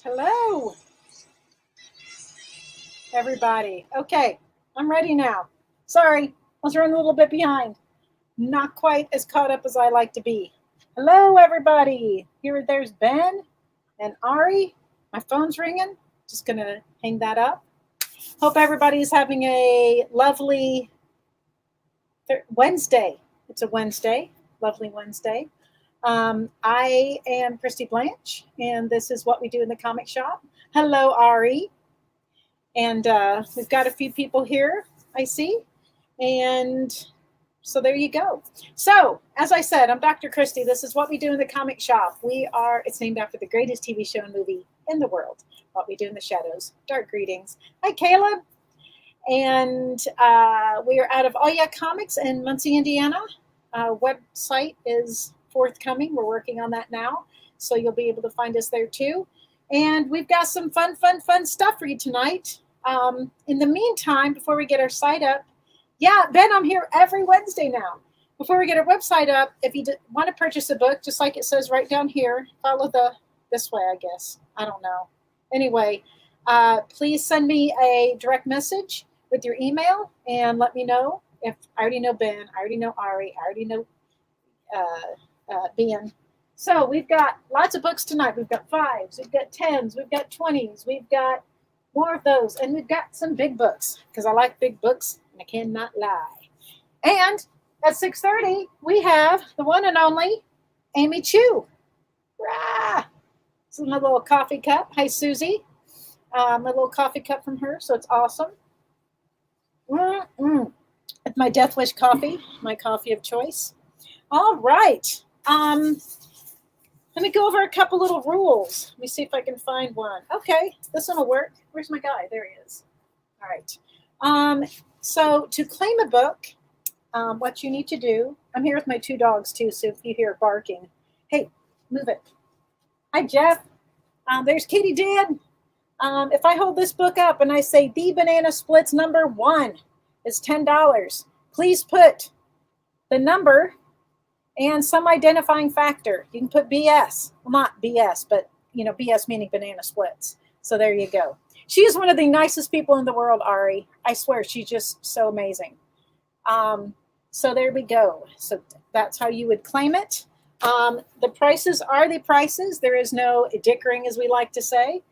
Hello, everybody. Okay, I'm ready now. Sorry, I was running a little bit behind. Not quite as caught up as I like to be. Hello, everybody. There's Ben and Ari. My phone's ringing. Just gonna hang that up. Hope everybody's having a lovely Wednesday. It's a Wednesday. Lovely Wednesday. I am Christy Blanche, and this is what we do in the comic shop. Hello, Ari. And we've got a few people here, I see. And so there you go. So, as I said, I'm Dr. Christy. This is what we do in the comic shop. It's named after the greatest TV show and movie in the world, What We Do in the Shadows. Dark greetings. Hi, Caleb. And we are out of Oh Yeah Comics in Muncie, Indiana. Website is forthcoming. We're working on that now. So you'll be able to find us there too. And we've got some fun stuff for you tonight. In the meantime, before we get our site up, yeah, Ben, I'm here every Wednesday now. Before we get our website up, if you want to purchase a book, just like it says right down here, follow this way, I guess. I don't know. Anyway, please send me a direct message with your email and let me know. If I already know Ben, I already know Ari, I already know Ben. So we've got lots of books tonight. We've got 5s, we've got 10s, we've got 20s, we've got more of those, and we've got some big books because I like big books and I cannot lie. And at 6:30, we have the one and only Amy Chu. Rah! This is my little coffee cup. Hi, Susie. My little coffee cup from her, so it's awesome. It's my Death Wish coffee, my coffee of choice. All right. Let me go over a couple little rules. Let me see if I can find one. Okay, this one will work. Where's my guy? There he is. All right. So to claim a book, what you need to do, I'm here with my 2 dogs too, so if you hear barking, hey, move it. Hi, Jeff. There's Katie Dan. If I hold this book up and I say The Banana Splits number 1 is $10, please put the number and some identifying factor. You can put BS. Well, not BS, but BS meaning banana splits. So there you go. She is one of the nicest people in the world, Ari. I swear, she's just so amazing. So there we go. So that's how you would claim it. The prices are the prices. There is no dickering, as we like to say.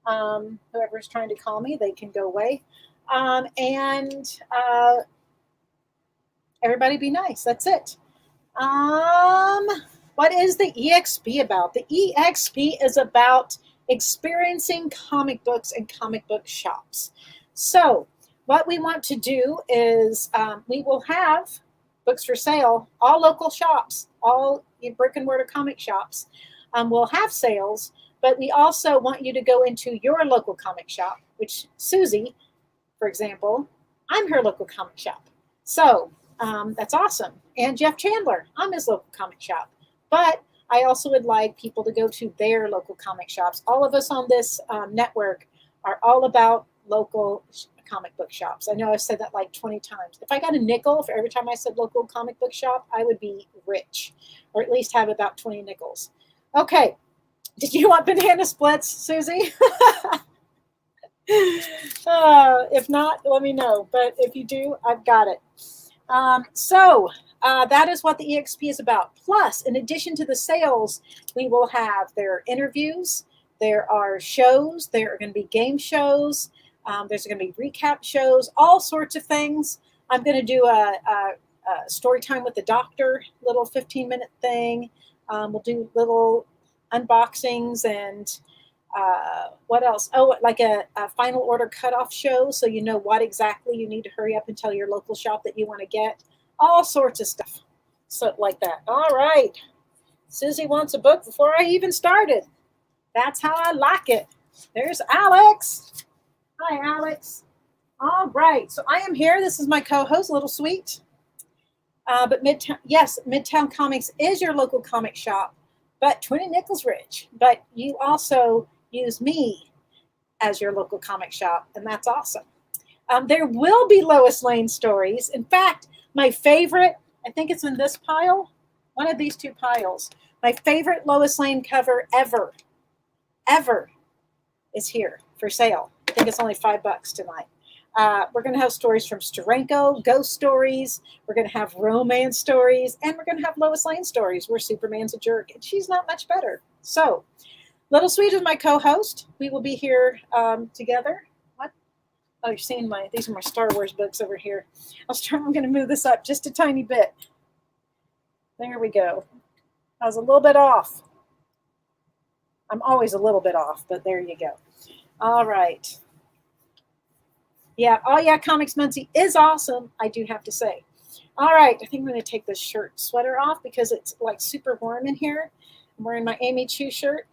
Whoever's trying to call me, they can go away. Everybody be nice. That's it. What is the EXP about? The EXP is about experiencing comic books and comic book shops. So what we want to do is we will have books for sale, all local shops, all brick and mortar comic shops will have sales, but we also want you to go into your local comic shop, which Susie, for example, I'm her local comic shop. So that's awesome. And Jeff Chandler, I'm his local comic shop. But I also would like people to go to their local comic shops. All of us on this network are all about local comic book shops. I know I've said that like 20 times. If I got a nickel for every time I said local comic book shop, I would be rich, or at least have about 20 nickels. Okay. Did you want banana splits, Susie? If not, let me know. But if you do, I've got it. So that is what the EXP is about. Plus, in addition to the sales, we will have their interviews, there are shows, there are going to be game shows, there's going to be recap shows, all sorts of things. I'm going to do a story time with the doctor, little 15-minute thing. We'll do little unboxings and what else? Oh, like a final order cutoff show, so you know what exactly you need to hurry up and tell your local shop that you want to get. All sorts of stuff, so like that. All right, Susie wants a book before I even started. That's how I like it. There's Alex. Hi, Alex. All right, so I am here. This is my co-host, Little Sweet. But Midtown Comics is your local comic shop, but 20 nickels rich. But you also use me as your local comic shop, and that's awesome. There will be Lois Lane stories. In fact, my favorite, I think it's in this pile, one of these two piles. My favorite Lois Lane cover ever is here for sale. I think it's only $5 tonight. We're going to have stories from Steranko, ghost stories. We're going to have romance stories, and we're going to have Lois Lane stories where Superman's a jerk and she's not much better. So, Little Sweet is my co-host. We will be here together. What? Oh, you're seeing these are my Star Wars books over here. I'm going to move this up just a tiny bit. There we go. I was a little bit off. I'm always a little bit off, but there you go. All right. Yeah, oh yeah, Comics Muncie is awesome, I do have to say. All right, I think I'm going to take this sweater off because it's like super warm in here. I'm wearing my Amy Chu shirt,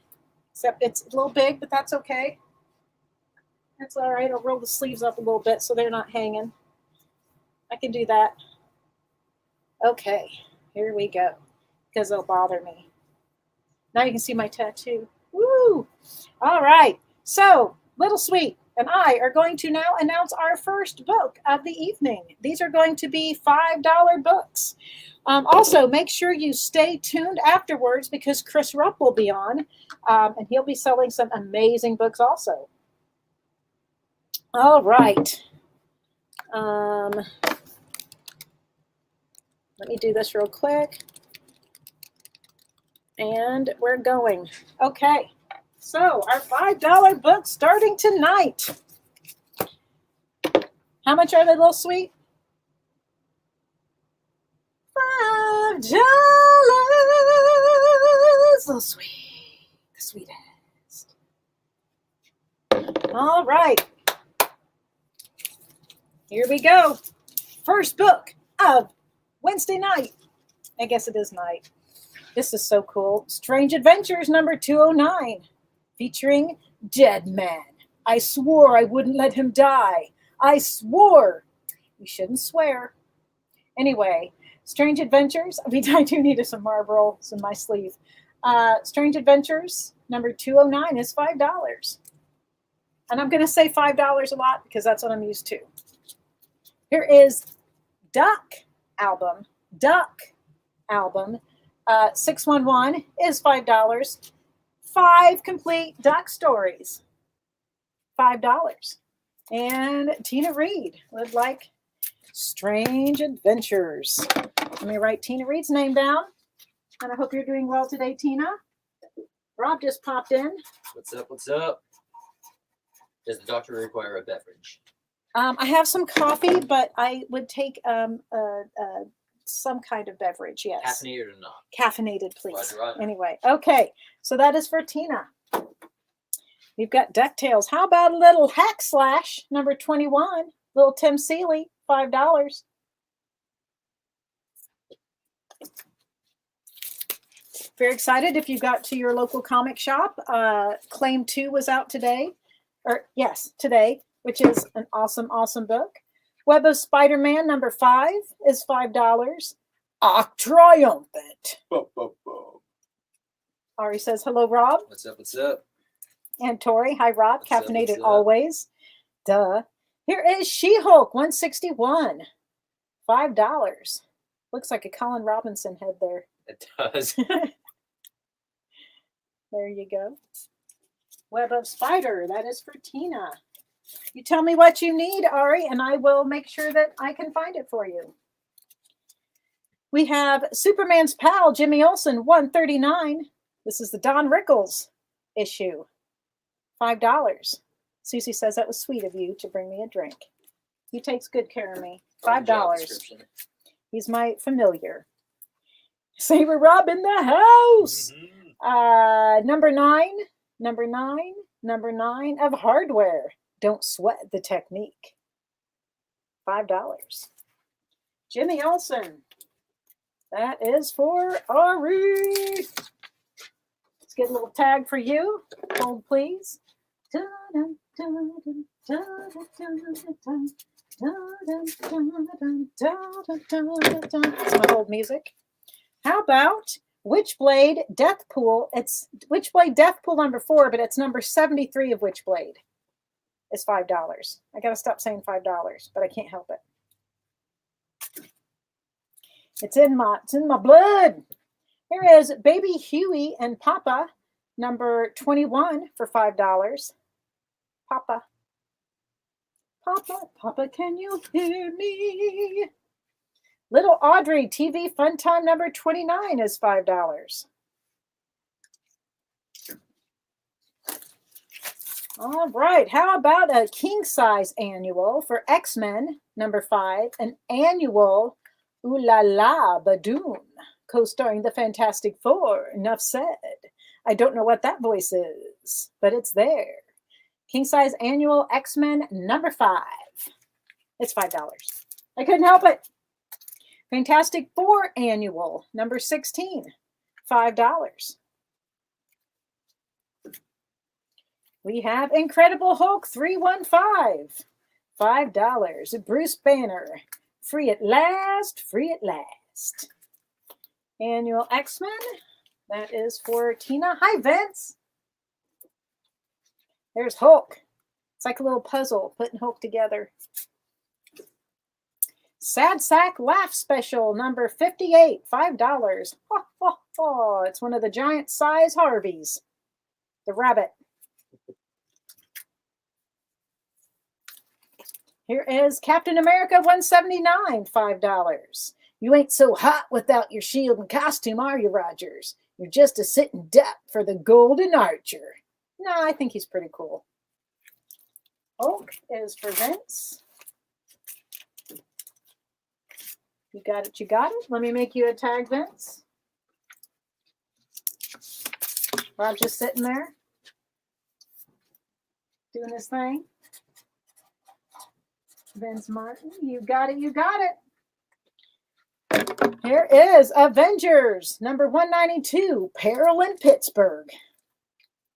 except it's a little big, but that's okay. That's all right. I'll roll the sleeves up a little bit so they're not hanging. I can do that. Okay, here we go, because it'll bother me. Now you can see my tattoo. Woo! All right, so Little Sweet and I are going to now announce our first book of the evening. These are going to be $5 books. Also, make sure you stay tuned afterwards because Chris Rupp will be on, and he'll be selling some amazing books also. All right. Let me do this real quick. And we're going. Okay. So our $5 books starting tonight. How much are they, Little Sweet? $5. Little Sweet. The sweetest. All right. Here we go. First book of Wednesday night. I guess it is night. This is so cool. Strange Adventures number 209. Featuring Dead Man. I swore I wouldn't let him die. I swore. You shouldn't swear. Anyway, Strange Adventures. I do need some Marlboros in my sleeve. Strange Adventures number 209 is $5. And I'm going to say $5 a lot because that's what I'm used to. Here is Duck album. 611 is $5. 5 complete Duck stories, $5. And Tina Reed would like Strange Adventures. Let me write Tina Reed's name down. And I hope you're doing well today, Tina. Rob just popped in. What's up? What's up? Does the doctor require a beverage? I have some coffee, but I would take some kind of beverage, yes. Caffeinated or not? Caffeinated, please. Roger. Anyway, okay. So that is for Tina. We've got DuckTales. How about a little Hack Slash, number 21? Little Tim Seeley, $5. Very excited if you got to your local comic shop. Claim 2 was out today. Today, which is an awesome, awesome book. Web of Spider-Man number 5 is $5. Triumphant. Ari says, hello, Rob. What's up? What's up? And Tori, hi, Rob. What's up, Caffeinated what's up? always. Duh. Here is She-Hulk 161. $5. Looks like a Colin Robinson head there. It does. There you go. Web of Spider. That is for Tina. You tell me what you need, Ari, and I will make sure that I can find it for you. We have Superman's pal, Jimmy Olsen, $139. This is the Don Rickles issue, $5. Susie says that was sweet of you to bring me a drink. He takes good care of me. $5. He's my familiar. Saber Rob in the house. Mm-hmm. Number nine of Hardware. Don't sweat the technique. $5. Jimmy Olsen. That is for Ari. Let's get a little tag for you. Hold, please. It's my hold music. How about Witchblade Deathpool? It's Witchblade Deathpool number 4, but it's number 73 of Witchblade. is $5. I got to stop saying $5, but I can't help it. It's in my blood. Here is Baby Huey and Papa, number 21 for $5. Papa. Papa, Papa, can you hear me? Little Audrey, TV Fun Time number 29 is $5. All right, how about a king size annual for X-Men number 5, an annual Ooh La La Badoon, co-starring the Fantastic Four. Enough said. I don't know what that voice is, but it's there. King size annual X-Men number 5. It's $5. I couldn't help it. Fantastic Four annual number 16, $5. We have Incredible Hulk 315, $5. Bruce Banner, free at last, free at last. Annual X-Men, that is for Tina. Hi, Vince. There's Hulk. It's like a little puzzle, putting Hulk together. Sad Sack Laugh Special, number 58, $5. Oh, oh, oh. It's one of the giant size Harveys. The rabbit. Here is Captain America 179, $5. You ain't so hot without your shield and costume, are you, Rogers? You're just a sitting duck for the Golden Archer. No, I think he's pretty cool. Hulk is for Vince. You got it, you got it. Let me make you a tag, Vince. Rob's just sitting there doing his thing. Vince Martin, you got it, you got it. Here is Avengers, number 192, Peril in Pittsburgh.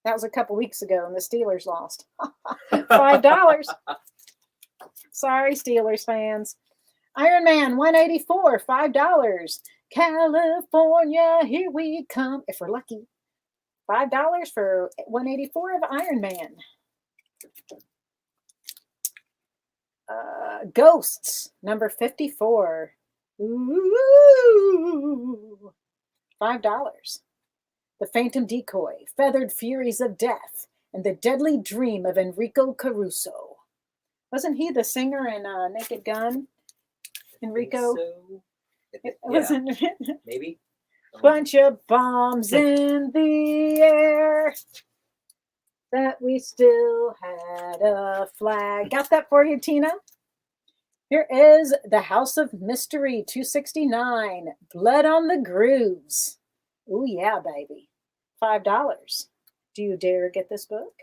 That was a couple weeks ago, and the Steelers lost. $5. Sorry, Steelers fans. Iron Man 184, $5. California, here we come. If we're lucky. $5 for 184 of Iron Man. Ghosts, number 54. Ooh, $5. The Phantom Decoy, Feathered Furies of Death, and the Deadly Dream of Enrico Caruso. Wasn't he the singer in Naked Gun? Enrico? So. It wasn't. Maybe. Bunch of bombs in the air. That we still had a flag. Got that for you, Tina? Here is The House of Mystery 269. Blood on the Grooves. Ooh, yeah, baby. $5. Do you dare get this book?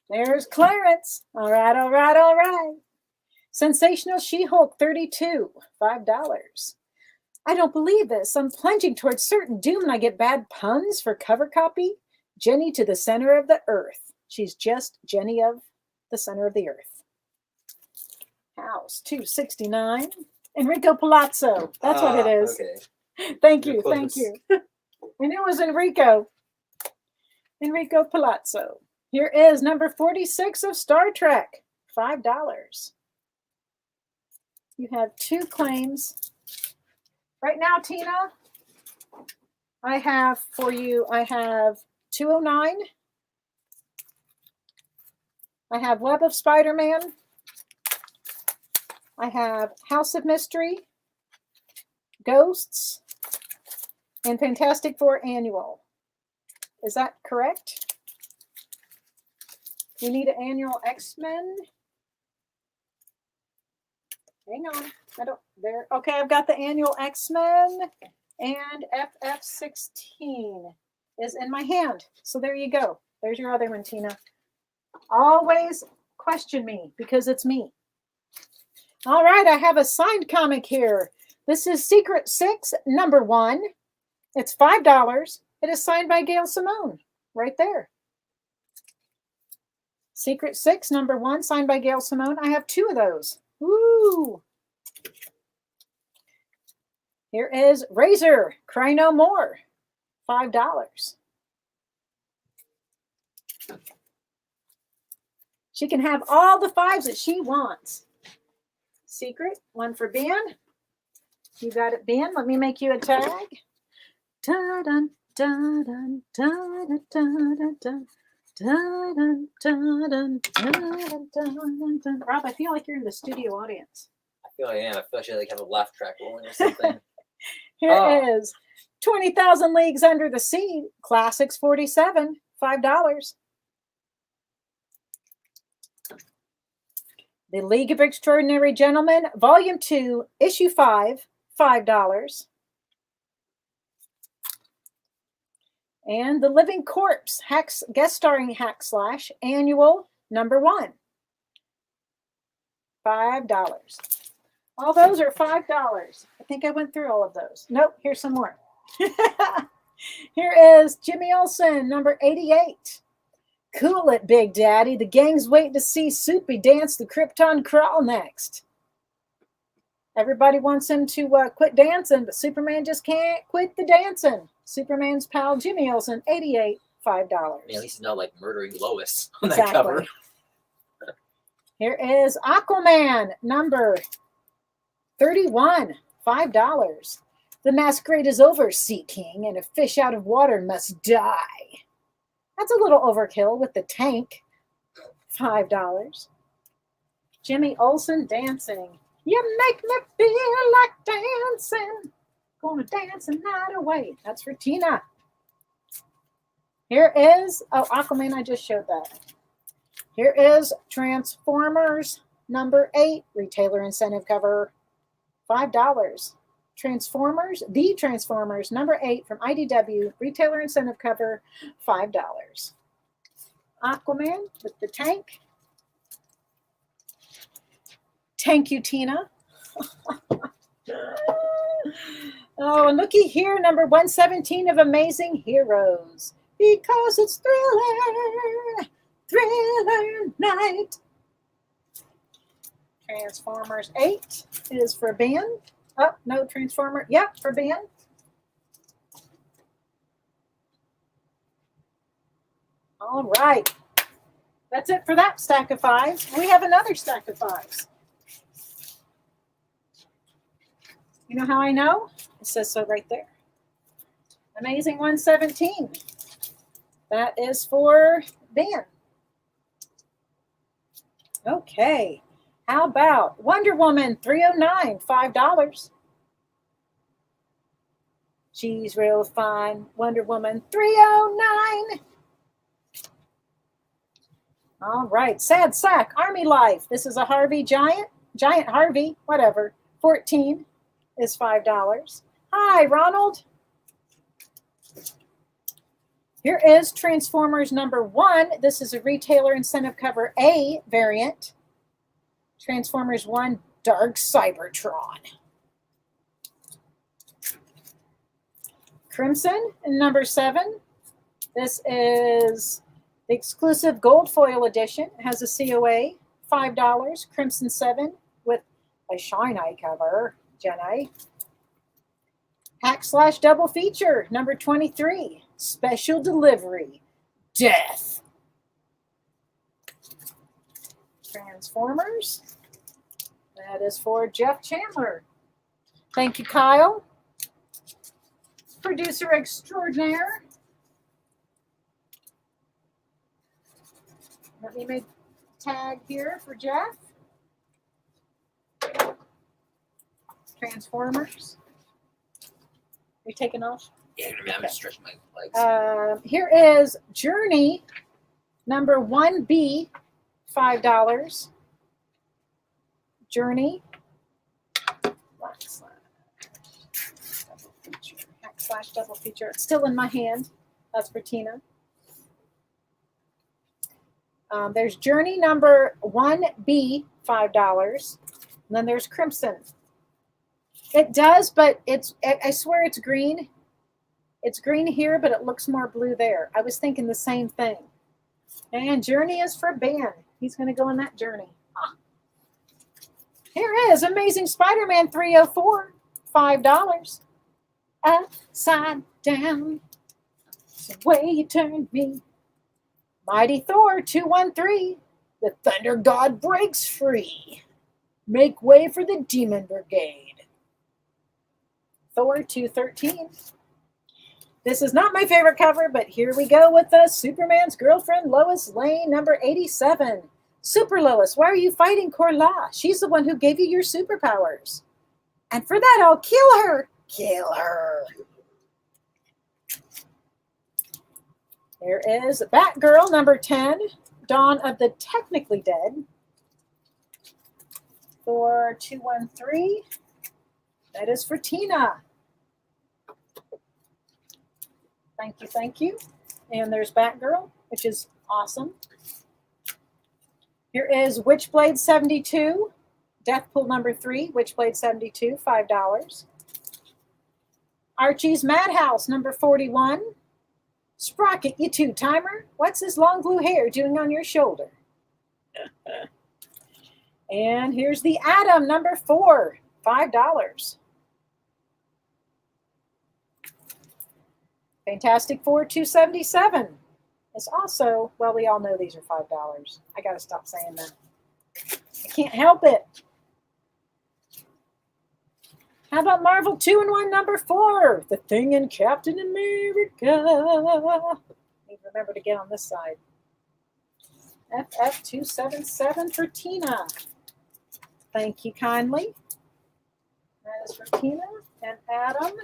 There's Clarence. All right, all right, all right. Sensational She-Hulk 32. $5. I don't believe this. I'm plunging towards certain doom and I get bad puns for cover copy. Jenny to the center of the earth. She's just Jenny of the center of the earth. House 269. Enrico Palazzo. That's what it is. Okay. Thank you. Thank you. And it was Enrico. Enrico Palazzo. Here is number 46 of Star Trek. $5. You have 2 claims. Right now, Tina, I have for you, I have 209. I have Web of Spider-Man. I have House of Mystery, Ghosts, and Fantastic Four Annual. Is that correct? You need an annual X-Men. Hang on. I don't there. Okay, I've got the annual X-Men and FF16 is in my hand. So there you go. There's your other one, Tina. Always question me because it's me. All right, I have a signed comic here. This is Secret 6, number 1. It's $5. It is signed by Gail Simone, right there. Secret 6, number 1, signed by Gail Simone. I have 2 of those. Woo! Here is Razor, Cry No More, $5. She can have all the 5s that she wants. Secret, one for Ben. You got it, Ben. Let me make you a tag. Da-dun, da-dun, da-dun, da-dun, da-dun. Dun, dun, dun, dun, dun, dun. Rob, I feel like you're in the studio audience. I feel like I am. I feel like I should have a laugh track rolling or something. Here is 20,000 Leagues Under the Sea, Classics 47, $5. The League of Extraordinary Gentlemen, Volume 2, Issue 5, $5. And The Living Corpse, guest starring Hack Slash, Annual number 1, $5. All those are $5. I think I went through all of those. Nope, here's some more. Here is Jimmy Olsen, number 88. Cool it, Big Daddy. The gang's waiting to see Soupy dance the Krypton Crawl next. Everybody wants him to quit dancing, but Superman just can't quit the dancing. Superman's pal Jimmy Olsen, 88, $5. I mean, at least he's not like murdering Lois on that Exactly. cover. Here is Aquaman, number 31, $5. The masquerade is over, Sea King, and a fish out of water must die. That's a little overkill with the tank, $5. Jimmy Olsen dancing. You make me feel like dancing. Gonna dance the night away. That's for Tina. Here is, Aquaman, I just showed that. Here is Transformers number 8, retailer incentive cover, $5. Transformers, The Transformers number 8 from IDW, retailer incentive cover, $5. Aquaman with the tank. Thank you, Tina. Oh, and looky here, number 117 of Amazing Heroes. Because it's Thriller Night. Transformers 8 is for Ben. Oh, no, Transformer. Yep, for Ben. All right. That's it for that stack of 5s. We have another stack of 5s. You know how I know? It says so right there. Amazing 117. That is for Ben. Okay. How about Wonder Woman 309, $5. She's real fine. Wonder Woman 309. All right. Sad Sack, Army Life. This is a Harvey Giant Harvey, whatever. 14 is $5. Hi, Ronald. Here is Transformers number 1. This is a retailer incentive cover A variant. Transformers 1, Dark Cybertron. Crimson, number 7. This is the exclusive gold foil edition. It has a COA, $5. Crimson 7 with a Shine Eye cover, Jenny. Hack Slash double feature, number 23. Special delivery, Death. Transformers. That is for Jeff Chandler. Thank you, Kyle. Producer extraordinaire. Let me make a tag here for Jeff. Transformers. We taking off? Yeah, I'm just stretching my legs. Here is Journey, number 1B, $5. Journey. Slash double feature. It's still in my hand. That's for Tina. There's Journey number 1B, $5. And then there's Crimson. It does, but I swear it's green. It's green here, but it looks more blue there. I was thinking the same thing. And Journey is for Ben. He's going to go on that journey. Here is Amazing Spider-Man 304, $5. Upside down, it's the way you turn me. Mighty Thor 213, The Thunder God breaks free. Make way for the Demon Brigade. Thor 213. This is not my favorite cover, but here we go with the Superman's girlfriend, Lois Lane, number 87. Super Lois, why are you fighting Corla? She's the one who gave you your superpowers. And for that, I'll kill her. Kill her. There is Batgirl, number 10. Dawn of the Technically Dead. Thor 213. That is for Tina. Thank you, thank you. And there's Batgirl, which is awesome. Here is Witchblade 72. Deathpool number 3, Witchblade 72, $5. Archie's Madhouse, number 41. Sprocket, you two-timer. What's this long blue hair doing on your shoulder? And here's the Atom, number 4, $5. Fantastic Four 277 is also, well, we all know these are $5. I got to stop saying that. I can't help it. How about Marvel 2-in-1 number 4? The Thing and Captain America. Need to remember to get on this side. FF277 for Tina. Thank you kindly. That is for Tina. And Adam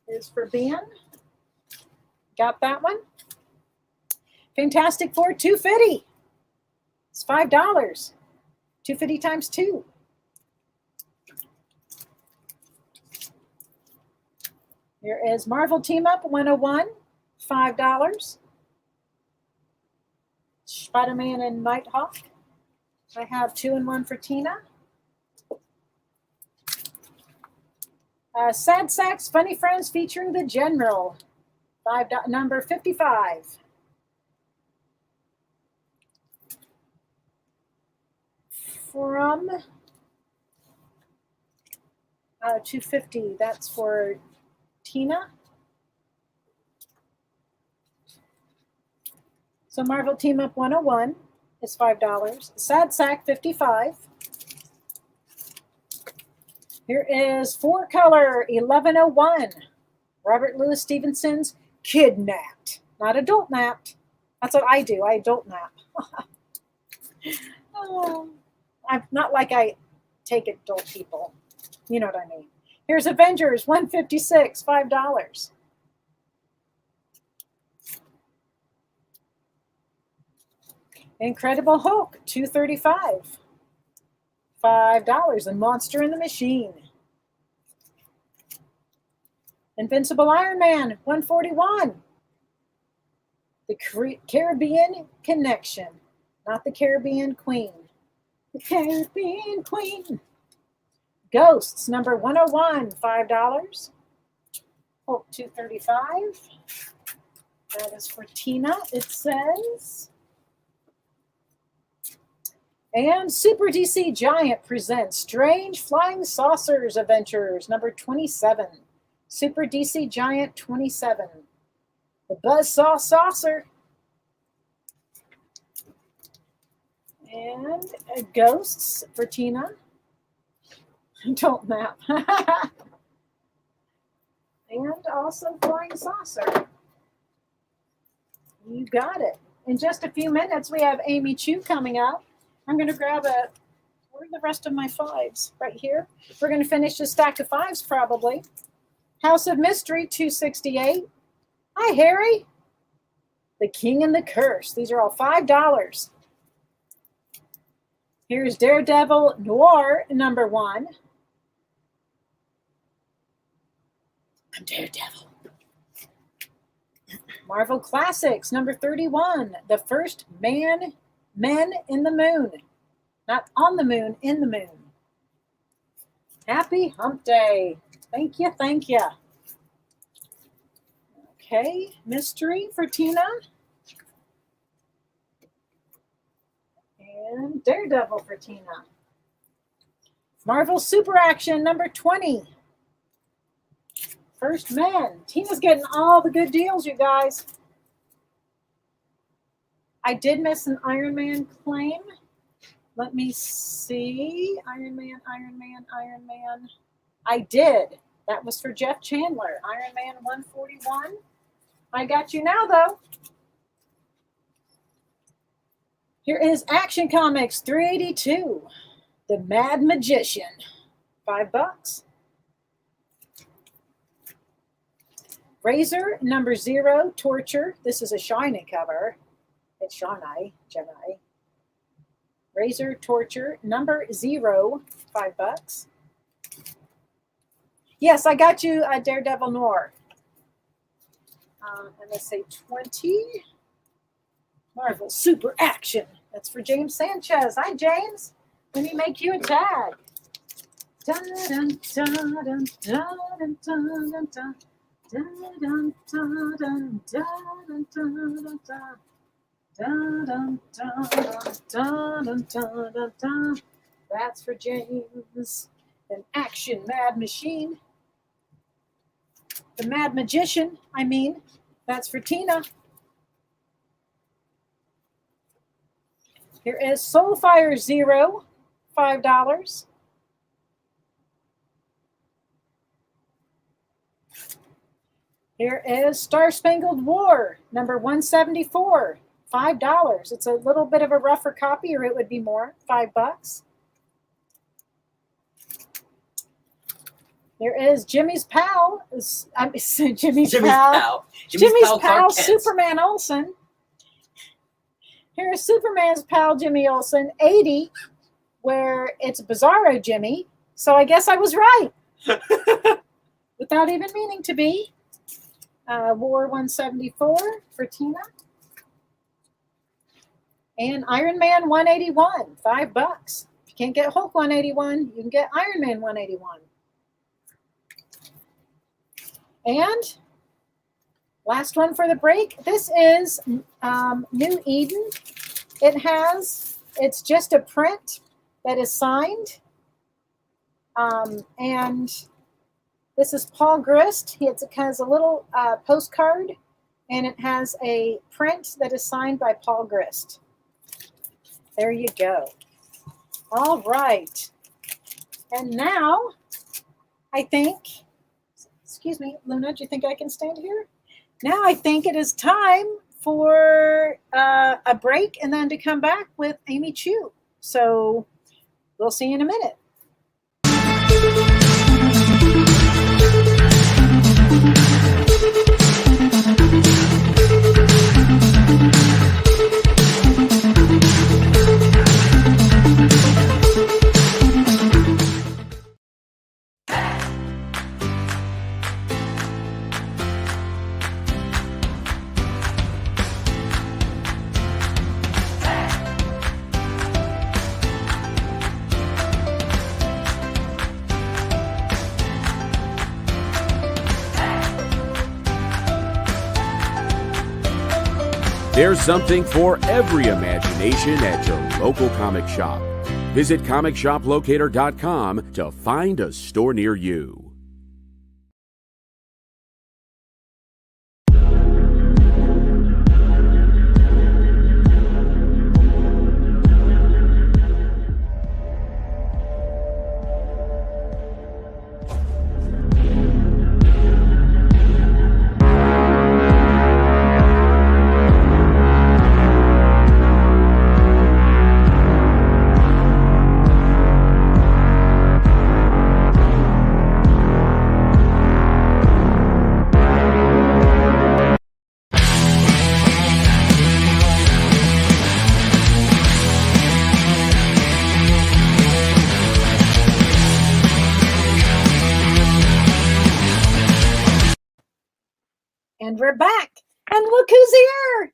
is for Ben. Got that one? Fantastic Four 250. It's $5. 250 times 2. Here is Marvel Team Up 101, $5. Spider-Man and Nighthawk. I have 2-in-1 for Tina. Sad Sacks Funny Friends featuring the General. Number 55. From 250. That's for Tina. So Marvel Team Up 101 is $5. Sad Sack 55. Here is 4-color 1101. Robert Louis Stevenson's Kidnapped. Not adult napped. That's what I do. I adult nap. Oh, I'm not like I take adult people. You know what I mean. Here's Avengers 156, $5. Incredible Hulk 235. $5. And Monster in the Machine. Invincible Iron Man 141. The Caribbean Connection, not the Caribbean Queen. The Caribbean Queen. Ghosts number 101, $5. Hulk 235. That is for Tina, it says. And Super DC Giant presents Strange Flying Saucers Adventures, number 27. Super DC Giant 27. The Buzzsaw Saucer. And Ghosts for Tina. Don't nap. And also Flying Saucer. You got it. In just a few minutes, we have Amy Chu coming up. I'm going to grab where are the rest of my 5s? Right here. We're going to finish a stack of 5s probably. House of Mystery 268. Hi, Harry. The King and the Curse. These are all $5. Here's Daredevil Noir number 1. I'm Daredevil. Marvel Classics number 31. The First Men in the Moon. Not on the moon, in the moon. Happy Hump Day. Thank you, thank you. Okay, Mystery for Tina. And Daredevil for Tina. Marvel Super Action number 20. First Men. Tina's getting all the good deals, you guys. I did miss an Ironman claim. Let me see. Ironman. I did. That was for Jeff Chandler. Ironman 141. I got you now, though. Here is Action Comics 382. The Mad Magician. $5. Razor number 0, Torture. This is a shiny cover. It's shiny. Razor Torture number 0, $5. Yes, I got you Daredevil Noir. And let's say 20. Marvel Super Action. That's for James Sanchez. Hi, James. Let me make you a tag. Dun, dun, dun, dun, dun, dun, dun, dun. Dun, dun, dun, dun, dun, dun, dun. Dun, dun, dun, dun, dun, dun, dun, dun. That's for James. An Action Mad Machine. The Mad Magician, that's for Tina. Here is Soulfire 0, $5. Here is Star Spangled War, number 174, $5. It's a little bit of a rougher copy, or it would be more, $5. There is Jimmy's Pal. Jimmy's Pal, Superman Olsen. Here's Superman's Pal, Jimmy Olsen, 80, where it's Bizarro Jimmy. So I guess I was right. Without even meaning to be. War 174 for Tina. And Iron Man 181, $5. If you can't get Hulk 181, you can get Iron Man 181. And last one for the break. This is New Eden. It's just a print that is signed. And this is Paul Grist. It has a little postcard, and it has a print that is signed by Paul Grist. There you go. All right. And now, I think, excuse me, Luna, do you think I can stand here? Now I think it is time for a break and then to come back with Amy Chu. So we'll see you in a minute. There's something for every imagination at your local comic shop. Visit comicshoplocator.com to find a store near you. And we're back. And look who's here.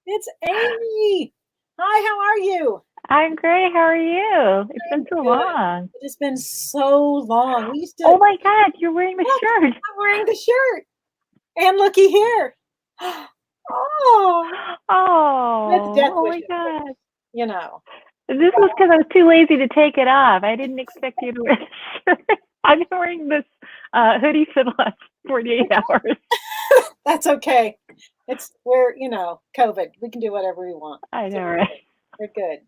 It's Amy. Hi, how are you? I'm great. How are you? It's been so Good. long. It has been so long. We used to. Oh my God, you're wearing the shirt. I'm wearing the shirt. And looky here. Oh. Oh, Death oh my wishes. God. You know. This was because I was too lazy to take it off. I didn't expect you to wear the shirt. I've been wearing this hoodie for the last 48 hours. That's okay. We're, COVID. We can do whatever we want. I know, right? We're good.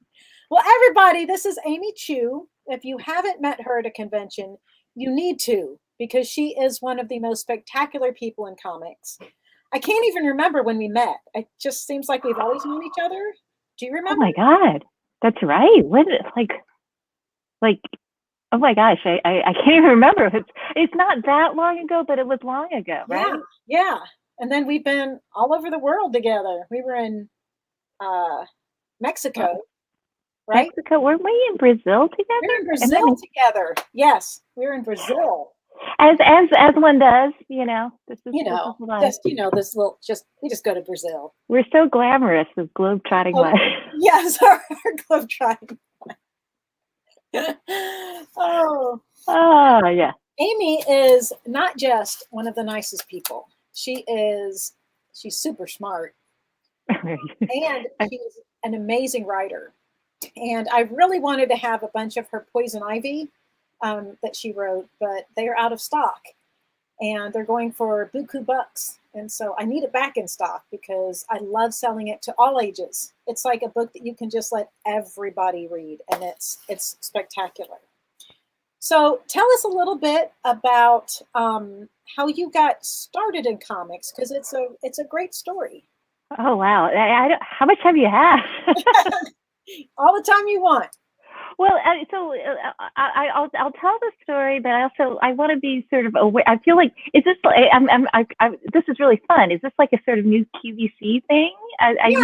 Well, everybody, this is Amy Chu. If you haven't met her at a convention, you need to, because she is one of the most spectacular people in comics. I can't even remember when we met. It just seems like we've always known each other. Do you remember? Oh my God, that's right. What like? Oh my gosh, I can't even remember. It's not that long ago, but it was long ago, right? Yeah. And then we've been all over the world together. We were in Mexico, right? Mexico. Weren't we in Brazil together? We were in Brazil together. Yes, we were in Brazil. As one does, This is we just go to Brazil. We're so glamorous with globe-trotting life. Yes, our globe-trotting. Oh yeah. Amy is not just one of the nicest people. She's super smart, and she's an amazing writer. And I really wanted to have a bunch of her Poison Ivy that she wrote, but they are out of stock, and they're going for buku bucks. And so I need it back in stock because I love selling it to all ages. It's like a book that you can just let everybody read, and it's spectacular. So tell us a little bit about how you got started in comics, because it's a great story. Oh wow! How much time do you have? All the time you want. Well, I'll tell the story, but I want to be sort of aware. I feel like this is really fun. Is this like a sort of new QVC thing? I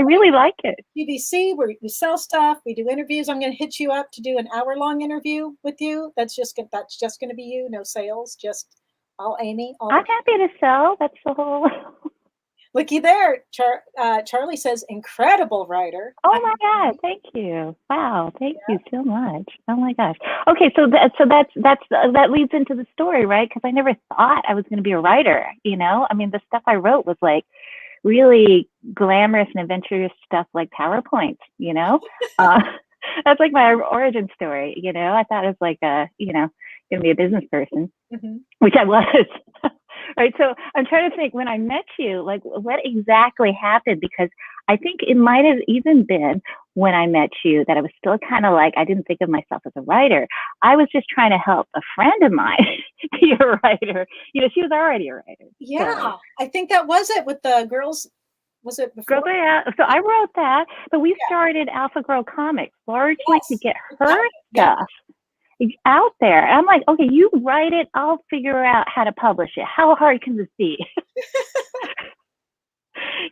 really like it. QVC, where we sell stuff, we do interviews. I'm going to hit you up to do an hour-long interview with you. That's just going to be you, no sales, just all Amy. I'm happy to sell. That's the whole. Looky there, Charlie says, incredible writer. Oh my God! Thank you. Wow, thank you so much. Oh my gosh. Okay, so that leads into the story, right? Because I never thought I was going to be a writer. I mean, the stuff I wrote was like really glamorous and adventurous stuff, like PowerPoints. That's like my origin story. I thought I was like going to be a business person, which I was. Right. So I'm trying to think, when I met you, like what exactly happened? Because I think it might have even been when I met you that I was still kind of like, I didn't think of myself as a writer. I was just trying to help a friend of mine be a writer. She was already a writer. Yeah. So. I think that was it with the girls. Was it before? So I wrote that, but we started Alpha Girl Comics largely to get her stuff out there. And I'm like, okay, you write it, I'll figure out how to publish it. How hard can this be?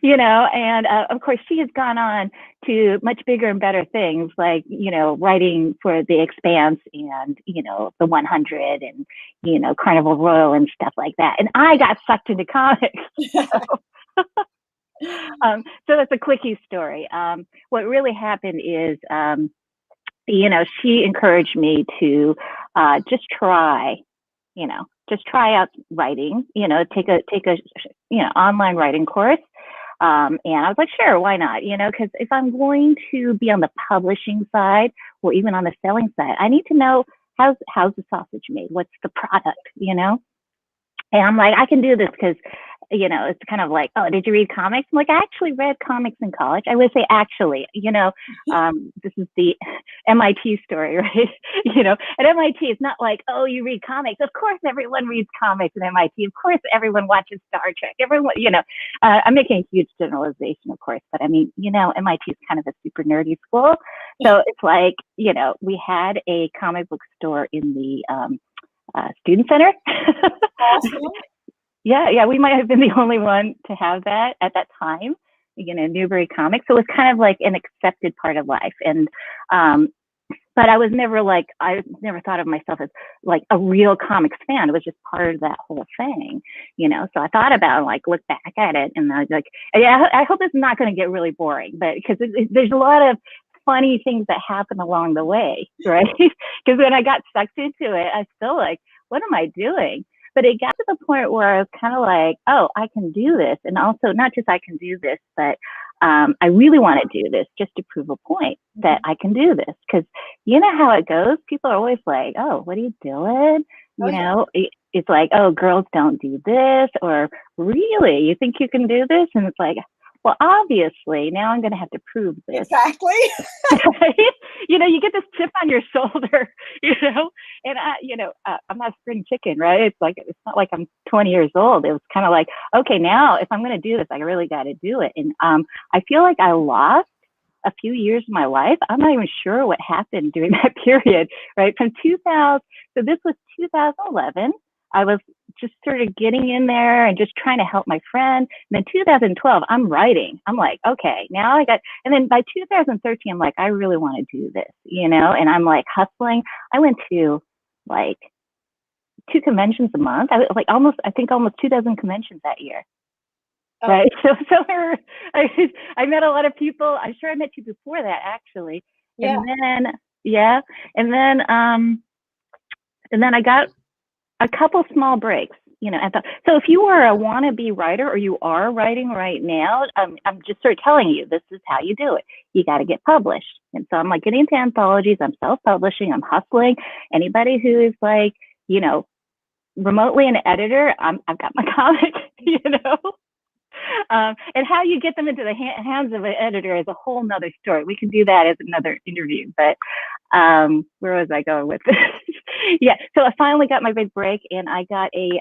And of course she has gone on to much bigger and better things, like, writing for The Expanse and, The 100 and, Carnival Royal and stuff like that. And I got sucked into comics. So that's a quickie story. What really happened is, she encouraged me to just try out writing, take a online writing course. And I was like, sure, why not? Because if I'm going to be on the publishing side or even on the selling side, I need to know how's the sausage made? What's the product, And I'm like, I can do this because, it's kind of like, oh, did you read comics? I'm like, I actually read comics in college. I would say actually, this is the MIT story, right? At MIT, it's not like, oh, you read comics. Of course, everyone reads comics at MIT. Of course, everyone watches Star Trek. Everyone, I'm making a huge generalization, of course, but I mean, MIT is kind of a super nerdy school. So it's like, we had a comic book store in the student center. Awesome. Yeah, we might have been the only one to have that at that time, Newbury Comics. So it was kind of like an accepted part of life. And, but I never thought of myself as like a real comics fan. It was just part of that whole thing, So I thought about it, like, look back at it, and I was like, yeah, I hope it's not going to get really boring, but because there's a lot of funny things that happen along the way, right? Because when I got sucked into it, I still like, what am I doing? But it got to the point where I was kind of like, oh, I can do this. And also not just I can do this, but I really want to do this just to prove a point that I can do this. Because you know how it goes. People are always like, oh, what are you doing? it's like, oh, girls don't do this, or really, you think you can do this? And it's like, well, obviously, now I'm going to have to prove this. Exactly. You know, you get this chip on your shoulder, and I'm not a spring chicken, right? It's not like I'm 20 years old. It was kind of like, okay, now if I'm going to do this, I really got to do it. And I feel like I lost a few years of my life. I'm not even sure what happened during that period, right? From 2000, so this was 2011. I was just sort of getting in there and just trying to help my friend. And then 2012, I'm writing. I'm like, okay, now and then by 2013, I'm like, I really want to do this, and I'm like hustling. I went to like 2 conventions a month. I think almost 2,000 conventions that year. Oh. Right. So I met a lot of people. I'm sure I met you before that, actually. Yeah. And then I got a couple small breaks, so if you are a wannabe writer, or you are writing right now, I'm just sort of telling you, this is how you do it. You got to get published. And so I'm like getting into anthologies. I'm self-publishing. I'm hustling. Anybody who is like, remotely an editor, I've got my comic, and how you get them into the hands of an editor is a whole nother story. We can do that as another interview, but where was I going with this? Yeah, so I finally got my big break, and I got a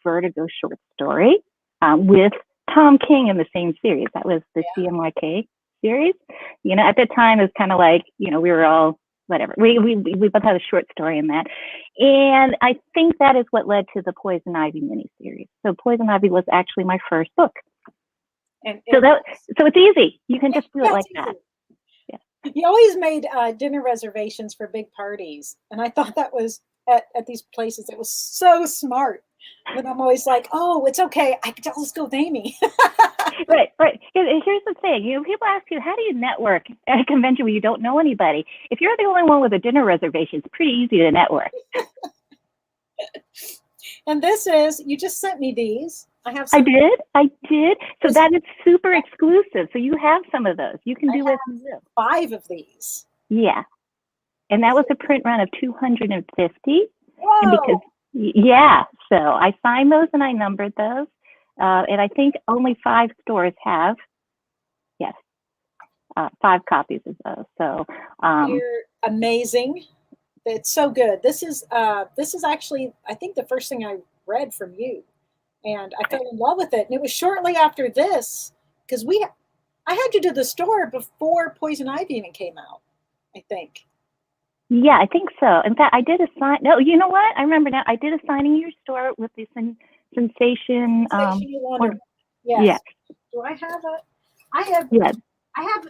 Vertigo short story with Tom King in the same series. That was the CMYK series. At that time, it was kind of like, we were all whatever. We both had a short story in that. And I think that is what led to the Poison Ivy miniseries. So Poison Ivy was actually my first book. So it's easy. You can just do it like that. Yeah. You always made dinner reservations for big parties. And I thought that was at these places, it was so smart. But I'm always like, oh, it's okay. I'll just go with Amy. Right. Here's the thing. People ask you, how do you network at a convention where you don't know anybody? If you're the only one with a dinner reservation, it's pretty easy to network. And you just sent me these. I did. So that is super exclusive. So you have some of those. You can do it. 5 of these. Yeah. And that was a print run of 250. Whoa. And so I signed those and I numbered those. And I think only 5 stores have, 5 copies of those. So you're amazing. It's so good. This is actually, I think, the first thing I read from you, and I fell in love with it. And it was shortly after this, because I had you to the store before Poison Ivy even came out, I think. Yeah, I think so. In fact, I did a sign. No, you know what? I remember now. I did a signing in your store with the Sensation. Wonder. Yes. Do I have a? I have. Yes. I have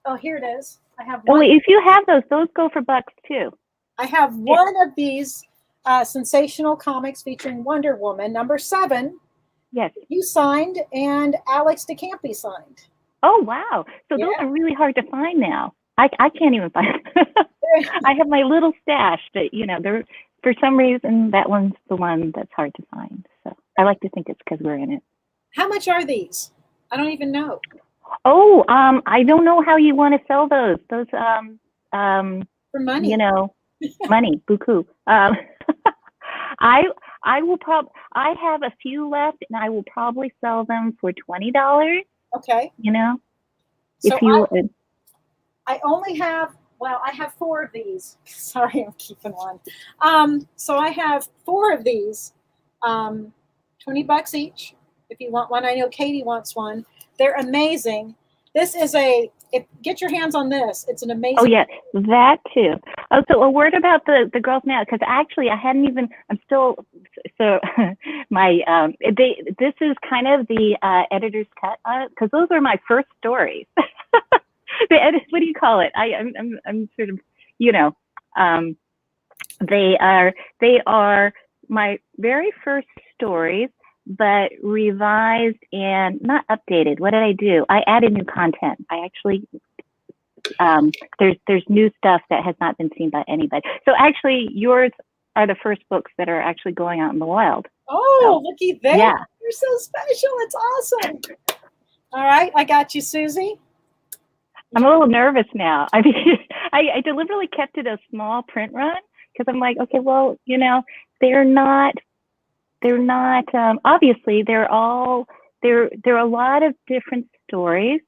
oh, here it is. I have. One. If you have those go for bucks too. I have one of these sensational comics featuring Wonder Woman, number 7. Yes. You signed, and Alex DeCampi signed. Oh wow! So those are really hard to find now. I can't even find them. I have my little stash, but they're, for some reason, that one's the one that's hard to find. So I like to think it's because we're in it. How much are these? I don't even know. Oh, I don't know how you want to sell those. Those for money. Money, buku. I will I have a few left, and I will probably sell them for $20. Okay. So if you would. I only have, I have 4 of these. Sorry, I'm keeping one. So I have 4 of these, $20 each. If you want one, I know Katie wants one. They're amazing. This is get your hands on this. It's an amazing. Oh yeah, that too. Oh, so a word about the Girls Now, because actually I hadn't even. I'm still. So my this is kind of the editor's cut, because those are my first stories. What do you call it? I'm sort of, they are my very first stories, but revised and not updated. What did I do? I added new content. I actually, there's new stuff that has not been seen by anybody. So actually yours are the first books that are actually going out in the wild. Oh, looky there. Yeah. You're so special. It's awesome. All right. I got you, Susie. I'm a little nervous now. I mean, I deliberately kept it a small print run because I'm like, okay, well, you know, they're not, obviously there are a lot of different stories,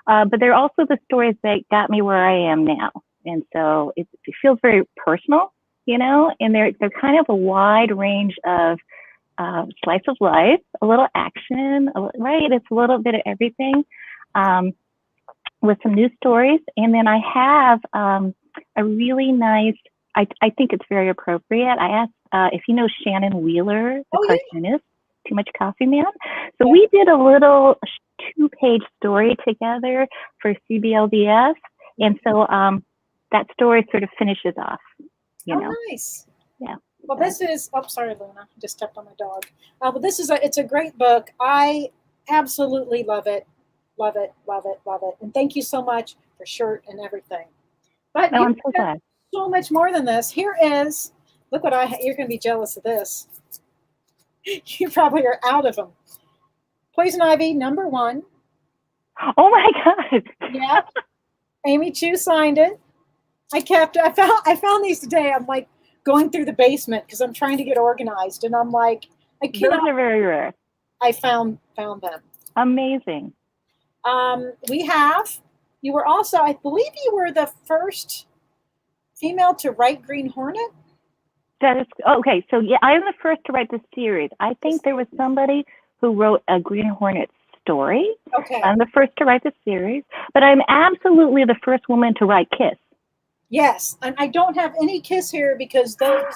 but they're also the stories that got me where I am now. And so it feels very personal, you know, and they're kind of a wide range of slice of life, a little action, right? It's a little bit of everything, with some new stories. And then I have a really nice, I think it's very appropriate. I asked if you know Shannon Wheeler, the cartoonist, Too Much Coffee Man. So we did a little 2-page story together for CBLDS. And so that story sort of finishes off, you know. Nice. Yeah. Well, this is, oh, sorry, Luna, just stepped on my dog. But this is it's a great book. I absolutely love it. Love it, love it, love it. And thank you so much for shirt and everything. But I'm so glad. So much more than this. Here is, look what you're going to be jealous of this. You probably are out of them. Poison Ivy, #1. Oh my God. Yeah. Amy Chu signed it. I found these today. I'm like going through the basement because I'm trying to get organized. And I'm like, I cannot. Those are very rare. I found them. Amazing. You were also, I believe you were the first female to write Green Hornet. That is, okay, so yeah, I'm the first to write the series. I think there was somebody who wrote a Green Hornet story. Okay. I'm the first to write the series, but I'm absolutely the first woman to write Kiss. Yes, and I don't have any Kiss here because those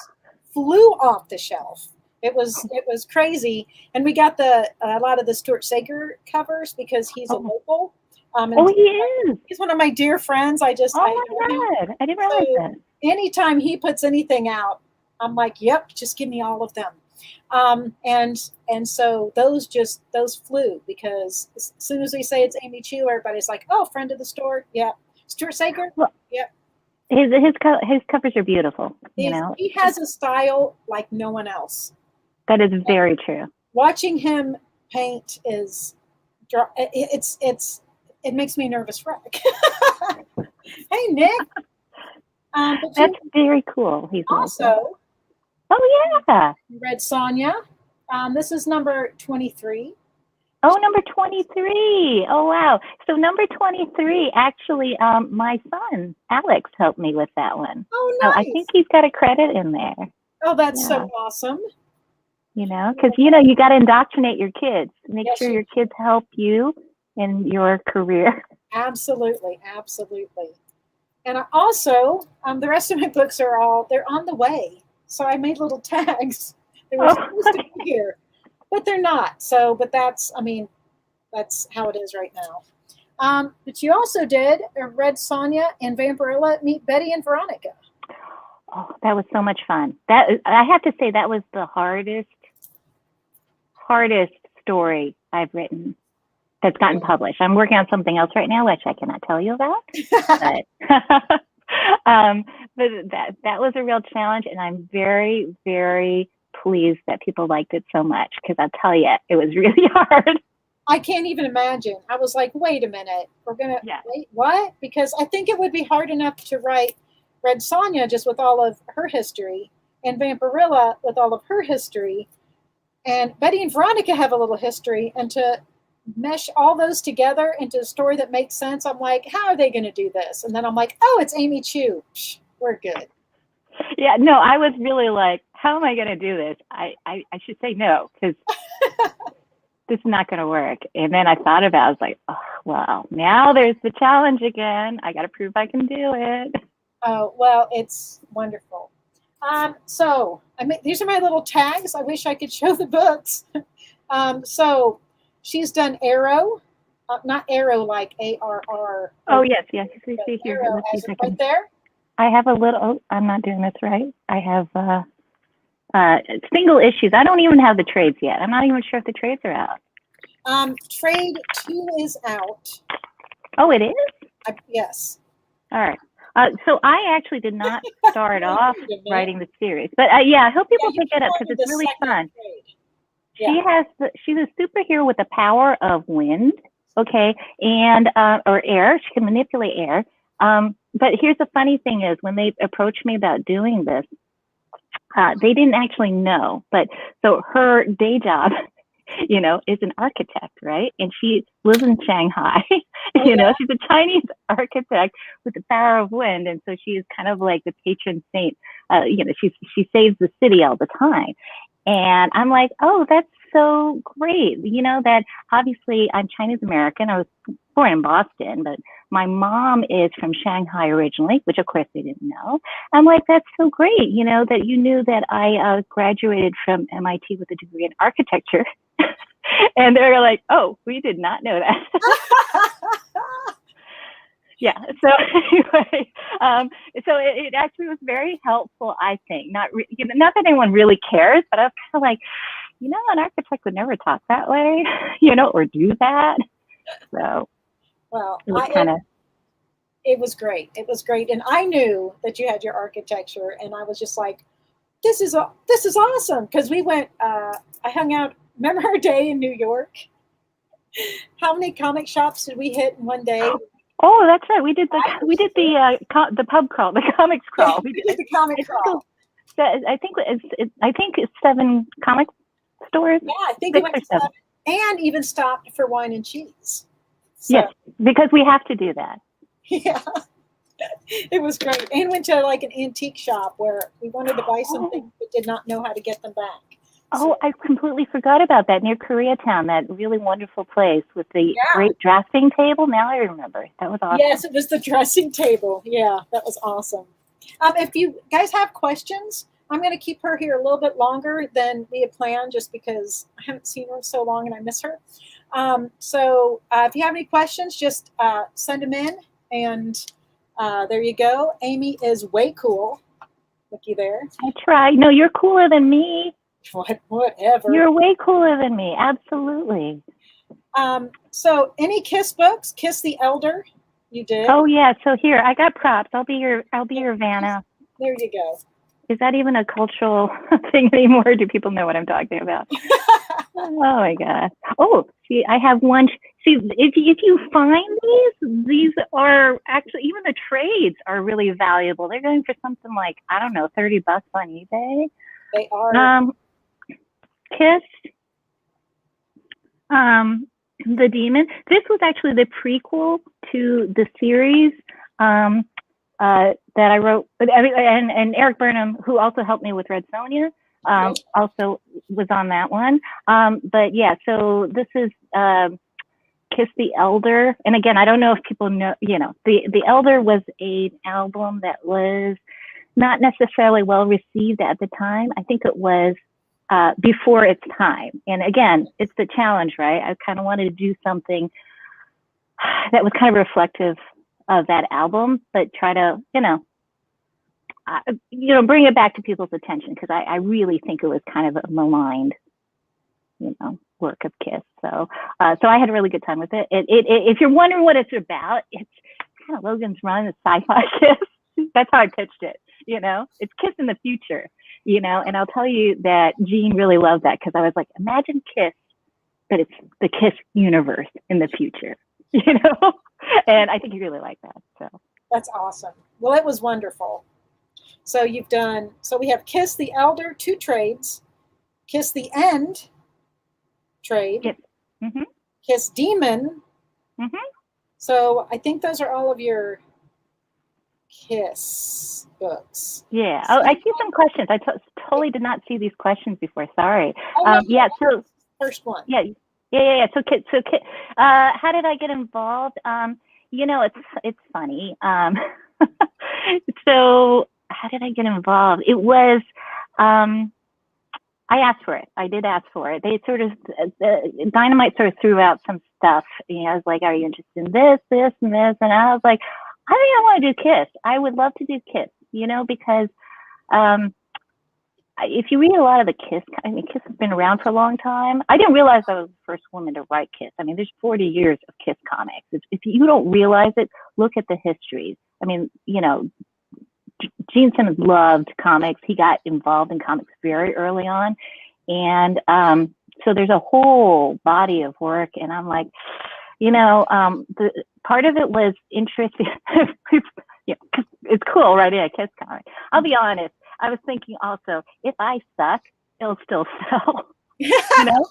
flew off the shelf. It was crazy, and we got a lot of the Stuart Sager covers because he's a local. He is. He's one of my dear friends. I my God, I didn't realize that. Anytime he puts anything out, I'm like, yep, just give me all of them. And so those flew because as soon as we say it's Amy Chu, everybody's like, oh, friend of the store, yeah. Stuart Sager, yeah. His covers are beautiful. You know, he has a style like no one else. That is very true. Watching him paint it makes me a nervous wreck. Hey, Nick. That's very cool. He's also. Oh yeah. Read Sonia. This is number 23. Oh, number 23. Oh wow. So number 23, actually, my son Alex helped me with that one. Oh, nice. So I think he's got a credit in there. Oh, that's so awesome. You know, because you got to indoctrinate your kids. Make sure your kids help you in your career. Absolutely, absolutely. And I also, the rest of my books they're on the way. So I made little tags. They were supposed to be here, but they're not. So, but that's how it is right now. But you also did Read Sonia and Vampirella Meet Betty and Veronica. Oh, that was so much fun. I have to say that was the hardest story I've written that's gotten published. I'm working on something else right now, which I cannot tell you about. But, but that was a real challenge, and I'm very, very pleased that people liked it so much because I'll tell you, it was really hard. I can't even imagine. I was like, wait a minute, we're gonna wait, what? Because I think it would be hard enough to write Read Sonia just with all of her history, and Vampirella with all of her history, and Betty and Veronica have a little history, and to mesh all those together into a story that makes sense, I'm like, how are they going to do this? And then I'm like, oh, it's Amy Chu. We're good. Yeah, no, I was really like, how am I going to do this? I should say no, because this is not going to work. And then I thought about it. I was like, oh, well, now there's the challenge again. I got to prove I can do it. Oh, well, it's wonderful. So these are my little tags. I wish I could show the books. So she's done Arrow, not Arrow like ARR. Oh, yes. You see here. Arrow as right there. I have a little, oh, I'm not doing this right. I have single issues. I don't even have the trades yet. I'm not even sure if the trades are out. Trade 2 is out. Oh, it is? Yes. All right. So I actually did not start off writing the series, but yeah, I hope people pick it up because it's really fun. Yeah. She's a superhero with the power of wind, okay, and or air. She can manipulate air. But here's the funny thing is when they approached me about doing this, they didn't actually know, but so her day job, is an architect, right? And she lives in Shanghai. She's a Chinese architect with the power of wind, and so she is kind of like the patron saint. She saves the city all the time, and I'm like, oh, that's so great. That obviously I'm Chinese American. I was born in Boston, but my mom is from Shanghai originally, which of course they didn't know. I'm like, that's so great, that you knew that I graduated from MIT with a degree in architecture. And they're like, oh, we did not know that. Yeah. So anyway, so it actually was very helpful, I think. Not that anyone really cares, but I was kind of like, an architect would never talk that way, or do that. So, well, it was great. It was great, and I knew that you had your architecture, and I was just like, this is awesome, because we went. I hung out. Remember our day in New York? How many comic shops did we hit in one day? Oh, that's right. We did the pub crawl, the comics crawl. Yeah, we did the comic crawl. I think it's 7 comic stores. Yeah, I think we went to 7, and even stopped for wine and cheese. So, yes, because we have to do that. Yeah, it was great. And went to like an antique shop where we wanted to buy something but did not know how to get them back. Oh, I completely forgot about that, near Koreatown, that really wonderful place with the great dressing table. Now I remember. That was awesome. Yes, it was the dressing table. Yeah, that was awesome. If you guys have questions, I'm going to keep her here a little bit longer than we had planned, just because I haven't seen her in so long and I miss her. So if you have any questions, just send them in, and there you go. Amy is way cool. Looky there. I try. No, you're cooler than me. Whatever. You're way cooler than me. Absolutely. So any Kiss books? Kiss the Elder. You did. Oh yeah. So here, I got props. I'll be your Vanna. There you go. Is that even a cultural thing anymore? Do people know what I'm talking about? Oh my God. Oh, see, I have one. See, if you find these are actually, even the trades are really valuable. They're going for something like, I don't know, $30 on eBay. They are. Kiss, the Demon. This was actually the prequel to the series that I wrote. And Eric Burnham, who also helped me with Red Sonja, also was on that one. But yeah, so this is Kiss the Elder. And again, I don't know if people know, the Elder was an album that was not necessarily well received at the time. I think it was before its time. And again, it's the challenge, right? I kind of wanted to do something that was kind of reflective of that album, but try to, bring it back to people's attention, because I really think it was kind of a maligned, work of Kiss. So I had a really good time with it. If you're wondering what it's about, it's kind of Logan's Run, a sci-fi Kiss. That's how I pitched it. It's Kiss in the future, and I'll tell you that Gene really loved that, because I was like, imagine Kiss, but it's the Kiss universe in the future, and I think you really like that. So that's awesome. Well, it was wonderful. So we have Kiss the Elder, 2 trades, Kiss the End trade, yep. Mm-hmm. Kiss Demon. Mm-hmm. So I think those are all of your Kiss books. Yeah. Oh, I see some questions. I totally did not see these questions before. Sorry. Oh, yeah. So first one. Yeah. So how did I get involved? It's funny. So how did I get involved? It was, I asked for it. I did ask for it. They sort of, Dynamite sort of threw out some stuff. I was like, are you interested in this, this, and this? And I was like, I think I want to do Kiss. I would love to do Kiss, because if you read a lot of the Kiss, Kiss has been around for a long time. I didn't realize I was the first woman to write Kiss. There's 40 years of Kiss comics. If you don't realize it, look at the histories. Gene Simmons loved comics. He got involved in comics very early on. And so there's a whole body of work. And I'm like, the part of it was interesting. It's cool writing a Kiss comic. I'll be honest. I was thinking also, if I suck, it'll still sell, you know?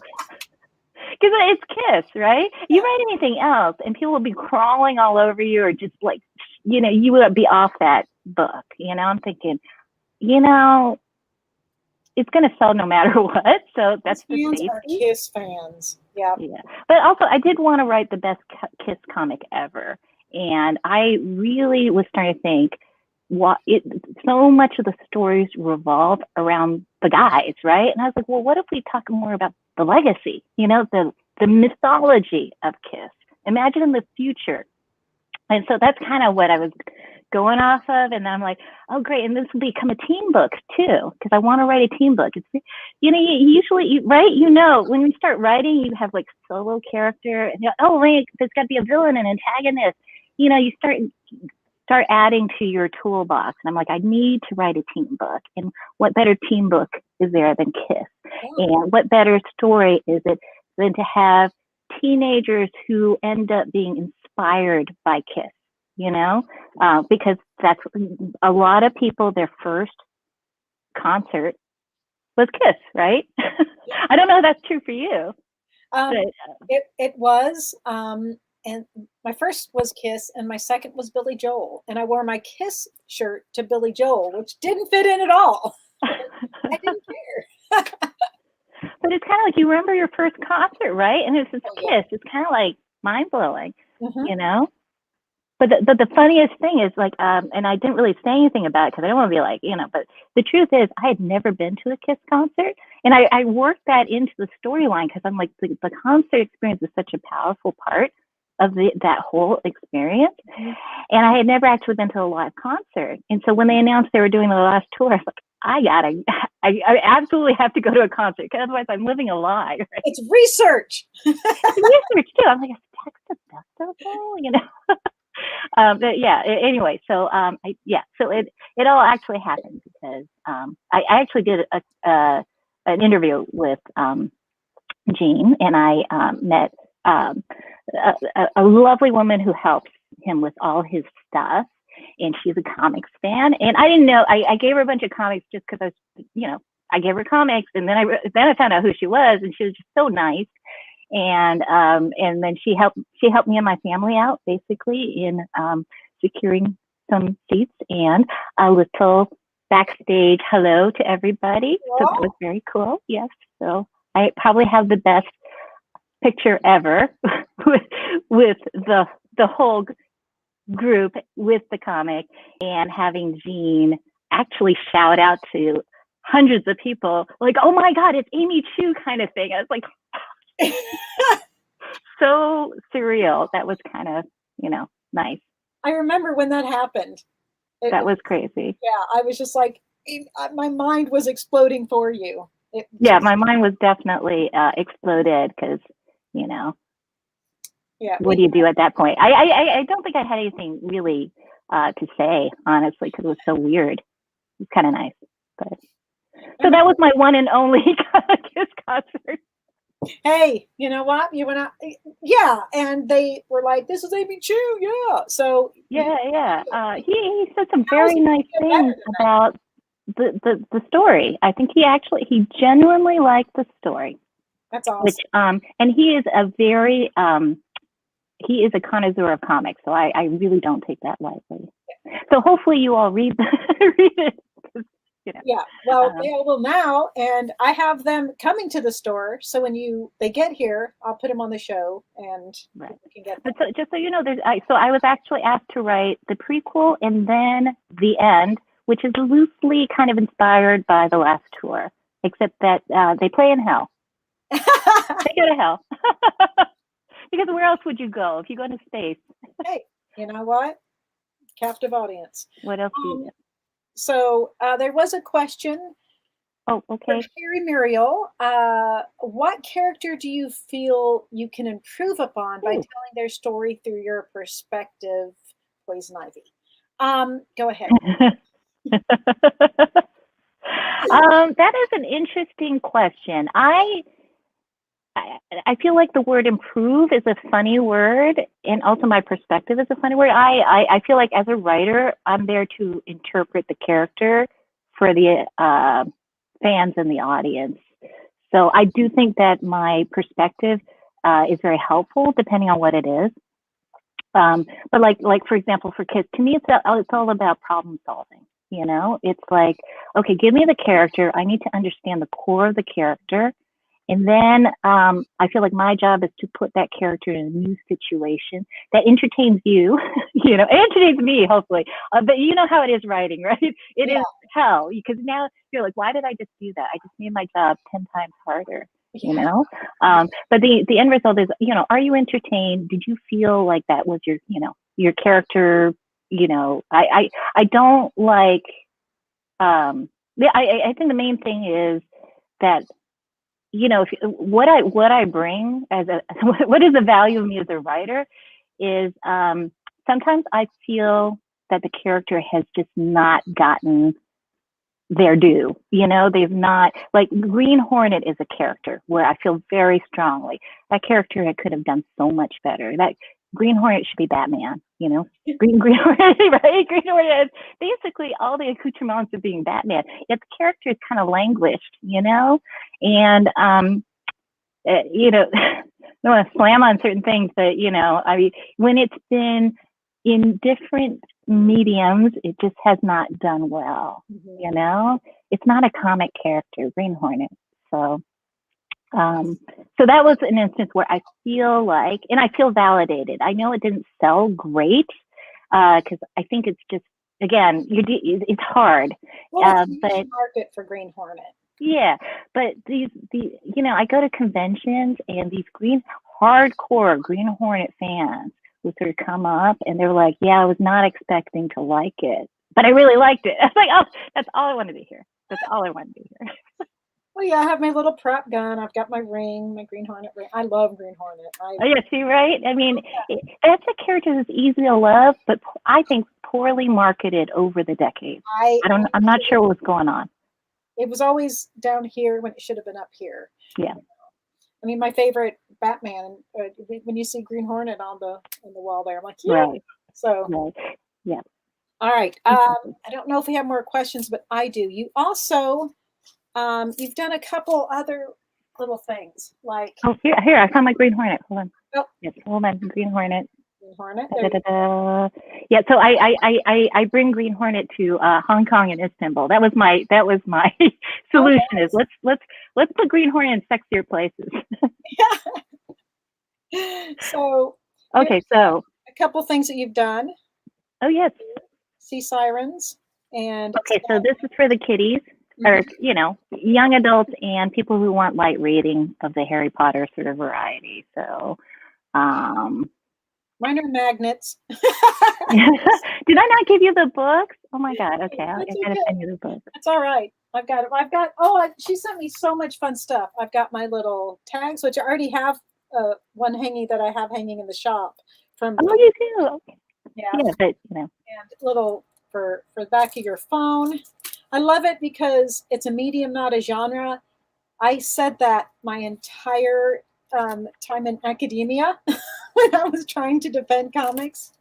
Because it's Kiss, right? You write anything else, and people will be crawling all over you, or just like, you know, you would be off that book. You know, I'm thinking, you know, it's going to sell no matter what. So that's the fans are safety. Kiss fans. Yeah. Yeah. But also, I did want to write the best Kiss comic ever, and I really was starting to think, so much of the stories revolve around the guys, right? And I was like, well, what if we talk more about the legacy, you know, the mythology of Kiss? Imagine in the future. And so that's kind of what I was going off of. And then I'm like, oh, great. And this will become a team book too, because I want to write a team book. It's, you know, you usually, right? You know, when you start writing, you have like solo character, and you're, oh, wait, there's got to be a villain and antagonist. You know, you start adding to your toolbox. And I'm like, I need to write a team book. And what better team book is there than Kiss? And what better story is it than to have teenagers who end up being inspired by Kiss, you know? Because that's a lot of people, their first concert was Kiss, right? I don't know if that's true for you. It was. And my first was Kiss, and my second was Billy Joel. And I wore my Kiss shirt to Billy Joel, which didn't fit in at all. I didn't care. But it's kind of like, you remember your first concert, right? And it's Kiss. Yeah. It's kind of like mind-blowing, you know? But the funniest thing is, like, and I didn't really say anything about it because I don't want to be like, you know, but the truth is I had never been to a Kiss concert. And I worked that into the storyline because I'm like, the concert experience is such a powerful part of that whole experience. And I had never actually been to a live concert. And so when they announced they were doing the last tour, I was like, I absolutely have to go to a concert, because otherwise I'm living a lie. Right? It's research. It's research too. I'm like, is text the best of all, you know? But yeah, anyway, so so it all actually happened because I actually did an interview with Gene, and I met a lovely woman who helps him with all his stuff, and she's a comics fan. And I didn't know, I gave her a bunch of comics just because I was, you know, I gave her comics, and then I found out who she was, and she was just so nice. And then she helped me and my family out basically in securing some seats and a little backstage hello to everybody. So that was very cool. Yes. So I probably have the best picture ever with the whole group with the comic, and having Gene actually shout out to hundreds of people like, oh my God, it's Amy Chu kind of thing. I was like, so surreal. That was kind of, you know, nice. I remember when that happened. That was crazy. Yeah, I was just like, my mind was exploding for you. My mind was definitely exploded because, you know, what do you do at that point? I don't think I had anything really to say, honestly, because it was so weird. It was kind of nice. But so that was my one and only Kiss concert. Hey, you know what? You went out, yeah, and they were like, "This is Amy Chu," yeah. So yeah. He said some very nice things about the story. I think he genuinely liked the story. That's awesome. Which and he is a connoisseur of comics, so I really don't take that lightly. So hopefully you all read it. You know, yeah, well, they will now, and I have them coming to the store. So when they get here, I'll put them on the show, and right. You can get them. But so, just so you know, I was actually asked to write the prequel and then the end, which is loosely kind of inspired by the last tour, except that they play in hell. They go to hell. Because where else would you go if you go into space? Hey, you know what? Captive audience. What else do you do? So there was a question. Oh, okay. Carrie Muriel, what character do you feel you can improve upon by telling their story through your perspective? Poison Ivy. Go ahead. That is an interesting question. I feel like the word improve is a funny word, and also my perspective is a funny word. I feel like as a writer, I'm there to interpret the character for the fans and the audience. So I do think that my perspective is very helpful depending on what it is. But like for example, for kids, to me, it's all about problem solving. You know, it's like, okay, give me the character. I need to understand the core of the character. And then I feel like my job is to put that character in a new situation that entertains you, you know, entertains me, hopefully. But you know how it is writing, right? It is hell, because now you're like, why did I just do that? I just made my job 10 times harder, you know? But the end result is, you know, are you entertained? Did you feel like that was your, you know, your character? You know, I don't like, I think the main thing is that, you know, what I bring as what is the value of me as a writer is sometimes I feel that the character has just not gotten their due. You know, they've not, like Green Hornet is a character where I feel very strongly that character could have done so much better. That Green Hornet should be Batman, you know, Green Hornet, right? Green Hornet is basically all the accoutrements of being Batman. Yet the character is kind of languished, you know, and, you know, I don't want to slam on certain things, but, you know, I mean, when it's been in different mediums, it just has not done well, you know? It's not a comic character, Green Hornet. So that was an instance where I feel like, and I feel validated. I know it didn't sell great because I think it's just, again, it's hard. Well, it's a niche market for Green Hornet. Yeah, but you know, I go to conventions and these hardcore Green Hornet fans who sort of come up and they're like, yeah, I was not expecting to like it, but I really liked it. I was like, oh, that's all I wanted to hear. That's all I wanted to hear. Well, yeah, I have my little prop gun. I've got my ring, my Green Hornet ring. I love Green Hornet. Oh, yeah, see, right? I mean, that's a character that's easy to love, but I think poorly marketed over the decades. I'm not sure what was going on. It was always down here when it should have been up here. Yeah. I mean, my favorite Batman, when you see Green Hornet on the wall there, I'm like, yeah. Right. So, right. Yeah. All right. I don't know if we have more questions, but I do. You also, you've done a couple other little things like. Oh, here, I found my Green Hornet. Hold on. Oh. Yes, hold on, Green Hornet. Green Hornet. Yeah, so I bring Green Hornet to Hong Kong and Istanbul. That was my solution. Okay. Is let's put Green Hornet in sexier places. So. Okay, so a couple things that you've done. Oh yes. Sea Sirens and. Okay, so this is for the kiddies, or you know, young adults and people who want light reading of the Harry Potter sort of variety. So. Mine are magnets. Did I not give you the books? Oh my God. Okay. I gotta send you the book. It's all right. I've got she sent me so much fun stuff. I've got my little tags, which I already have one hanging that I have hanging in the shop from. Oh, you do? Okay. Yeah. Yeah, but you know. And little for the back of your phone. I love it because it's a medium, not a genre. I said that my entire time in academia when I was trying to defend comics,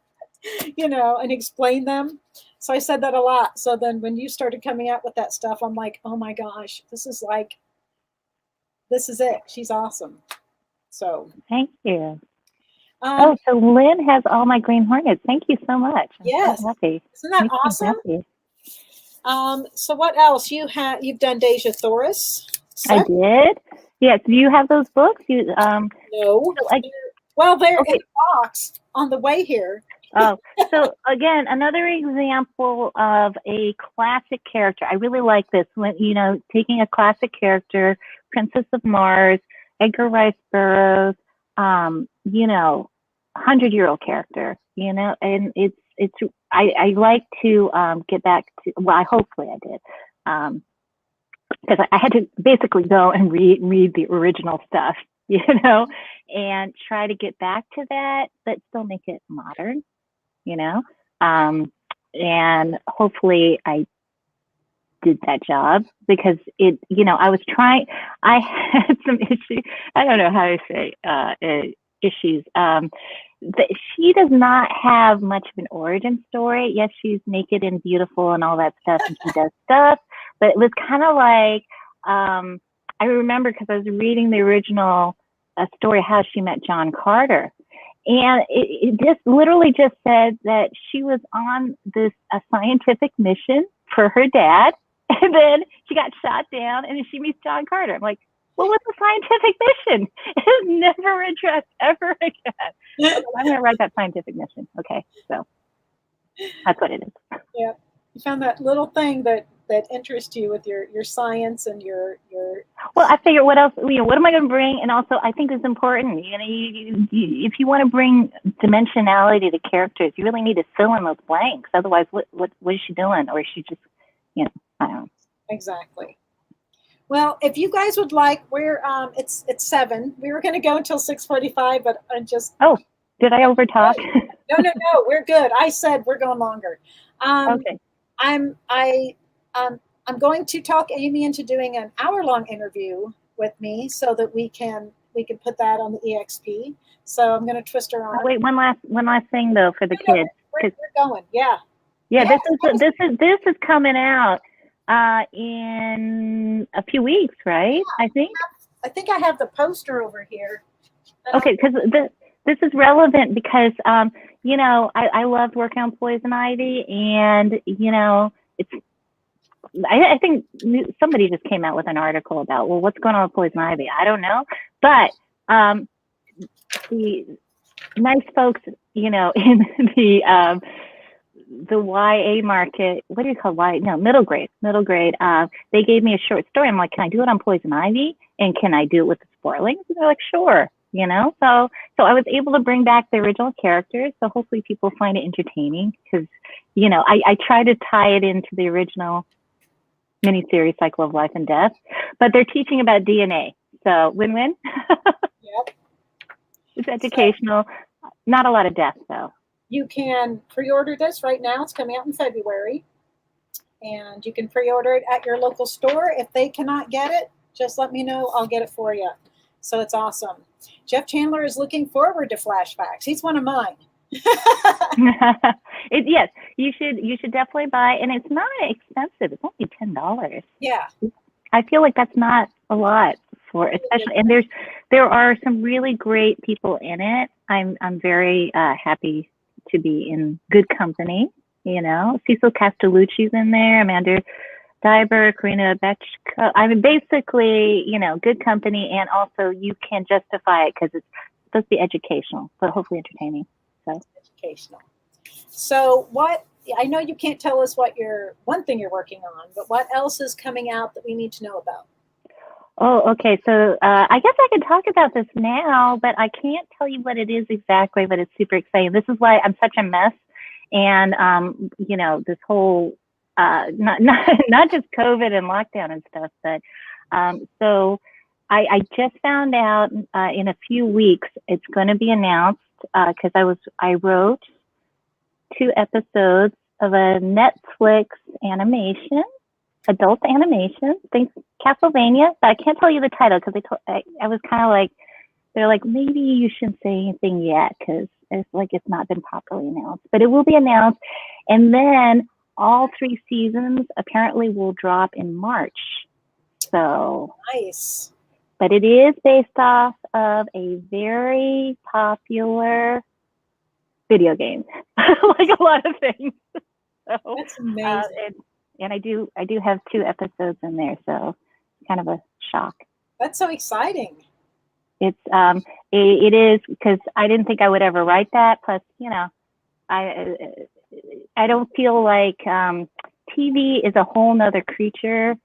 you know, and explain them. So I said that a lot. So then when you started coming out with that stuff, I'm like, oh my gosh, this is it. She's awesome. So thank you. So Lynn has all my Green Hornets. Thank you so much. I'm so happy. Isn't that awesome? So what else? You've done Deja Thoris. I did. Yes. Do you have those books? No. They're in a box on the way here. Oh, so again, another example of a classic character. I really like this when, you know, taking a classic character, Princess of Mars, Edgar Rice Burroughs, you know, 100-year-old character, you know, and I like to get back to, well, hopefully I did. Because I had to basically go and read the original stuff, you know, and try to get back to that, but still make it modern, you know. And hopefully I did that job because it, you know, I had some issues. I don't know how to say issues. She does not have much of an origin story. Yes, she's naked and beautiful and all that stuff, and she does stuff. But it was kind of like, I remember because I was reading the original story, how she met John Carter. And it just literally just said that she was on a scientific mission for her dad. And then she got shot down and then she meets John Carter. I'm like, well, what's a scientific mission? It is never addressed ever again. So I'm going to write that scientific mission. Okay. So that's what it is. Yeah. You found that little thing that interests you with your science and your. Well, I figure what else, what am I going to bring? And also I think it's important, if you want to bring dimensionality to characters, you really need to fill in those blanks. Otherwise, what is she doing? Or is she just, I don't know. Exactly. Well, if you guys would like, it's 7. We were going to go until 6:45, but I just. Oh, did I overtalk? No, we're good. I said we're going longer. Okay. I'm going to talk Amy into doing an hour-long interview with me so that we can put that on the EXP. So I'm going to twist her arm. Oh, wait, one last thing though for the kids. We're going. Yeah. Yeah, this is coming out in a few weeks, right? Yeah, I think I have the poster over here. Okay, because this is relevant because I loved working on Poison Ivy, and it's. I think somebody just came out with an article about, well, what's going on with Poison Ivy? I don't know, but the nice folks, in the YA market, what do you call YA? No, middle grade. They gave me a short story. I'm like, can I do it on Poison Ivy? And can I do it with the Sporlings? And they're like, sure. So I was able to bring back the original characters. So hopefully people find it entertaining because, I try to tie it into the original miniseries Cycle of Life and Death, but they're teaching about DNA. So win-win. Yep. It's educational. Not a lot of death though. You can pre-order this right now. It's coming out in February. And you can pre-order it at your local store. If they cannot get it, just let me know. I'll get it for you. So it's awesome. Jeff Chandler is looking forward to flashbacks. He's one of mine. Yes, you should definitely buy, and it's not expensive. It's only $10. Yeah. I feel like that's not a lot for, especially, and there are some really great people in it. I'm very happy to be in good company. Cecil Castellucci's in there, Amanda Diber, Karina Bechko. I mean, basically, good company, and also you can justify it because it's supposed to be educational, but hopefully entertaining. So educational. So I know you can't tell us one thing you're working on, but what else is coming out that we need to know about? Oh, okay. So I guess I could talk about this now, but I can't tell you what it is exactly, but it's super exciting. This is why I'm such a mess. And, this whole, not just COVID and lockdown and stuff, but so I just found out in a few weeks, it's going to be announced because I wrote 2 episodes of a Netflix animation, adult animation, think Castlevania, but I can't tell you the title because I was kind of like, they're like, maybe you shouldn't say anything yet because it's not been properly announced, but it will be announced. And then all 3 seasons apparently will drop in March. So nice. But it is based off of a very popular video game, like a lot of things. So, that's amazing. And I do have 2 episodes in there, so it's kind of a shock. That's so exciting. It's it is because I didn't think I would ever write that. Plus, I don't feel like TV is a whole nother creature.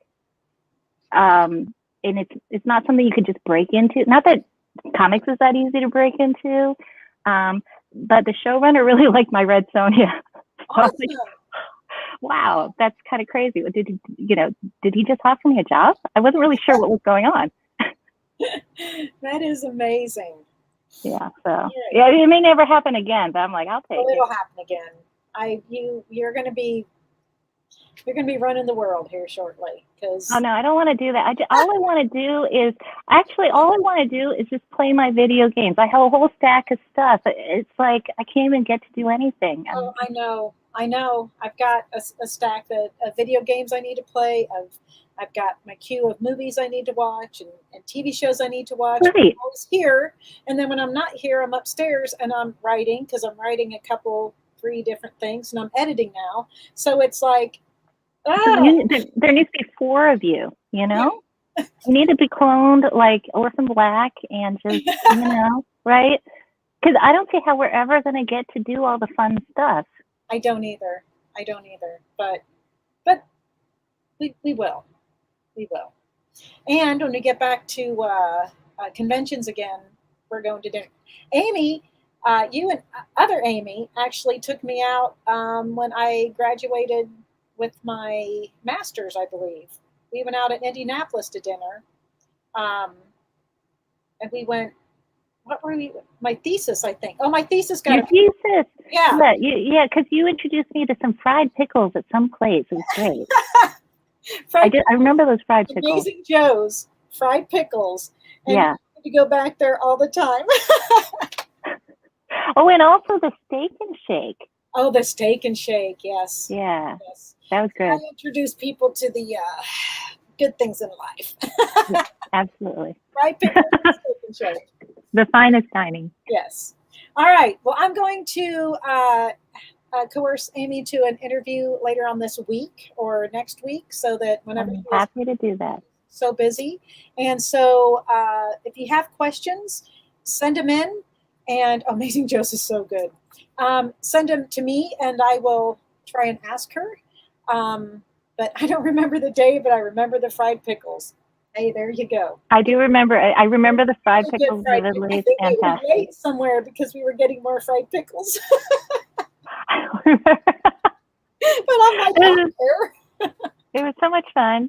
And it's not something you could just break into. Not that comics is that easy to break into, but the showrunner really liked my Red Sonja. Awesome. Wow, that's kind of crazy. Did he just offer me a job? I wasn't really sure what was going on. That is amazing. Yeah. So yeah, it may never happen again, but I'm like, I'll take it. It'll happen again. You're going to be running the world here shortly. Oh no, I don't want to do that. All I want to do is just play my video games. I have a whole stack of stuff. It's like I can't even get to do anything. Oh, I know. I know. I've got a stack of video games I need to play. I've got my queue of movies I need to watch and TV shows I need to watch. Right. I'm always here. And then when I'm not here, I'm upstairs and I'm writing, because I'm writing three different things, and I'm editing now. So it's like, There needs to be 4 of you, you know? You need to be cloned like Orphan Black and just, right? Because I don't see how we're ever going to get to do all the fun stuff. I don't either. But we will. We will. And when we get back to conventions again, we're going to dinner. Amy, you and other Amy actually took me out when I graduated with my master's, I believe. We went out at Indianapolis to dinner. And we went, what were we? My thesis, I think. Oh, my thesis got Your thesis. Yeah. Yeah, because you introduced me to some fried pickles at some place. It was great. I remember those fried pickles. Amazing Joe's fried pickles. And yeah. To go back there all the time. Oh, and also the steak and shake. Oh, the steak and shake, yes. Yeah, yes. That was good. I introduce people to the good things in life. Yeah, absolutely. Right, pickles and steak and shake. The finest dining. Yes. All right. Well, I'm going to coerce Amy to an interview later on this week or next week, so that whenever I'm happy to do that. So busy. And so if you have questions, send them in. And Amazing Joe's is so good. Send them to me, and I will try and ask her. But I don't remember the day, but I remember the fried pickles. Hey, there you go. I do remember. I remember the fried pickles vividly. I think we were fantastic. late somewhere because we were getting more fried pickles. I remember. But I'm like, I don't care. It was so much fun.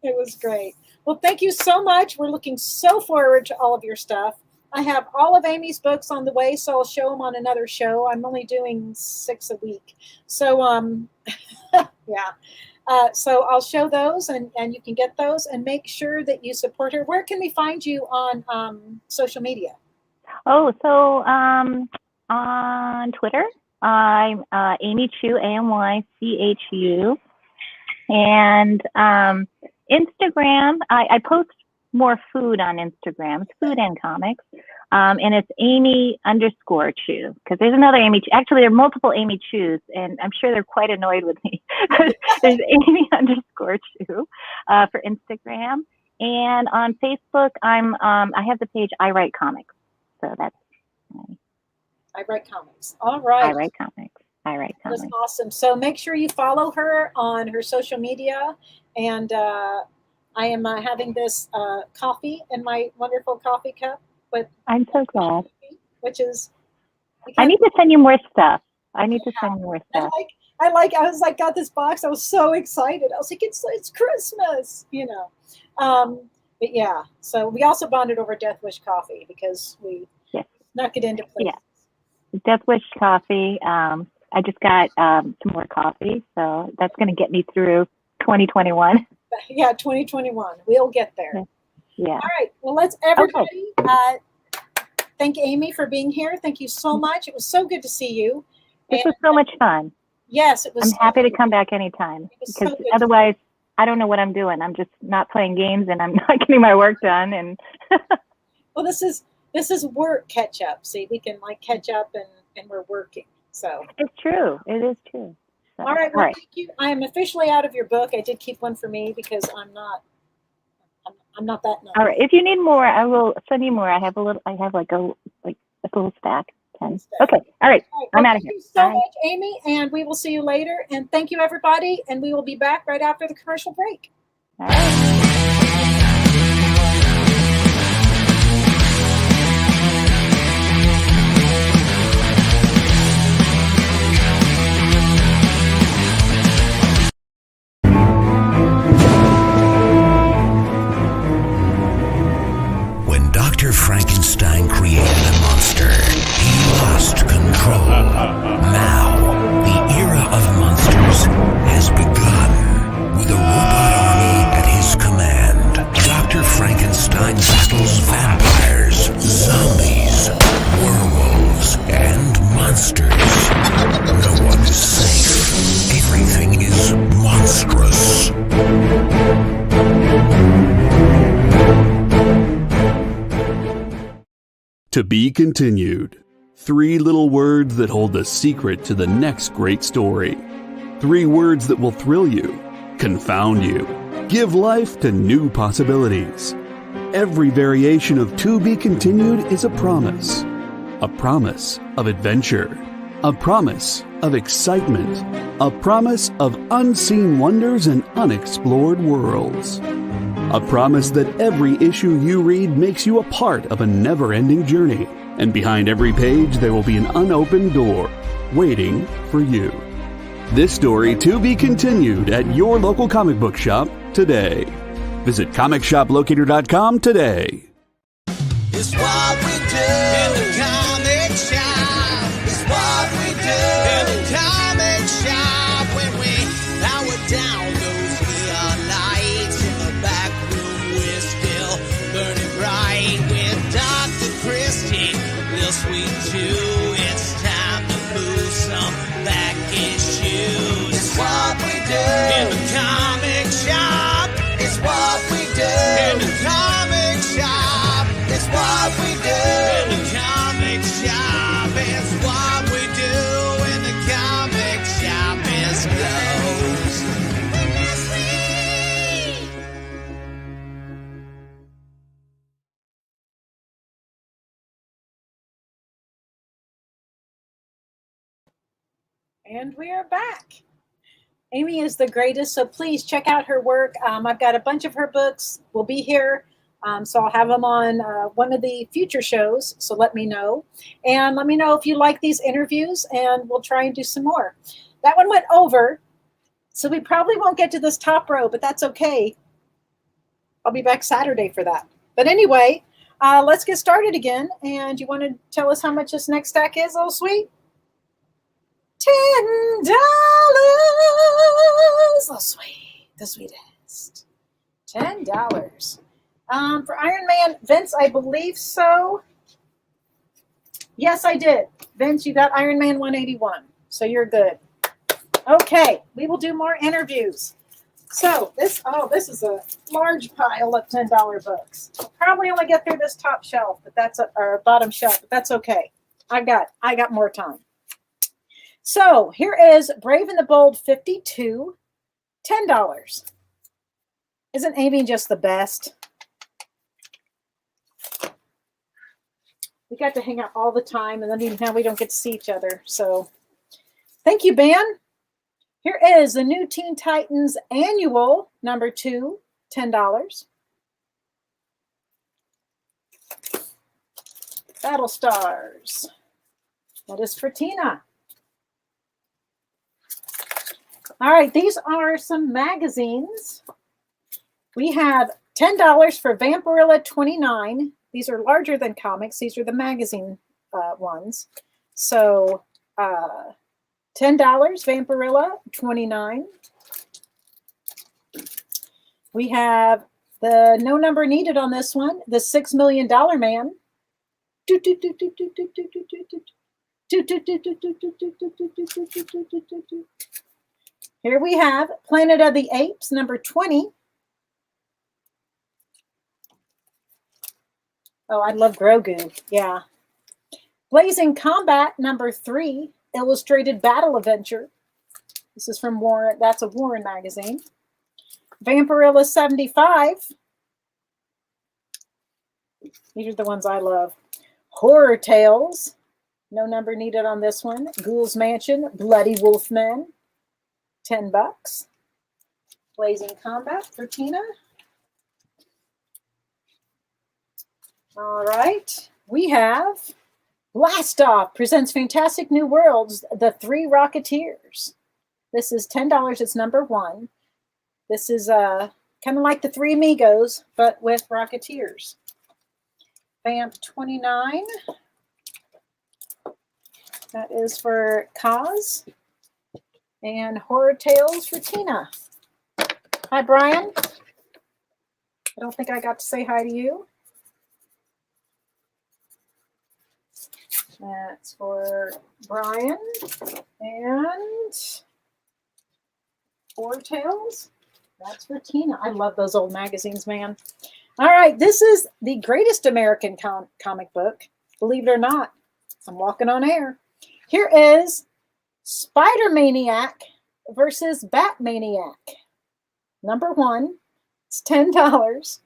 It was great. Well, thank you so much. We're looking so forward to all of your stuff. I have all of Amy's books on the way, so I'll show them on another show. I'm only doing 6 a week. So, yeah. So I'll show those, and you can get those, and make sure that you support her. Where can we find you on social media? Oh, so on Twitter, I'm Amy Chu, AMYCHU. And Instagram, I post more food on Instagram. It's food and comics. And it's Amy_Chu, because there's another Amy. Actually, there are multiple Amy Chus, and I'm sure they're quite annoyed with me. There's Amy_Chu for Instagram. And on Facebook, I have the page I Write Comics. So that's I Write Comics. All right. I Write Comics. That's awesome. So make sure you follow her on her social media. And I am having this coffee in my wonderful coffee cup. I'm so glad. Which is, I need to send you more stuff. I was like, got this box. I was so excited. I was like, it's Christmas, But yeah, so we also bonded over Death Wish coffee because we snuck it into place. Yeah, Death Wish coffee. I just got some more coffee, so that's going to get me through 2021. Yeah, 2021. We'll get there. Yeah. All right. Well, let's everybody thank Amy for being here. Thank you so much. It was so good to see you. This was so much fun. Yes, it was. I'm happy to come back anytime, because otherwise I don't know what I'm doing. I'm just not playing games, and I'm not getting my work done. And well, this is work catch up. See, we can catch up, and we're working. So it's true. It is true. So, all right. Well, thank you. I am officially out of your book. I did keep one for me because I'm not that nice. All right. If you need more, I will send you more. I have a little stack. 10. Okay. All right. I'm out of here. Thank you so much, Amy, and we will see you later. And thank you, everybody. And we will be back right after the commercial break. All right. Dr. Frankenstein created a monster. He lost control. Now, the era of monsters has begun with a robot army at his command. To be continued. 3 little words that hold the secret to the next great story. 3 words that will thrill you, confound you, give life to new possibilities. Every variation of To Be Continued is a promise of adventure, a promise of excitement, a promise of unseen wonders and unexplored worlds. A promise that every issue you read makes you a part of a never-ending journey, and behind every page there will be an unopened door waiting for you. This story to be continued at your local comic book shop today. Visit comicshoplocator.com today. It's what we do in the comic shop. It's what we do in the comic shop. When we power down those neon lights in the back room, we're still burning bright with Dr. Christie, real sweet too. It's time to move some back issues. It's what we do in the comic shop. It's what we do in the comic shop. It's what we do in the comic shop. It's what we do in the comic shop. It's closed. And we are back. Amy is the greatest, so please check out her work. I've got a bunch of her books. Will be here, so I'll have them on one of the future shows, so let me know. And let me know if you like these interviews, and we'll try and do some more. That one went over, so we probably won't get to this top row, but that's okay. I'll be back Saturday for that. But anyway, let's get started again. And you want to tell us how much this next stack is, little sweet? $10. Oh, sweet. The sweetest. $10. For Iron Man, Vince, I believe so. Yes, I did. Vince, you got Iron Man 181. So you're good. Okay, we will do more interviews. So this is a large pile of $10 books. I'll probably only get through this top shelf, but that's or bottom shelf, but that's okay. I got more time. So here is Brave and the Bold 52, $10. Isn't Amy just the best? We got to hang out all the time, and then even now we don't get to see each other. So thank you, Ben. Here is the new Teen Titans Annual number 2, $10. Battle Stars. That is for Tina. All right, these are some magazines. We have $10 for Vampirella 29. These are larger than comics. These are the magazine ones. So $10, Vampirella 29. We have the no number needed on this one, the $6 Million Man. Here we have Planet of the Apes, number 20. Oh, I love Grogu. Yeah. Blazing Combat, number 3. Illustrated Battle Adventure. This is from Warren. That's a Warren magazine. Vampirella 75. These are the ones I love. Horror Tales. No number needed on this one. Ghoul's Mansion. Bloody Wolfman. $10. Blazing Combat for Tina. All right. We have Blast Off presents Fantastic New Worlds, The Three Rocketeers. This is $10. It's number 1. This is kind of like the Three Amigos, but with Rocketeers. Vamp 29. That is for Kaz. And Horror Tales for Tina. Hi, Brian. I don't think I got to say hi to you. That's for Brian. And Horror Tales. That's for Tina. I love those old magazines, man. All right, this is the Greatest American comic book. Believe it or not, I'm walking on air. Here is Spider Maniac versus Bat Maniac. Number 1, it's $10.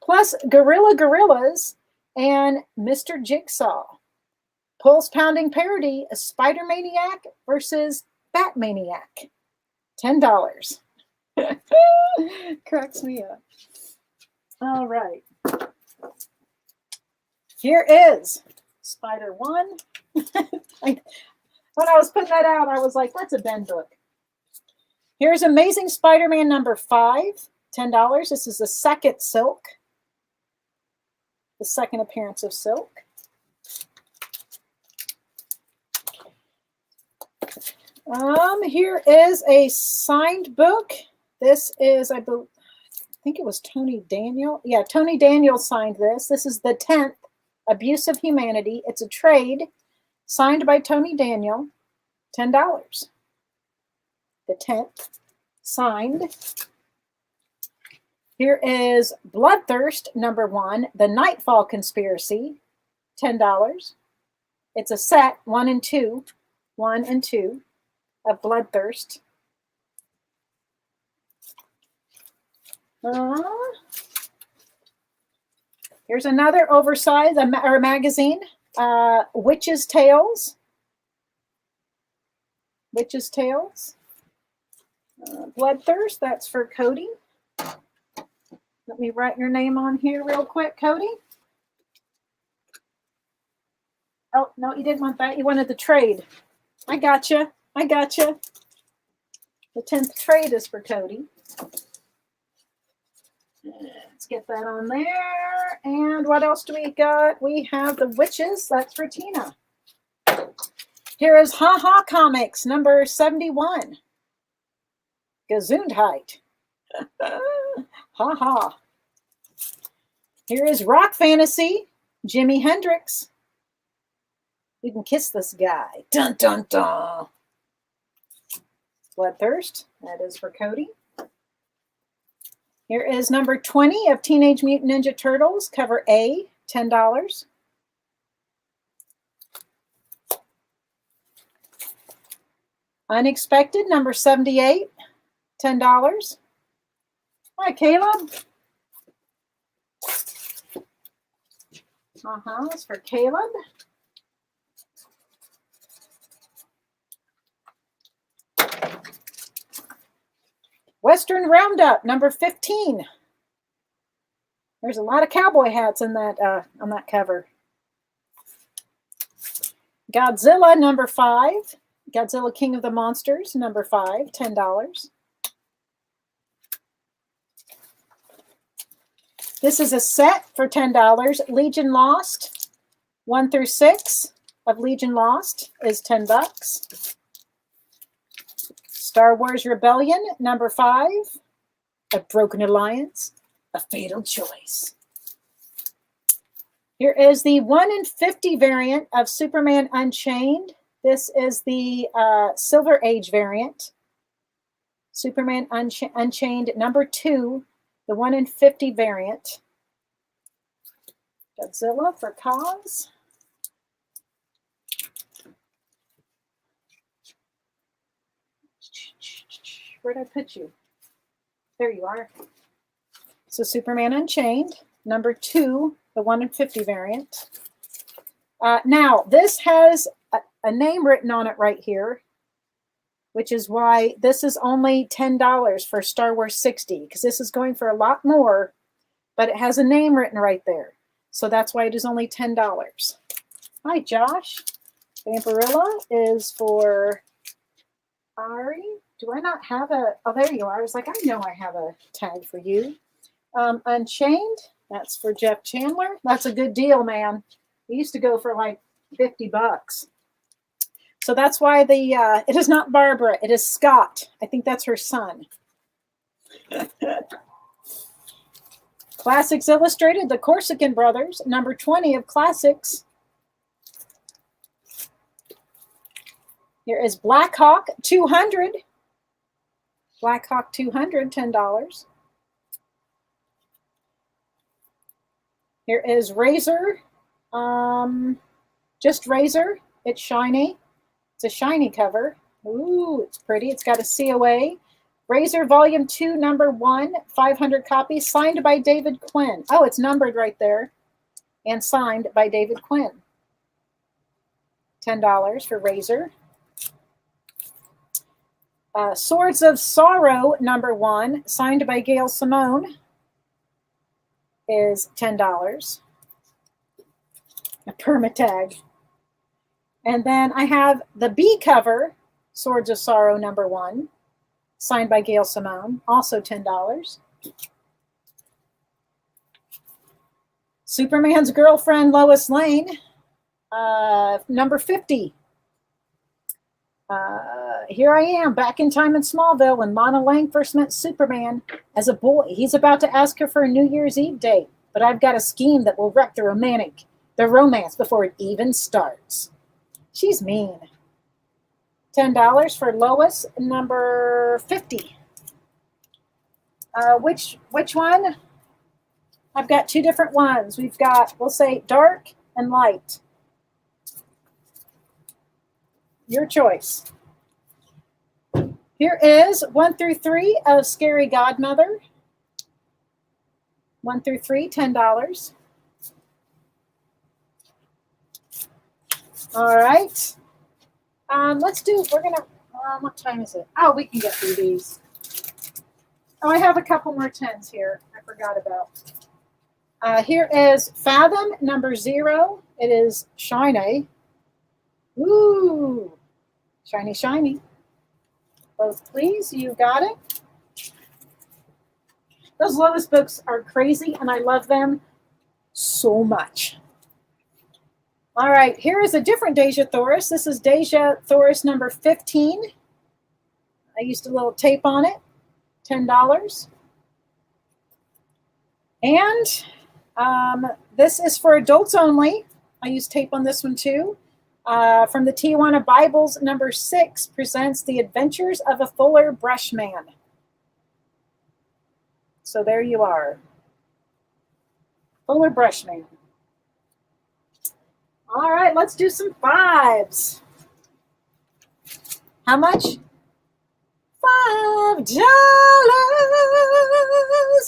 Plus Gorilla Gorillas and Mr. Jigsaw. Pulse pounding parody, a Spider Maniac versus Bat Maniac. $10. Cracks me up. All right. Here is Spider 1. When I was putting that out, I was like, that's a Ben book. Here's Amazing Spider-Man number 5, $10. This is the second Silk. The second appearance of Silk. Here is a signed book. This is, I think it was Tony Daniel. Yeah, Tony Daniel signed this. This is the 10th Abuse of Humanity. It's a trade signed by Tony Daniel. $10. The 10th signed. Here is Bloodthirst number 1, The Nightfall Conspiracy. $10. It's a set 1 and 2 of Bloodthirst. Here's another oversized magazine, Witch's Tales. Witch's Tales. Bloodthirst, that's for Cody. Let me write your name on here real quick, Cody. Oh, no, you didn't want that. You wanted the trade. I gotcha. I gotcha. The 10th trade is for Cody. Let's get that on there. And what else do we got? We have the Witches. That's for Tina. Here is Ha Ha Comics, number 71. Gesundheit. Ha ha. Here is Rock Fantasy, Jimi Hendrix. You can kiss this guy. Dun dun dun. Bloodthirst. That is for Cody. Here is number 20 of Teenage Mutant Ninja Turtles, cover A, $10. Unexpected, number 78, $10. Hi, Caleb. It's for Caleb. Western Roundup, number 15. There's a lot of cowboy hats in that on that cover. Godzilla, number 5. Godzilla King of the Monsters, number 5, $10. This is a set for $10. Legion Lost, 1 through 6 of Legion Lost is $10. Star Wars Rebellion, number 5. A Broken Alliance, a Fatal Choice. Here is the 1 in 50 variant of Superman Unchained. This is the Silver Age variant. Superman Unchained, number 2, the 1 in 50 variant. Godzilla for Cause. Where'd I put you? There you are. So Superman Unchained, number 2, the 1 in 50 variant. Now, this has a name written on it right here, which is why this is only $10 for Star Wars 60, because this is going for a lot more, but it has a name written right there. So that's why it is only $10. Hi, Josh. Vampirilla is for Ari. Do I not have a... Oh, there you are. I was like, I know I have a tag for you. Unchained, that's for Jeff Chandler. That's a good deal, man. It used to go for like $50. So that's why the... it is not Barbara. It is Scott. I think that's her son. Classics Illustrated, the Corsican Brothers, number 20 of Classics. Here is Black Hawk 200. Black Hawk 200, $10. Here is Razor Just Razor. It's shiny. It's a shiny cover. Ooh, it's pretty. It's got a COA. Razor Volume 2, Number 1, 500 copies, signed by David Quinn. Oh, it's numbered right there. And signed by David Quinn. $10 for Razor. Swords of Sorrow, Number 1, signed by Gail Simone, is $10. A permatag. And then I have the B cover, Swords of Sorrow, Number 1, signed by Gail Simone, also $10. Superman's Girlfriend, Lois Lane, number 50. Here I am, back in time in Smallville when Lana Lang first met Superman as a boy. He's about to ask her for a New Year's Eve date, but I've got a scheme that will wreck the romance before it even starts. She's mean. $10 for Lois, number 50. Which one? I've got two different ones. We've got, we'll say, dark and light. Your choice. Here is 1 through 3 of Scary Godmother. 1 through 3, $10. All right. What time is it? Oh, we can get through these. Oh, I have a couple more 10s here. I forgot about. Here is Fathom, number 0. It is shiny. Ooh, shiny, shiny. Both, please. You got it. Those Lois books are crazy, and I love them so much. All right, here is a different Deja Thoris. This is Deja Thoris number 15. I used a little tape on it, $10. And this is for adults only. I used tape on this one too. From the Tijuana Bibles, number 6 presents The Adventures of a Fuller Brush Man. So there you are. Fuller Brush Man. All right, let's do some 5s. How much? $5.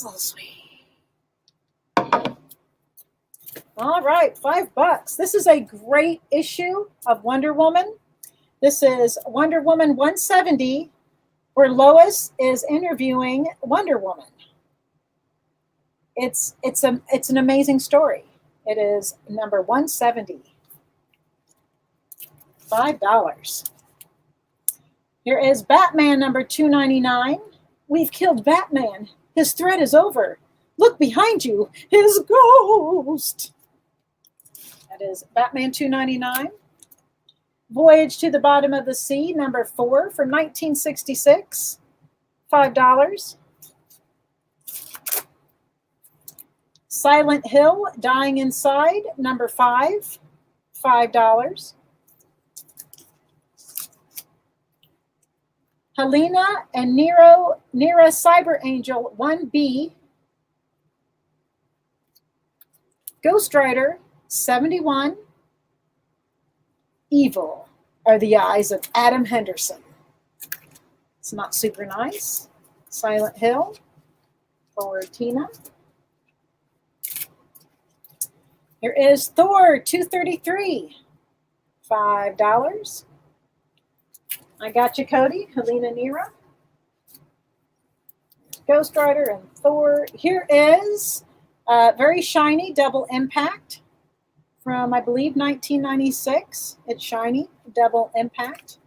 Oh, sweet. All right, $5. This is a great issue of Wonder Woman. This is Wonder Woman 170, where Lois is interviewing Wonder Woman. It's an amazing story. It is number 170. $5. Here is Batman number 299. We've killed Batman. His threat is over. Look behind you. His ghost. That is Batman 299. Voyage to the Bottom of the Sea number 4 from 1966. $5. Silent Hill, Dying Inside, number 5, $5. Helena and Nira Cyber Angel 1B. Ghost Rider 71. Evil are the eyes of Adam Henderson. It's not super nice. Silent Hill for Tina. Here is Thor 233, $5. I got you, Cody. Helena Nira. Ghost Rider and Thor. Here is very shiny Double Impact from, I believe, 1996. It's shiny Double Impact.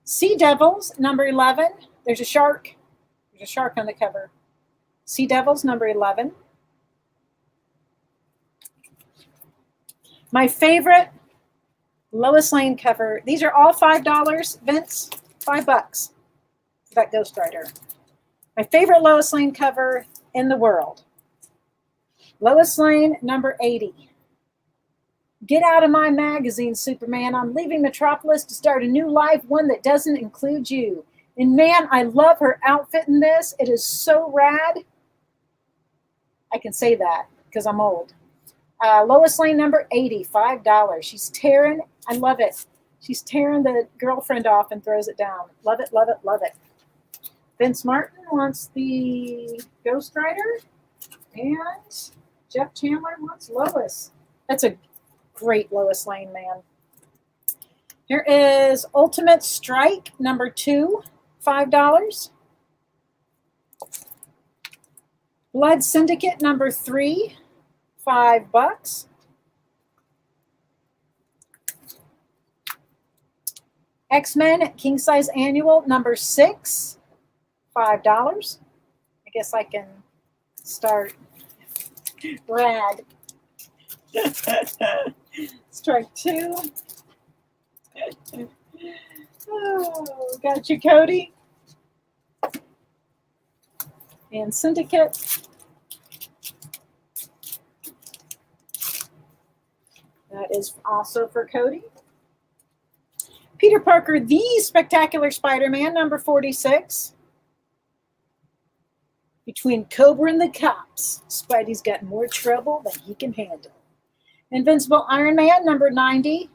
Sea Devils, number 11. There's a shark. There's a shark on the cover. Sea Devils, number 11. My favorite Lois Lane cover. These are all $5, Vince. $5 for that Ghost Rider. My favorite Lois Lane cover in the world. Lois Lane, number 80. Get out of my magazine, Superman. I'm leaving Metropolis to start a new life, one that doesn't include you. And man, I love her outfit in this. It is so rad. I can say that because I'm old. Lois Lane number 80, $5. She's tearing, I love it. She's tearing the girlfriend off and throws it down. Love it, love it, love it. Vince Martin wants the Ghost Rider. And Jeff Chandler wants Lois. That's a great Lois Lane, man. Here is Ultimate Strike number 2, $5. Blood Syndicate number 3, $5. X-Men King Size Annual number 6, $5. I guess I can start. Rad. Strike 2. Oh, got you, Cody. And Syndicate. That is also for Cody. Peter Parker, The Spectacular Spider-Man, number 46. Between Cobra and the cops, Spidey's got more trouble than he can handle. Invincible Iron Man, number 90.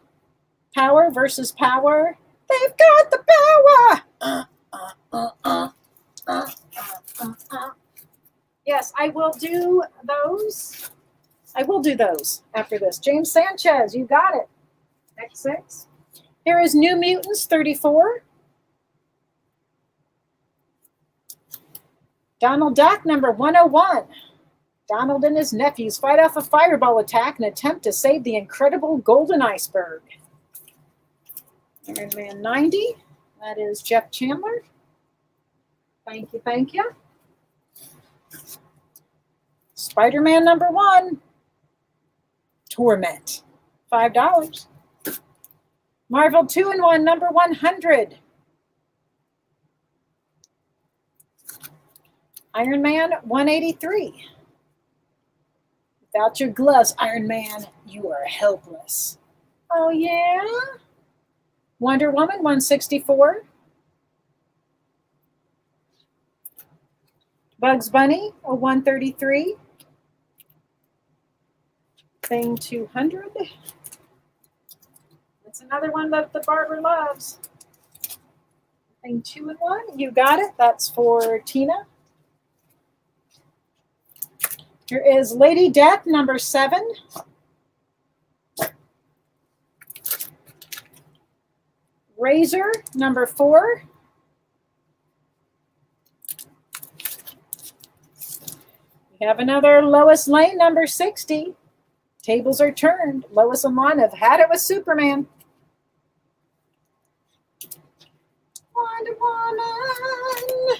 Power versus Power. They've got the power! Yes, I will do those. I will do those after this. James Sanchez, you got it. X6. Here is New Mutants 34. Donald Duck, number 101. Donald and his nephews fight off a fireball attack and attempt to save the incredible golden iceberg. Iron Man 90. That is Jeff Chandler. Thank you, thank you. Spider-Man number 1. Torment. $5. Marvel 2-in-1 number 100. Iron Man 183. Without your gloves, Iron Man, you are helpless. Oh, yeah? Wonder Woman 164. Bugs Bunny, a 133. Thing 200. That's another one that the barber loves. Thing 2-in-1. You got it. That's for Tina. Here is Lady Death, number 7. Razor, number 4. We have another Lois Lane, number 60. Tables are turned. Lois and Lana have had it with Superman. Wonder Woman.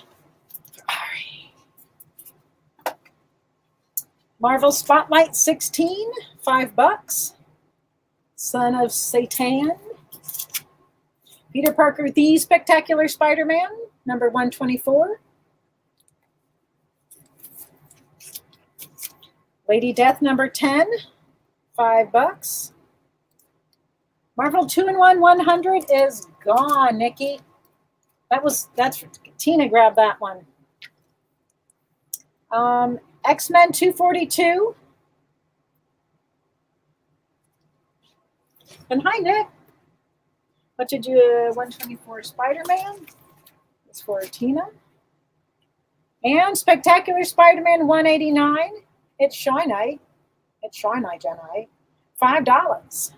Marvel Spotlight 16, $5. Son of Satan. Peter Parker, The Spectacular Spider-Man, number 124. Lady Death, number 10, $5. Marvel 2-in-1 100 is gone, Nikki. That's Tina grabbed that one. X-Men 242. And hi, Nick. What did you 124 Spider-Man? It's for Tina. And Spectacular Spider-Man 189. It's Shine-Eye. It's Shine-Eye, Jenny. $5.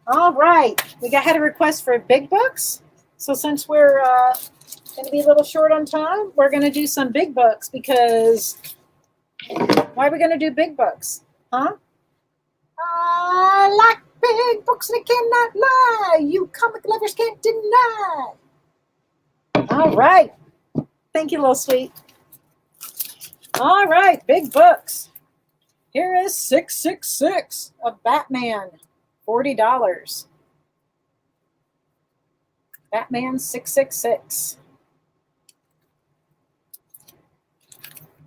All right. We had a request for big books. So since we're going to be a little short on time, we're going to do some big books because why are we going to do big books? Huh? I like big books and I cannot lie. You comic lovers can't deny. All right. Thank you, little sweet. All right, big books. Here is 666 of Batman, $40. Batman 666.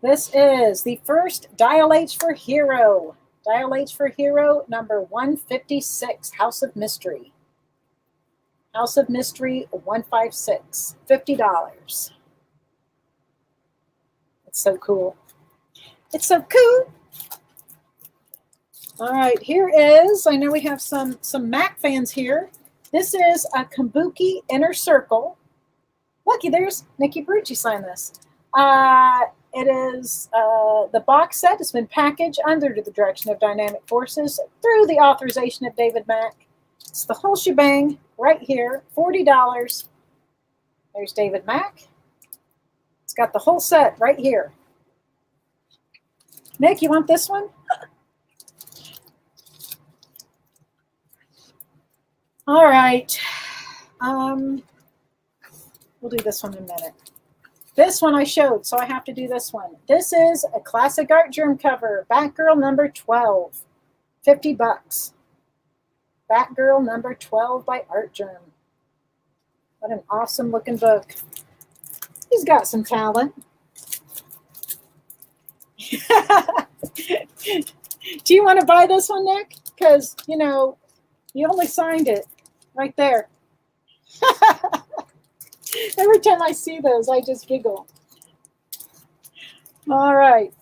This is the first Dial H for Hero. Dial H for Hero, number 156, House of Mystery. House of Mystery 156, $50. It's so cool. It's so cool. All right, here is, I know we have some Mac fans here. This is a Kabuki Inner Circle. Lucky, there's Nikki Brucci signed this. It is the box set has been packaged under the direction of Dynamic Forces through the authorization of David Mack. It's the whole shebang right here, $40. There's David Mack. It's got the whole set right here. Nick, you want this one? All right. We'll do this one in a minute. This one I showed, so I have to do this one. This is a classic art germ cover, Batgirl number 12, $50. Batgirl number 12 by Art Germ. What an awesome looking book. He's got some talent. Do you want to buy this one, Nick? Because, you know, you only signed it right there. Every time I see those, I just giggle. All right.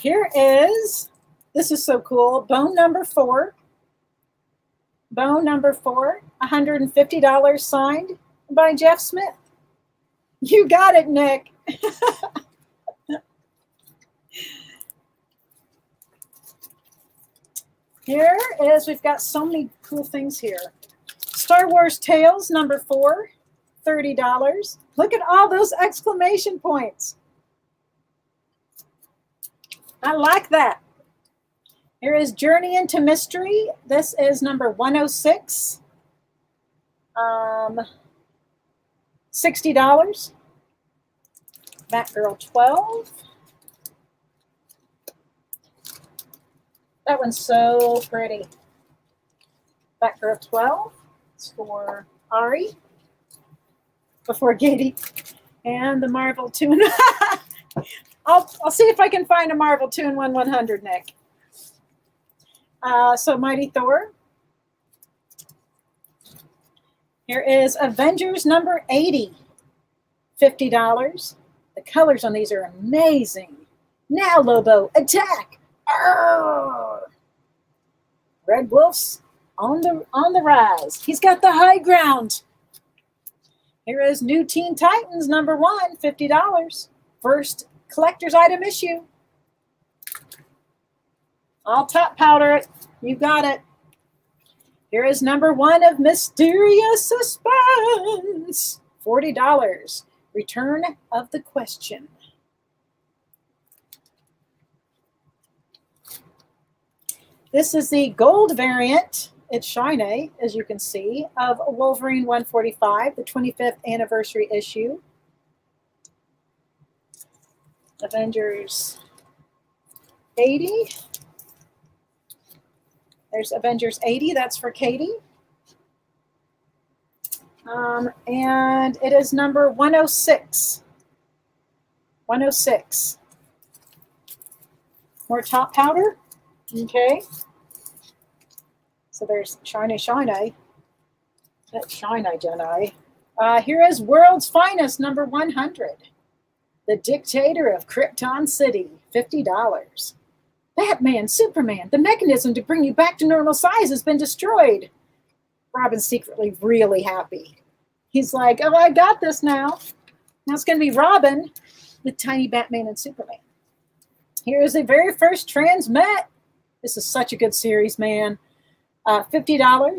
Here is, this is so cool, Bone number 4. Bone number 4, $150 signed by Jeff Smith. You got it, Nick. Here is, we've got so many cool things here. Star Wars Tales number 4, $30. Look at all those exclamation points. I like that. Here is Journey into Mystery. This is number 106. $60. Batgirl 12. That one's so pretty. Batgirl 12. It's for Ari. Before Katie. And the Marvel 2 in I'll see if I can find a Marvel 2-in-1 100, Nick. So Mighty Thor. Here is Avengers number 80. $50. The colors on these are amazing. Now, Lobo, attack! Arrgh! Red Wolf's on the rise. He's got the high ground. Here is New Teen Titans number 1, $50. First collector's item issue. I'll top powder it. You got it. Here is number 1 of Mysterious Suspense. $40. Return of the Question. This is the gold variant. It's Shine, as you can see, of Wolverine 145, the 25th anniversary issue. Avengers 80. There's Avengers 80. That's for Katie. And it is number 106. 106. More top powder. Okay. So there's Shiny. That's Shiny, Jenny. Here is World's Finest, number 100. The Dictator of Krypton City, $50. Batman, Superman, the mechanism to bring you back to normal size has been destroyed. Robin's secretly really happy. He's like, oh, I got this now. Now it's going to be Robin with tiny Batman and Superman. Here is the very first Transmet. This is such a good series, man. $50,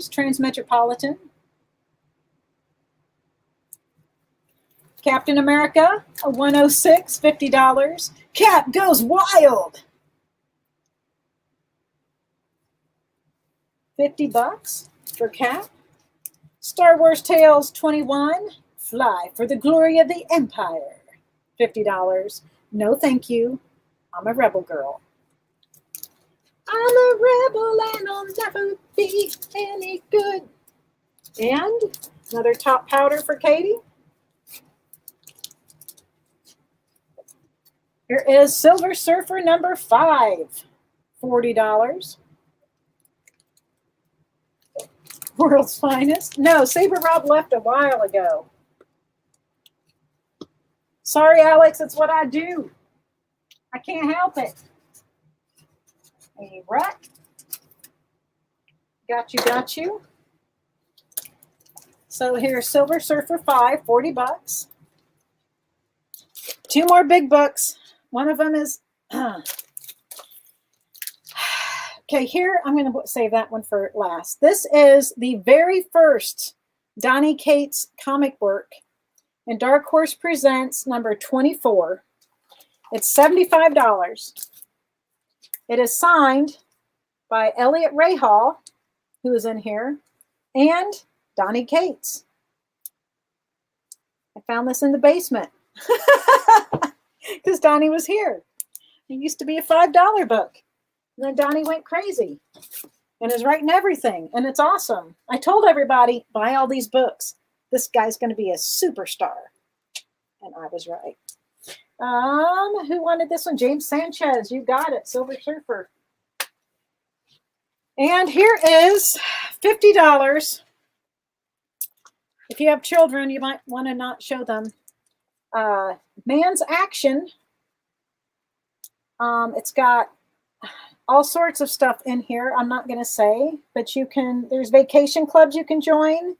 Transmetropolitan. Captain America, a 106, $50. Cap goes wild. $50 for Cap. Star Wars Tales 21, Fly for the Glory of the Empire. $50. No, thank you. I'm a rebel girl. I'm a rebel and I'll never be any good. And another top powder for Katie. Here is Silver Surfer number 5, $40. World's Finest. No, Saber Rob left a while ago. Sorry, Alex, it's what I do. I can't help it. A rat. Got you. So here's Silver Surfer 5, $40. 2 more big books. One of them is, okay, here, I'm going to save that one for last. This is the very first Donny Cates comic work, and Dark Horse Presents number 24. It's $75. It is signed by Elliot Rahal, who is in here, and Donny Cates. I found this in the basement because Donny was here. It used to be a $5 book. And then Donny went crazy and is writing everything. And it's awesome. I told everybody, buy all these books. This guy's going to be a superstar. And I was right. Who wanted this one? James Sanchez. You got it. Silver Surfer. And here is $50. If you have children, you might want to not show them. Man's Action. It's got all sorts of stuff in here. I'm not going to say, but you can, there's vacation clubs you can join,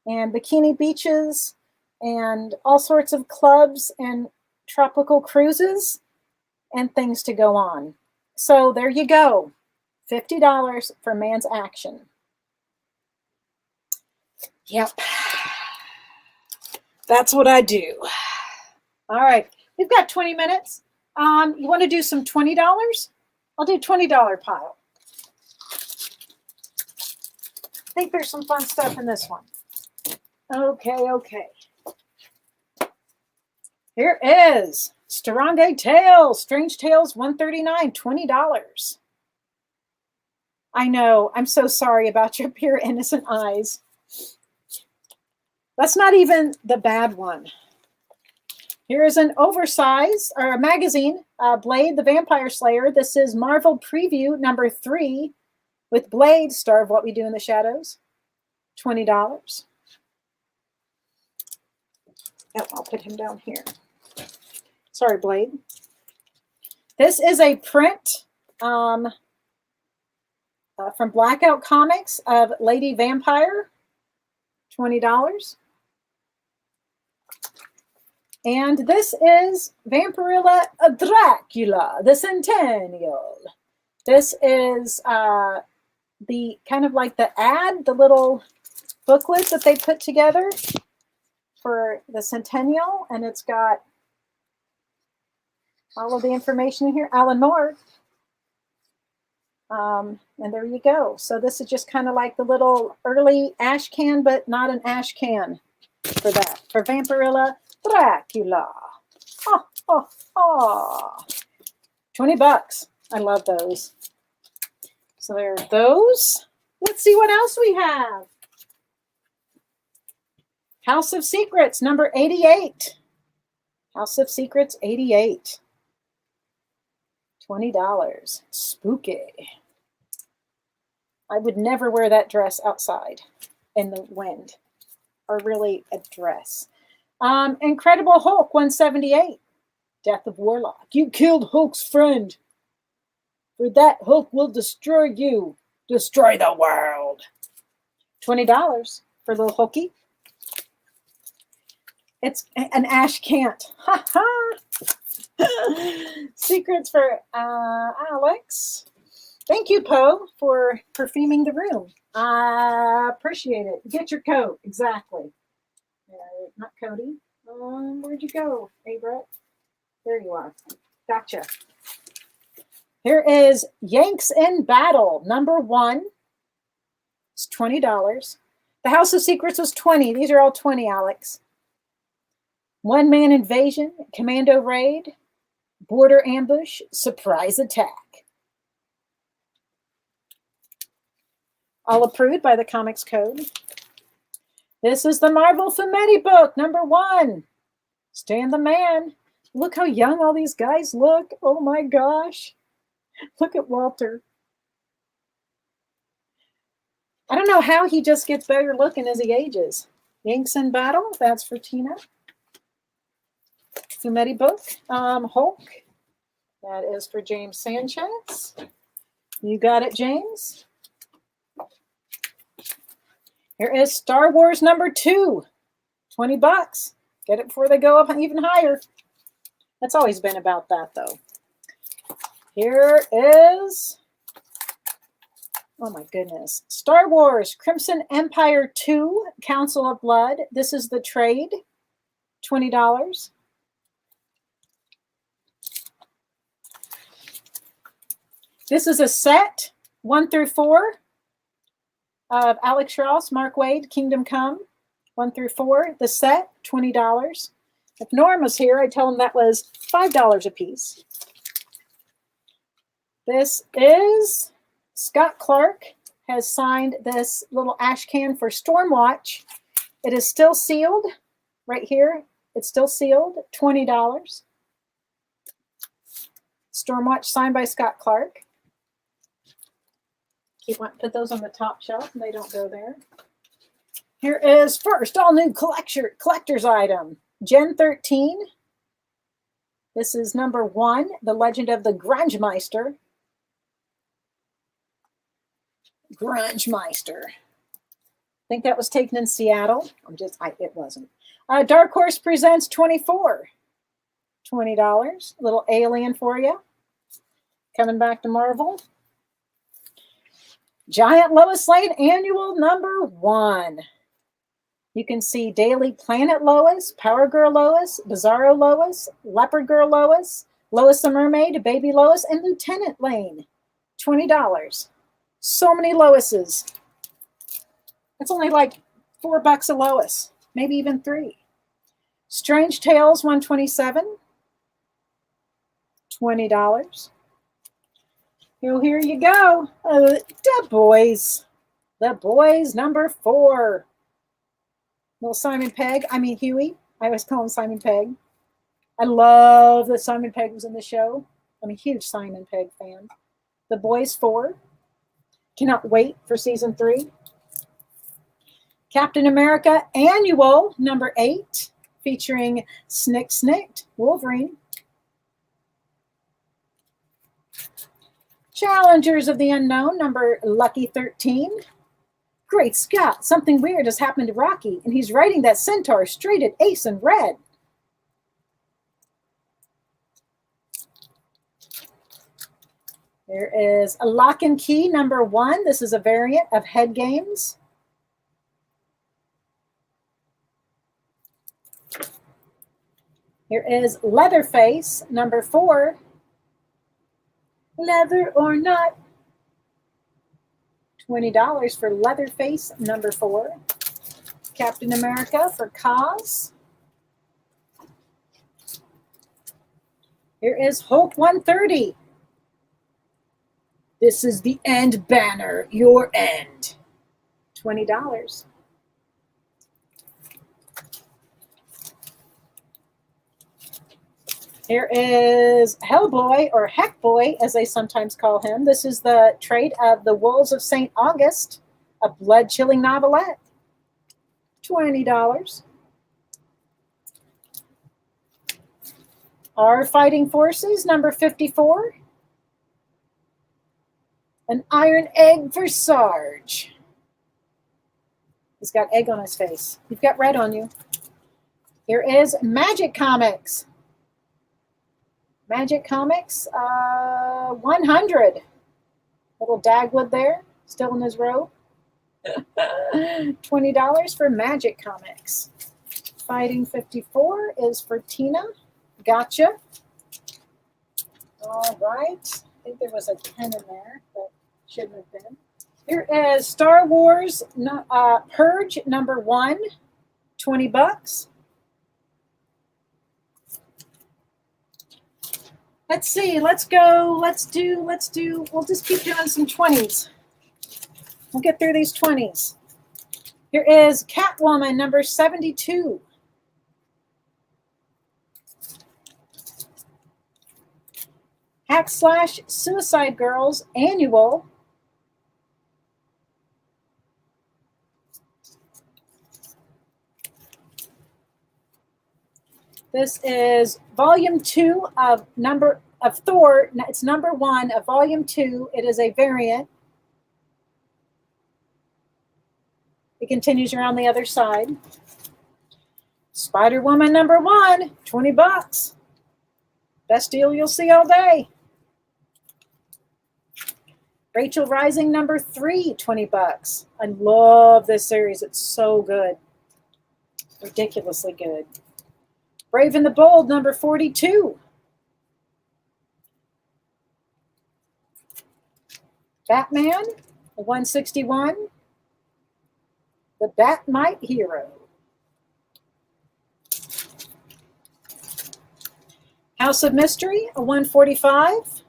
and bikini beaches, and all sorts of clubs and tropical cruises and things to go on. So there you go. $50 for Man's Action. Yep. That's what I do. All right. We've got 20 minutes. You want to do some $20? I'll do $20 pile. I think there's some fun stuff in this one. Okay. Here is Starange Tales, Strange Tales 139, $20. I know, I'm so sorry about your pure innocent eyes. That's not even the bad one. Here is an oversized or a magazine, Blade the Vampire Slayer. This is Marvel Preview number 3 with Blade, star of What We Do in the Shadows. $20. Yep, I'll put him down here. Sorry, Blade. This is a print from Blackout Comics of Lady Vampire. $20. And this is Vampirilla Dracula, the Centennial. This is the kind of like the ad, the little booklet that they put together for the Centennial. And it's got all of the information in here. Alan Moore. And there you go. So this is just kind of like the little early ash can, but not an ash can for that. For Vampirilla Dracula. $20. I love those. So there are those. Let's see what else we have. House of Secrets, number 88. House of Secrets, 88. $20. Spooky. I would never wear that dress outside in the wind, or really a dress. Incredible Hulk, 178. Death of Warlock. You killed Hulk's friend. For that, Hulk will destroy you. Destroy the world. $20 for little Hulky. It's an ash cant. Ha ha. Secrets for Alex. Thank you, Poe, for perfuming the room. I appreciate it. Get your coat. Exactly. Not Cody. Where'd you go, hey, Brett? There you are. Gotcha. Here is Yanks in Battle, number 1. It's $20. The House of Secrets was $20. These are all $20, Alex. One-man invasion, commando raid, border ambush, surprise attack. All approved by the Comics Code. This is the Marvel Fumetti book, number 1. Stan the Man. Look how young all these guys look. Oh my gosh. Look at Walter. I don't know how he just gets better looking as he ages. Yanks in Battle, that's for Tina. Fumetti book. Hulk, that is for James Sanchez. You got it, James? Here is Star Wars #2, $20. Get it before they go up even higher. That's always been about that, though. Here is, oh my goodness, Star Wars Crimson Empire 2, Council of Blood. This is the trade, $20. This is a set, 1 through 4, of Alex Ross, Mark Wade, Kingdom Come, 1 through 4. The set, $20. If Norm was here, I'd tell him that was $5 a piece. This is Scott Clark has signed this little ash can for Stormwatch. It is still sealed right here. It's still sealed, $20. Stormwatch signed by Scott Clark. Keep wanting to put those on the top shelf and they don't go there. Here is first all new collector's item, Gen 13. This is #1, The Legend of the Grungemeister. Grungemeister. I think that was taken in Seattle. It wasn't. Dark Horse presents 24. $20. Little alien for you. Coming back to Marvel. Giant Lois Lane Annual #1. You can see Daily Planet Lois, Power Girl Lois, Bizarro Lois, Leopard Girl Lois, Lois the Mermaid, Baby Lois, and Lieutenant Lane. $20. So many Loises. It's only like $4 a Lois, maybe even 3. Strange Tales 127. $20. Here you go. The Boys. The Boys #4. Little Simon Pegg. I mean Huey. I always call him Simon Pegg. I love that Simon Pegg was in the show. I'm a huge Simon Pegg fan. The Boys 4. Cannot wait for season 3. Captain America Annual #8, featuring Snicked Wolverine. Challengers of the Unknown Lucky 13. Great Scott, something weird has happened to Rocky, and he's riding that centaur straight at Ace in red. There is a Lock and Key #1. This is a variant of Head Games. Here is Leatherface #4. Leather or not. $20 for Leatherface #4. Captain America for Cause. Here is Hulk 130. This is the end banner, your end. $20. Here is Hellboy, or Heckboy, as they sometimes call him. This is the trade of The Wolves of St. August, a blood-chilling novelette. $20. Our Fighting Forces #54. An Iron Egg for Sarge. He's got egg on his face. You've got red on you. Here is Magic Comics. Magic Comics, 100. Little Dagwood there, still in his robe. $20 for Magic Comics. Fighting 54 is for Tina. Gotcha. All right. I think there was a 10 in there, but shouldn't have been. Here is Star Wars Purge #1, $20. Let's see, let's go, let's do, we'll just keep doing some 20s. We'll get through these 20s. Here is Catwoman #72. / Suicide Girls Annual. This is Volume 2 of of Thor. It's number 1 of volume 2. It is a variant. It continues around the other side. Spider-Woman number 1, $20. Best deal you'll see all day. Rachel Rising number 3, $20. I love this series. It's so good. Ridiculously good. Brave and the Bold number 42. Batman, 161. The Batmite Hero. House of Mystery, a 145.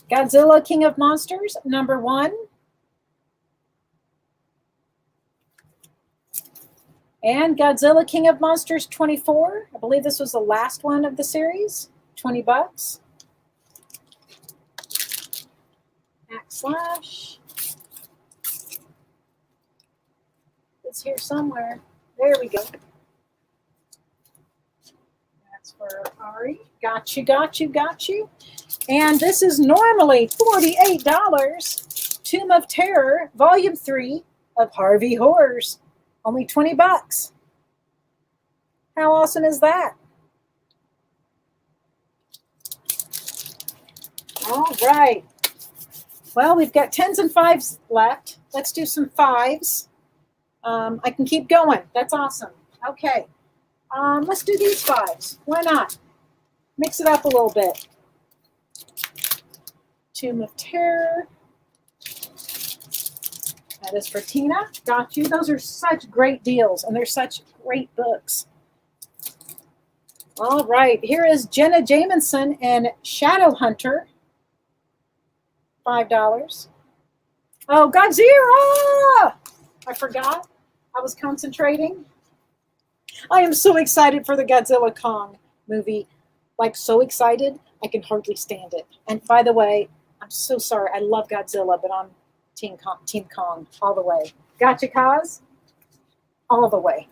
Godzilla, King of Monsters, number 1. And Godzilla, King of Monsters, 24. I believe this was the last one of the series, $20. Backslash. It's here somewhere. There we go. That's for Ari. Got you, got you, got you. And this is normally $48. Tomb of Terror, Volume 3 of Harvey Horrors. Only $20. How awesome is that? All right. Well, we've got 10s and 5s left. Let's do some 5s. I can keep going. That's awesome. Okay. Let's do these 5s. Why not? Mix it up a little bit. Tomb of Terror. That is for Tina. Got you. Those are such great deals, and they're such great books. All right. Here is Jenna Jameson and Shadow Hunter. $5. Oh, Godzilla! I forgot. I was concentrating. I am so excited for the Godzilla Kong movie. Like, so excited, I can hardly stand it. And by the way, I'm so sorry. I love Godzilla, but I'm Team Kong all the way. Gotcha, Kaz? All the way.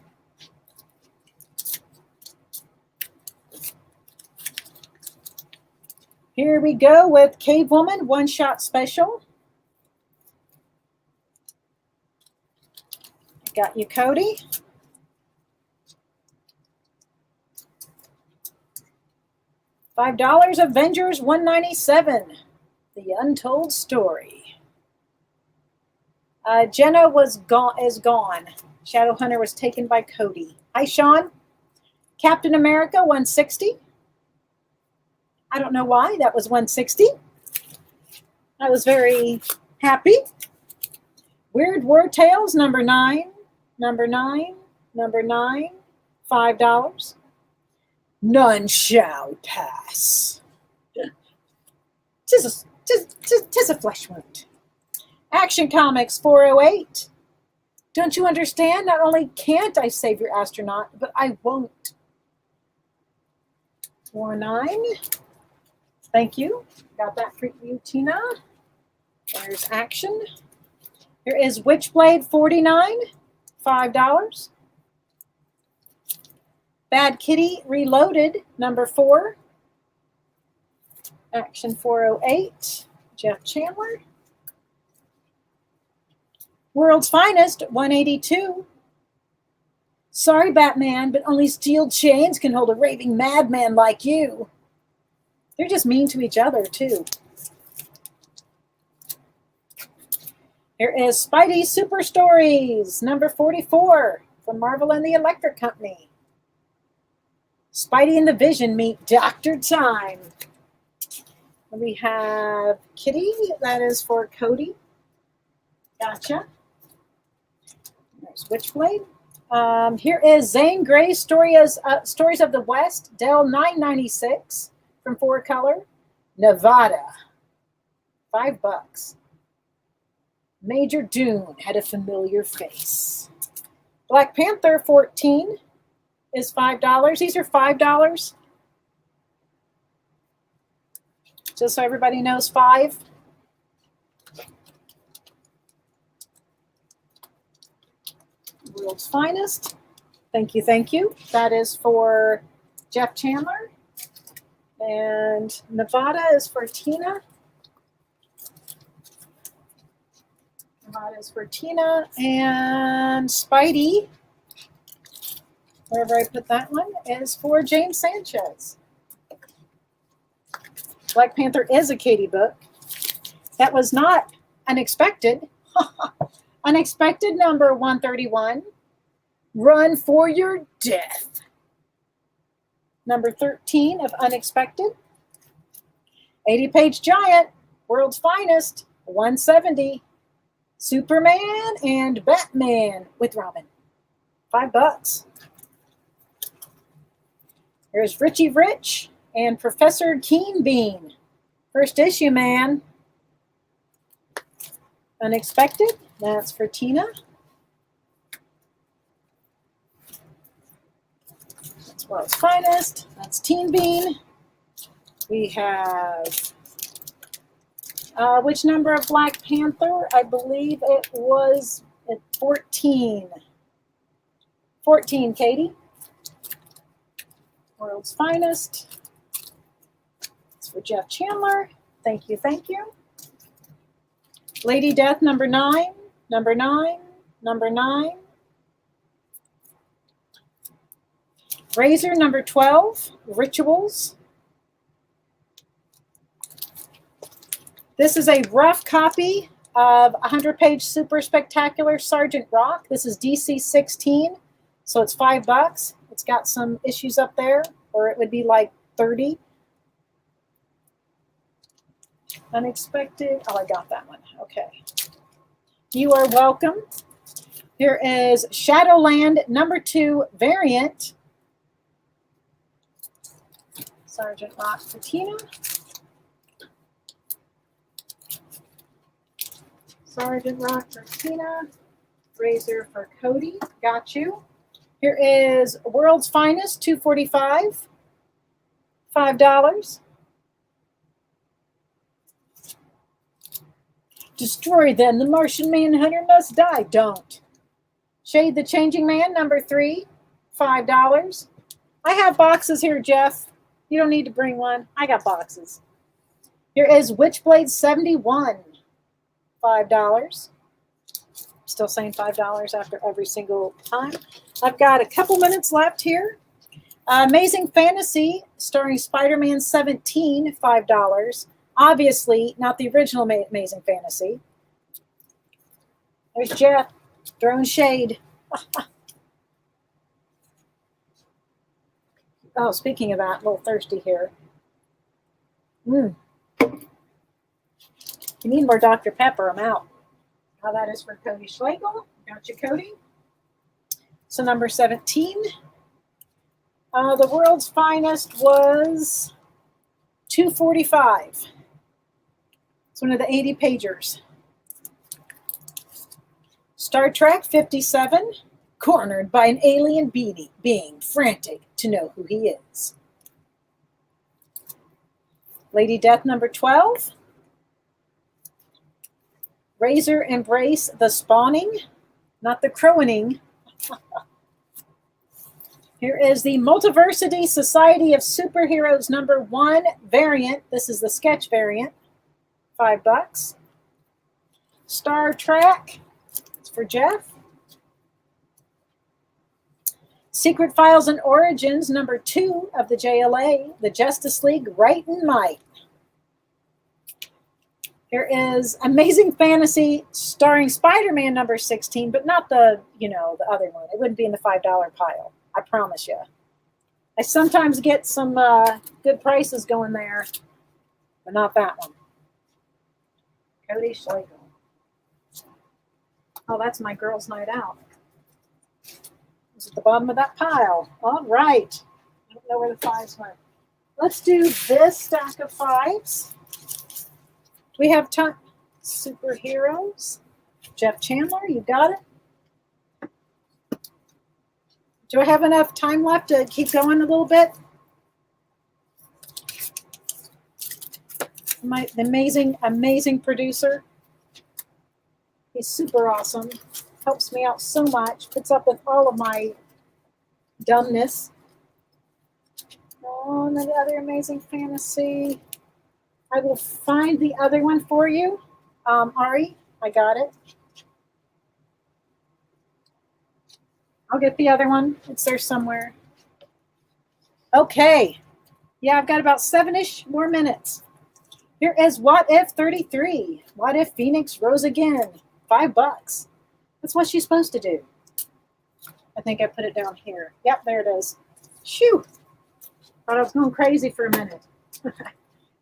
Here we go with Cave Woman, one-shot special. Got you, Cody. $5, Avengers 197, The Untold Story. Jenna is gone. Shadowhunter was taken by Cody. Hi, Sean. Captain America 160. I don't know why that was 160. I was very happy. Weird War Tales number 9. Number 9. $5. None shall pass. Tis a flesh wound. Action Comics 408. Don't you understand? Not only can't I save your astronaut, but I won't. 49. Thank you. Got that for you, Tina. There's Action. Here is Witchblade 49. $5. Bad Kitty Reloaded, number 4. Action 408. Jeff Chandler. World's Finest 182. Sorry, Batman, but only steel chains can hold a raving madman like you. They're just mean to each other, too. Here is Spidey Super Stories, number 44, from Marvel and the Electric Company. Spidey and the Vision meet Dr. Time. We have Kitty, that is for Cody. Gotcha. There's Witchblade. Here is Zane Grey's Stories of the West, Dell 996 from 4Color. Nevada, $5. Major Dune had a familiar face. Black Panther 14 is $5. These are $5. Just so everybody knows, 5. World's Finest. Thank you, thank you. That is for Jeff Chandler. And Nevada is for Tina. Nevada is for Tina. And Spidey, wherever I put that one, is for James Sanchez. Black Panther is a Katie book. That was not unexpected. Unexpected number 131. Run for your death. Number 13 of Unexpected. 80-page giant, World's Finest, 170. Superman and Batman with Robin. $5. There's Richie Rich and Professor Keen Bean. First issue, man. Unexpected. That's for Tina. That's World's Finest. That's Teen Bean. We have, which number of Black Panther? I believe it was at 14. 14, Katie. World's Finest. It's for Jeff Chandler. Thank you, thank you. Lady Death, number 9. Number 9. Number 9. Razor, number 12. Rituals. This is a rough copy of 100-page Super Spectacular Sergeant Rock. This is DC 16, so it's $5. It's got some issues up there, or it would be like 30. Unexpected. Oh, I got that one. Okay. You are welcome. Here is Shadowland number 2 variant. Sergeant Rock for Tina. Sergeant Rock for Tina. Razor for Cody. Got you. Here is World's Finest, $2.45. $5. Destroy them. The Martian Manhunter must die. Don't. Shade the Changing Man, number 3. $5. I have boxes here, Jeff. You don't need to bring one. I got boxes. Here is Witchblade 71. $5. Still saying $5 after every single time. I've got a couple minutes left here. Amazing Fantasy, starring Spider-Man 17, $5. Obviously, not the original Amazing Fantasy. There's Jeff, throwing shade. Oh, speaking of that, a little thirsty here. You need more Dr. Pepper, I'm out. Now that is for Cody Schlegel. Got you, Cody. So number 17. The World's Finest was $2.45. It's one of the 80 pagers. Star Trek 57. Cornered by an alien being, frantic to know who he is. Lady Death number 12. Razor Embrace the Spawning, not the Crowaning. Here is the Multiversity Society of Superheroes number 1 variant. This is the sketch variant. $5. Star Trek. It's for Jeff. Secret Files and Origins number 2 of the JLA. The Justice League Right and Might. Here is Amazing Fantasy starring Spider-Man number 16, but not the, the other one. It wouldn't be in the $5 pile. I promise you. I sometimes get some good prices going there, but not that one. Cody Schlegel. Oh, that's my girls' night out. It's at the bottom of that pile. All right. I don't know where the 5s went. Let's do this stack of 5s. We have time. Superheroes. Jeff Chandler, you got it? Do I have enough time left to keep going a little bit? The amazing producer. He's super awesome. Helps me out so much. Puts up with all of my dumbness. Oh, and the other Amazing Fantasy. I will find the other one for you. Ari, I got it. I'll get the other one. It's there somewhere. Okay. Yeah, I've got about 7-ish more minutes. Here is What If 33. What if Phoenix rose again? $5. That's what she's supposed to do. I think I put it down here. Yep, there it is. Shoo! Thought I was going crazy for a minute.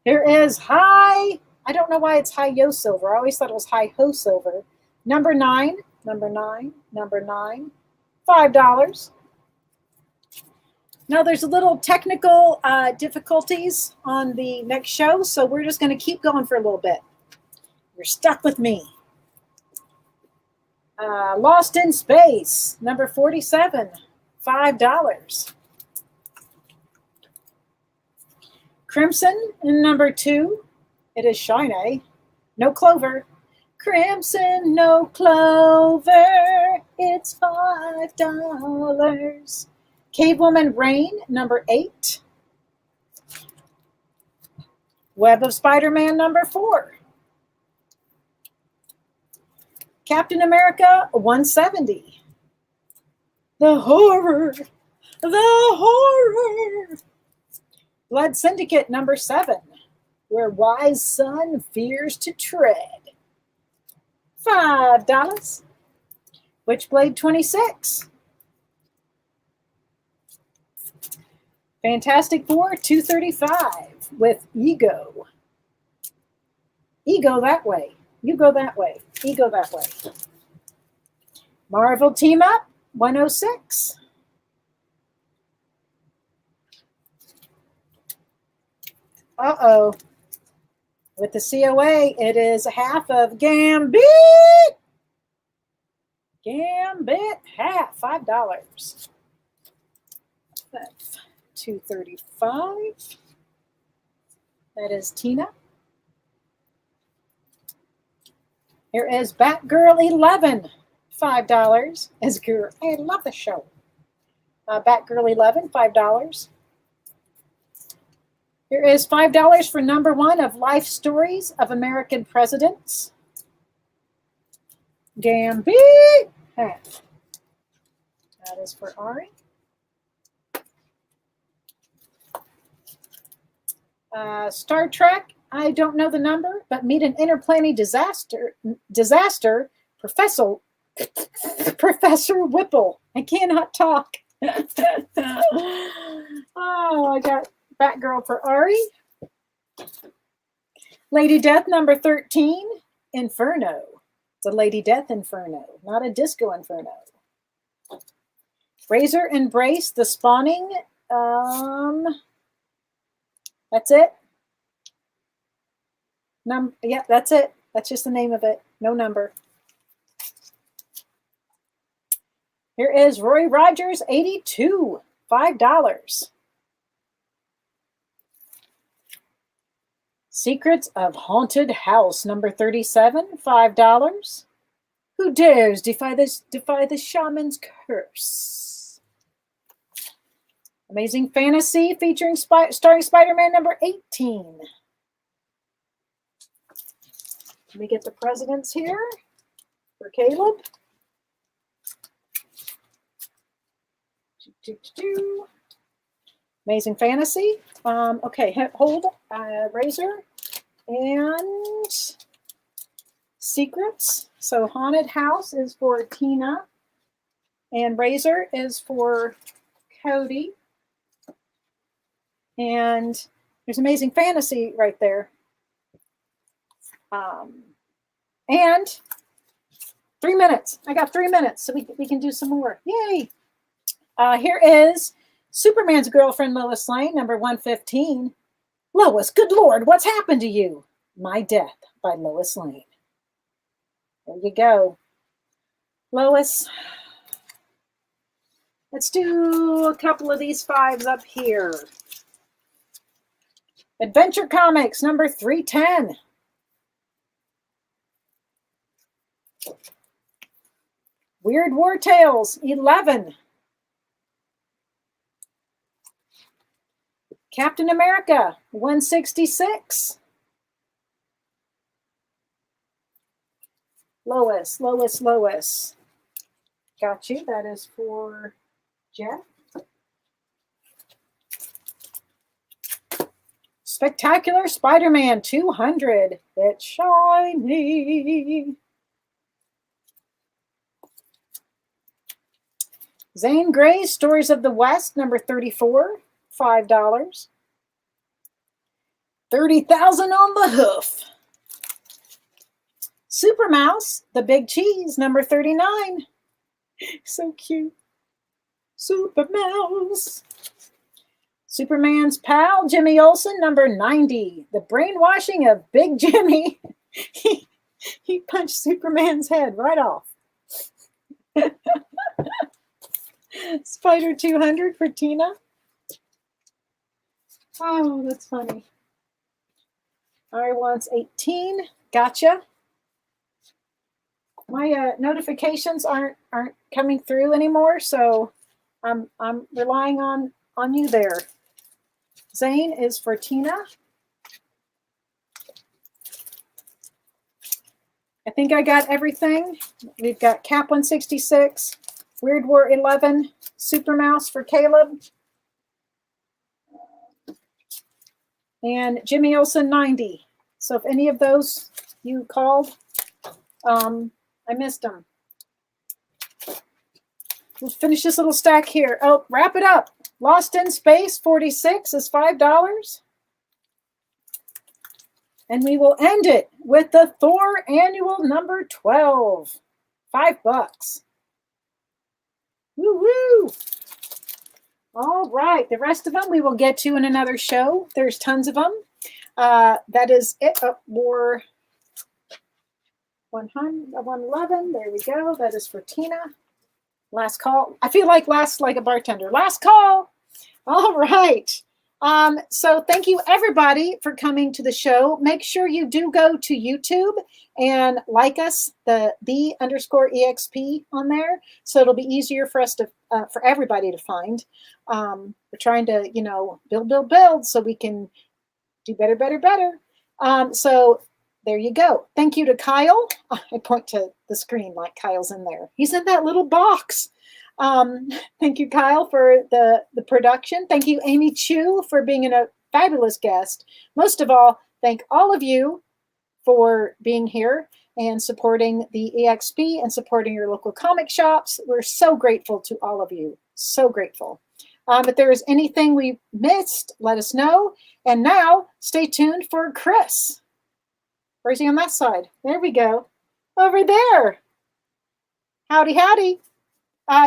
Here is High. I don't know why it's High Yo Silver. I always thought it was High Ho Silver. Number 9. $5. Now there's a little technical difficulties on the next show, so we're just going to keep going for a little bit. You're stuck with me. Lost in Space, number 47, $5. Crimson, number 2, it is Shiny. No Clover. Crimson, no Clover, it's $5. Cave Woman Rain, number 8. Web of Spider-Man, number 4. Captain America, $170. The horror. Blood Syndicate, number 7. Where Wise Son Fears to Tread, $5. Witchblade 26. Fantastic Four, $235 with Ego. Ego that way. You go that way. Ego that way. Marvel Team Up, $106. Uh-oh. With the COA, it is half of Gambit. Gambit, half, $5. That's $235. That is Tina. Here is Batgirl 11, $5. As girl, I love the show. Batgirl 11, $5. Here is $5 for number 1 of Life Stories of American Presidents. Gambit, half. That is for Ari. Star Trek, I don't know the number, but meet an interplanetary disaster, Professor Whipple. I cannot talk. Oh, I got Batgirl for Ari. Lady Death, number 13, Inferno. It's a Lady Death Inferno, not a Disco Inferno. Razor Embrace, The Spawning. That's it. Yeah, that's it. That's just the name of it. No number. Here is Roy Rogers, 82, $5. Secrets of Haunted House, number 37, $5. Who dares defy the shaman's curse? Amazing Fantasy featuring starring Spider-Man, number 18. Let me get the presidents here for Caleb. Amazing Fantasy. Okay, hold Razor and Secrets. So Haunted House is for Tina, and Razor is for Cody. And there's Amazing Fantasy right there. And 3 minutes. I got 3 minutes, so we can do some more. Yay! Here is Superman's Girlfriend, Lois Lane, number 115. Lois, good Lord, what's happened to you? My Death by Lois Lane. There you go. Lois, let's do a couple of these 5s up here. Adventure Comics, number 310. Weird War Tales, 11. Captain America, 166. Lois. Got you. That is for Jeff. Spectacular Spider-Man, 200. It's shiny. Zane Gray's Stories of the West, number 34, $5. 30,000 on the hoof. Super Mouse, The Big Cheese, number 39. So cute. Super Mouse. Superman's pal, Jimmy Olsen, number 90. The brainwashing of Big Jimmy. He punched Superman's head right off. Spider 200 for Tina. Oh, that's funny. I wants 18. Gotcha. My notifications aren't coming through anymore, so I'm relying on you there. Zane is for Tina. I think I got everything. We've got Cap 166, Weird War 11, Super Mouse for Caleb, and Jimmy Olsen 90. So if any of those you called, I missed them. We'll finish this little stack here. Oh, wrap it up. Lost in Space 46 is $5. And we will end it with the Thor Annual number 12. $5. Woo woo. All right. The rest of them we will get to in another show. There's tons of them. That is it. War 111. There we go. That is for Tina. Last call. I feel like like a bartender. Last call. All right. So thank you everybody for coming to the show. Make sure you do go to YouTube and like us, the_EXP on there. So it'll be easier for us to, for everybody to find. We're trying to, build so we can do better. So there you go. Thank you to Kyle. I point to the screen like Kyle's in there. He's in that little box. Thank you, Kyle, for the production. Thank you, Amy Chu, for being a fabulous guest. Most of all, thank all of you for being here and supporting the EXP and supporting your local comic shops. We're so grateful to all of you. So grateful. If there is anything we missed, let us know. And now, stay tuned for Chris. Or is he on that side? There we go. Over there. Howdy.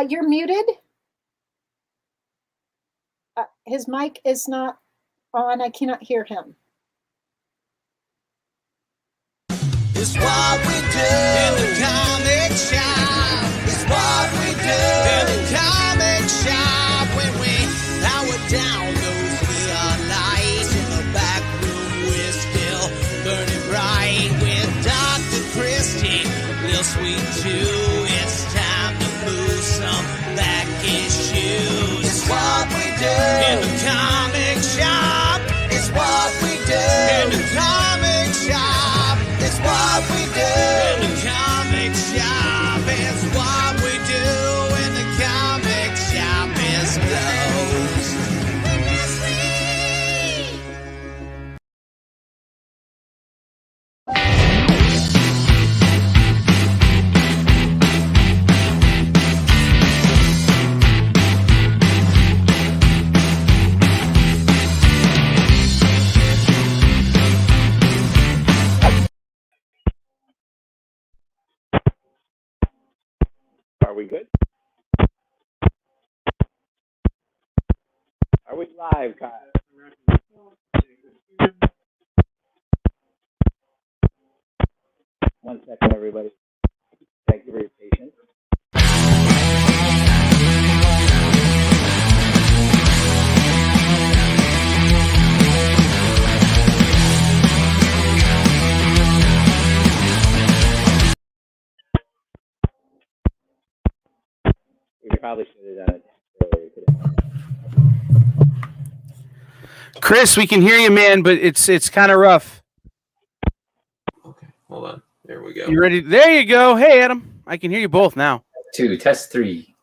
You're muted. His mic is not on. I cannot hear him. It's what we do in the comic shop. It's what we do in the comic shop. When we power down those neon lights in the back room, we're still burning bright with Dr. Christie, real sweet too. It's time to move some back issues. It's what we do in the comic shop. It's what we do in the comic shop. It's what we do in the comic shop. It's what we do in the comic shop. It's closed. Are we good? Are we live, Kyle? 1 second, everybody. Thank you for your patience. We probably should have done it earlier today. Chris, we can hear you, man, but it's kind of rough. Okay, hold on. There we go. You ready? There you go. Hey, Adam. I can hear you both now. 2, test 3.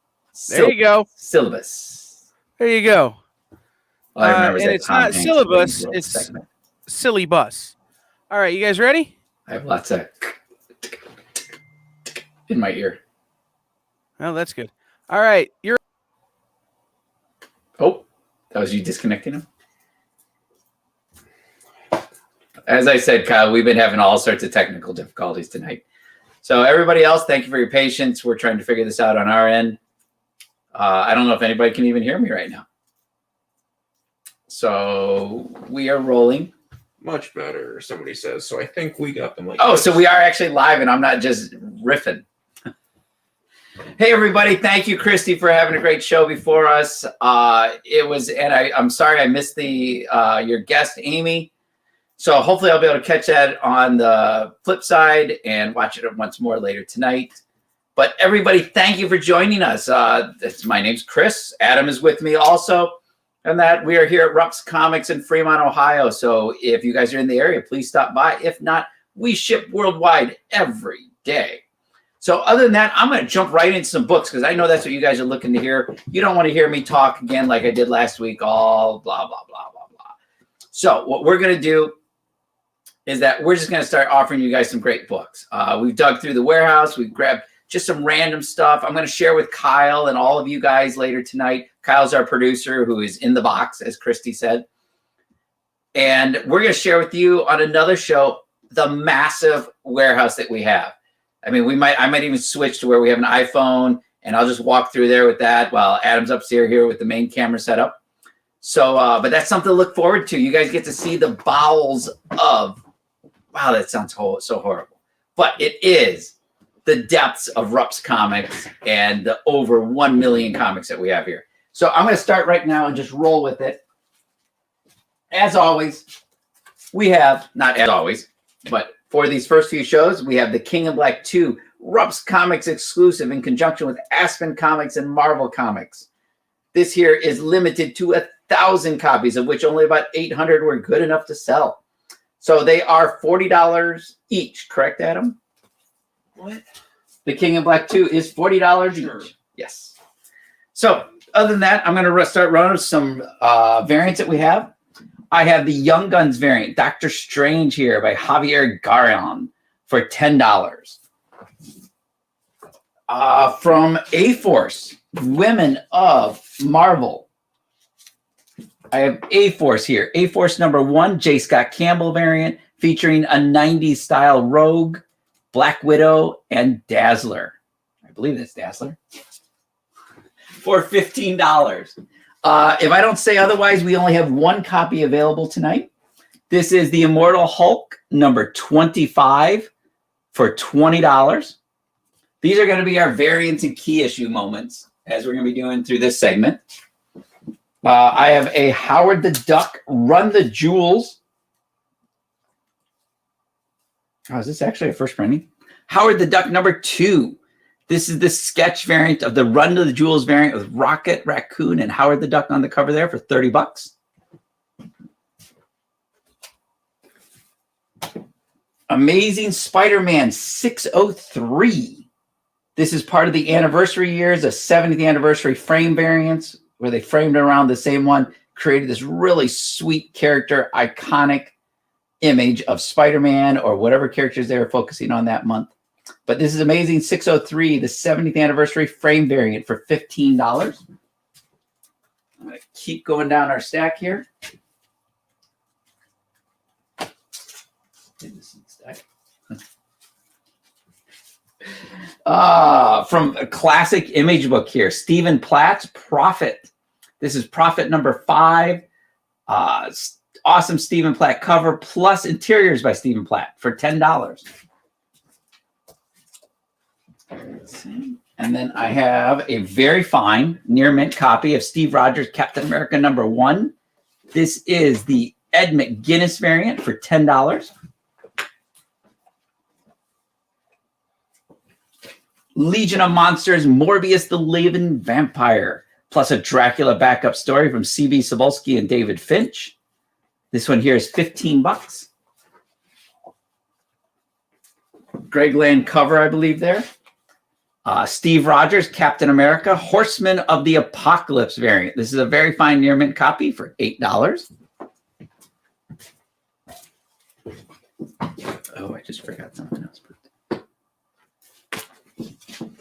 There you go. Syllabus. There you go. All I remember is and that it's Tom not Hanks syllabus, wrote the it's segment. silly bus. All right, you guys ready? I have lots of in my ear. Oh, that's good. All right, you're. Oh, that was you disconnecting him? As I said, Kyle, we've been having all sorts of technical difficulties tonight. So everybody else, thank you for your patience. We're trying to figure this out on our end. I don't know if anybody can even hear me right now. So we are rolling. Much better, somebody says. So I think we got them like Oh, this. so we are actually live and I'm not just riffing. Hey, everybody. Thank you, Christy, for having a great show before us. I'm sorry I missed your guest, Amy. So hopefully I'll be able to catch that on the flip side and watch it once more later tonight. But everybody, thank you for joining us. My name's Chris. Adam is with me also. And that we are here at Rupps Comics in Fremont, Ohio. So if you guys are in the area, please stop by. If not, we ship worldwide every day. So other than that, I'm going to jump right into some books because I know that's what you guys are looking to hear. You don't want to hear me talk again like I did last week, all blah, blah, blah, blah, blah. So what we're going to do is that we're just going to start offering you guys some great books. We've dug through the warehouse. We've grabbed just some random stuff. I'm going to share with Kyle and all of you guys later tonight. Kyle's our producer who is in the box, as Christy said. And we're going to share with you on another show the massive warehouse that we have. I mean, I might even switch to where we have an iPhone and I'll just walk through there with that while Adam's upstairs here with the main camera set up. So, but that's something to look forward to. You guys get to see the bowels of, wow, that sounds so horrible. But it is the depths of Rupps Comics and the over 1 million comics that we have here. So I'm going to start right now and just roll with it. As always, we have, not as always, but for these first few shows, we have the King in Black 2 Rupps Comics exclusive in conjunction with Aspen Comics and Marvel Comics. This here is limited to 1,000 copies, of which only about 800 were good enough to sell. So they are $40 each, correct, Adam? What? The King in Black 2 is $40 Sure. each. Yes. So other than that, I'm going to start running some variants that we have. I have the Young Guns variant, Doctor Strange here by Javier Garron for $10. From A-Force, Women of Marvel. I have A-Force here. A-Force #1, J. Scott Campbell variant, featuring a 90s style Rogue, Black Widow, and Dazzler. I believe that's Dazzler. For $15. If I don't say otherwise, we only have one copy available tonight. This is the Immortal Hulk #25 for $20. These are going to be our variants and key issue moments as we're going to be doing through this segment. I have a Howard the Duck Run the Jewels. Oh, is this actually a first printing? Howard the Duck #2. This is the sketch variant of the Run to the Jewels variant with Rocket Raccoon and Howard the Duck on the cover there for $30. Amazing Spider-Man 603. This is part of the anniversary years, a 70th anniversary frame variants where they framed it around the same one, created this really sweet character, iconic image of Spider-Man or whatever characters they were focusing on that month. But this is Amazing 603, the 70th anniversary frame variant for $15. I'm going to keep going down our stack here. From a classic image book here, Stephen Platt's Prophet. This is Prophet #5. Awesome Stephen Platt cover plus interiors by Stephen Platt for $10. Let's see. And then I have a very fine near mint copy of Steve Rogers Captain America #1. This is the Ed McGuinness variant for $10. Legion of Monsters Morbius the Living Vampire, plus a Dracula backup story from C.B. Cebulski and David Finch This one here is $15. Greg Land cover, I believe there. Steve Rogers, Captain America, Horseman of the Apocalypse variant. This is a very fine near mint copy for $8. Oh, I just forgot something else.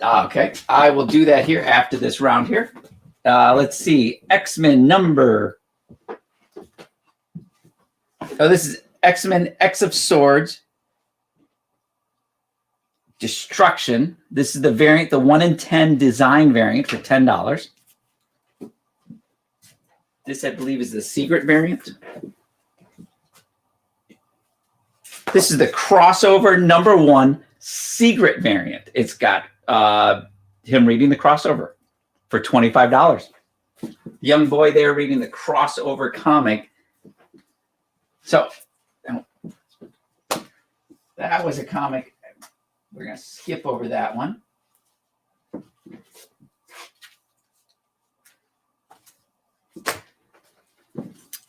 Okay, I will do that here after this round here. Let's see, X-Men number. Oh, this is X-Men X of Swords. Destruction. This is the variant, the 1 in 10 design variant for $10. This, I believe, is the secret variant. This is the crossover number 1 secret variant. It's got him reading the crossover for $25. Young boy there reading the crossover comic. So that was a comic. We're going to skip over that one.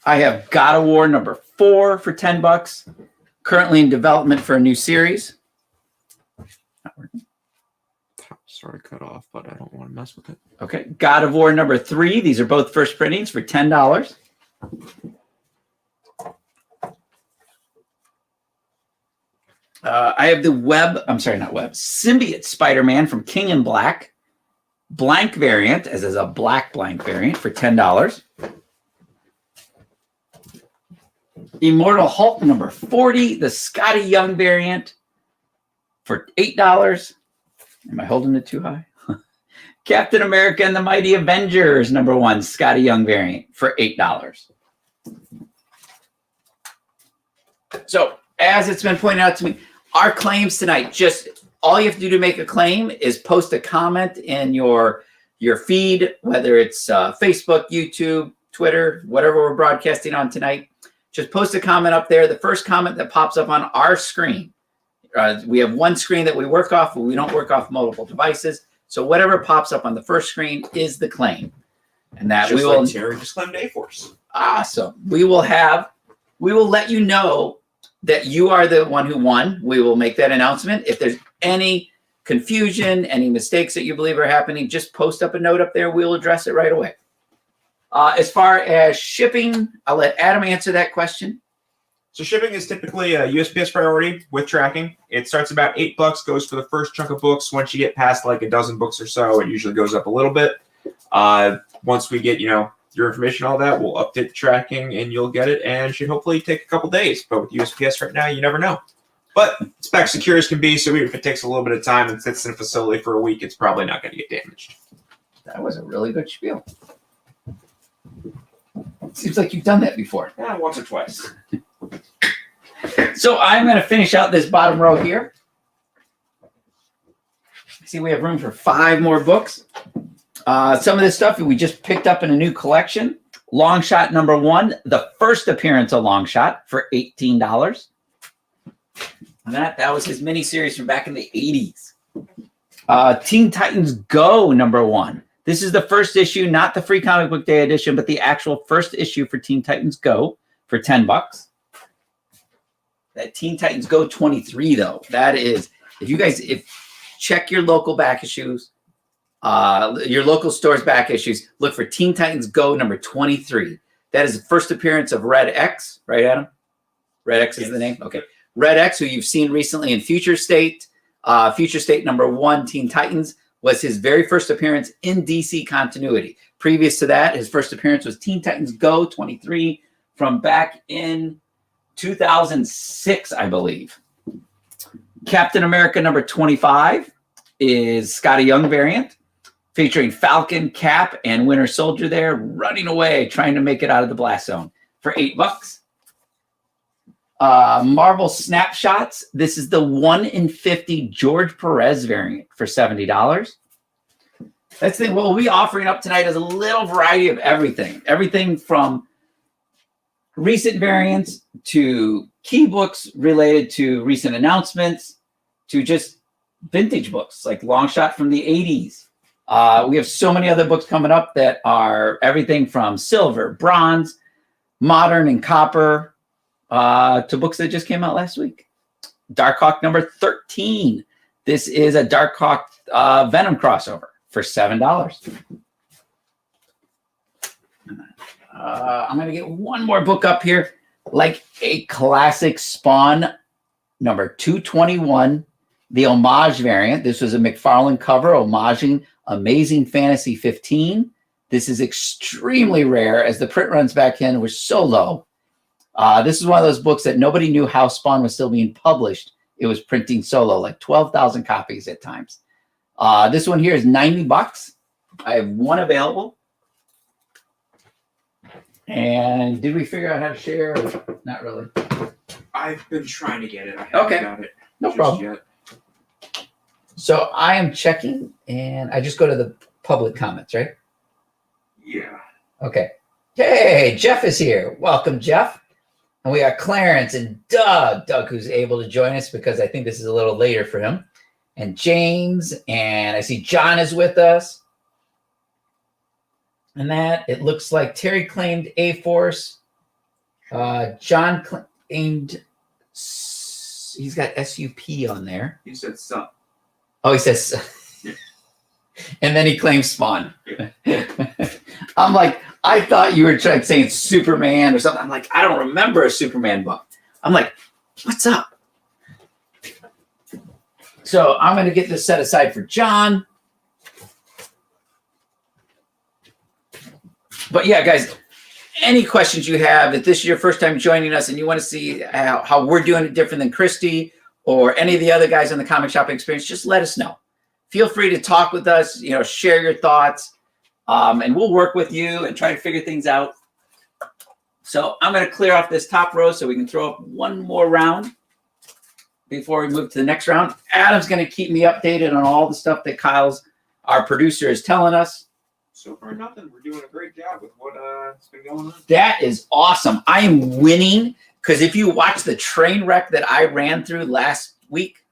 I have God of War number 4 for $10. Currently in development for a new series. Sort of cut off, but I don't want to mess with it. Okay. God of War number 3. These are both first printings for $10. I have the Symbiote Spider-Man from King in Black. Blank variant, as is a black blank variant for $10. Immortal Hulk number 40, the Scotty Young variant for $8. Am I holding it too high? Captain America and the Mighty Avengers number 1, Scotty Young variant for $8. So, as it's been pointed out to me, our claims tonight, just all you have to do to make a claim is post a comment in your feed, whether it's Facebook, YouTube, Twitter, whatever we're broadcasting on tonight. Just post a comment up there. The first comment that pops up on our screen. We have one screen that we work off, but we don't work off multiple devices. So whatever pops up on the first screen is the claim. And that Just we will like Terry just claimed A-Force. Awesome. We will let you know that you are the one who won. We will make that announcement. If there's any confusion, any mistakes that you believe are happening, just post up a note up there. We'll address it right away. As far as shipping, I'll let Adam answer that question. So shipping is typically a USPS priority with tracking. It starts about $8, goes for the first chunk of books. Once you get past like a dozen books or so, it usually goes up a little bit. Once we get, your information, all that, we'll update the tracking and you'll get it and should hopefully take a couple days. But with USPS right now, you never know. But it's back secure as can be, so even if it takes a little bit of time and sits in a facility for a week, it's probably not going to get damaged. That was a really good spiel. Seems like you've done that before. Yeah, once or twice. So I'm going to finish out this bottom row here. See, we have room for 5 more books. Some of this stuff we just picked up in a new collection. Longshot number 1, the first appearance of Longshot for $18. And that was his miniseries from back in the 80s. Teen Titans Go number 1. This is the first issue, not the free comic book day edition, but the actual first issue for Teen Titans Go for $10. That Teen Titans Go 23, though, that is, if check your local back issues, your local store's back issues, look for Teen Titans Go number 23. That is the first appearance of Red X, right, Adam? Red X is the name? Okay. Red X, who you've seen recently in Future State. Future State number 1, Teen Titans, was his very first appearance in DC continuity. Previous to that, his first appearance was Teen Titans Go 23 from back in 2006, I believe. Captain America number 25 is Scotty Young variant, featuring Falcon, Cap, and Winter Soldier there running away, trying to make it out of the blast zone for $8. Marvel Snapshots. This is the 1 in 50 George Perez variant for $70. That's the thing. What we'll be offering up tonight is a little variety of everything. Everything from recent variants to key books related to recent announcements to just vintage books like Longshot from the 80s. We have so many other books coming up that are everything from silver, bronze, modern, and copper. to books that just came out last week. Darkhawk number 13. This is a Darkhawk Venom crossover for $7. I'm going to get one more book up here, like a classic Spawn number 221, the homage variant. This was a McFarlane cover homaging Amazing Fantasy 15. This is extremely rare as the print runs back then were so low. This is one of those books that nobody knew how Spawn was still being published. It was printing so low, like 12,000 copies at times. This one here is $90. I have one available. And did we figure out how to share? Or not really. I've been trying to get it. I haven't got it. No problem. Yet. So I am checking, and I just go to the public comments, right? Yeah. Okay. Hey, Jeff is here. Welcome, Jeff. And we got Clarence and Doug. Doug, who's able to join us because I think this is a little later for him. And James, and I see John is with us. And that, it looks like Terry claimed A-Force. John claimed, he's got SUP on there. He said some. Oh, he says, and then he claims Spawn. I'm like, I thought you were saying Superman or something. I'm like, I don't remember a Superman book. I'm like, what's up? So I'm going to get this set aside for John. But yeah, guys, any questions you have, if this is your first time joining us and you want to see how we're doing it different than Christy or any of the other guys in the comic shop experience, just let us know. Feel free to talk with us, share your thoughts, and we'll work with you and try to figure things out. So I'm going to clear off this top row so we can throw up one more round before we move to the next round. Adam's going to keep me updated on all the stuff that our producer, is telling us. So far, nothing. We're doing a great job with what's been going on. That is awesome. I am winning because if you watch the train wreck that I ran through last week,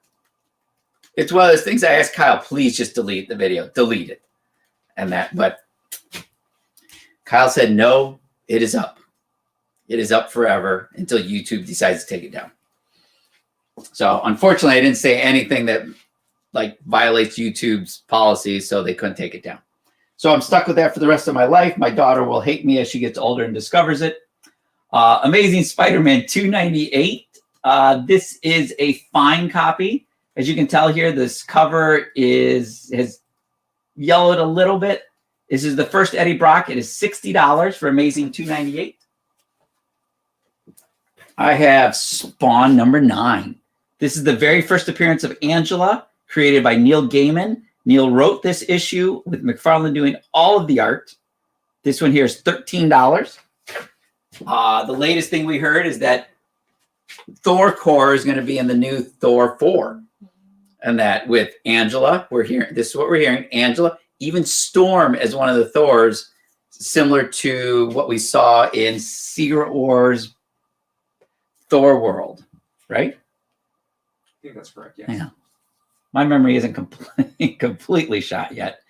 it's one of those things I asked Kyle, please just delete the video, delete it. But Kyle said, no, it is up. It is up forever until YouTube decides to take it down. So unfortunately, I didn't say anything that violates YouTube's policies, so they couldn't take it down. So I'm stuck with that for the rest of my life. My daughter will hate me as she gets older and discovers it. Amazing Spider-Man 298. This is a fine copy. As you can tell here, this cover has yellowed a little bit. This is the first Eddie Brock. It is $60 for Amazing 298. I have Spawn number 9. This is the very first appearance of Angela, created by Neil Gaiman. Neil wrote this issue with McFarlane doing all of the art. This one here is $13. The latest thing we heard is that Thor Core is going to be in the new Thor 4. And that with Angela, this is what we're hearing. Angela, even Storm as one of the Thors, similar to what we saw in Secret Wars Thor World, right? I think that's correct, yes. Yeah. My memory isn't completely shot yet.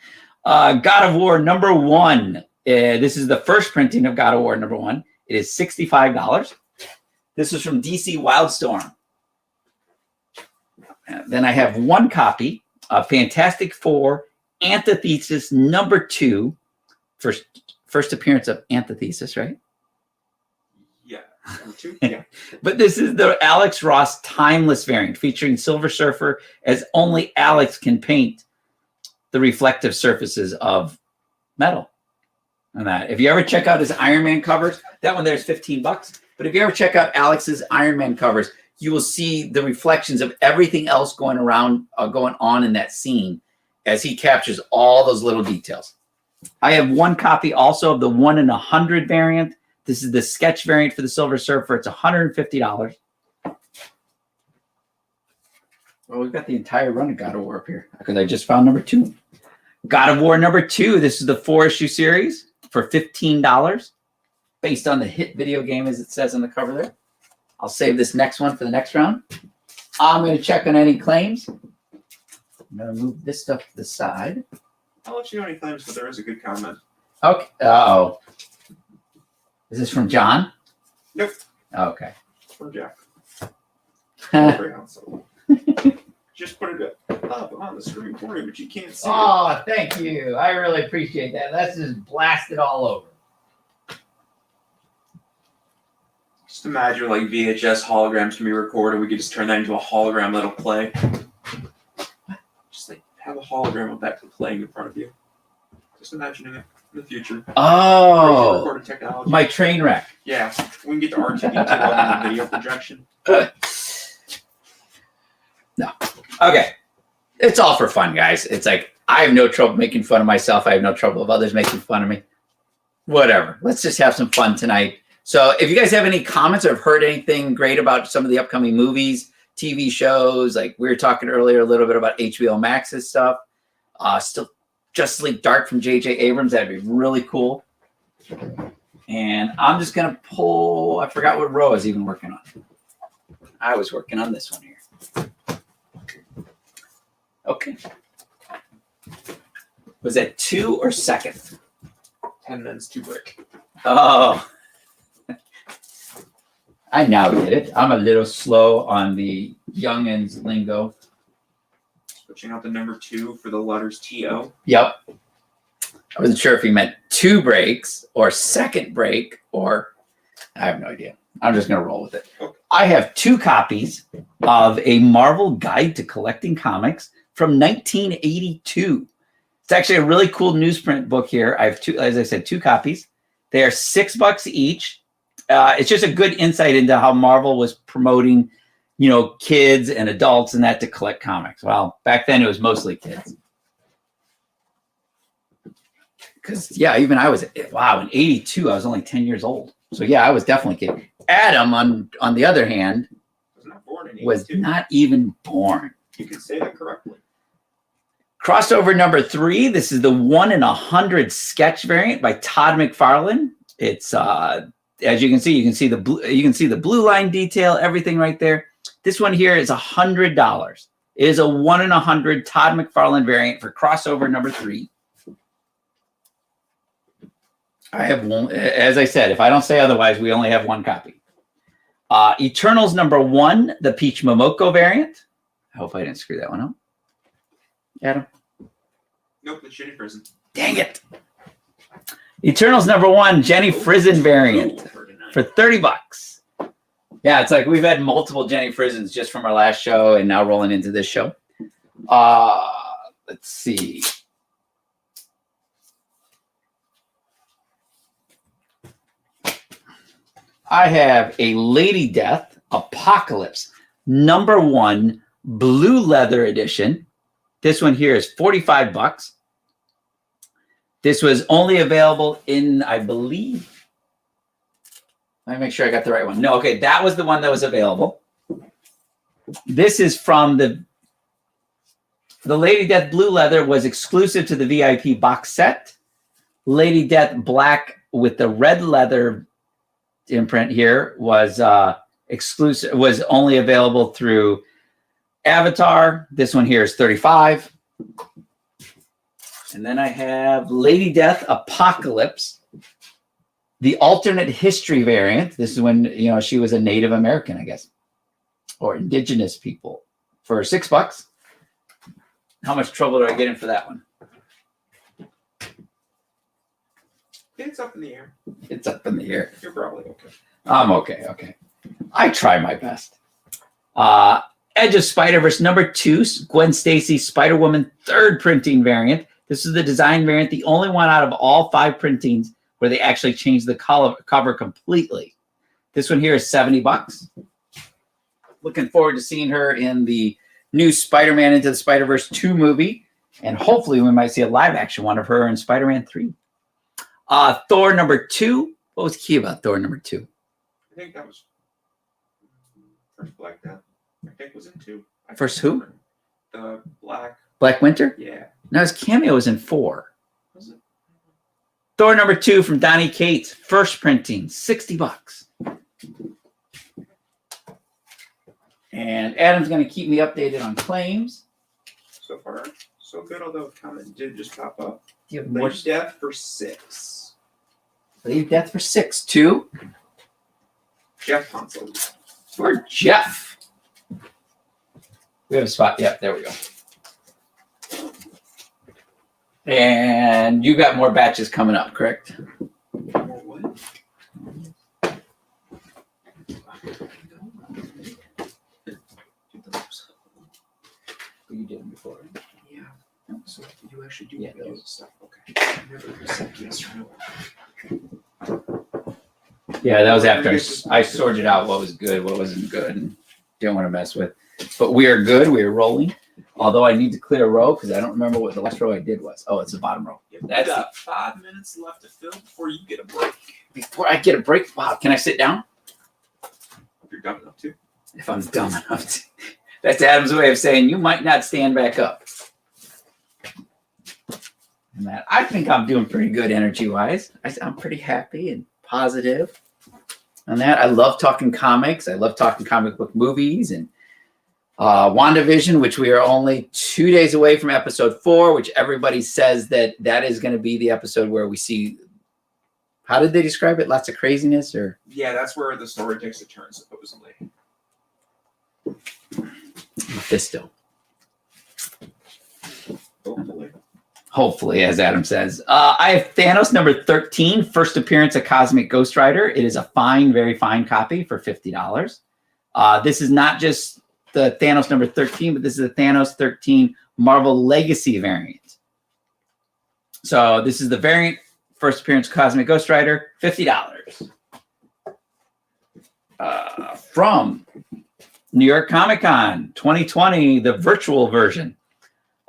God of War number 1. This is the first printing of God of War number 1. It is $65. This is from DC Wildstorm. Then I have one copy of Fantastic Four Antithesis number 2. First appearance of Antithesis, right? Yeah. Number 2? Yeah. But this is the Alex Ross Timeless variant featuring Silver Surfer as only Alex can paint the reflective surfaces of metal. And that, if you ever check out his Iron Man covers, that one there's $15. But if you ever check out Alex's Iron Man covers, you will see the reflections of everything else going on in that scene as he captures all those little details. I have one copy also of the 1 in 100 variant. This is the sketch variant for the Silver Surfer. It's $150. Well, we've got the entire run of God of War up here because I just found number 2. God of War number 2. This is the 4-issue series for $15 based on the hit video game, as it says on the cover there. I'll save this next one for the next round. I'm going to check on any claims. I'm going to move this stuff to the side. I'll let you know any claims, but there is a good comment. Okay. Uh-oh. Is this from John? Nope. Okay. from Jeff. Just put it up on the screen for you, but you can't see it. Oh, thank you. I really appreciate that. Let's just blast it all over. Just imagine like VHS holograms can be recorded. We could just turn that into a hologram that'll play. Just like have a hologram of that playing in front of you. Just imagining it in the future. Oh, Recorded technology. my train wreck. Yeah, we can get to R2D2 on the video projection. No. Okay. It's all for fun, guys. It's like, I have no trouble making fun of myself. I have no trouble of others making fun of me. Whatever. Let's just have some fun tonight. So if you guys have any comments or have heard anything great about some of the upcoming movies, TV shows, like we were talking earlier a little bit about HBO Max's stuff, still Justice League Dark from J.J. Abrams, that'd be really cool. And I'm just going to pull, I forgot what row I was even working on. I was working on this one here. Okay. Was that 2 or second? 10 minutes to break. Oh. I now get it. I'm a little slow on the youngins lingo. Switching out the number 2 for the letters T-O. Yep. I wasn't sure if he meant 2 breaks or second break or I have no idea. I'm just going to roll with it. Okay. I have 2 copies of a Marvel Guide to Collecting Comics from 1982. It's actually a really cool newsprint book here. I have 2, as I said, 2 copies. They are $6 each. It's just a good insight into how Marvel was promoting, you know, kids and adults and that to collect comics. Well, back then it was mostly kids. Because, yeah, even I was, wow, in 82, I was only 10 years old. So, yeah, I was definitely a kid. Adam, on the other hand, was not even born. You can say that correctly. Crossover number 3. This is the 1 in 100 sketch variant by Todd McFarlane. It's as you can see the blue. You can see the blue line detail, everything right there. This one here is $100. It is a 1 in 100 Todd McFarlane variant for crossover number 3. I have one. As I said, if I don't say otherwise, we only have 1 copy. Eternals number 1, the Peach Momoko variant. I hope I didn't screw that one up. Adam? Nope, the shitty prison. Dang it. Eternals number 1, Jenny Frizen variant for $30. Yeah, it's like we've had multiple Jenny Frizens just from our last show and now rolling into this show. Let's see. I have a Lady Death Apocalypse number 1 blue leather edition. This one here is $45. This was only available in, I believe, let me make sure I got the right one. No, okay, that was the one that was available. This is from the Lady Death blue leather was exclusive to the VIP box set. Lady Death black with the red leather imprint here was exclusive, was only available through Avatar. This one here is $35. And then I have Lady Death Apocalypse, the alternate history variant. This is when, you know, she was a Native American, I guess, or indigenous people, for $6. How much trouble do I get in for that one? It's up in the air. It's up in the air. You're probably okay. I'm okay. Okay. I try my best. Edge of Spider-Verse number 2, Gwen Stacy Spider-Woman 3rd printing variant. This is the design variant, the only one out of all 5 printings where they actually changed the cover completely. This one here is $70. Looking forward to seeing her in the new Spider-Man Into the Spider-Verse 2 movie. And hopefully we might see a live action one of her in Spider-Man 3. Thor number 2. What was key about Thor number 2? I think that was first Black Death. I think was in 2. First who? The Black Winter? Yeah. No, his cameo was in 4. Was it? Thor number 2 from Donny Cates. First printing, $60. And Adam's going to keep me updated on claims. So far, so good, although a comment did just pop up. Do you have more? Lady Death for 6. Lady Death for 6. 2. Jeff Console. for Jeff. We have a spot. Yeah, there we go. And you got more batches coming up, correct? You did them before, right? Yeah. So you actually do those stuff. Okay. Never said yes or no. Yeah, that was after I sorted out what was good, what wasn't good, and didn't want to mess with. But we are good. We are rolling. Although I need to clear a row because I don't remember what the last row I did was. Oh, it's the bottom row. That's got 5 minutes left to fill before you get a break. Before I get a break, wow, can I sit down? If you're dumb enough to. If I'm dumb enough to. That's Adam's way of saying you might not stand back up. And that I think I'm doing pretty good energy-wise. I'm pretty happy and positive. And that I love talking comics. I love talking comic book movies and WandaVision, which we are only 2 days away from episode 4, which everybody says that is going to be the episode where we see. How did they describe it? Lots of craziness, or Yeah, that's where the story takes a turn, supposedly. Mephisto. Hopefully. Hopefully, as Adam says. I have Thanos number 13, first appearance of Cosmic Ghost Rider. It is a fine, very fine copy for $50. This is not just the Thanos number 13, but this is the Thanos 13 Marvel Legacy variant. So this is the variant, first appearance Cosmic Ghost Rider, $50. From New York Comic Con 2020, the virtual version.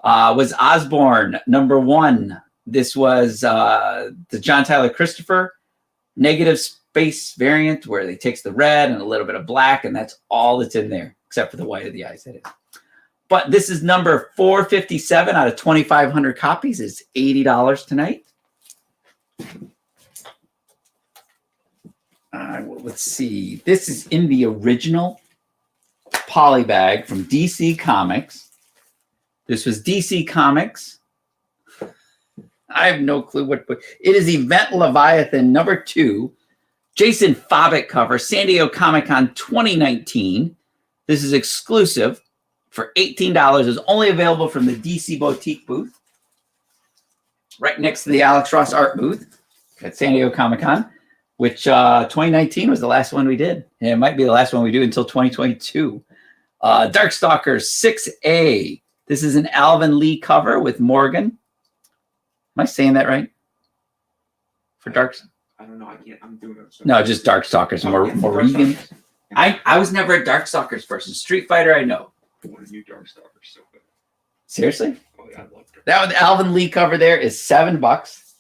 Was Osborn number 1. This was the John Tyler Christopher negative space variant where they takes the red and a little bit of black, and that's all that's in there, except for the white of the eyes. That is. But this is number 457 out of 2,500 copies. It's $80 tonight. Let's see. This is in the original polybag from DC Comics. This was DC Comics. I have no clue what. It is Event Leviathan number 2. Jason Fobbit cover. San Diego Comic-Con 2019. This is exclusive for $18. It's only available from the DC Boutique booth. Right next to the Alex Ross art booth at San Diego Comic-Con, which 2019 was the last one we did. And it might be the last one we do until 2022. Darkstalker 6A. This is an Alvin Lee cover with Morgan. Am I saying that right? For Darks? I don't know. I can't. I'm doing it. No, just Darkstalkers. Morgan. I was never a Darkstalkers person. Street Fighter, I know. I want a new Darkstalker so good. Seriously? Oh, yeah, I love it. That Alvin Lee cover there is $7.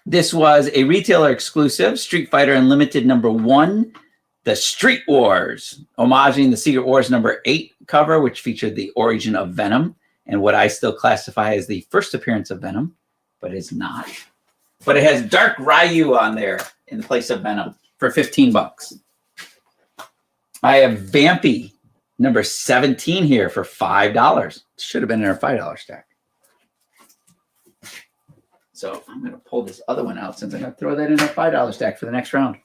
This was a retailer exclusive, Street Fighter Unlimited number 1. The Street Wars, homaging the Secret Wars number 8 cover, which featured the origin of Venom and what I still classify as the first appearance of Venom, but it's not. But it has Dark Ryu on there in place of Venom for $15. I have Vampy number 17 here for $5. Should have been in our $5 stack. So I'm going to pull this other one out since I'm going to throw that in our $5 stack for the next round.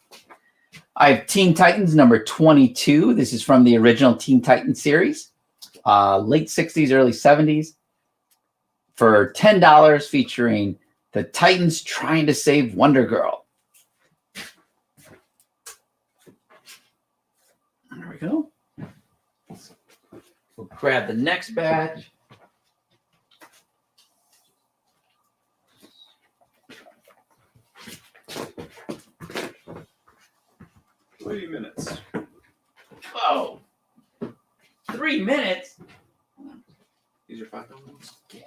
I have Teen Titans number 22. This is from the original Teen Titans series, late 60s, early 70s, for $10, featuring the Titans trying to save Wonder Girl. There we go. We'll grab the next batch. Minutes. Whoa. 3 minutes? These are $5 ones? Yeah.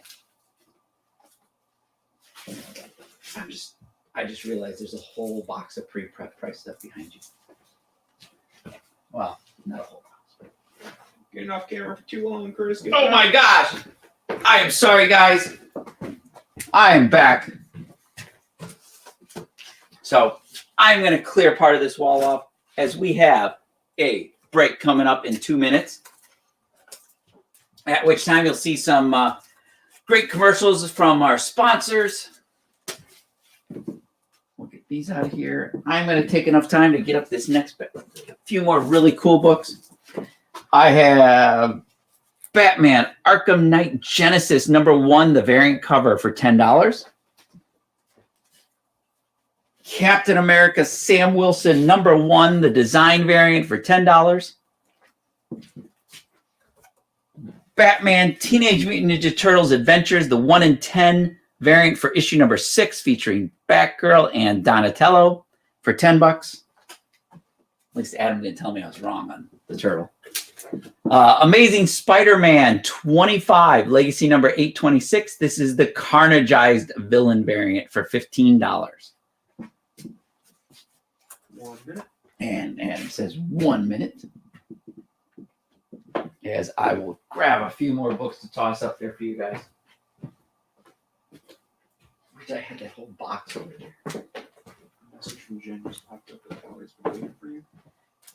I just realized there's a whole box of pre-prep price stuff behind you. Well, not a whole box. Getting off camera for too long, Chris. Get Oh back. my gosh! I am sorry, guys. I am back. So I'm going to clear part of this wall off as we have a break coming up in 2 minutes, at which time you'll see some great commercials from our sponsors. We'll get get these out of here. I'm going to take enough time to get up this next bit. A few more really cool books. I have Batman Arkham Knight Genesis #1, the variant cover for $10. Captain America Sam Wilson #1, the design variant for $10. Batman Teenage Mutant Ninja Turtles Adventures, the 1 in 10 variant for issue #6, featuring Batgirl and Donatello for $10. At least Adam didn't tell me I was wrong on the turtle. Amazing Spider-Man 25, Legacy number 826. This is the Carnageized villain variant for $15. 1 minute. And Adam says 1 minute. As I will grab a few more books to toss up there for you guys. Wish I had that whole box over there. Message from Jen just popped up that Allie's been waiting for you.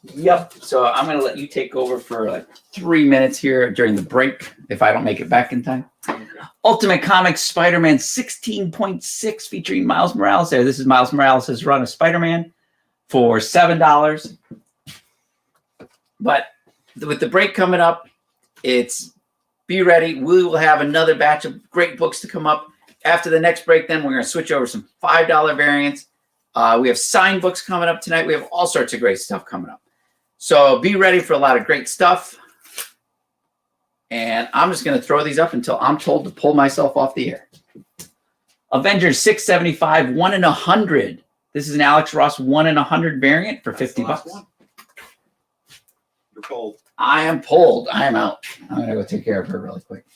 Yep. So I'm going to let you take over for like 3 minutes here during the break if I don't make it back in time. Okay. Ultimate Comics Spider-Man 16.6 featuring Miles Morales there. This is Miles Morales' run of Spider-Man for $7. But with the break coming up, be ready. We will have another batch of great books to come up. After the next break, then we're going to switch over some $5 variants. We have signed books coming up tonight. We have all sorts of great stuff coming up. So be ready for a lot of great stuff. And I'm just going to throw these up until I'm told to pull myself off the air. Avengers 675, 1 in 100. This is an Alex Ross 1 in 100 variant for $50. You're cold. I am pulled. I am out. I'm going to go take care of her really quick.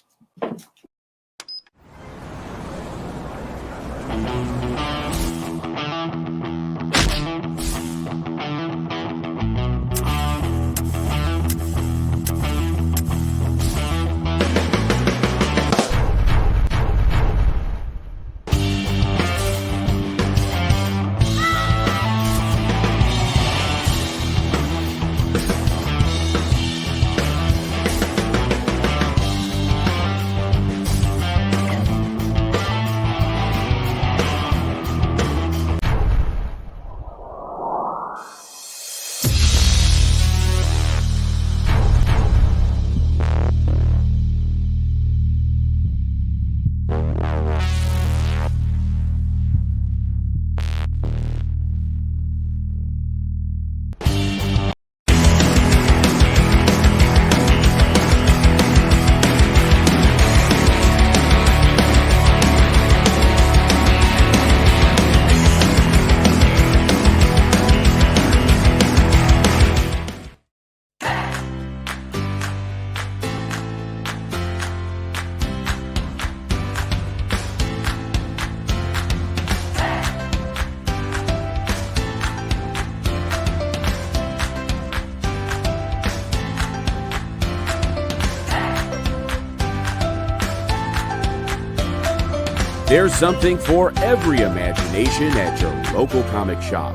There's something for every imagination at your local comic shop.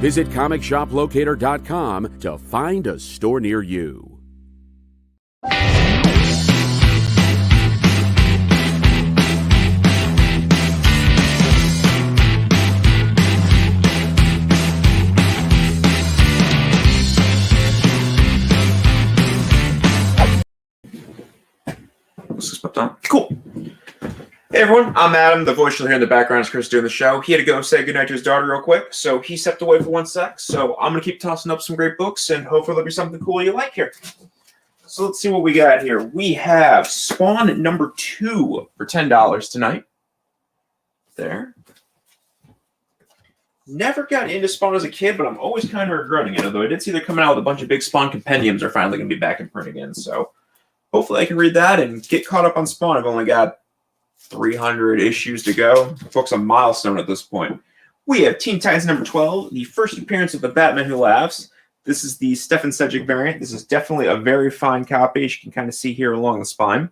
Visit ComicShopLocator.com to find a store near you. Cool. Hey everyone, I'm Adam. The voice you'll hear in the background is Chris doing the show. He had to go say goodnight to his daughter real quick, so he stepped away for 1 sec. So I'm going to keep tossing up some great books, and hopefully there'll be something cool you like here. So let's see what we got here. We have Spawn #2 for $10 tonight. There. Never got into Spawn as a kid, but I'm always kind of regretting it, although I did see they're coming out with a bunch of big Spawn compendiums are finally going to be back in print again. So hopefully I can read that and get caught up on Spawn. I've only got 300 issues to go. The book's a milestone at this point. We have Teen Titans #12, the first appearance of the Batman Who Laughs. This is the Stefan Sejic variant. This is definitely a very fine copy, as you can kind of see here along the spine.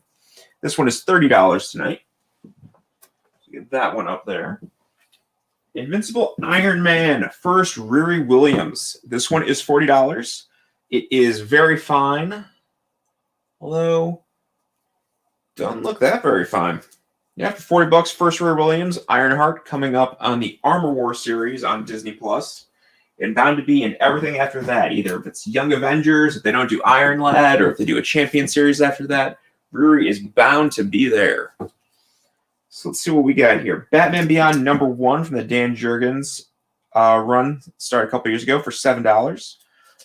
This one is $30 tonight. So get that one up there. Invincible Iron Man, first Riri Williams. This one is $40. It is very fine, although doesn't look that very fine. Yeah, for $40, First Rare Williams, Ironheart, coming up on the Armor War series on Disney Plus, and bound to be in everything after that. Either if it's Young Avengers, if they don't do Iron Lad, or if they do a Champion series after that, Brewery is bound to be there. So let's see what we got here. Batman Beyond #1 from the Dan Jurgens run started a couple years ago for $7.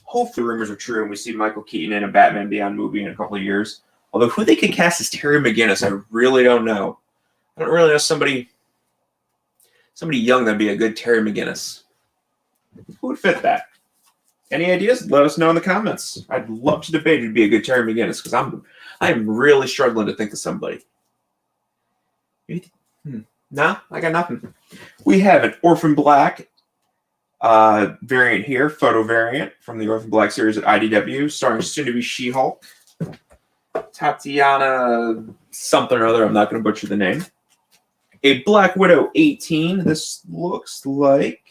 Hope the rumors are true and we see Michael Keaton in a Batman Beyond movie in a couple of years. Although who they could cast as Terry McGinnis, I really don't know. I don't really know somebody young that'd be a good Terry McGinnis. Who would fit that? Any ideas? Let us know in the comments. I'd love to debate who'd be a good Terry McGinnis because I'm really struggling to think of somebody. No, I got nothing. We have an Orphan Black variant here, photo variant from the Orphan Black series at IDW, starring soon-to-be She-Hulk. Tatiana something or other, I'm not going to butcher the name. A Black Widow 18. This looks like...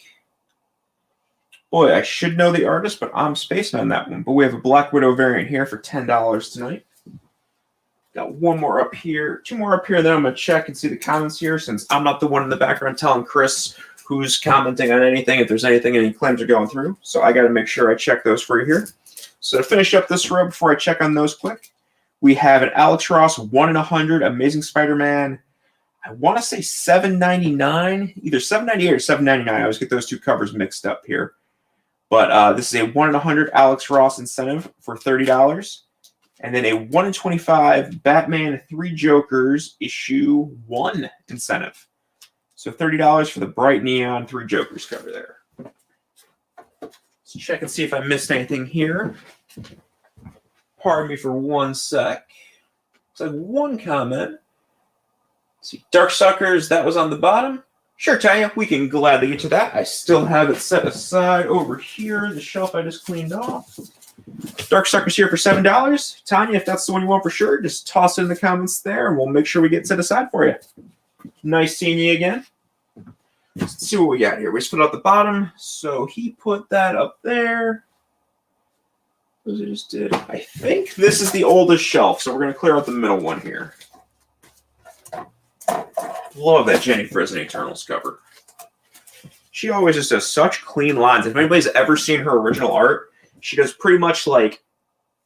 Boy, I should know the artist, but I'm spacing on that one. But we have a Black Widow variant here for $10 tonight. Got one more up here, two more up here, then I'm going to check and see the comments here since I'm not the one in the background telling Chris who's commenting on anything, if there's anything any claims are going through. So I got to make sure I check those for you here. So to finish up this row before I check on those quick, we have an Alex Ross 1 in 100 Amazing Spider-Man. I want to say $7.99, either $7.98 or $7.99. I always get those two covers mixed up here. But this is a 1 in 100 Alex Ross incentive for $30. And then a 1 in 25 Batman 3 Jokers issue 1 incentive. So $30 for the bright neon 3 Jokers cover there. Let's check and see if I missed anything here. Pardon me for one sec. Looks like one comment. Let's see, Darksuckers, that was on the bottom. Sure, Tanya, we can gladly get to that. I still have it set aside over here, the shelf I just cleaned off. Darksuckers here for $7. Tanya, if that's the one you want for sure, just toss it in the comments there, and we'll make sure we get set aside for you. Nice seeing you again. Let's see what we got here. We split out the bottom, so he put that up there. What I just did. I think this is the oldest shelf, so we're going to clear out the middle one here. Love that Jenny Frison Eternals cover. She always just does such clean lines. If anybody's ever seen her original art, she does pretty much like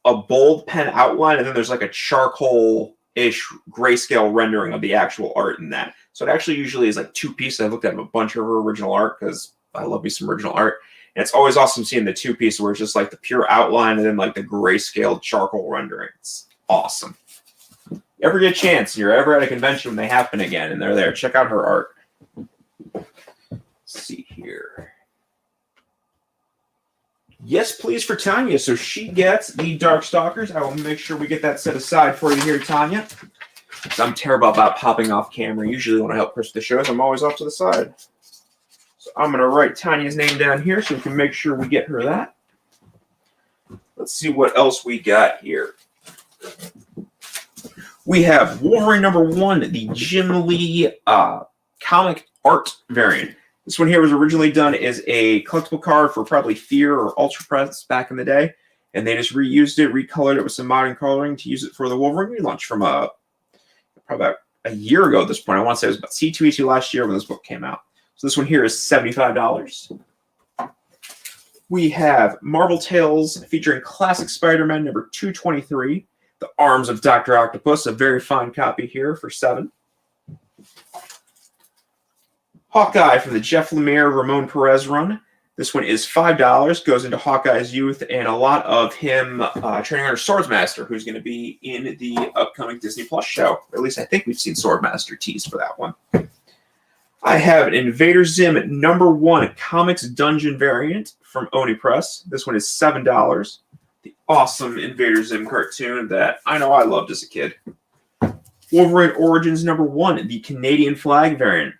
a bold pen outline, and then there's like a charcoal-ish grayscale rendering of the actual art in that. So it actually usually is like 2 pieces. I've looked at a bunch of her original art because I love me some original art. And it's always awesome seeing the 2 pieces where it's just like the pure outline and then like the grayscale charcoal rendering. It's awesome. Ever get a chance, you're ever at a convention when they happen again and they're there, check out her art. Let's see here. Yes, please, for Tanya. So she gets the Darkstalkers. I will make sure we get that set aside for you here, Tanya. I'm terrible about popping off camera. Usually when I help Chris with the shows, I'm always off to the side. So I'm going to write Tanya's name down here so we can make sure we get her that. Let's see what else we got here. We have Wolverine #1, the Jim Lee comic art variant. This one here was originally done as a collectible card for probably Fear or Ultra Press back in the day. And they just reused it, recolored it with some modern coloring to use it for the Wolverine relaunch from probably about a year ago at this point. I want to say it was about C2E2 last year when this book came out. So this one here is $75. We have Marvel Tales featuring classic Spider-Man #223. The Arms of Dr. Octopus, a very fine copy here for $7. Hawkeye from the Jeff Lemire, Ramon Perez run. This one is $5. Goes into Hawkeye's youth and a lot of him training under Swordsmaster, who's going to be in the upcoming Disney Plus show. Or at least I think we've seen Swordmaster teased for that one. I have an Invader Zim #1 Comics Dungeon variant from Oni Press. This one is $7. The awesome Invader Zim cartoon that I know I loved as a kid. Wolverine Origins #1, the Canadian flag variant.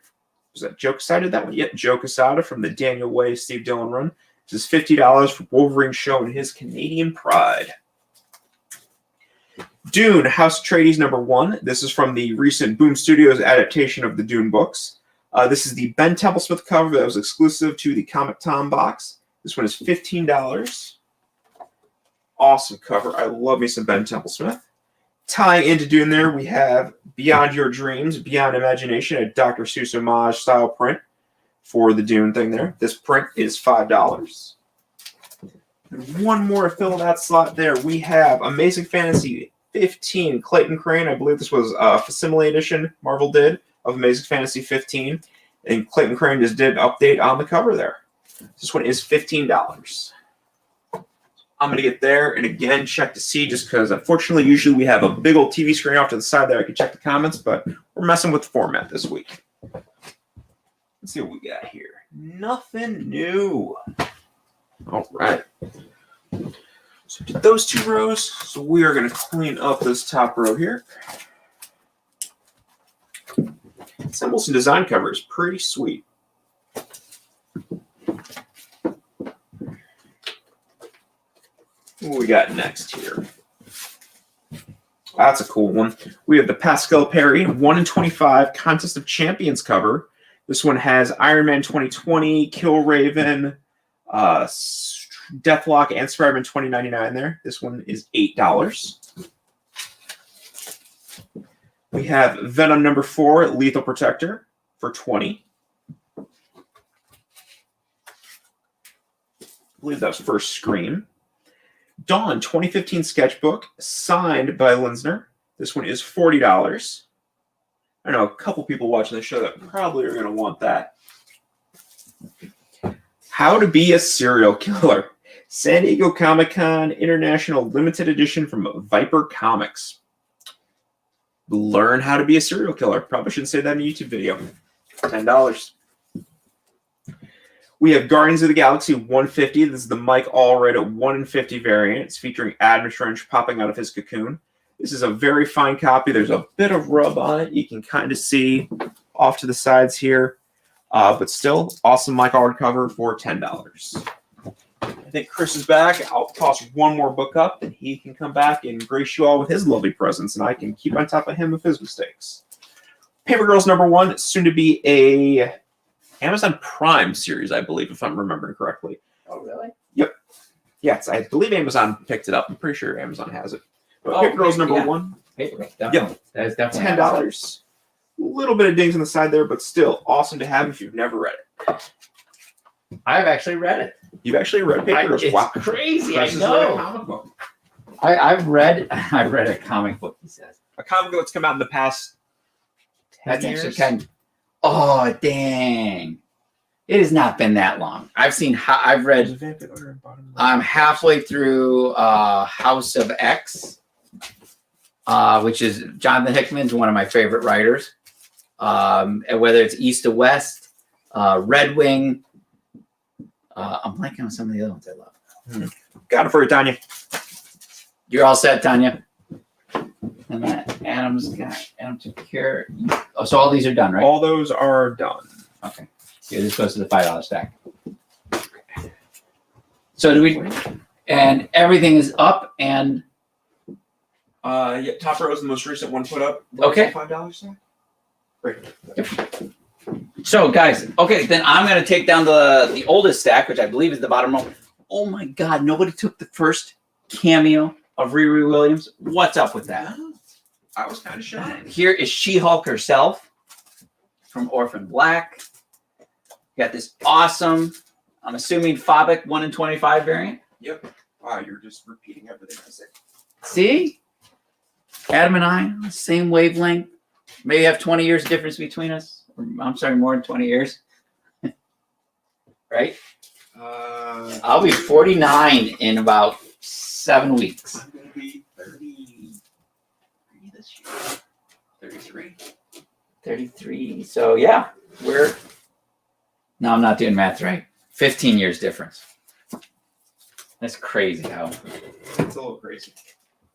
Was that Joe Quesada? That one? Yep, Joe Quesada from the Daniel Way, Steve Dillon run. This is $50 for Wolverine showing his Canadian pride. Dune House Atreides #1. This is from the recent Boom Studios adaptation of the Dune books. This is the Ben Templesmith cover that was exclusive to the Comic Tom box. This one is $15. Awesome cover. I love me some Ben Templesmith. tying into Dune there, we have Beyond Your Dreams, Beyond Imagination, a Dr. Seuss homage style print for the Dune thing there. This print is $5. And one more to fill that slot there. We have Amazing Fantasy 15, Clayton Crane. I believe this was a facsimile edition Marvel did of Amazing Fantasy 15. And Clayton Crane just did an update on the cover there. This one is $15. I'm going to get there and again check to see, just because unfortunately usually we have a big old TV screen off to the side there I can check the comments, but we're messing with the format this week. Let's see what we got here. Nothing new. All right. So did those 2 rows. So we are going to clean up this top row here. Symbols and design cover is pretty sweet. What we got next here? That's a cool one. We have the Pascal Perry 1 in 25 Contest of Champions cover. This one has Iron Man 2020, Killraven, Deathlock, and Spider-Man 2099 there. This one is $8. We have Venom number 4, Lethal Protector for $20. I believe that was first Scream. Dawn 2015 sketchbook signed by Linsner. This one is $40. I know a couple people watching the show that probably are going to want that. How to Be a Serial Killer. San Diego Comic-Con International Limited Edition from Viper Comics. Learn how to be a serial killer. Probably shouldn't say that in a YouTube video. $10. We have Guardians of the Galaxy 150. This is the Mike Allred 1 in 50 variant. It's featuring Adam Trench popping out of his cocoon. This is a very fine copy. There's a bit of rub on it. You can kind of see off to the sides here. But still, awesome Mike Allred cover for $10. I think Chris is back. I'll toss one more book up, and he can come back and grace you all with his lovely presence, and I can keep on top of him of his mistakes. Paper Girls number 1, soon to be a Amazon Prime series, I believe, if I'm remembering correctly. Oh, really? Yep. Yes, I believe Amazon picked it up. I'm pretty sure Amazon has it. But Paper Girls number 1. Paper Girls, definitely. Yep. That is definitely $10. A little bit of dings on the side there, but still awesome to have if you've never read it. I've actually read it. You've actually read Paper Girls? It's Wow. crazy. Chris I has read a know. comic book. I've read a comic book, he says. A comic book that's come out in the past 10 That's years. actually kind of, oh, dang. It has not been that long. I've read, I'm halfway through House of X, which is Jonathan Hickman's one of my favorite writers. And whether it's East to West, Red Wing, I'm blanking on some of the other ones I love. Got it for you, Tanya. You're all set, Tanya. And that Adam's got Adam took care. Oh, so all these are done, right? All those are done. Okay. Yeah, this goes to the $5 stack. So do we? And everything is up and. Yeah, top row is the most recent one put up. Okay. $5 stack. Great. Yep. So guys, okay, then I'm gonna take down the oldest stack, which I believe is the bottom row. Oh my God! Nobody took the first cameo of Riri Williams. What's up with that? I was kind of shocked. Here is She-Hulk herself from Orphan Black. Got this awesome, I'm assuming Fabic 1 in 25 variant. Yep. Wow, you're just repeating everything I said. See? Adam and I, same wavelength. Maybe have 20 years difference between us. I'm sorry, more than 20 years. Right? I'll be 49 in about 7 weeks. I'm going to be 33 this year. 33. 33. So yeah, we're. No, I'm not doing math right. 15 years difference. That's crazy how. It's a little crazy.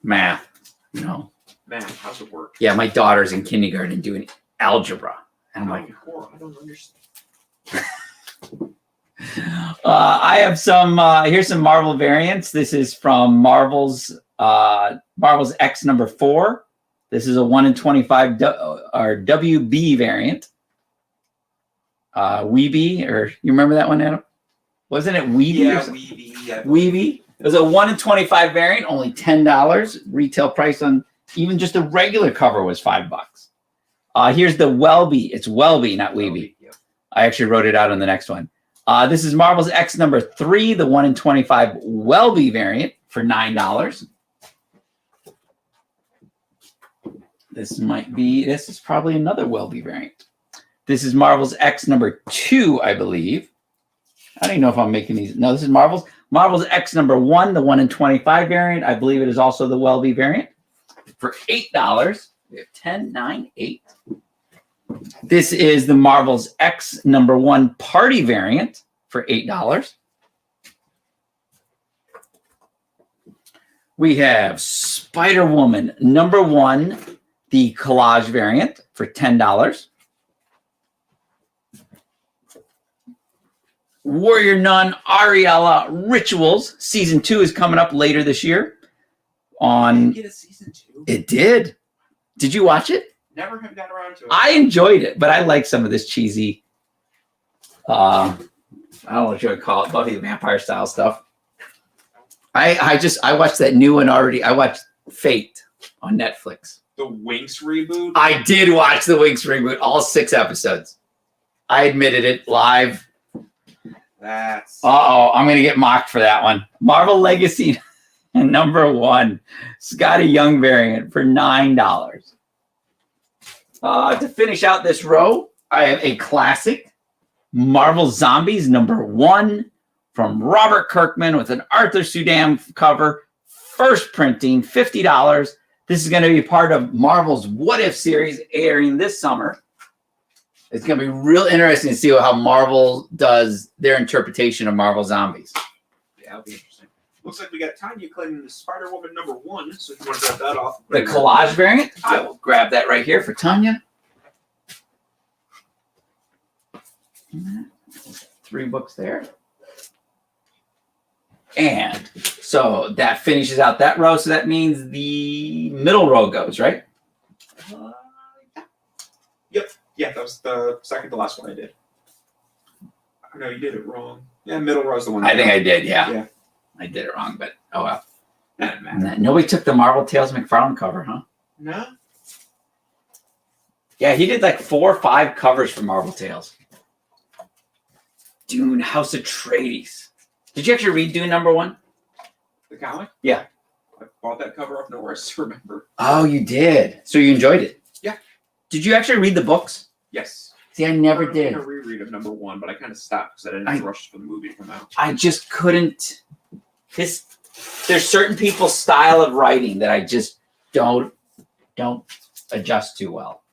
Math. No. Math, how's it work? Yeah, my daughter's in kindergarten doing algebra. And I'm like, I don't understand. I have some, here's some Marvel variants. This is from Marvel's X number 4. This is a 1 in 25 or WB variant. Weeby, or you remember that one, Adam? Wasn't it Weeby? Yeah, Weeby. Yeah. Weeby. It was a 1 in 25 variant, only $10. Retail price on Even just the regular cover was $5. Here's the Welby. It's Welby, not Weeby. Yep. I actually wrote it out on the next one. This is Marvel's X number 3, the 1 in 25 Welby variant for $9. This is probably another Welby variant. This is Marvel's X number 2, I believe. I don't even know if I'm making these. No, this is Marvel's X number 1, the 1 in 25 variant. I believe it is also the Welby variant for $8. We have 10, 9, 8. This is the Marvel's X number 1 party variant for $8. We have Spider-Woman number 1, the collage variant for $10. Warrior Nun Ariella Rituals season 2 is coming up later this year. Did it get a season 2? It did. Did you watch it? Never have got around to it. I enjoyed it, but I like some of this cheesy, I don't know what you would call it, Buffy the Vampire style stuff. I watched that new one already. I watched Fate on Netflix. The Winx reboot? I did watch the Winx reboot, all 6 episodes. I admitted it live. That's... Uh-oh, I'm going to get mocked for that one. Marvel Legacy number 1, Scotty Young variant for $9. To finish out this row, I have a classic Marvel Zombies number 1 from Robert Kirkman with an Arthur Sudam cover. First printing, $50. This is going to be part of Marvel's What If series airing this summer. It's going to be real interesting to see how Marvel does their interpretation of Marvel Zombies. Yeah, that'll be interesting. Looks like we got Tanya claiming the Spider-Woman number 1, so if you want to grab that off. The collage variant, I will grab that right here for Tanya. 3 books there. And so that finishes out that row. So that means the middle row goes, right? Yep. Yeah, that was the second to last one I did. I know you did it wrong. Yeah, middle row is the one. I think I did, yeah. Yeah. I did it wrong, but oh well. Doesn't matter. Nobody took the Marvel Tales McFarlane cover, huh? No. Yeah, he did like 4 or 5 covers for Marvel Tales. Dune, House Atreides. Did you actually read Dune number 1? The comic? Yeah. I bought that cover off nowhere, I still remember. Oh, you did. So you enjoyed it? Yeah. Did you actually read the books? Yes. See, I never did. I a reread of number 1, but I kind of stopped because I didn't rush for the movie to come out. I just couldn't. There's certain people's style of writing that I just don't adjust to well.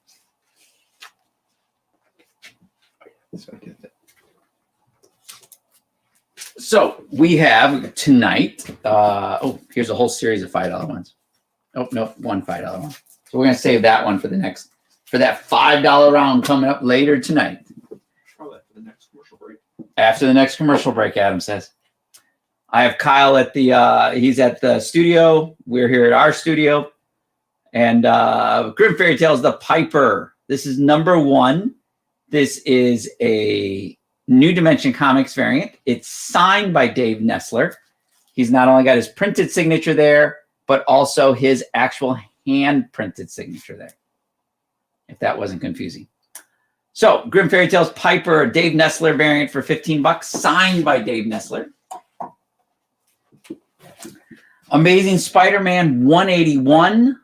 So we have tonight. Here's a whole series of $5 ones. Oh no, one $5 one. So we're gonna save that one for that $5 round coming up later tonight. Probably after the next commercial break. After the next commercial break, Adam says. I have Kyle at he's at the studio. We're here at our studio. And Grim Fairy Tales, The Piper. This is number 1. This is a New Dimension Comics variant. It's signed by Dave Nessler. He's not only got his printed signature there, but also his actual hand-printed signature there, if that wasn't confusing. So, Grim Fairy Tales Piper, Dave Nessler variant for $15, signed by Dave Nessler. Amazing Spider-Man 181.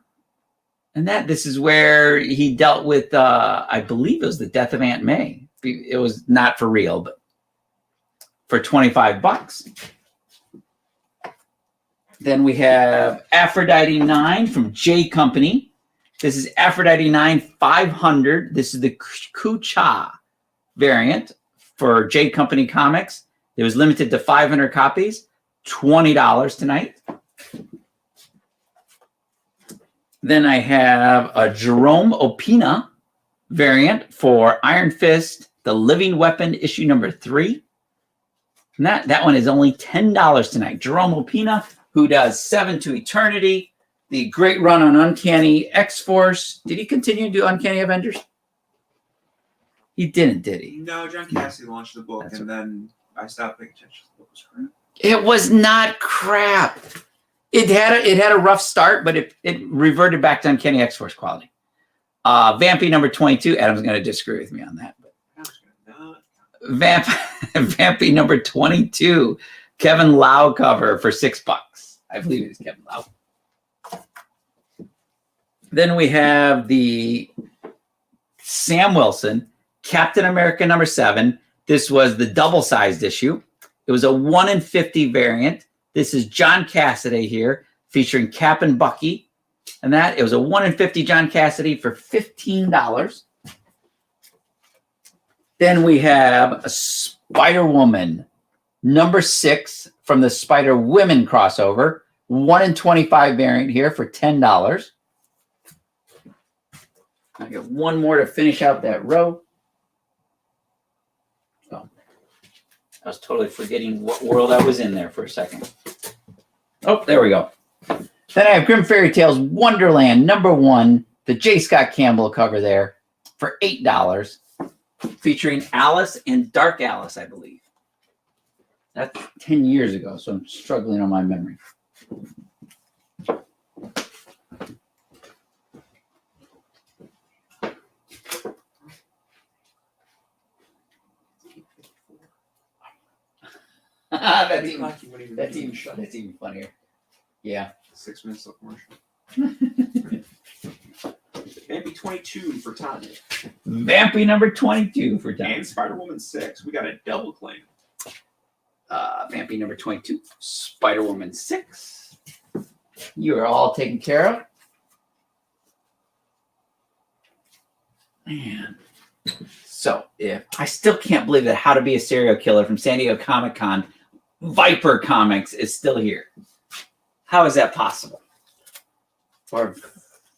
And this is where he dealt with, I believe it was the death of Aunt May. It was not for real, but for $25. Then we have Aphrodite 9 from J Company. This is Aphrodite 9 500. This is the Kucha variant for J Company Comics. It was limited to 500 copies, $20 tonight. Then I have a Jerome Opina variant for Iron Fist, The Living Weapon, issue number 3. And that one is only $10 tonight. Jerome Opina, who does 7 to Eternity, the great run on Uncanny X-Force. Did he continue to do Uncanny Avengers? He didn't, did he? No, John Cassie launched the book, and then I stopped paying attention. The book was crap. It was not crap. It had a rough start, but it reverted back to Uncanny X-Force quality. Vampy number 22. Adam's going to disagree with me on that. But Vampy number 22. Kevin Lau cover for $6. I believe it's Kevin Lau. Then we have the Sam Wilson Captain America number 7. This was the double-sized issue. It was a 1 in 50 variant. This is John Cassidy here, featuring Cap and Bucky. And that, it was a 1 in 50 John Cassidy for $15. Then we have a Spider-Woman number 6 from the Spider-Women crossover. 1 in 25 variant here for $10. I got one more to finish out that row. Oh, I was totally forgetting what world I was in there for a second. Oh, there we go. Then I have Grim Fairy Tales Wonderland number 1, the J. Scott Campbell cover there for $8, featuring Alice and Dark Alice, I believe. That's 10 years ago, so I'm struggling on my memory. That's even funnier. Yeah. 6 minutes of commercial. Vampy 22 for Tanya. Vampy number 22 for Tanya. And Spider-Woman 6. We got a double claim. Vampy number 22. Spider-Woman 6. You are all taken care of. Man. So, if I still can't believe that How to Be a Serial Killer from San Diego Comic-Con, Viper Comics is still here. How is that possible? Or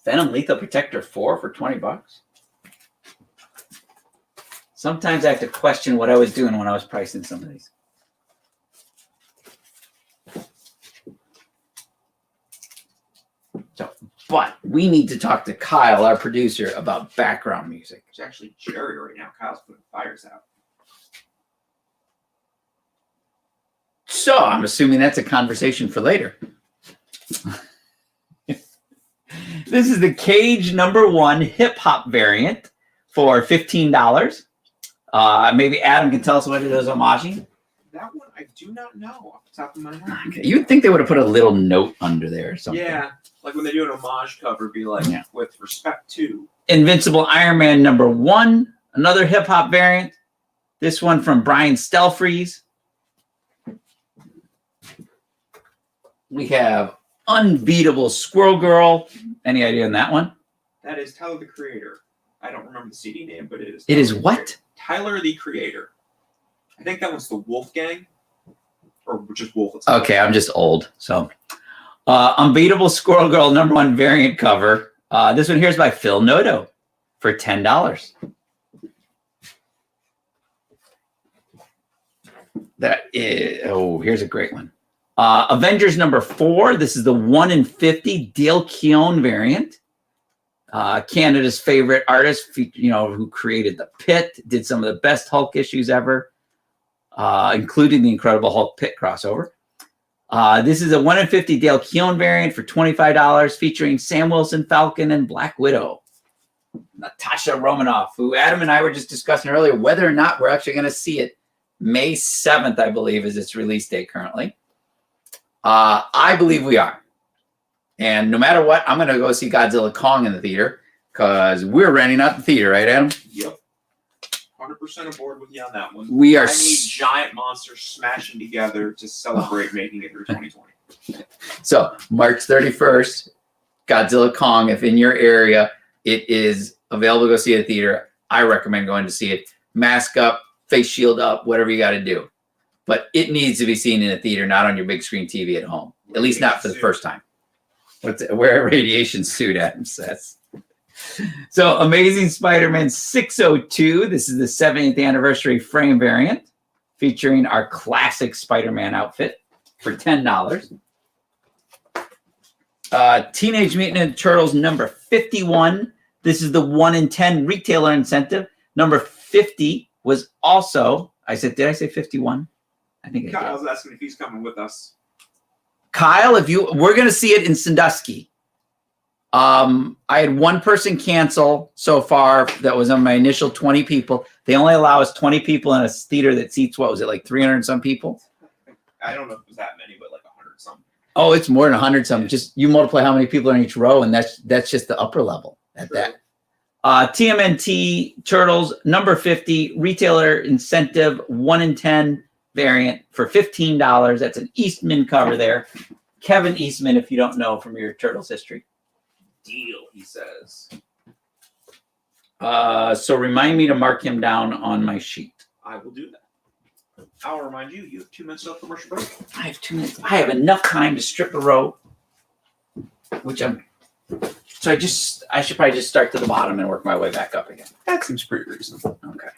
Venom Lethal Protector 4 for $20? Sometimes I have to question what I was doing when I was pricing some of these. So, but we need to talk to Kyle, our producer, about background music. It's actually Jerry right now. Kyle's putting fires out. So I'm assuming that's a conversation for later. This is the Cage number 1 hip hop variant for $15. Maybe Adam can tell us what it is homaging. That one I do not know off the top of my head. Okay. You would think they would have put a little note under there or something. Yeah, like when they do an homage cover, be like, with respect to. Invincible Iron Man number 1, another hip hop variant. This one from Brian Stelfreeze. We have Unbeatable Squirrel Girl. Any idea on that one? That is Tyler the Creator. I don't remember the CD name, but it is. It is what? Tyler the Creator. I think that one's the Wolfgang, or just Wolf itself. Okay, I'm just old. So, Unbeatable Squirrel Girl number 1 variant cover. This one here is by Phil Noto for $10. That is, here's a great one. Avengers number 4. This is the 1 in 50 Dale Keown variant. Canada's favorite artist, who created The Pit, did some of the best Hulk issues ever, including the Incredible Hulk Pit crossover. This is a 1 in 50 Dale Keown variant for $25, featuring Sam Wilson, Falcon, and Black Widow. Natasha Romanoff, who Adam and I were just discussing earlier, whether or not we're actually going to see it. May 7th, I believe, is its release date currently. I believe we are. And no matter what, I'm going to go see Godzilla Kong in the theater because we're renting out the theater, right, Adam? Yep. 100% aboard with you on that one. We are. I need giant monsters smashing together to celebrate making it through 2020. So, March 31st, Godzilla Kong. If in your area it is available to go see at a theater, I recommend going to see it. Mask up, face shield up, whatever you got to do. But it needs to be seen in a theater, not on your big screen TV at home. At least not for the first time. Wear a radiation suit, Adam says. So, Amazing Spider-Man 602. This is the 70th anniversary frame variant, featuring our classic Spider-Man outfit for $10. Teenage Mutant Ninja Turtles number 51. This is the 1 in 10 retailer incentive. Number 50 was also, did I say 51? I think Kyle's asking if he's coming with us. Kyle, we're going to see it in Sandusky. I had one person cancel so far. That was on my initial 20 people. They only allow us 20 people in a theater that seats, what was it, like 300 and some people? I don't know if it was that many, but like 100 something. Oh, it's more than 100 something. Just you multiply how many people are in each row, and that's just the upper level at that. TMNT Turtles number 50 retailer incentive 1 in 10 variant for $15. That's an Eastman cover there. Kevin Eastman, if you don't know from your Turtles history. Deal, he says. So remind me to mark him down on my sheet. I will do that. I'll remind you, you have 2 minutes of commercial break. I have 2 minutes. I have enough time to strip a row, so I should probably just start to the bottom and work my way back up again. That seems pretty reasonable. Okay.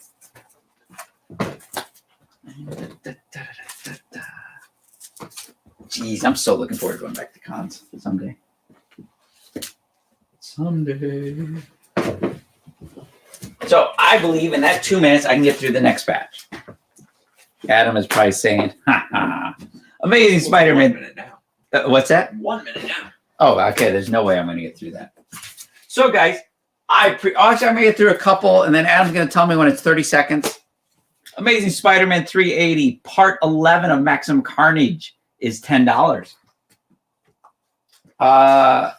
Jeez, I'm so looking forward to going back to cons someday. So I believe in that 2 minutes I can get through the next batch. Adam is probably saying, ha ha. Amazing Spider-Man. 1 minute now. What's that? 1 minute now. Oh, okay. There's no way I'm going to get through that. So, guys, actually, I'm going to get through a couple, and then Adam's going to tell me when it's 30 seconds. Amazing Spider-Man 380, Part 11 of Maximum Carnage is $10.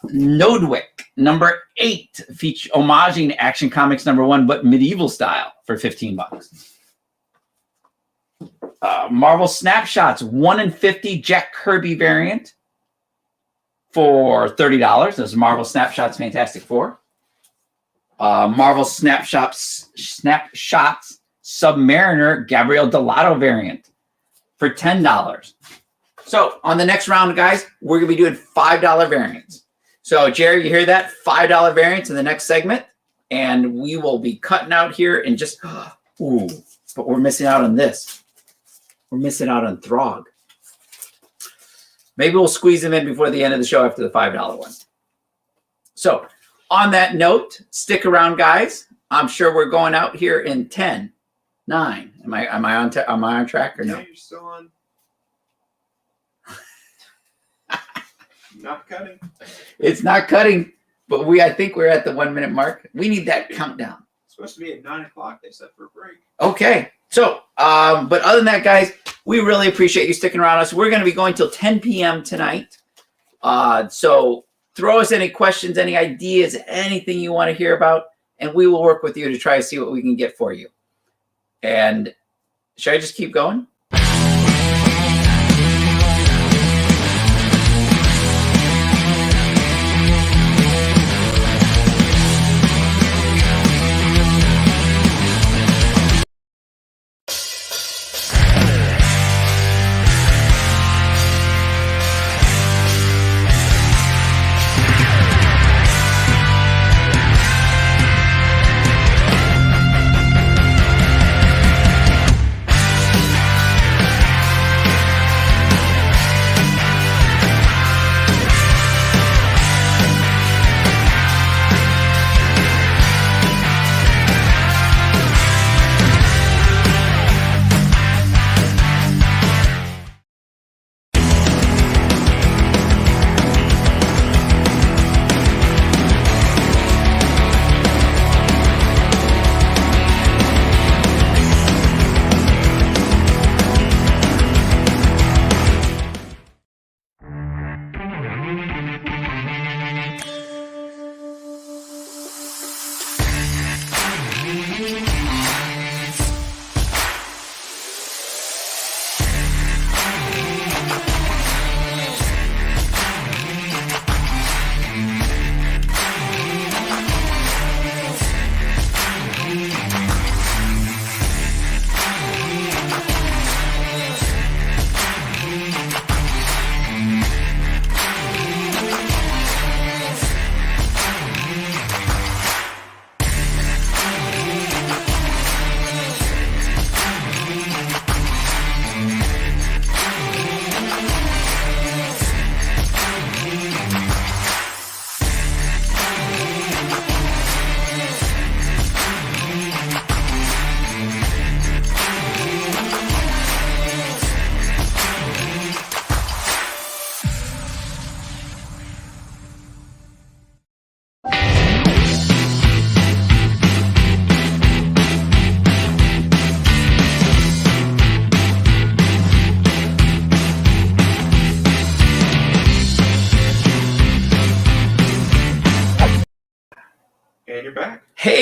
Nodwick, number 8, feature homaging Action Comics number 1, but medieval style for $15. Marvel Snapshots 1 in 50 Jack Kirby variant for $30. This is Marvel Snapshots Fantastic Four. Marvel Snapshots Submariner Gabriel Delato variant for $10. So on the next round, guys, we're going to be doing $5 variants. So, Jerry, you hear that? $5 variants in the next segment. And we will be cutting out here and just, ooh, but we're missing out on this. We're missing out on Throg. Maybe we'll squeeze them in before the end of the show after the $5 one. So on that note, stick around, guys. I'm sure we're going out here in 10, 9. Am I on track or no? Yeah, you're still on. Not cutting. It's not cutting, but I think we're at the 1 minute mark. We need that countdown. It's supposed to be at 9 o'clock. They set for a break. Okay. So, but other than that, guys, we really appreciate you sticking around us. We're going to be going till 10 p.m. tonight. So throw us any questions, any ideas, anything you want to hear about, and we will work with you to try to see what we can get for you. And should I just keep going?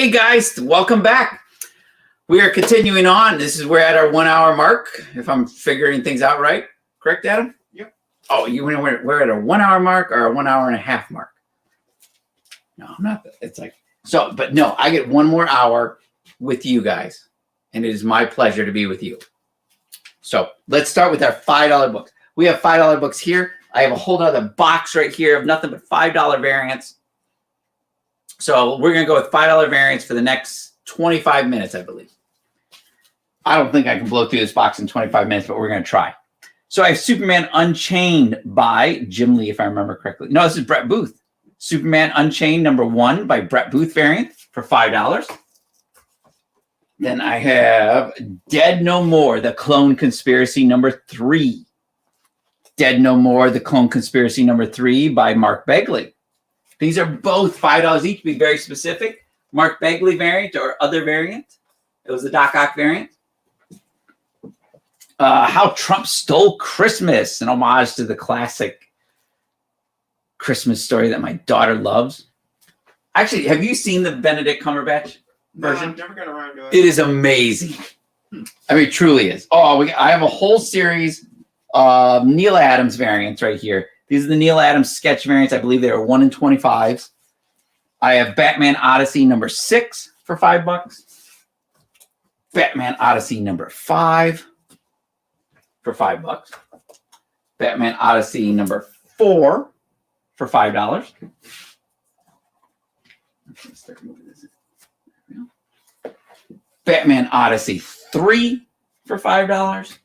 Hey guys, welcome back. We are continuing on. We're at our 1 hour mark, if I'm figuring things out right. Correct, Adam? Yep. Oh, we're at a 1 hour mark or a 1 hour and a half mark? No, I'm not. It's like, so, but no, I get 1 more hour with you guys, and it is my pleasure to be with you. So let's start with our $5 books. We have $5 books here. I have a whole other box right here of nothing but $5 variants. So we're going to go with $5 variants for the next 25 minutes, I believe. I don't think I can blow through this box in 25 minutes, but we're going to try. So I have Superman Unchained by Jim Lee, if I remember correctly. No, this is Brett Booth. Superman Unchained #1 by Brett Booth variant for $5. Then I have Dead No More, The Clone Conspiracy #3. Dead No More, The Clone Conspiracy #3 by Mark Begley. These are both $5 each. Be very specific. Mark Begley variant or other variant. It was the Doc Ock variant. How Trump Stole Christmas, an homage to the classic Christmas story that my daughter loves. Actually, have you seen the Benedict Cumberbatch version? No, I've never got around to it. It is amazing. I mean, it truly is. Oh, I have a whole series of Neil Adams variants right here. These are the Neil Adams sketch variants. I believe they are 1 in 25s. I have Batman Odyssey #6 for $5. Batman Odyssey #5 for $5. Batman Odyssey #4 for $5. Let's start moving this in. Batman Odyssey 3 for $5.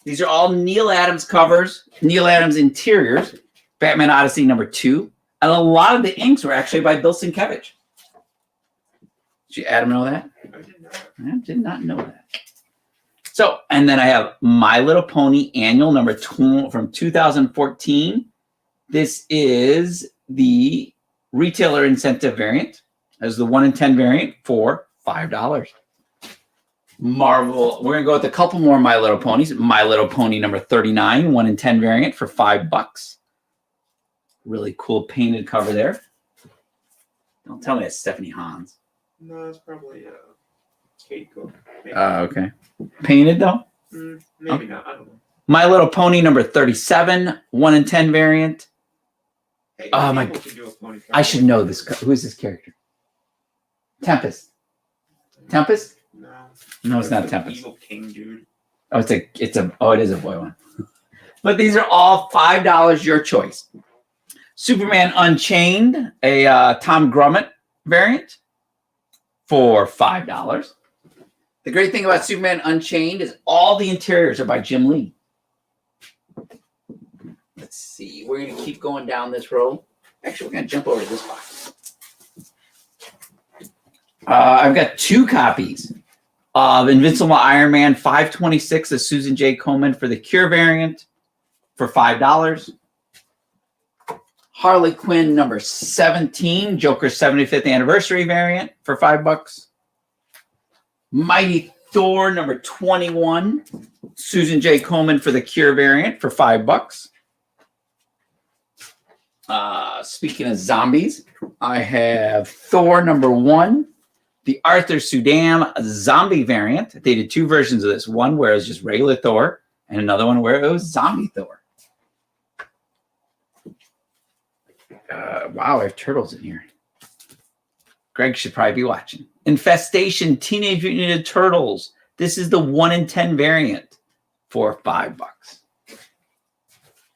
These are all Neil Adams covers, Neil Adams interiors. Batman Odyssey #2. And a lot of the inks were actually by Bill Sienkiewicz. Did you, Adam, know that? I did not know that. So, and then I have My Little Pony Annual #2 from 2014. This is the retailer incentive variant. As the 1 in 10 variant for $5. Marvel, we're going to go with a couple more My Little Ponies. My Little Pony #39, 1 in 10 variant for $5. Really cool painted cover there. Don't tell me it's Stephanie Hans. No, it's probably Kate Cook. Okay. Painted though? Maybe not. I don't know. My Little Pony #37, 1 in 10 variant. Hey, Oh my! people can do a pony I should know this. Who is this character? Tempest. Tempest? No. No, it's not the Tempest. Evil King, dude. Oh, it is a boy one. But these are all $5, your choice. Superman Unchained, a Tom Grummett variant for $5. The great thing about Superman Unchained is all the interiors are by Jim Lee. Let's see. We're going to keep going down this row. Actually, we're going to jump over to this box. I've got 2 copies of Invincible Iron Man 526 of Susan J. Komen for the Cure variant for $5. Harley Quinn #17, Joker's 75th anniversary variant for $5. Mighty Thor #21, Susan J. Komen for the Cure variant for $5. Speaking of zombies, I have Thor #1, the Arthur Sudam zombie variant. They did 2 versions of this. One where it was just regular Thor, and another one where it was zombie Thor. Wow, I have turtles in here. Greg should probably be watching. Infestation Teenage Mutant Ninja Turtles. This is the 1 in 10 variant for $5.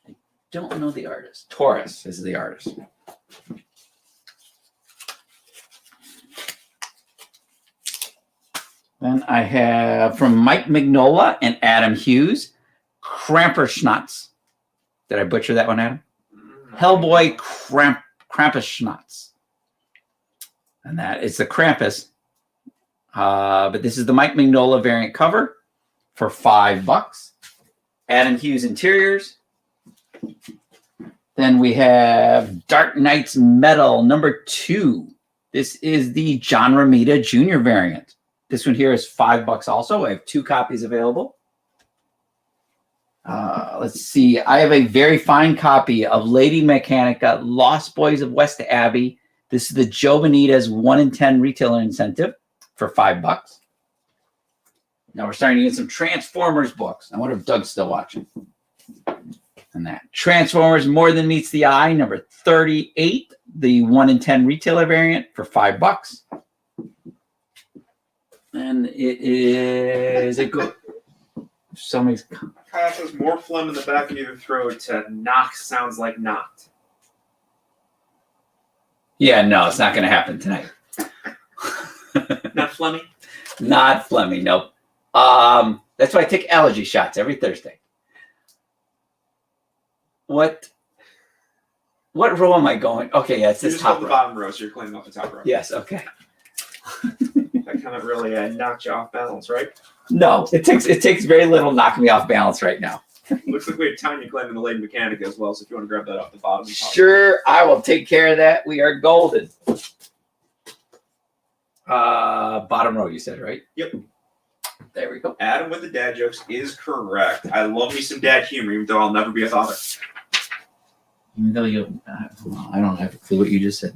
I don't know the artist. Taurus is the artist. Then I have from Mike Mignola and Adam Hughes, Krampusschnatz. Did I butcher that one, Adam? Hellboy Krampusschnatz. And that is the Krampus. But this is the Mike Mignola variant cover for $5. Adam Hughes interiors. Then we have Dark Knight's Metal #2. This is the John Romita Jr. variant. This one here is $5 also. I have 2 copies available. Let's see. I have a very fine copy of Lady Mechanica, Lost Boys of West Abbey, This is the Joe Benitez 1 in 10 retailer incentive for $5. Now we're starting to get some Transformers books. I wonder if Doug's still watching. And that Transformers More Than Meets the Eye, number 38, the 1 in 10 retailer variant for $5. And it is a good. Somebody's. Kyle says more phlegm in the back of your throat to knock sounds like not. Yeah, no, it's not going to happen tonight. Not phlegmy? Not phlegmy, nope. That's why I take allergy shots every Thursday. What row am I going? Okay, yeah, it's this top the row. bottom row, so you're cleaning up the top row. Yes, okay. That kind of really knocked you off balance, right? No, it takes very little knocking me off balance right now. Looks like we have Tanya claiming the Lady Mechanica as well, so if you want to grab that off the bottom. Sure, I will take care of that. We are golden. Bottom row, you said, right? Yep. There we go. Adam with the dad jokes is correct. I love me some dad humor, even though I'll never be a father. Even though you, I don't have a clue what you just said.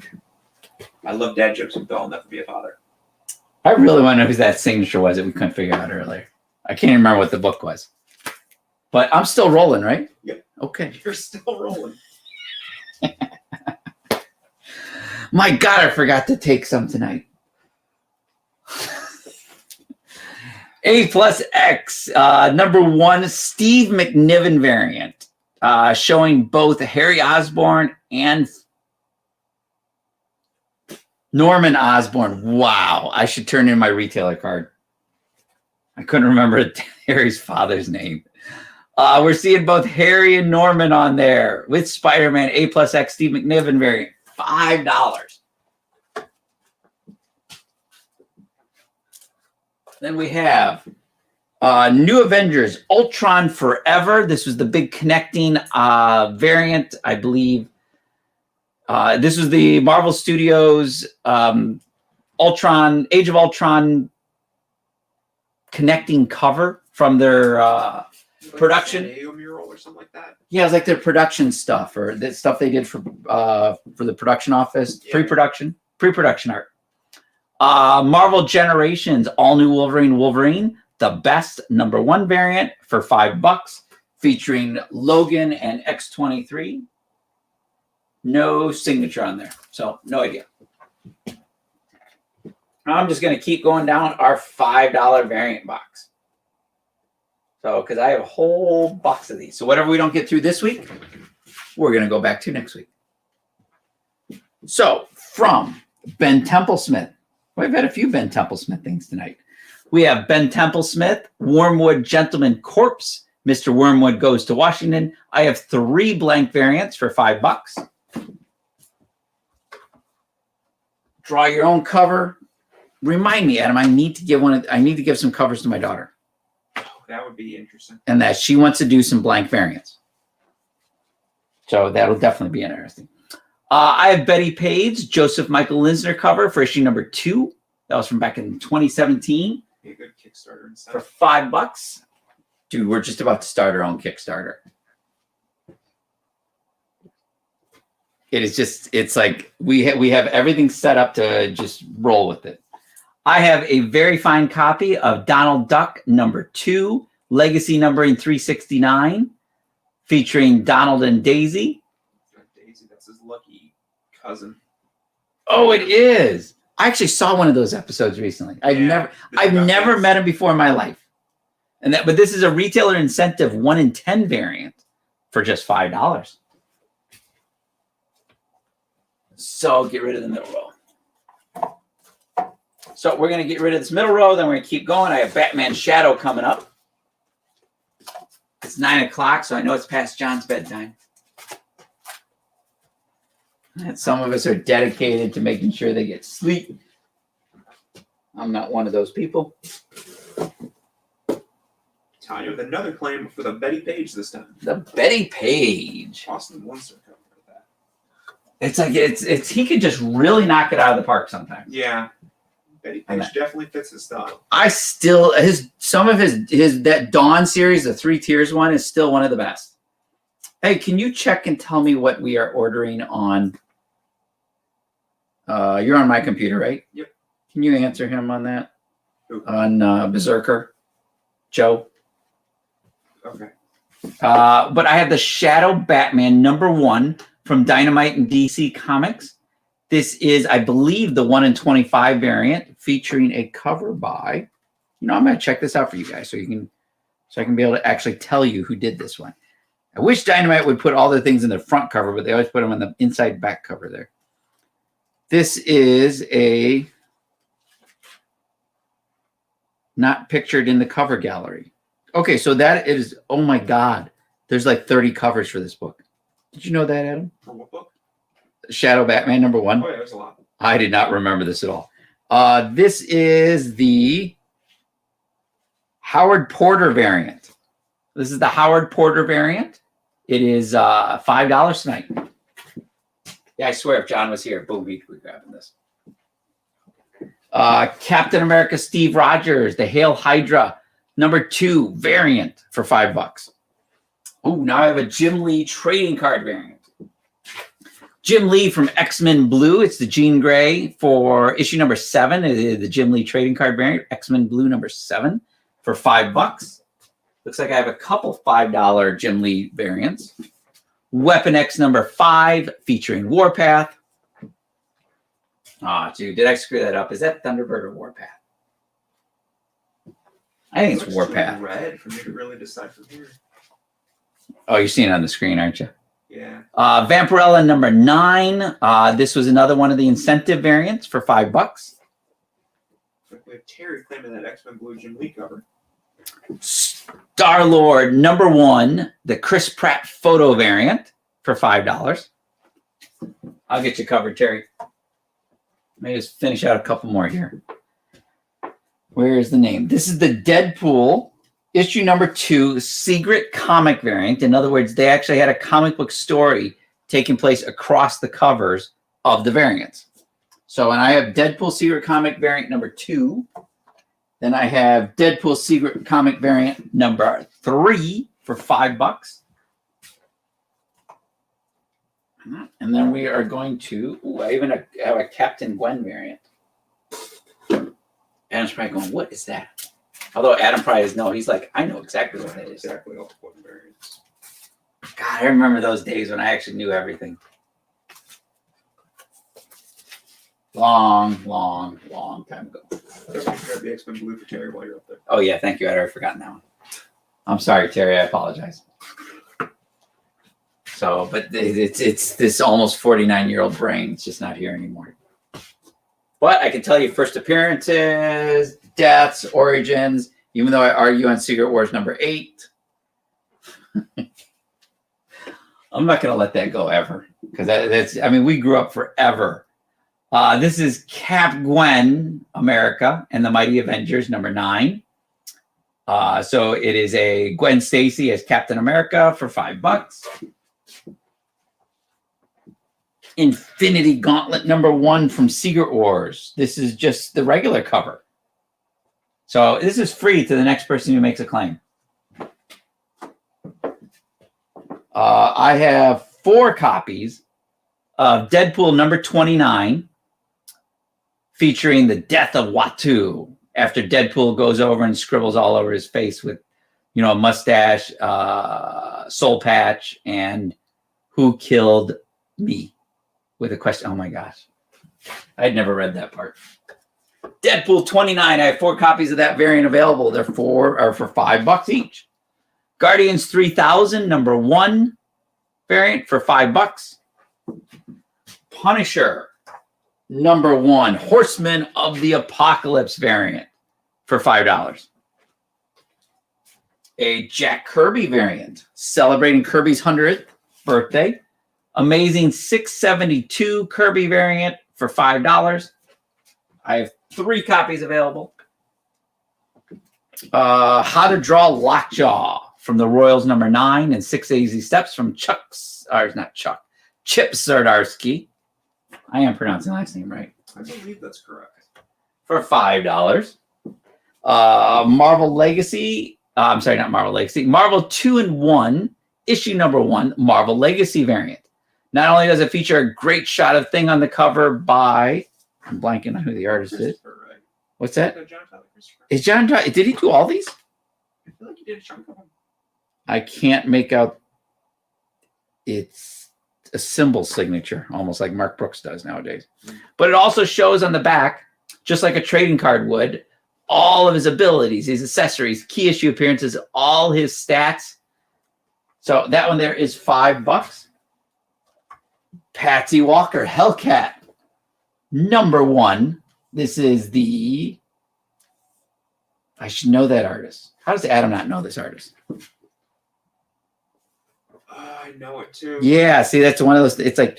I love dad jokes, even though I'll never be a father. I really want to know who that signature was that we couldn't figure out earlier. I can't even remember what the book was. But I'm still rolling, right? Yep. Okay. You're still rolling. My God, I forgot to take some tonight. A plus X, number 1, Steve McNiven variant, showing both Harry Osborn and Norman Osborn. Wow, I should turn in my retailer card. I couldn't remember Harry's father's name. We're seeing both Harry and Norman on there with Spider-Man A plus X Steve McNiven variant, $5. Then we have New Avengers Ultron Forever. This was the big connecting variant, I believe. This was the Marvel Studios Ultron, Age of Ultron connecting cover from their production. Mural or something like that. Yeah, it was like their production stuff or the stuff they did for the production office, pre-production art. Marvel Generations All New Wolverine, the best number 1 variant for $5, featuring Logan and X-23. No signature on there, so no idea. I'm just going to keep going down our $5 variant box. So, because I have a whole box of these. So whatever we don't get through this week, we're going to go back to next week. So, from Ben Temple-Smith. We've had a few Ben Temple-Smith things tonight. We have Ben Temple-Smith, Wormwood Gentleman Corpse, Mr. Wormwood Goes to Washington. I have 3 blank variants for $5. Draw your own cover. Remind me, Adam, I need to give some covers to my daughter. Oh, that would be interesting. And that she wants to do some blank variants. So that'll definitely be interesting. I have Betty Page, Joseph Michael Linsner cover for issue number 2. That was from back in 2017. Be a good Kickstarter instead. For $5. Dude, we're just about to start our own Kickstarter. It is just, it's like we have everything set up to just roll with it. I have a very fine copy of Donald Duck number 2, legacy numbering 369, featuring Donald and Daisy. Daisy, that's his lucky cousin. Oh, it is. I actually saw one of those episodes recently. I've never met him before in my life. But this is a retailer incentive 1 in 10 variant for just $5. So get rid of the middle row. So we're going to get rid of this middle row. Then we're going to keep going. I have Batman Shadow coming up. It's 9 o'clock, so I know it's past John's bedtime. And some of us are dedicated to making sure they get sleep. I'm not one of those people. Tanya with another claim for the Betty Page this time. The Betty Page. Austin Winston cover for that. It's like it's he could just really knock it out of the park sometimes. Yeah. Betty Page definitely fits his style. I still some of his that Dawn series, the 3 tiers one, is still one of the best. Hey, can you check and tell me what we are ordering on You're on my computer, right? Yep. Can you answer him on that? Who? On Berserker, Joe. Okay. But I have the Shadow Batman #1 from Dynamite and DC Comics. This is, I believe, the 1 in 25 variant, featuring a cover by. I'm going to check this out for you guys, so I can be able to actually tell you who did this one. I wish Dynamite would put all the things in the front cover, but they always put them on the inside back cover there. This is a not pictured in the cover gallery. Okay, so that is, oh my God, there's like 30 covers for this book. Did you know that, Adam? For what book? Shadow Batman #1. Oh, yeah, there's a lot. I did not remember this at all. This is the Howard Porter variant. This is the Howard Porter variant. It is $5 tonight. Yeah, I swear, if John was here, boom, we'd be grabbing this. Captain America Steve Rogers, the Hail Hydra #2 variant for $5. Oh, now I have a Jim Lee trading card variant. Jim Lee from X-Men Blue. It's the Jean Grey for issue #7. The Jim Lee trading card variant, X-Men Blue #7 for $5. Looks like I have a couple $5 Jim Lee variants. Weapon X #5 featuring Warpath. Oh, dude, did I screw that up? Is that Thunderbird or Warpath? I think it's Warpath. Red for me to really decide from here. Oh, you're seeing it on the screen, aren't you? Yeah. Vampirella #9. This was another one of the incentive variants for $5. We have Terry claiming that X-Men Blue Jim Lee cover. Star-Lord #1, the Chris Pratt photo variant for $5. I'll get you covered, Terry. Let me just finish out a couple more here. Where is the name? This is the Deadpool issue #2 secret comic variant. In other words, they actually had a comic book story taking place across the covers of the variants. So, and I have Deadpool secret comic variant #2. Then I have Deadpool secret comic variant #3 for $5. And then we are going to, I even have a Captain Gwen variant. Adam's probably going, what is that? Although Adam probably doesn't know. He's like, I know exactly what that is. Exactly all the variants. God, I remember those days when I actually knew everything. Long time ago. Grab the X-Men Blue for Terry while you're up there. Oh, yeah, thank you. I'd already forgotten that one. I'm sorry, Terry. I apologize. So, but it's this almost 49-year-old brain. It's just not here anymore. But I can tell you first appearances, deaths, origins, even though I argue on Secret Wars #8. I'm not going to let that go ever. Because that's, I mean, we grew up forever. This is Cap Gwen America and the Mighty Avengers #9. So it is a Gwen Stacy as Captain America for $5. Infinity Gauntlet #1 from Secret Wars. This is just the regular cover. So this is free to the next person who makes a claim. I have 4 copies of Deadpool #29 featuring the death of Watu after Deadpool goes over and scribbles all over his face with, you know, a mustache, soul patch, and who killed me with a question. Oh my gosh. I'd never read that part. Deadpool 29. I have 4 copies of that variant available. They're for $5 each. Guardians 3000 #1 variant for $5. Punisher #1 Horseman of the Apocalypse variant for $5. A Jack Kirby variant celebrating Kirby's 100th birthday. Amazing 672 Kirby variant for $5. I have 3 copies available. How to Draw Lockjaw from the Royals #9 and 6 Easy Steps from Chip Zdarsky. I am pronouncing the last name right. I believe that's correct. For $5. Marvel Legacy. I'm sorry, not Marvel Legacy. Marvel 2-in-1 issue #1 Marvel Legacy variant. Not only does it feature a great shot of Thing on the cover by, I'm blanking on who the artist is. Right? What's that? Christopher. Is John? Did he do all these? I feel like he did a chunk of them. I can't make out. It's a symbol signature, almost like Mark Brooks does nowadays. But it also shows on the back, just like a trading card would, all of his abilities, his accessories, key issue appearances, all his stats. So that one there is $5. Patsy Walker, Hellcat, #1. This is the. I should know that artist. How does Adam not know this artist? I know it too. Yeah, see, that's one of those. It's like,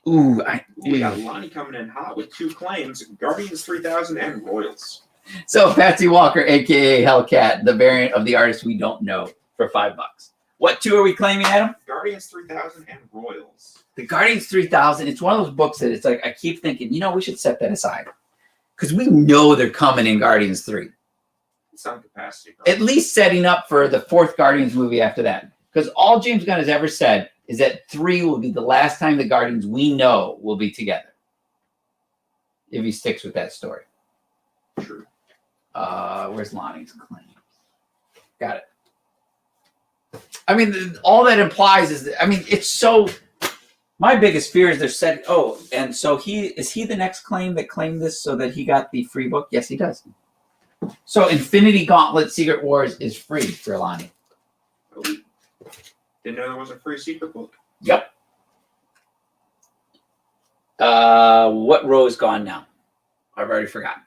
We got Lonnie coming in hot with 2 claims: Guardians 3000 and Royals. So Patsy Walker, aka Hellcat, the variant of the artist we don't know, for $5. What 2 are we claiming, Adam? Guardians 3000 and Royals. The Guardians 3000. It's one of those books that it's like I keep thinking, we should set that aside because we know they're coming in Guardians 3. Some capacity. At least setting up for the 4th Guardians movie after that. Because all James Gunn has ever said is that 3 will be the last time the Guardians we know will be together. If he sticks with that story. True. Where's Lonnie's claim? Got it. I mean, all that implies is that, it's so. My biggest fear is they're setting. Oh, and so is he the next claim that claimed this so that he got the free book? Yes, he does. So Infinity Gauntlet Secret Wars is free for Lonnie. Oh, didn't know there was a free secret book. Yep. What row is gone now? I've already forgotten.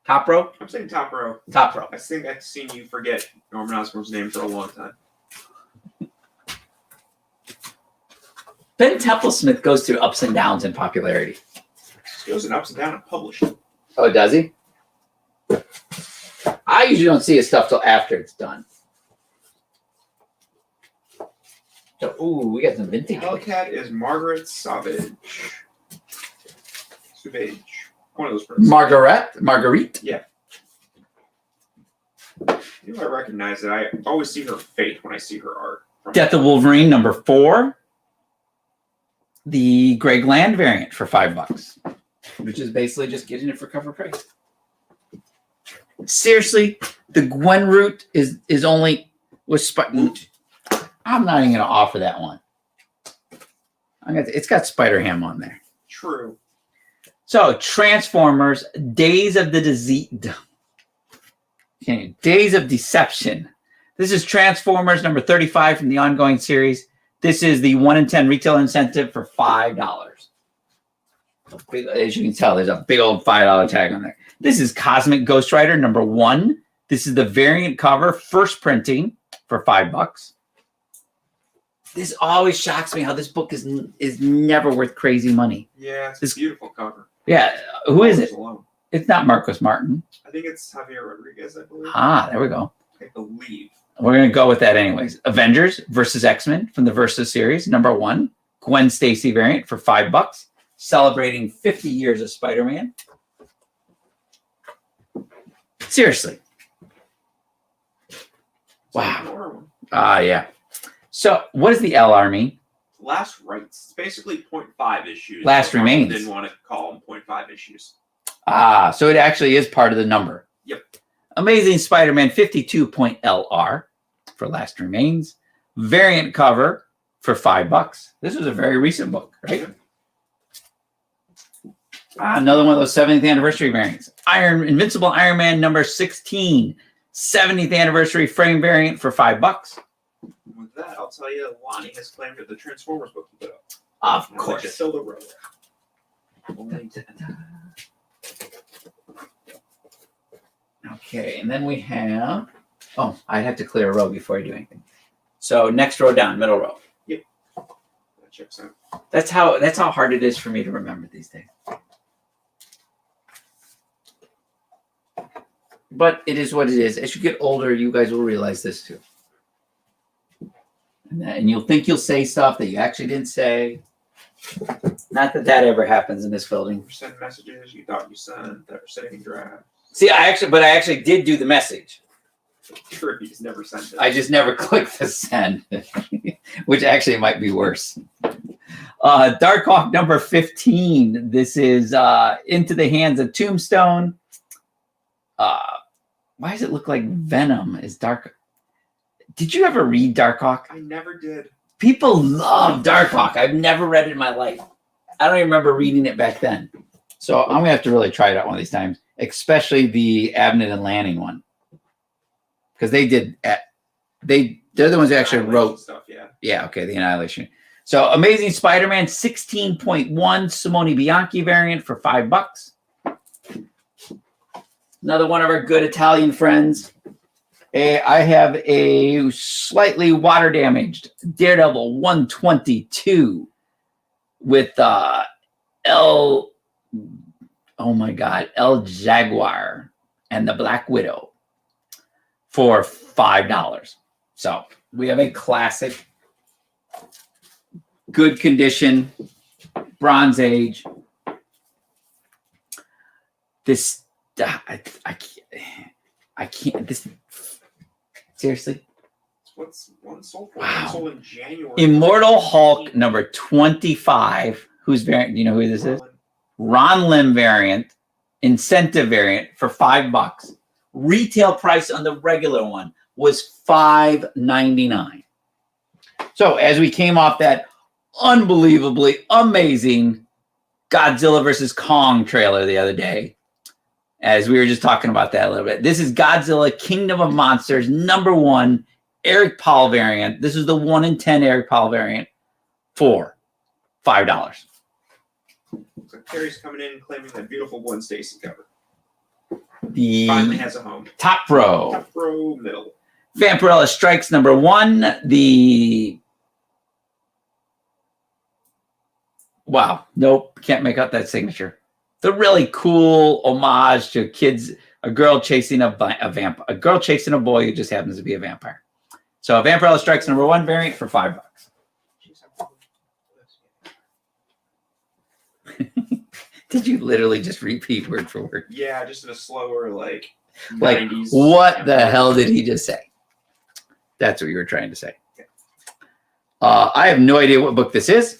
Top row? I'm saying top row. Top row. I think I've seen you forget Norman Osborn's name for a long time. Ben Templesmith goes through ups and downs in popularity. He goes in ups and downs in publishing. Oh, does he? I usually don't see his stuff till after it's done. So, we got some vintage. Hellcat is Margaret Savage. One of those prints. Marguerite? Yeah. I recognize it. I always see her fate when I see her art. Death of Wolverine #4. The Greg Land variant for $5, which is basically just getting it for cover price. Seriously, the Gwen route is only was. I'm not even going to offer that one. It's got Spider-Ham on there. True. So Transformers: Days of Deception. This is Transformers #35 from the ongoing series. This is the 1 in 10 retail incentive for $5. As you can tell, there's a big old $5 tag on there. This is Cosmic Ghost Rider #1. This is the variant cover, first printing for $5. This always shocks me how this book is never worth crazy money. Yeah, it's a beautiful cover. Yeah, who is it? Alone. It's not Marcos Martin. I think it's Javier Rodriguez, I believe. There we go. I believe. We're going to go with that anyways. Avengers versus X-Men from the Versus series, #1. Gwen Stacy variant for $5. Celebrating 50 years of Spider-Man. Seriously. Wow. Yeah. So what does the LR mean? Last rights. It's basically 0.5 issues. Last remains. Didn't want to call them 0.5 issues. So it actually is part of the number. Yep. Amazing Spider-Man 52.LR for Last Remains. Variant cover for $5. This was a very recent book, right? Another one of those 70th anniversary variants. Invincible Iron Man #16. 70th anniversary frame variant for $5. With that, I'll tell you, Lonnie has claimed that the Transformers book you put up. Of course. Just fill the row. Okay, and then we have. Oh, I have to clear a row before I do anything. So next row down, middle row. Yep. That checks out. That's how hard it is for me to remember these days. But it is what it is. As you get older, you guys will realize this too. And you'll think you'll say stuff that you actually didn't say. Not that ever happens in this building. Send messages you thought you sent that were sitting in drafts. See, I actually did do the message. Sure, you just never sent it. I just never clicked the send, which actually might be worse. Dark Hawk number 15. This is Into the Hands of Tombstone. Why does it look like Venom is dark? Did you ever read Dark Hawk? I never did. People love Dark Hawk. I've never read it in my life. I don't even remember reading it back then. So I'm gonna have to really try it out one of these times, especially the Abnett and Lanning one, because they're the ones who actually wrote stuff. Yeah. Yeah. Okay. The Annihilation. So Amazing Spider-Man 16.1 Simone Bianchi variant for $5. Another one of our good Italian friends. I have a slightly water damaged Daredevil 122 with El Jaguar and the Black Widow for $5. So we have a classic, good condition, Bronze Age. This I can't. This seriously. What's one sold for? Wow. One sold in January. Immortal Hulk number 25. Whose variant? Do you know who this is? Ron Lim variant, incentive variant for $5. Retail price on the regular one was $5.99. So as we came off that unbelievably amazing Godzilla versus Kong trailer the other day, as we were just talking about that a little bit, this is Godzilla Kingdom of Monsters number 1 Eric Powell variant. This is the 1 in 10 Eric Powell variant for $5. So Carrie's coming in claiming that beautiful Gwen Stacy cover. The Finally has a home. top row. Top row, middle. Vampirella Strikes number 1. Wow. Nope. Can't make out that signature. The really cool homage to kids, a girl chasing a girl chasing a boy who just happens to be a vampire. So Vampirella Strikes number 1 variant for $5. Did you literally just repeat word for word? Yeah, just in a slower, like 90s. What the hell did he just say? That's what you were trying to say. I have no idea what book this is,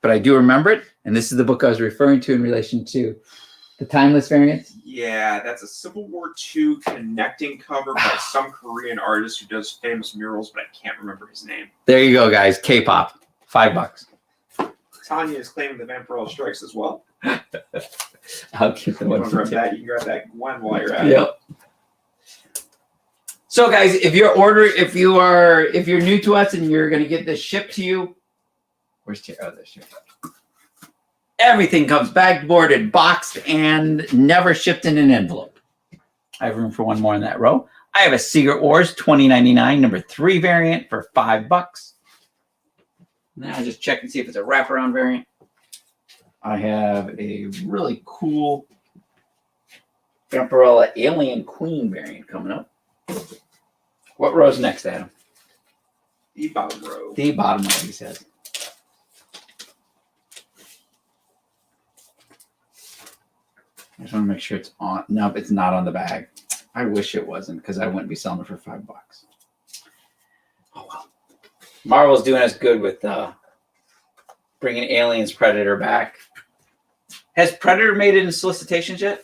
but I do remember it. And this is the book I was referring to in relation to the Timeless variant. Yeah, that's a Civil War II connecting cover by some Korean artist who does famous murals, but I can't remember his name. There you go, guys. K-pop. $5. Tanya is claiming the Vampirella Strikes as well. I'll keep the one for you can grab that Gwen while you're at it. Yep. So, guys, if you're new to us and you're going to get this shipped to you, where's Tara? Oh, this shipped. Everything comes bagged, boarded, boxed, and never shipped in an envelope. I have room for one more in that row. I have a Secret Wars 2099 number 3 variant for $5. Now I'll just check and see if it's a wraparound variant. I have a really cool Vampirella Alien Queen variant coming up. What row's next, Adam? The bottom row. The bottom row, he says. I just want to make sure it's on. Nope, it's not on the bag. I wish it wasn't, because I wouldn't be selling it for $5. Oh well. Marvel's doing us good with bringing Aliens Predator back. Has Predator made it in solicitations yet?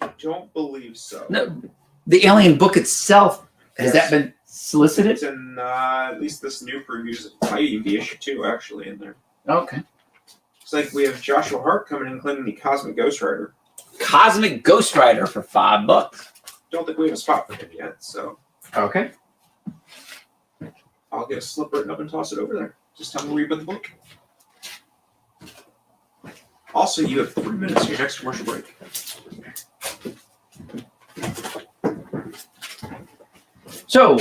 I don't believe so. No. The Alien book itself, has that been solicited? It's in at least this new previews. It might even be issue 2 actually in there. Okay. It's like we have Joshua Hart coming in claiming the Cosmic Ghost Rider. Cosmic Ghost Rider for $5. Don't think we have a spot for him yet, so. Okay. I'll get a slip written up and toss it over there. Just tell me where you put the book. Also, you have 3 minutes for your next commercial break. So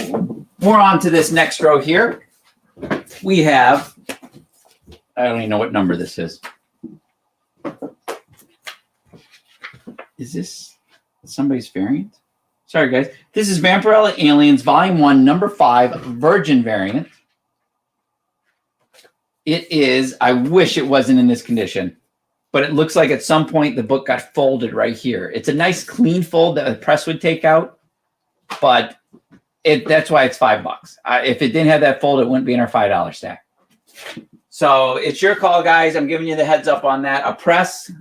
we're on to this next row here. We have, I don't even know what number this is. Is this somebody's variant? Sorry, guys. This is Vampirella Aliens, Volume 1, Number 5, Virgin variant. It is, I wish it wasn't in this condition, but it looks like at some point the book got folded right here. It's a nice clean fold that the press would take out, but that's why it's $5. If it didn't have that fold, it wouldn't be in our $5 stack. So it's your call, guys. I'm giving you the heads up on that. A press,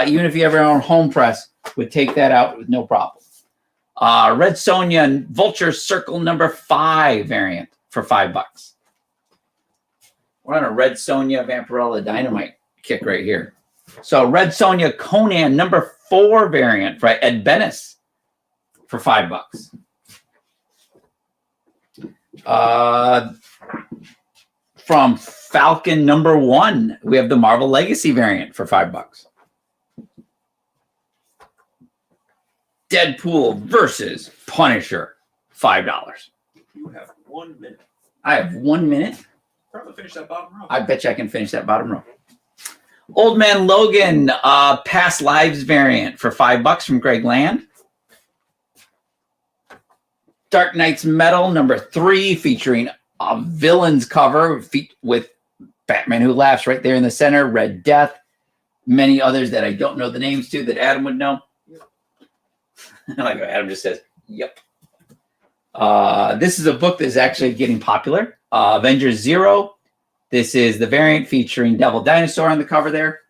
even if you have your own home press, would take that out with no problem. Red Sonja and Vulture Circle number 5 variant for $5. We're on a Red Sonja Vampirella Dynamite kick right here. So Red Sonja Conan number 4 variant for Ed Bennis for $5. From Falcon number 1, we have the Marvel Legacy variant for $5. Deadpool versus Punisher, $5. You have 1 minute. I have 1 minute. Probably finish that bottom row. I bet you I can finish that bottom row. Old Man Logan, Past Lives variant for $5 from Greg Land. Dark Knight's Metal number 3, featuring a villains cover with Batman Who Laughs right there in the center, Red Death, many others that I don't know the names to that Adam would know. Like Adam just says, yep. This is a book that's actually getting popular. Avengers Zero. This is the variant featuring Devil Dinosaur on the cover there.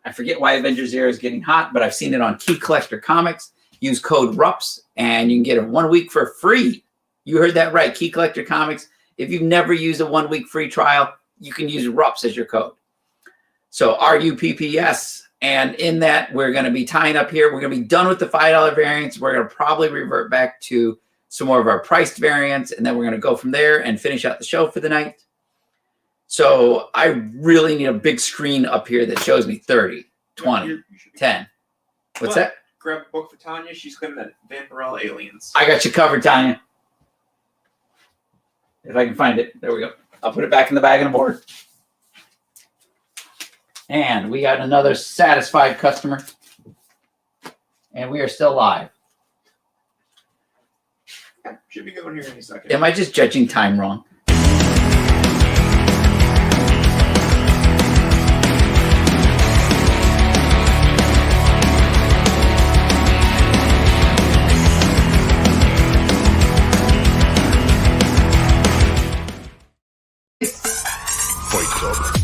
I forget why Avengers Zero is getting hot, but I've seen it on Key Collector Comics. Use code Rupps and you can get it 1 week for free. You heard that right, Key Collector Comics. If you've never used a 1 week free trial, you can use Rupps as your code. So RUPPS. And in that, we're going to be tying up here. We're going to be done with the $5 variants. We're going to probably revert back to some more of our priced variants. And then we're going to go from there and finish out the show for the night. So I really need a big screen up here that shows me 30, 20, 10. What's that? Grab a book for Tanya. She's claiming that Vampirella Aliens. I got you covered, Tanya. If I can find it. There we go. I'll put it back in the bag and the board. And we got another satisfied customer. And we are still live. Should be going here in a second. Am I just judging time wrong? Fight Club.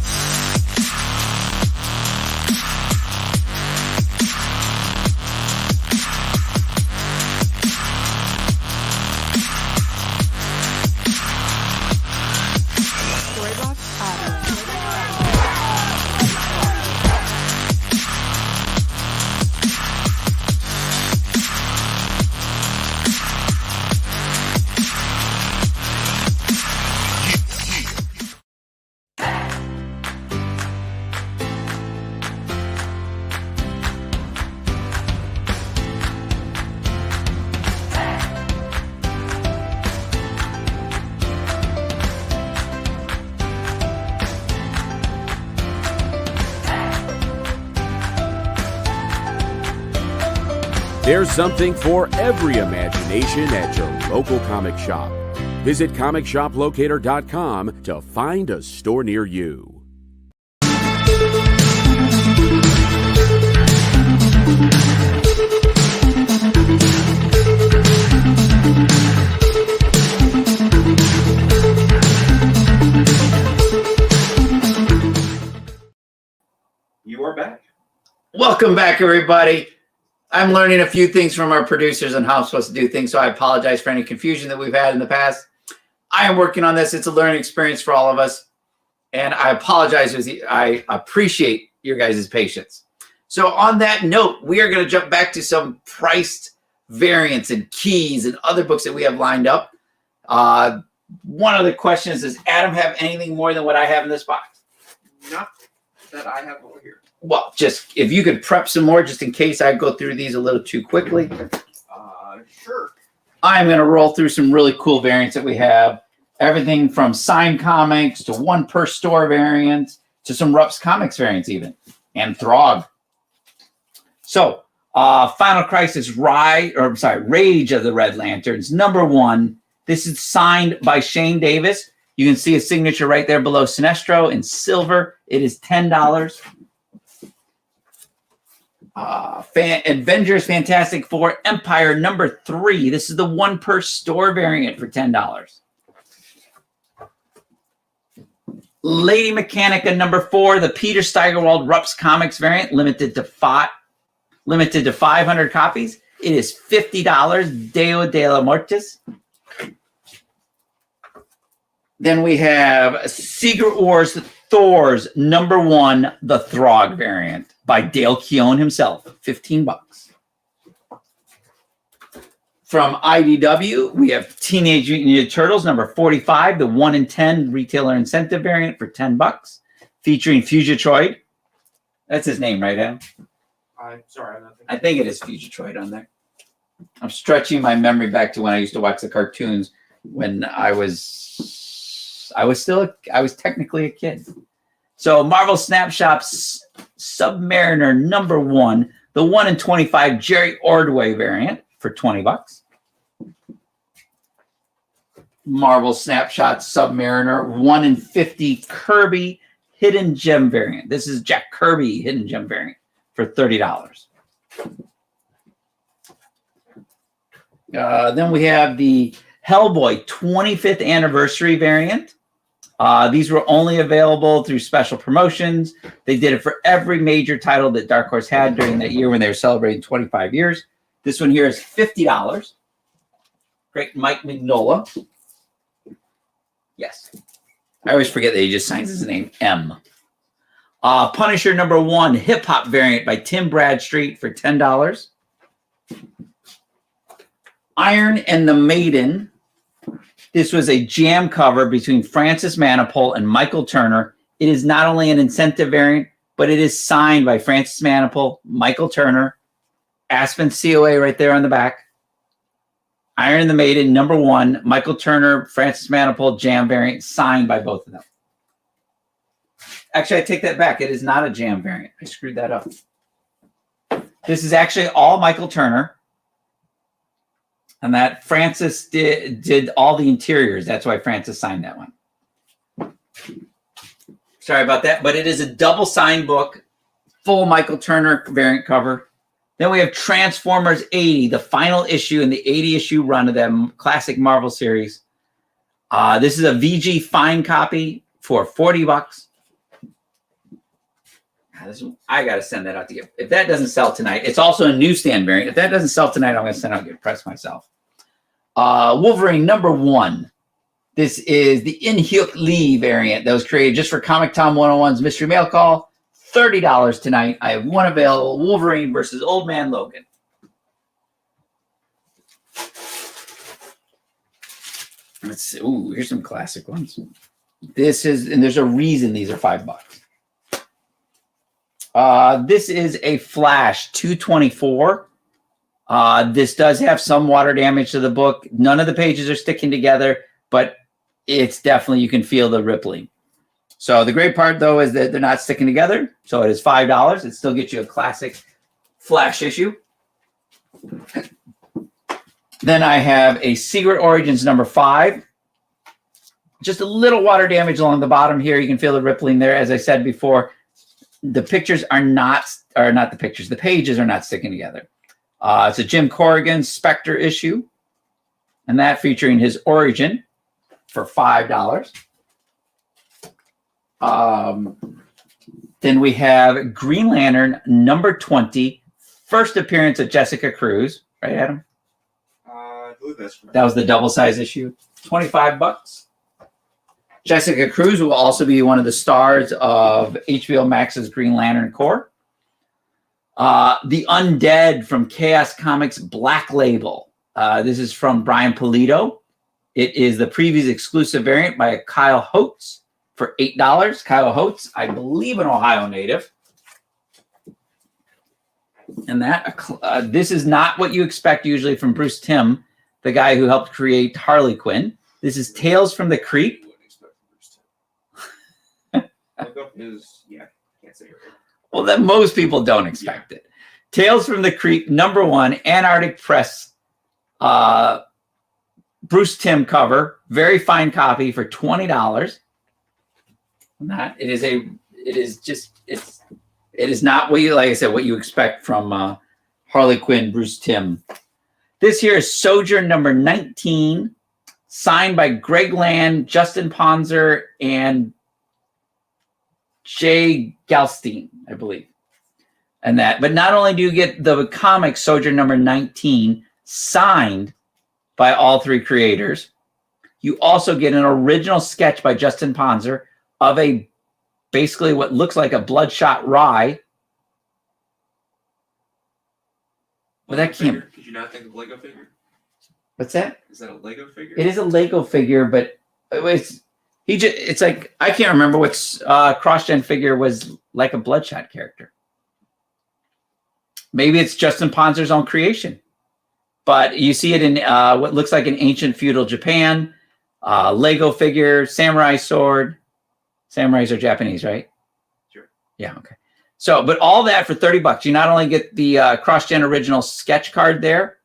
There's something for every imagination at your local comic shop. Visit comicshoplocator.com to find a store near you. You are back. Welcome back, everybody. I'm learning a few things from our producers on how I'm supposed to do things, so I apologize for any confusion that we've had in the past. I am working on this. It's a learning experience for all of us, and I apologize. I appreciate your guys' patience. So on that note, we are going to jump back to some priced variants and keys and other books that we have lined up. One of the questions is, Adam have anything more than what I have in this box? Not that I have over here. Well, just if you could prep some more just in case I go through these a little too quickly. Sure. I'm going to roll through some really cool variants that we have. Everything from signed comics to one per store variants to some Rupps Comics variants even. And Throg. So, Final Crisis Rage of the Red Lanterns, #1. This is signed by Shane Davis. You can see his signature right there below Sinestro in silver. It is $10. Avengers Fantastic Four Empire #3. This is the one per store variant for $10. Lady Mechanica number 4, the Peter Steigerwald Rupps Comics variant, limited to 500 copies. It is $50, Deo de la Mortis. Then we have Secret Wars Thor's number 1, the Throg variant by Dale Keown himself, $15. From IDW, we have Teenage Mutant Ninja Turtles number 45, the 1 in 10 retailer incentive variant for $10, featuring Fugitroid. That's his name, right, Adam? I'm sorry. I think it is Fugitroid on there. I'm stretching my memory back to when I used to watch the cartoons when I was technically a kid. So Marvel Snapshots Submariner number 1, the 1 in 25 Jerry Ordway variant for $20. Marvel Snapshot Submariner 1 in 50 Kirby Hidden Gem variant. This is Jack Kirby Hidden Gem variant for $30. Then we have the Hellboy 25th anniversary variant. These were only available through special promotions. They did it for every major title that Dark Horse had during that year when they were celebrating 25 years. This one here is $50. Great Mike Mignola. Yes. I always forget that he just signs his name M. Punisher number 1 hip hop variant by Tim Bradstreet for $10. Iron and the Maiden. This was a jam cover between Francis Manapul and Michael Turner. It is not only an incentive variant, but it is signed by Francis Manapul, Michael Turner, Aspen COA right there on the back. Iron and the Maiden, number 1, Michael Turner, Francis Manapul, jam variant, signed by both of them. Actually, I take that back. It is not a jam variant. I screwed that up. This is actually all Michael Turner. And that Francis did all the interiors. That's why Francis signed that one. Sorry about that. But it is a double signed book, full Michael Turner variant cover. Then we have Transformers 80, the final issue in the 80-issue run of that classic Marvel series. This is a VG fine copy for $40. I got to send that out to you. If that doesn't sell tonight, it's also a newsstand variant. If that doesn't sell tonight, I'm going to send out Get Press myself. Wolverine number 1. This is the In-Hyuk Lee variant that was created just for Comic Tom 101's Mystery Mail Call. $30 tonight. I have one available, Wolverine versus Old Man Logan. Let's see. Ooh, here's some classic ones. This is, and there's a reason these are $5. This is a Flash 224. This does have some water damage to the book. None of the pages are sticking together, but it's definitely, you can feel the rippling. So the great part, though, is that they're not sticking together. So it is $5. It still gets you a classic Flash issue. Then I have a Secret Origins number 5. Just a little water damage along the bottom here. You can feel the rippling there. As I said before, the pictures are not the pictures. The pages are not sticking together. It's a Jim Corrigan Spectre issue, and that featuring his origin for $5. Then we have Green Lantern number 20, first appearance of Jessica Cruz. Right, Adam? I believe that's correct. That was the double size issue. $25. Jessica Cruz will also be one of the stars of HBO Max's Green Lantern Corps. The Undead from Chaos Comics Black Label. This is from Brian Pulido. It is the previews exclusive variant by Kyle Holtz for $8. Kyle Holtz, I believe, an Ohio native. And that this is not what you expect usually from Bruce Timm, the guy who helped create Harley Quinn. This is Tales from the Creep. Well, that most people don't expect it. Tales from the Creep, number 1, Antarctic Press, Bruce Timm cover, very fine copy for $20. It is not what you, like I said, what you expect from Harley Quinn, Bruce Timm. This here is Sojourn number 19, signed by Greg Land, Justin Ponzer, and J. Galstein, I believe. And that, but not only do you get the comic Sojourn number 19 signed by all three creators, you also get an original sketch by Justin Ponzer of a basically what looks like a bloodshot rye. Well, that can't. Did you not think of Lego figure? What's that? Is that a Lego figure? It is a Lego figure, but it's like I can't remember what cross-gen figure was like a bloodshot character. Maybe it's Justin Ponzer's own creation, but you see it in what looks like an ancient feudal Japan, Lego figure, samurai sword. Samurais are Japanese, right? Sure. Yeah. Okay. So, but all that for $30. You not only get the cross-gen original sketch card there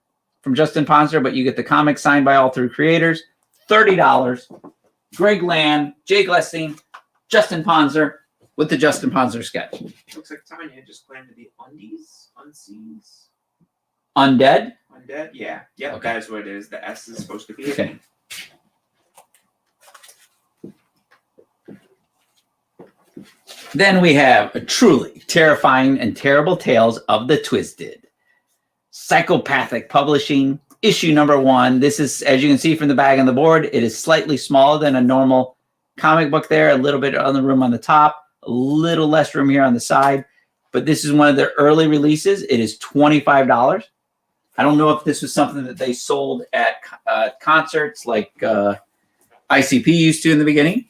from Justin Ponzer, but you get the comic signed by all three creators. $30. Greg Land, Jay Glessing, Justin Ponzer with the Justin Ponzer sketch. Looks like Tanya just claimed to be Unseas. Undead? Undead? Yeah. Yep, Okay. that's what it is. The S is supposed to be. Okay. Then we have a truly terrifying and terrible tales of the Twisted. Psychopathic Publishing, issue number 1. This is, as you can see from the bag on the board, it is slightly smaller than a normal comic book there, a little bit on the room on the top, a little less room here on the side. But this is one of their early releases. It is $25. I don't know if this was something that they sold at concerts like ICP used to in the beginning.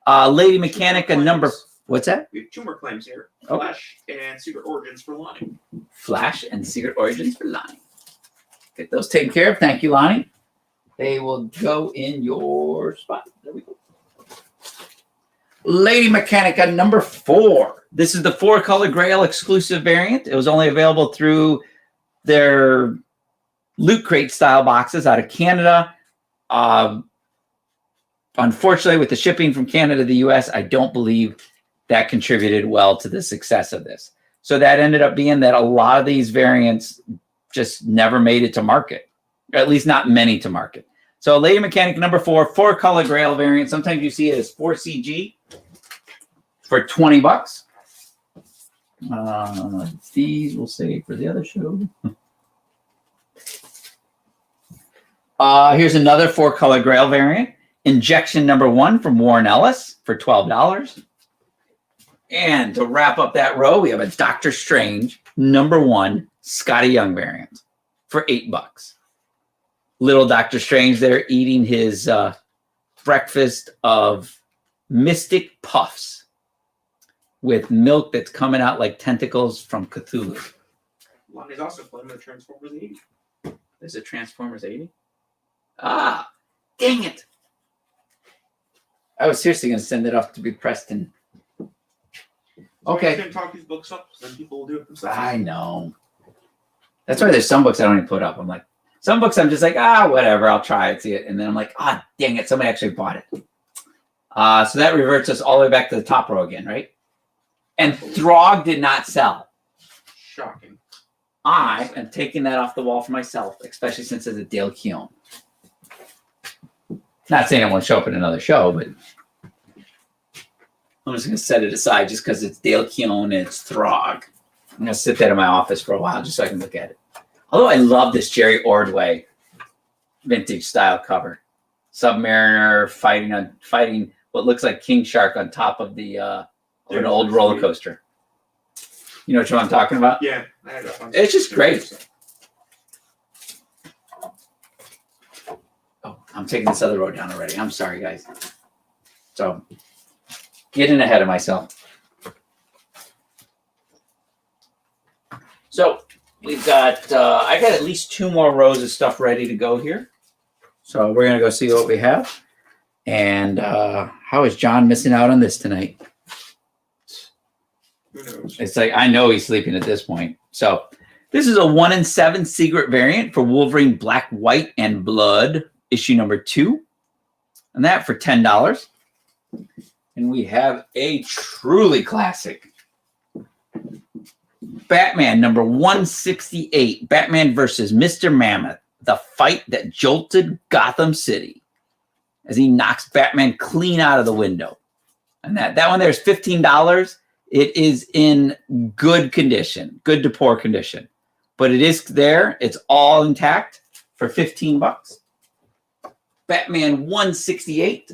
Lady Mechanica number... What's that? We have 2 more claims here. Oh. Flash and Secret Origins for Lonnie. Flash and Secret Origins for Lonnie. Get those taken care of. Thank you, Lonnie. They will go in your spot. There we go. Lady Mechanica number 4. This is the 4-color Grail exclusive variant. It was only available through their Loot Crate style boxes out of Canada. Unfortunately, with the shipping from Canada to the US, I don't believe that contributed well to the success of this. So that ended up being that a lot of these variants just never made it to market, or at least not many to market. So Lady Mechanic number 4, 4-color Grail variant. Sometimes you see it as 4CG for $20. These we'll save for the other show. Here's another 4-color Grail variant. Injection number 1 from Warren Ellis for $12. And to wrap up that row, we have a Doctor Strange number 1 Scotty Young variant for $8. Little Doctor Strange there eating his breakfast of Mystic Puffs with milk that's coming out like tentacles from Cthulhu. Lonnie's also playing with Transformers 80. There's a Transformers 80? Ah, dang it. I was seriously going to send it off to be pressed in. Okay. You can talk these books up, so then people will do it themselves. I know. That's why there's some books I don't even put up. I'm like, some books I'm just like, whatever, I'll try it, see it. And then I'm like, dang it, somebody actually bought it. So that reverts us all the way back to the top row again, right? And Throg did not sell. Shocking. I am taking that off the wall for myself, especially since it's a Dale Keown. Not saying it won't show up in another show, but I'm just going to set it aside just because it's Dale Keown and it's Throg. I'm going to sit that in my office for a while just so I can look at it. Although I love this Jerry Ordway vintage style cover. Submariner fighting what looks like King Shark on top of the an old roller coaster. You know what I'm talking about? Yeah. It's just great. Oh, I'm taking this other road down already. I'm sorry, guys. So, getting ahead of myself. So, we've got, I got at least 2 more rows of stuff ready to go here. So, we're going to go see what we have. And how is John missing out on this tonight? Who knows? It's like, I know he's sleeping at this point. So, this is a 1 in 7 secret variant for Wolverine Black, White, and Blood, issue number 2. And that for $10. And we have a truly classic Batman number 168, Batman versus Mr. Mammoth, the fight that jolted Gotham City, as he knocks Batman clean out of the window. And that one there is $15. It is in good condition, good to poor condition, but it is there. It's all intact for $15. Batman 168.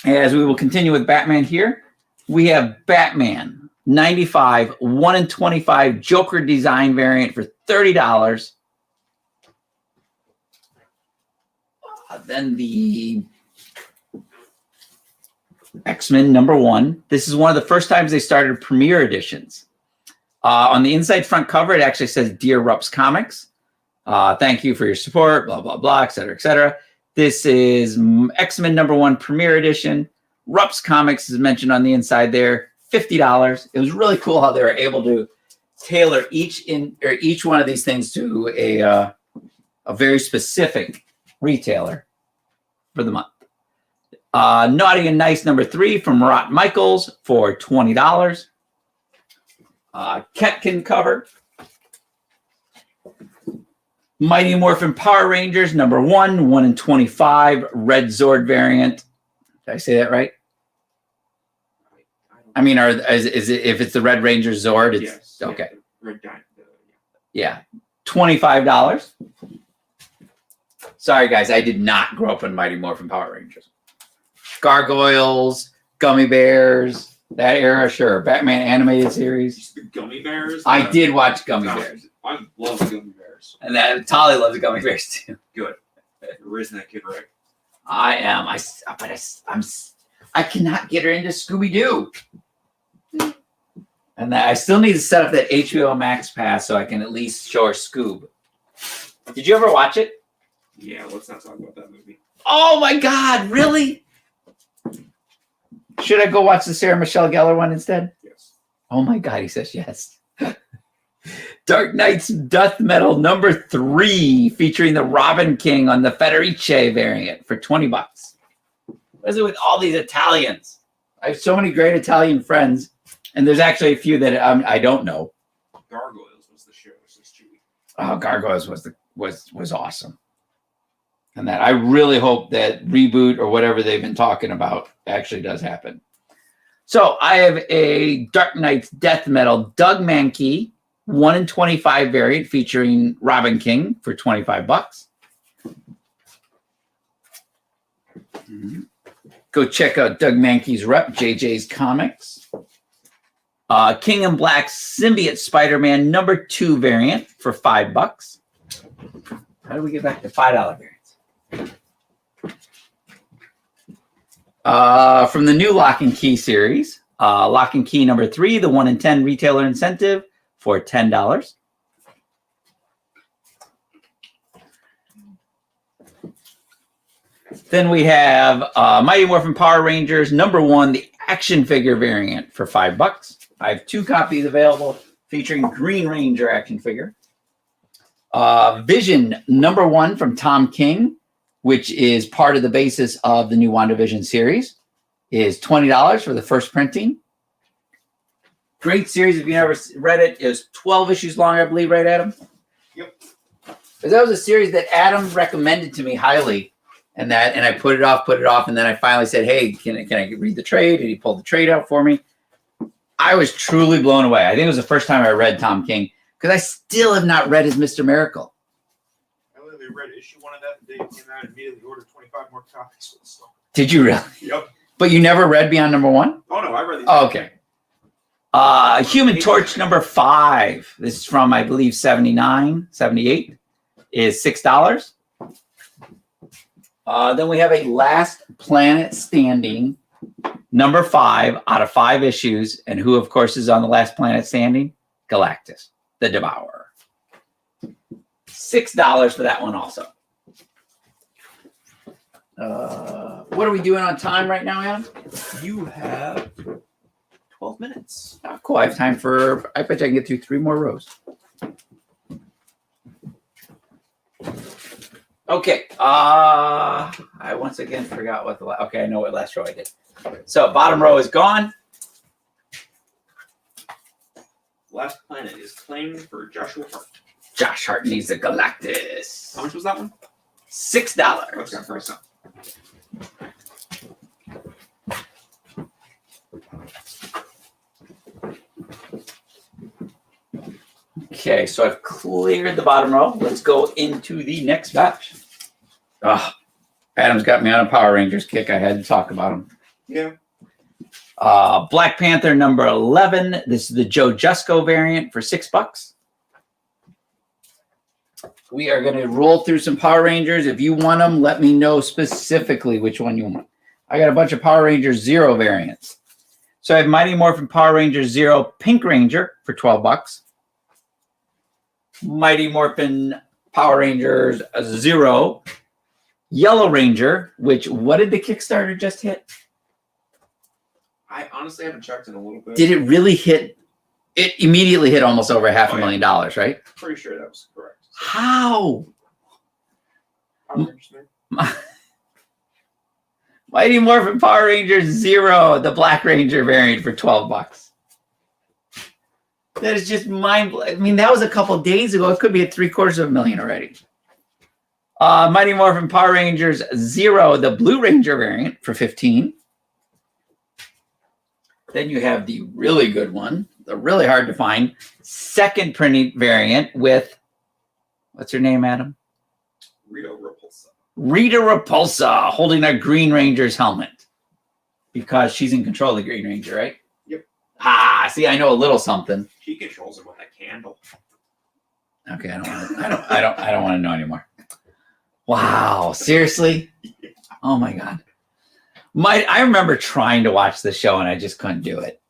As we will continue with Batman here, we have Batman 95 1 in 25 Joker design variant for $30. Then the X-Men #1. This is one of the first times they started premiere editions. On the inside front cover, it actually says, "Dear Rupps Comics, thank you for your support, blah, blah, blah, et cetera, et cetera." This is X-Men #1 premiere edition. Rupps Comics is mentioned on the inside there, $50. It was really cool how they were able to tailor each one of these things to a very specific retailer for the month. Naughty and Nice #3 from Rott Michaels for $20. Ketkin cover. Mighty Morphin Power Rangers #1 1 in 25 Red Zord variant. Did I say that right? I mean, is it, if it's the Red Ranger Zord? It's, yes. Okay. Yeah, $25. Sorry, guys, I did not grow up on Mighty Morphin Power Rangers. Gargoyles, Gummy Bears, that era, sure. Batman animated series. The Gummy Bears? I did watch Gummy Bears. I love Gummy Bears. And that Tolly loves the Gummy Bears too. Good. You're raising that kid right. I am. I cannot get her into Scooby-Doo. And I still need to set up that HBO Max pass so I can at least show her Scoob. Did you ever watch it? Yeah, let's not talk about that movie. Oh my God, really? Should I go watch the Sarah Michelle Gellar one instead? Yes. Oh my God, he says yes. Dark Knight's Death Metal #3 featuring the Robin King on the Federici variant for $20. What is it with all these Italians? I have so many great Italian friends, and there's actually a few that I don't know. Gargoyles was the show. This is chewy. Oh, Gargoyles was awesome. And that I really hope that reboot or whatever they've been talking about actually does happen. So I have a Dark Knight's Death Metal Doug Mankey 1 in 25 variant featuring Robin King for $25. Go check out Doug Mankey's rep, JJ's Comics. King and Black Symbiote Spider-Man #2 variant for $5. How do we get back to $5 variants? From the new Lock and Key series, Lock and Key #3, the 1 in 10 retailer incentive for $10. Then we have Mighty Morphin Power Rangers #1, the action figure variant for $5. I have 2 copies available featuring Green Ranger action figure. Vision #1 from Tom King, which is part of the basis of the new WandaVision series, is $20 for the first printing. Great series. If you never read it, it was 12 issues long, I believe, right, Adam? Yep. Because that was a series that Adam recommended to me highly, and I put it off, and then I finally said, "Hey, can I read the trade?" And he pulled the trade out for me. I was truly blown away. I think it was the first time I read Tom King, because I still have not read his Mr. Miracle. I literally read issue 1 of that the day it came out and immediately ordered 25 more copies for the store. Did you really? Yep. But you never read Beyond #1? Oh, no, I read these. Oh, okay. Human Torch #5. This is from, I believe, 79, 78. Is $6. Then we have a Last Planet Standing #5 out of 5 issues. And who, of course, is on the Last Planet Standing? Galactus, the Devourer. $6 for that one also. What are we doing on time right now, Adam? You have 12 minutes. Oh, cool. I have time for, I bet I can get through 3 more rows. Okay. I once again forgot what okay, I know what last row I did. So bottom row is gone. Last Planet is claimed for Joshua Hart. Josh Hart needs a Galactus. How much was that one? $6. Let's go price up. Okay, so I've cleared the bottom row. Let's go into the next batch. Adam's got me on a Power Rangers kick. I had to talk about them. Yeah. Black Panther number 11. This is the Joe Jusko variant for $6. We are going to roll through some Power Rangers. If you want them, let me know specifically which one you want. I got a bunch of Power Rangers Zero variants. So I have Mighty Morphin Power Rangers Zero Pink Ranger for $12. Mighty Morphin Power Rangers Zero Yellow Ranger, which, what did the Kickstarter just hit? I honestly haven't checked in a little bit. Did it really hit? It immediately hit almost over $500,000, right? Pretty sure that was correct. How? Power Rangers, Mighty Morphin Power Rangers Zero, the Black Ranger variant for $12. That is just mind-blowing. I mean, that was a couple days ago. It could be at $750,000 already. Mighty Morphin Power Rangers Zero, the Blue Ranger variant for $15. Then you have the really good one, the really hard to find second printing variant with, what's her name, Adam? Rita Repulsa. Rita Repulsa holding a Green Ranger's helmet because she's in control of the Green Ranger, right? Yep. See, I know a little something. She controls him with a candle. Okay, I don't want to know anymore. Wow, seriously? Oh my God. I remember trying to watch the show and I just couldn't do it.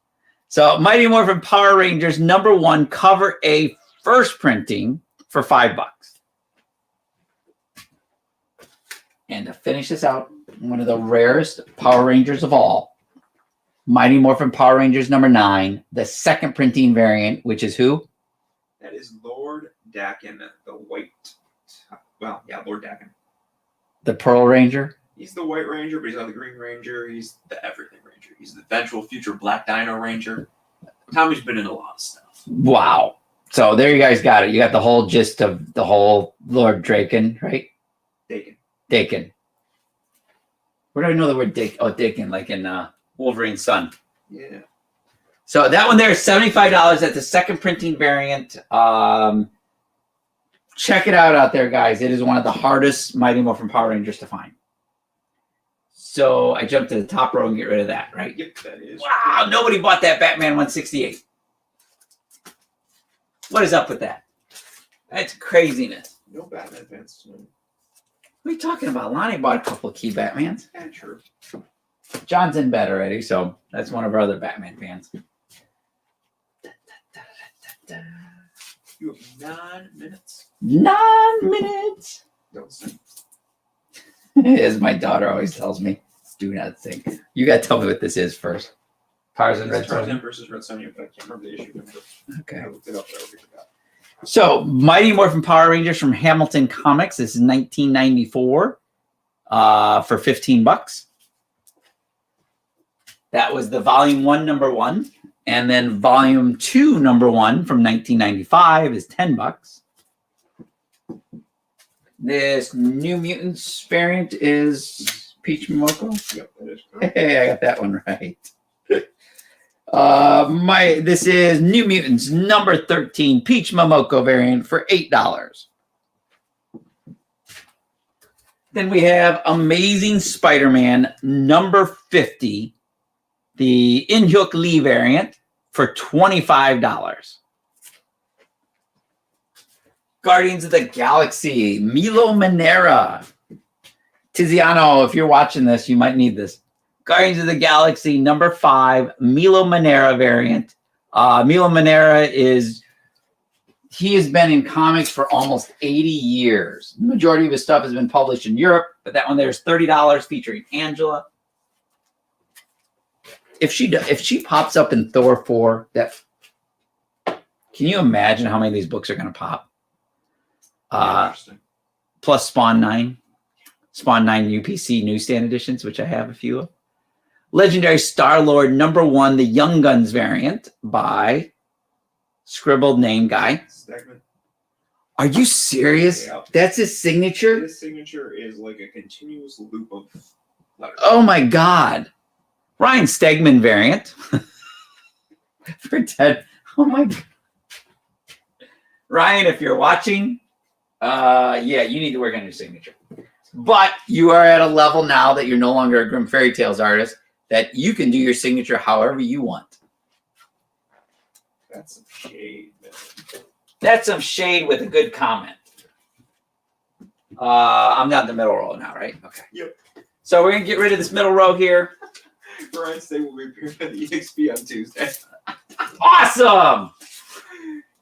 So Mighty Morphin Power Rangers number 1 cover A first printing for $5. And to finish this out, one of the rarest Power Rangers of all, Mighty Morphin Power Rangers number 9, the second printing variant, which is who? That is Lord Dakin, the white. Well, yeah, Lord Dakin. The Pearl Ranger. He's the White Ranger, but he's not the Green Ranger. He's the Everything Ranger. He's the eventual future Black Dino Ranger. Tommy's been in a lot of stuff. Wow. So there you guys got it. You got the whole gist of the whole Lord Draken, right? Dakin. Where do I know the word Dakin? Oh, Dakin, like in Wolverine's son. Yeah. So that one there is $75. That's the second printing variant. Check it out there, guys. It is one of the hardest Mighty Morphin Power Rangers to find. So I jumped to the top row and get rid of that, right? Yep, that is. Wow, nobody bought that Batman 168. What is up with that? That's craziness. No Batman fans. No. What are you talking about? Lonnie bought a couple of key Batmans. Yeah, true. John's in bed already, so that's one of our other Batman fans. You have 9 minutes. 9 minutes. Don't sing. As my daughter always tells me, do not think. You got to tell me what this is first. Tarzan Red Tarzan Sonja versus Red Sonja, but I can't remember the issue number. Okay. I looked it up, but I already forgot. So, Mighty Morphin Power Rangers from Hamilton Comics. This is 1994 for $15. That was the Volume 1, number 1. And then Volume 2, number 1 from 1995 is $10. This New Mutants variant is Peach Momoko. Yep, that is correct. Hey, I got that one right. This is New Mutants number 13 Peach Momoko variant for $8. Then we have Amazing Spider-Man number 50, the In-Hyuk Lee variant for $25. Guardians of the Galaxy, Milo Manera. Tiziano, if you're watching this, you might need this. Guardians of the Galaxy number 5, Milo Manera variant. Milo Manera he has been in comics for almost 80 years. The majority of his stuff has been published in Europe, but that one there is $30 featuring Angela. If she pops up in Thor 4, can you imagine how many of these books are going to pop? Plus Spawn 9 UPC newsstand editions, which I have a few of. Legendary Star-Lord number 1, the Young Guns variant by scribbled name guy. Stegman. Are you serious? Yeah. That's his signature? His signature is like a continuous loop of letters. Oh my God. Ryan Stegman variant. For 10. Oh my God. Ryan, if you're watching, yeah, you need to work on your signature. But you are at a level now that you're no longer a Grimm Fairy Tales artist, that you can do your signature however you want. That's some shade, man. That's some shade with a good comment. I'm not in the middle row now, right? Okay. Yep. So we're going to get rid of this middle row here. Ryan Stay will be appearing at the EXP on Tuesday. Awesome!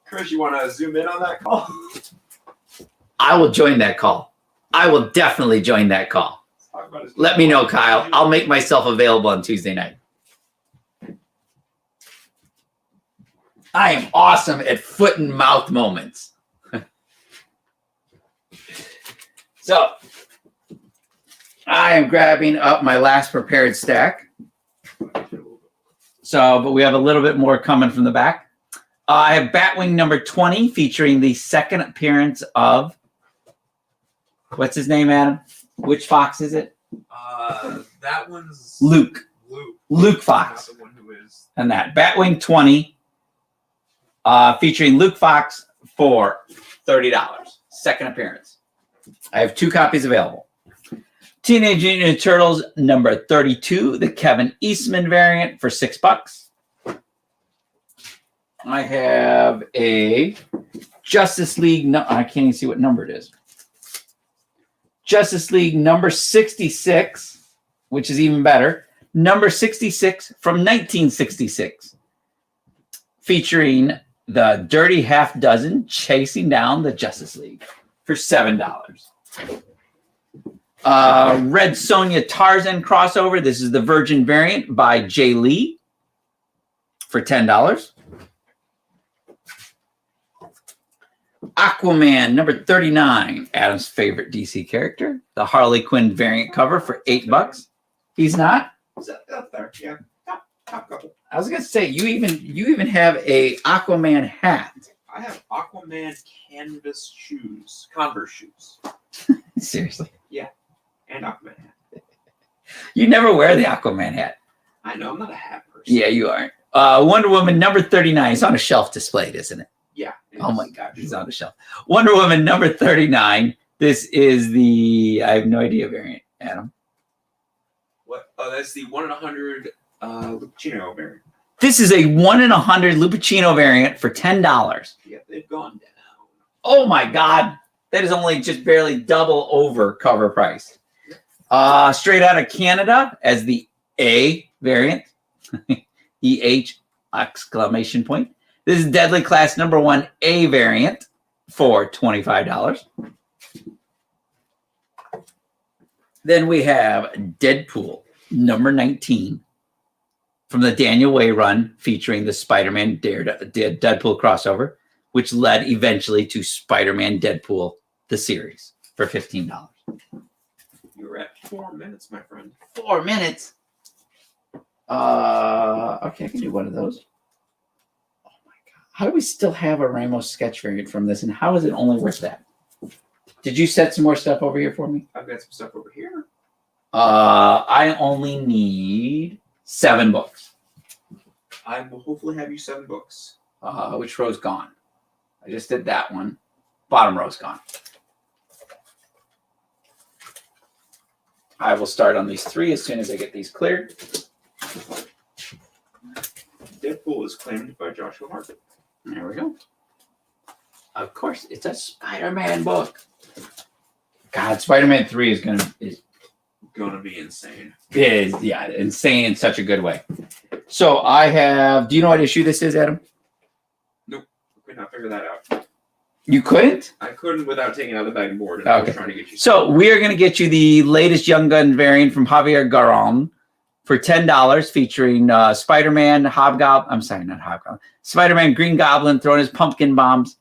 Chris, you want to zoom in on that call? I will join that call. I will definitely join that call. Let me know, Kyle. I'll make myself available on Tuesday night. I am awesome at foot and mouth moments. So, I am grabbing up my last prepared stack. So, but we have a little bit more coming from the back. I have Batwing number 20 featuring the second appearance of, what's his name, Adam? Which fox is it? That one's Luke. Luke Fox. Not the one who is. And that Batwing 20 featuring Luke Fox for $30. Second appearance. I have 2 copies available. Teenage Mutant Ninja Turtles number 32, the Kevin Eastman variant for $6. I have a Justice League. No, I can't even see what number it is. Justice League number 66, which is even better. Number 66 from 1966, featuring the Dirty Half Dozen chasing down the Justice League for $7. Red Sonja Tarzan crossover. This is the Virgin variant by Jay Lee for $10. Aquaman number 39, Adam's favorite DC character, the Harley Quinn variant cover for $8. He's not. Is that up there? Yeah. Top couple. I was gonna say you even have a Aquaman hat. I have Aquaman canvas shoes, Converse shoes. Seriously, Yeah, and Aquaman hat. you never wear the Aquaman hat. I know I'm not a hat person. Yeah, you aren't. Wonder Woman number 39 is on a shelf displayed, isn't it? Yeah. Oh my God, it's on the shelf. Wonder Woman number 39. This is the, I have no idea variant, Adam. What? Oh, that's the 1 in 100 Lupacino variant. This is a 1 in 100 Lupacino variant for $10. Yeah, they've gone down. Oh my God. That is only just barely double over cover price. Straight out of Canada as the A variant. EH exclamation point. This is Deadly Class number 1 A variant for $25. Then we have Deadpool number 19 from the Daniel Way run featuring the Spider-Man Deadpool crossover, which led eventually to Spider-Man Deadpool, the series, for $15. You're at 4 minutes, my friend. 4 minutes? Okay, I can do one of those. Oh my God. How do we still have a Ramos sketch variant from this, and how is it only worth that? Did you set some more stuff over here for me? I've got some stuff over here. I only need 7 books. I will hopefully have you 7 books. Which row's gone? I just did that one. Bottom row's gone. I will start on these 3 as soon as I get these cleared. Deadpool is claimed by Joshua Hartnett. There we go. Of course, it's a Spider-Man book. God, Spider-Man 3 is gonna be insane. It is, yeah, insane in such a good way. So I have. Do you know what issue this is, Adam? Nope, could not figure that out. You couldn't? I couldn't without taking out the bag and board. And Okay. I was trying to get you. So we are going to get you the latest Young Gun variant from Javier Garron for $10, featuring Spider-Man, Hobgoblin. I'm sorry, not Hobgoblin. Spider-Man, Green Goblin throwing his pumpkin bombs.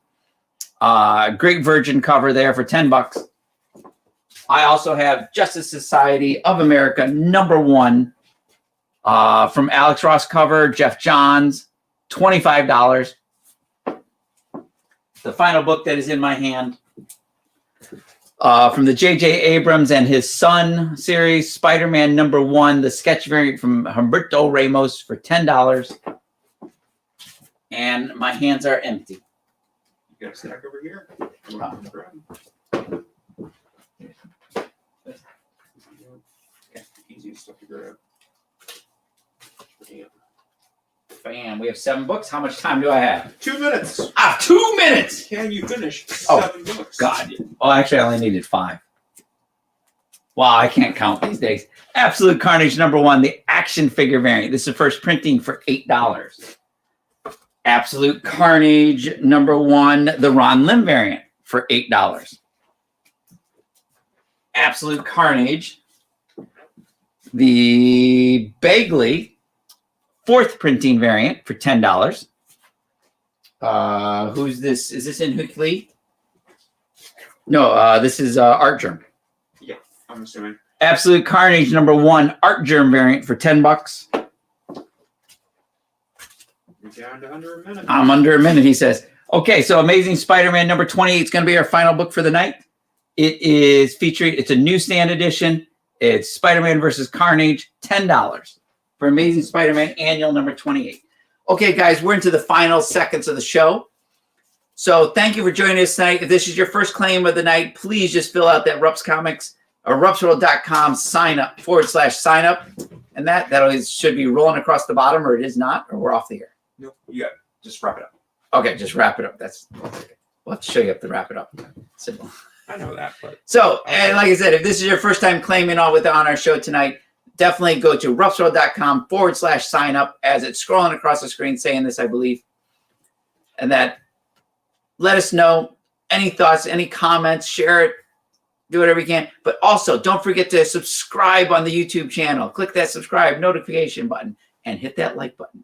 Great Virgin cover there for $10. I also have Justice Society of America number 1 from Alex Ross cover, Jeff Johns, $25. The final book that is in my hand from the J.J. Abrams and his son series, Spider-Man number 1, the sketch variant from Humberto Ramos for $10. And my hands are empty. You Got a stack over here. Easy stuff to grab. Bam, we have 7 books. How much time do I have? 2 minutes. 2 minutes. Can you finish Oh, 7 books? God. Oh, actually, I only needed 5. Wow, I can't count these days. Absolute Carnage #1, the action figure variant. This is the first printing for $8. Absolute Carnage #1, the Ron Lim variant for $8. Absolute Carnage, the Bagley 4th printing variant for $10. Who's this? Is this in Hook Lee? No, this is Art Germ. Yeah, I'm assuming. Absolute Carnage #1 Art Germ variant for $10. You're down to under a minute. I'm under a minute, he says. Okay, so Amazing Spider-Man #28 is going to be our final book for the night. It is featuring, it's a newsstand edition. It's Spider-Man versus Carnage, $10 for Amazing Spider-Man Annual #28. Okay, guys, we're into the final seconds of the show. So thank you for joining us tonight. If this is your first claim of the night, please just fill out that Rupps Comics or ruppsworld.com sign up /sign up. And that should be rolling across the bottom, or it is not, or we're off the air. No, you got it. Just wrap it up. Okay, just wrap it up. We'll have to show you up to wrap it up. Simple. I know that, but So, and like I said, if this is your first time claiming on our show tonight, definitely go to ruppsworld.com /sign up, as it's scrolling across the screen saying this, I believe. And that, let us know any thoughts, any comments, share it, do whatever you can. But also, don't forget to subscribe on the YouTube channel. Click that subscribe notification button and hit that like button.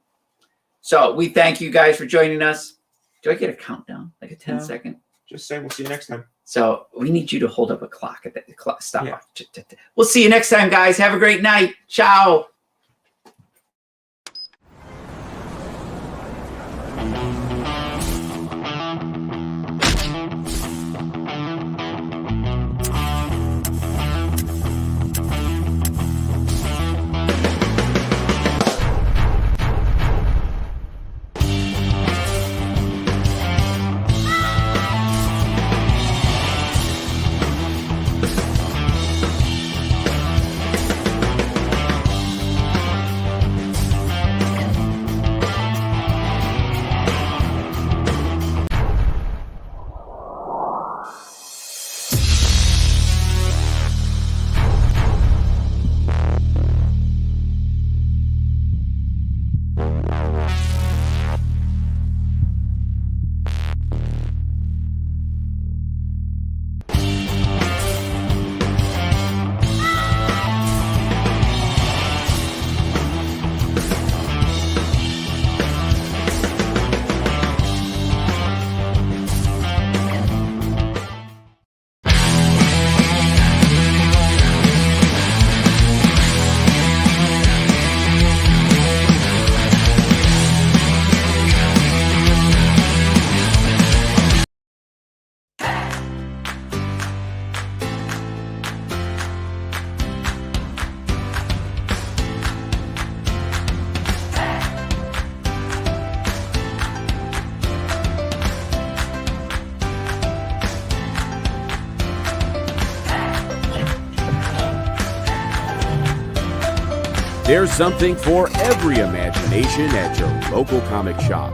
So we thank you guys for joining us. Do I get a countdown, like a 10-second? just say we'll see you next time. So we need you to hold up a clock at the stopwatch. Yeah. We'll see you next time, guys. Have a great night. Ciao. There's something for every imagination at your local comic shop.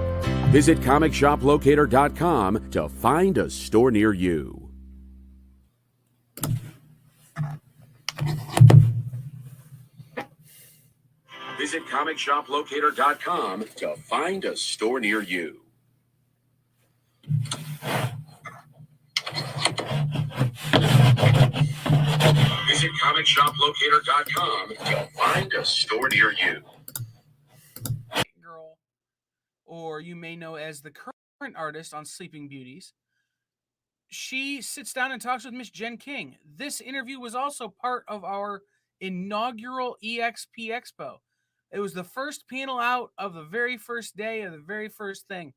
Visit comicshoplocator.com to find a store near you. Visit comicshoplocator.com to find a store near you. Visit comicshoplocator.com to find a store near you. Girl, or you may know as the current artist on Sleeping Beauties, she sits down and talks with Miss Jen King. This interview was also part of our inaugural EXP Expo. It was the first panel out of the very first day of the very first thing.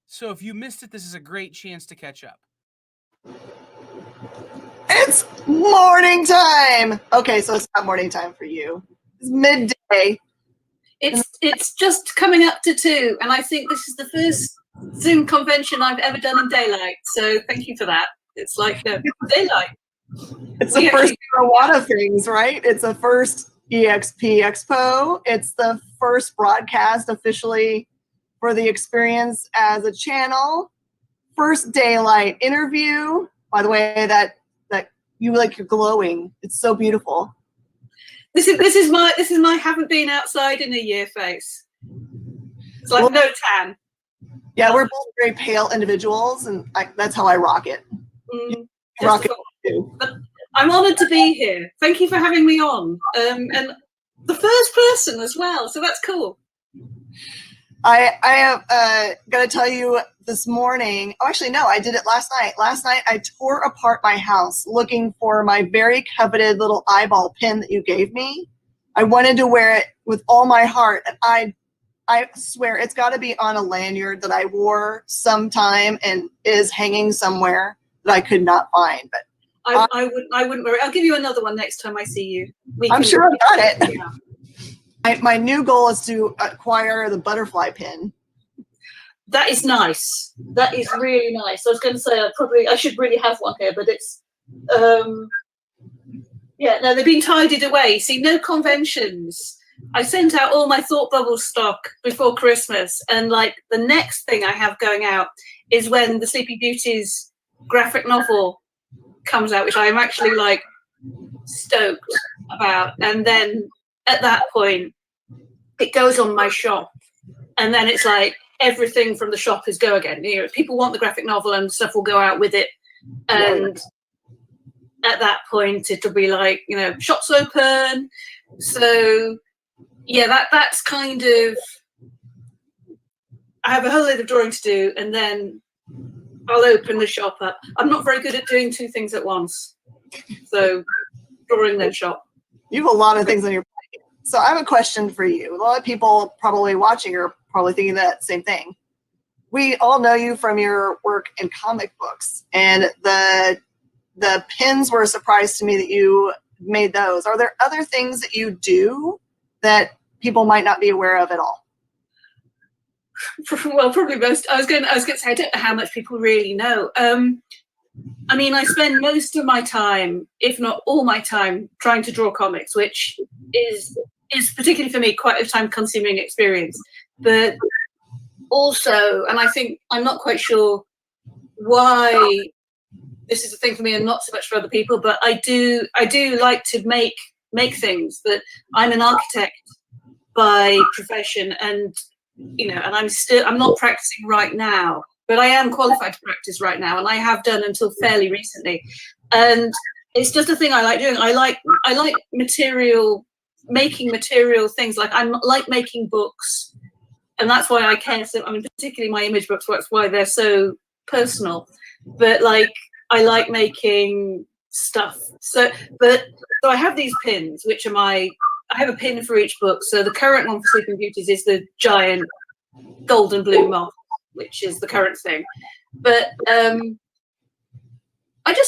So if you missed it, this is a great chance to catch up. It's morning time. Okay, so it's not morning time for you. It's midday. It's just coming up to 2, and I think this is the first Zoom convention I've ever done in daylight. So thank you for that. It's like daylight. It's the first for a lot of things, right? It's the first EXP Expo. It's the first broadcast officially for the experience as a channel. First daylight interview. By the way, that you you're glowing. It's so beautiful. This is my haven't been outside in a year face. It's like no tan. Yeah, we're both very pale individuals, and that's how I rock it. Rock it too. But I'm honoured to be here. Thank you for having me on. And the first person as well, so that's cool. I have got to tell you this morning. Oh, actually, no, I did it last night. Last night, I tore apart my house looking for my very coveted little eyeball pin that you gave me. I wanted to wear it with all my heart, and I swear it's got to be on a lanyard that I wore sometime and is hanging somewhere that I could not find. But I wouldn't worry. I'll give you another one next time I see you. I'm sure I've got it. Yeah. My new goal is to acquire the butterfly pin. That is nice. That is really nice. I was going to say I should really have one here, but it's yeah, no, they've been tidied away. See, no conventions. I sent out all my Thought Bubble stock before Christmas, and like the next thing I have going out is when the Sleeping Beauties graphic novel comes out, which I am actually like stoked about. And then at that point, it goes on my shop, and then it's like everything from the shop is go again. You know, people want the graphic novel, and stuff will go out with it. And at that point, it'll be like, you know, shops open. So yeah, that's kind of. I have a whole load of drawing to do, and then I'll open the shop up. I'm not very good at doing two things at once, so drawing then shop. You have a lot of things on your plate. So I have a question for you. A lot of people probably watching are probably thinking that same thing. We all know you from your work in comic books, and the pins were a surprise to me that you made those. Are there other things that you do that people might not be aware of at all? Well, probably most. I was going to say I don't know how much people really know. I mean, I spend most of my time, if not all my time, trying to draw comics, which is particularly for me quite a time-consuming experience. But also, and I think I'm not quite sure why this is a thing for me and not so much for other people, but I do like to make things. But I'm an architect by profession, and you know, and I'm not practicing right now, but I am qualified to practice right now, and I have done until fairly recently. And it's just a thing I like doing. I like making material things. Like I like making books, and that's why I care so. I mean, particularly my image books. That's why they're so personal. But like, I like making stuff. So I have these pins, which are I have a pin for each book. So the current one for Sleeping Beauties is the giant golden blue moth, which is the current thing. But I like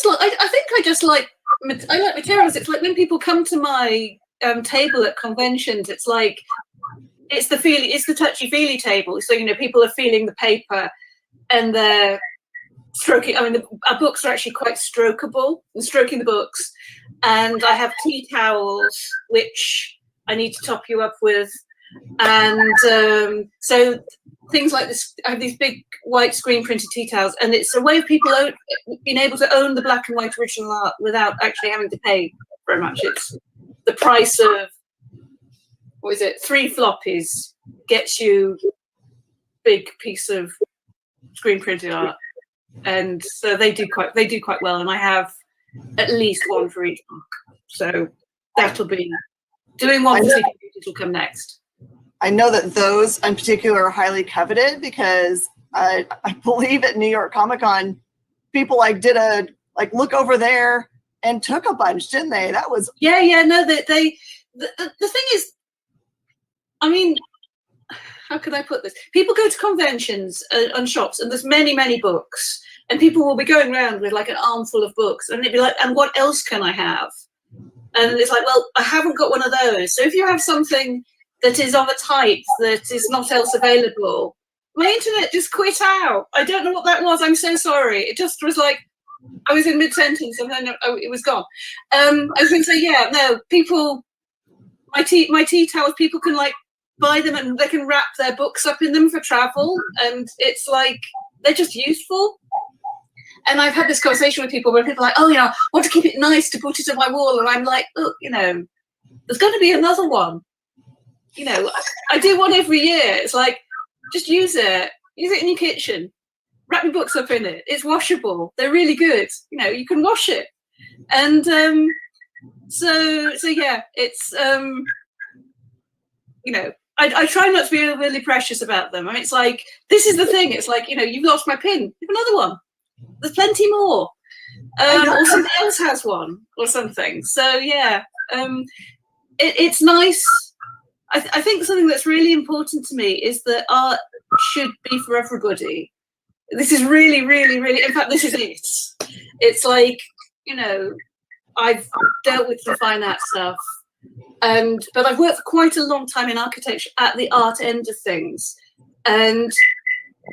materials. It's like when people come to my table at conventions, it's like it's the touchy-feely table. So, you know, people are feeling the paper and they're stroking. I mean, our books are actually quite strokeable, and stroking the books. And I have tea towels, which I need to top you up with. And so things like this, I have these big white screen printed tea towels, and it's a way of people being able to own the black and white original art without actually having to pay very much. It's the price of, 3 floppies gets you big piece of screen printed art. And so they do quite well, and I have at least one for each book. So that'll be doing one for Sleeping Beauties will come next. I know that those in particular are highly coveted because I believe at New York Comic Con, people did a look over there and took a bunch, didn't they? That was no. The thing is, I mean, how could I put this? People go to conventions and shops, and there's many books, and people will be going around with like an armful of books, and they'd be like, "And what else can I have?" And it's like, well, I haven't got one of those. So if you have something that is of a type that is not else available, My internet just quit out. I don't know what that was. I'm so sorry. It just was like, I was in mid-sentence and then it was gone. I was going to say, yeah, no, people, my tea towels, people can like buy them and they can wrap their books up in them for travel. And it's like, they're just useful. And I've had this conversation with people where people are like, oh, you know, I want to keep it nice to put it on my wall. And I'm like, look, you know, there's going to be another one. You know, I do one every year. It's like, just use it in your kitchen, wrap your books up in it. It's washable. They're really good. You know, you can wash it. And so yeah, it's, you know, I try not to be really precious about them. I mean, it's like, this is the thing. It's like, you know, you've lost my pin. You have another one. There's plenty more. Or somebody else has one or something. So yeah, it's nice. I think something that's really important to me is that art should be for everybody. This is really, really, really, in fact, this is it. It's like, you know, I've dealt with the fine art stuff, but I've worked for quite a long time in architecture at the art end of things. And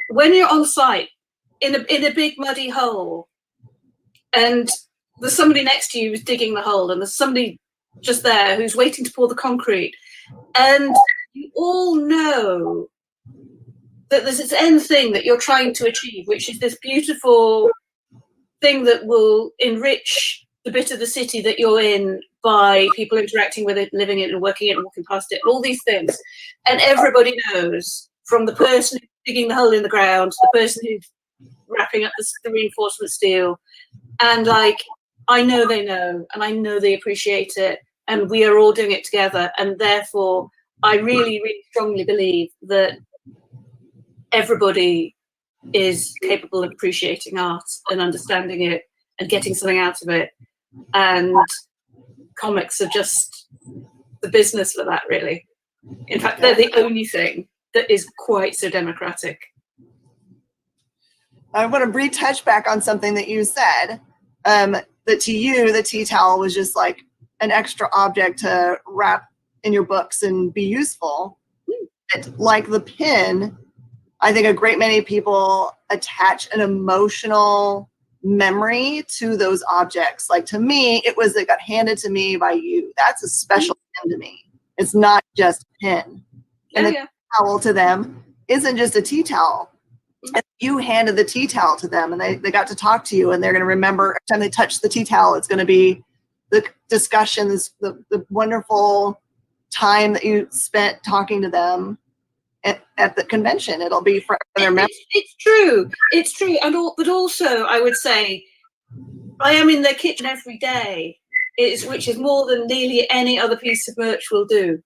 when you're on site in a big muddy hole, and there's somebody next to you who's digging the hole, and there's somebody just there who's waiting to pour the concrete, and you all know that there's this end thing that you're trying to achieve, which is this beautiful thing that will enrich the bit of the city that you're in by people interacting with it, living it and working it and walking past it, and all these things. And everybody knows, from the person who's digging the hole in the ground to the person who's wrapping up the reinforcement steel. And like, I know they know, and I know they appreciate it, and we are all doing it together. And therefore, I really, really strongly believe that everybody is capable of appreciating art and understanding it and getting something out of it. And comics are just the business for that, really. In fact, they're the only thing that is quite so democratic. I want to retouch back on something that you said, that to you, the tea towel was just like an extra object to wrap in your books and be useful. Like the pin, I think a great many people attach an emotional memory to those objects. Like to me, it got handed to me by you. That's a special pin to me. It's not just a pin. And the towel to them isn't just a tea towel. And you handed the tea towel to them, and they got to talk to you, and they're going to remember every time they touch the tea towel, it's going to be the discussions, the wonderful time that you spent talking to them at the convention. It'll be forever in their memory. It's true. It's true. But also, I would say, I am in their kitchen every day, which is more than nearly any other piece of merch will do.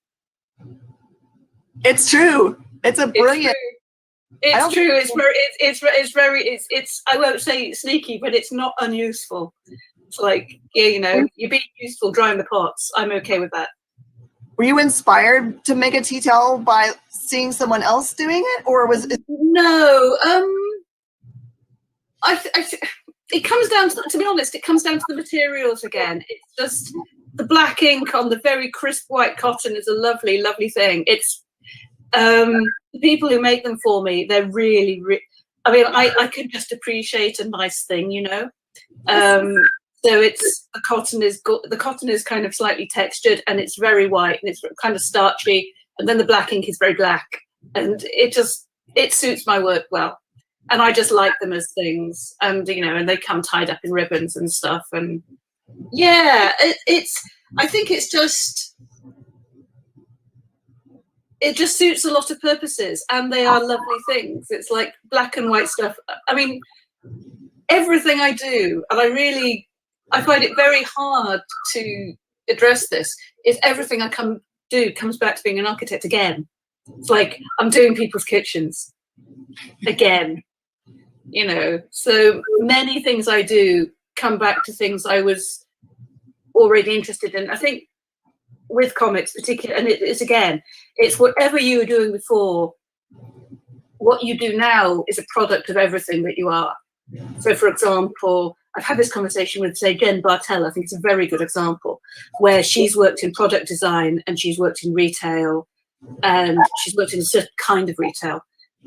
It's true. It's a brilliant. It's true. It's very. I won't say sneaky, but it's not unuseful. It's like, yeah, you know, you're being useful drying the pots. I'm okay with that. Were you inspired to make a tea towel by seeing someone else doing it, or was it? No. It comes down to be honest, it comes down to the materials again. It's just the black ink on the very crisp white cotton is a lovely, lovely thing. It's the people who make them for me, they're really, I mean, I can just appreciate a nice thing, you know. So it's the cotton is kind of slightly textured, and it's very white, and it's kind of starchy, and then the black ink is very black, and it suits my work well, and I just like them as things, and you know, and they come tied up in ribbons and stuff, and yeah, I think it just suits a lot of purposes, and they are lovely things. It's like black and white stuff. I mean, everything I do, and I find it very hard to address this, is everything I do comes back to being an architect again. It's like I'm doing people's kitchens again, you know. So many things I do come back to things I was already interested in. I think with comics particularly, and it's whatever you were doing before, what you do now is a product of everything that you are. So for example, I've had this conversation with, say, Jen Bartell. I think it's a very good example, where she's worked in product design and she's worked in retail and she's worked in a certain kind of retail.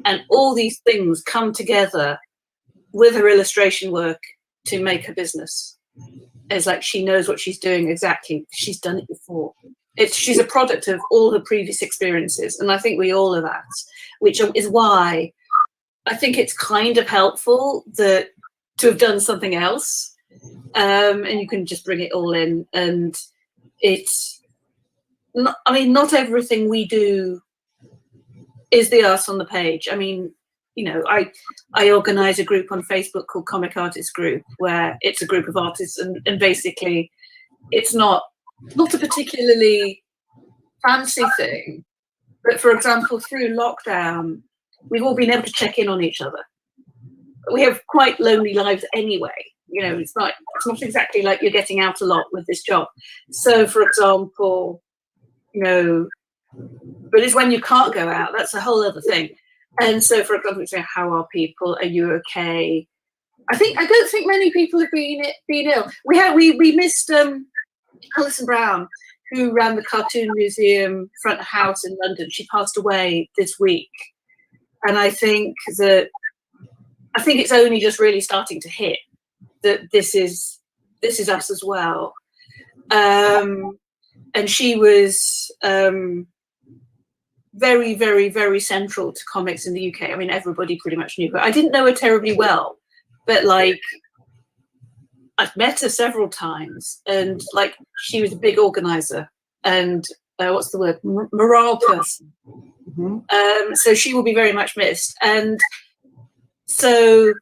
and all these things come together with her illustration work to make her business. It's like she knows what she's doing exactly. She's done it before. She's a product of all her previous experiences, and I think we all are that, which is why I think it's kind of helpful to have done something else, and you can just bring it all in. And it's not, I mean, not everything we do is the art on the page. I mean, you know, I organize a group on Facebook called Comic Artists Group, where it's a group of artists, and basically it's not a particularly fancy thing, but for example, through lockdown, we've all been able to check in on each other. We have quite lonely lives anyway. You know, it's not exactly like you're getting out a lot with this job. So, for example, you know, but it's when you can't go out, that's a whole other thing. And so, for example, it's, how are people? Are you okay? I don't think many people have been ill. We missed Alison Brown, who ran the Cartoon Museum front of house in London. She passed away this week, and I think it's only just really starting to hit that this is us as well. And she was very, very, very central to comics in the UK. I mean, everybody pretty much knew her. I didn't know her terribly well, but like, I've met her several times, and like, she was a big organizer and what's the word? Morale person. Mm-hmm. So she will be very much missed. And so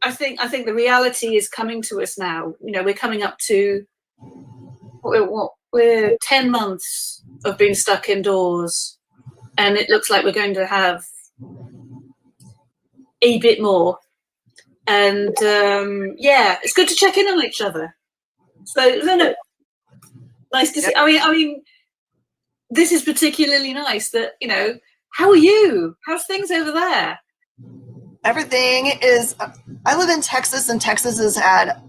I think the reality is coming to us now. You know, we're coming up to we're 10 months of being stuck indoors, and it looks like we're going to have a bit more. And yeah, it's good to check in on each other. So no, nice to see. I mean, this is particularly nice that, you know, how are you? How's things over there? Everything is, I live in Texas, and Texas has had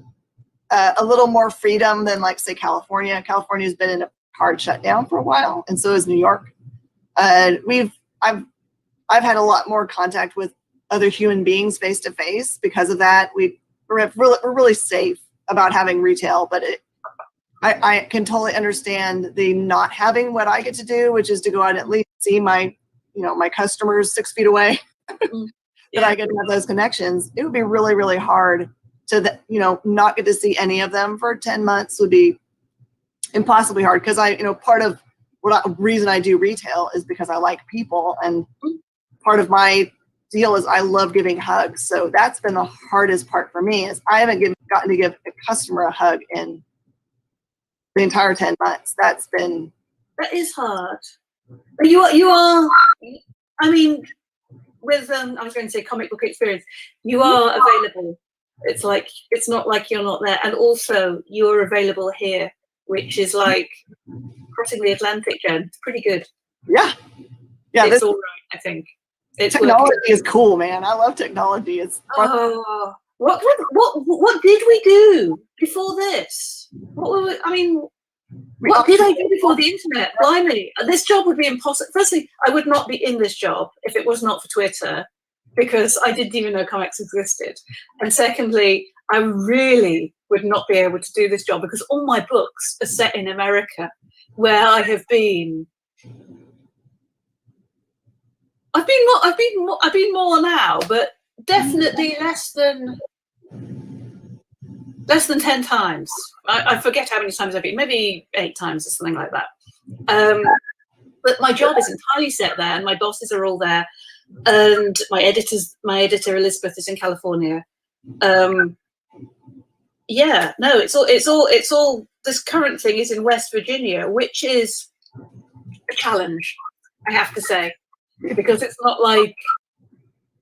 a little more freedom than, like, say, California. California's been in a hard shutdown for a while, and so is New York. I've had a lot more contact with other human beings face to face because of that. We're really safe about having retail, but I can totally understand the not having what I get to do, which is to go out and at least see my customers 6 feet away. That I get to have those connections. It would be really, really hard to, not get to see any of them for 10 months would be impossibly hard. Because part of reason I do retail is because I like people, and part of my deal is I love giving hugs. So that's been the hardest part for me, is I haven't gotten to give a customer a hug in the entire 10 months. That is hard. But you are. I mean, with I was going to say comic book experience, you are available. It's not like you're not there, and also you're available here, which is like crossing the Atlantic, Jen. It's pretty good. Yeah, it's all right. I think technology is cool, man. I love technology. It's what did we do before this? What did I do before the internet? Blimey, this job would be impossible. Firstly, I would not be in this job if it was not for Twitter, because I didn't even know comics existed. And secondly, I really would not be able to do this job because all my books are set in America, where I have been. I've been more now, but definitely less than 10 times. I forget how many times I've been, maybe 8 times or something like that. But my job is entirely set there, and my bosses are all there, and my editor Elizabeth is in California. It's all. This current thing is in West Virginia, which is a challenge, I have to say, because it's not like,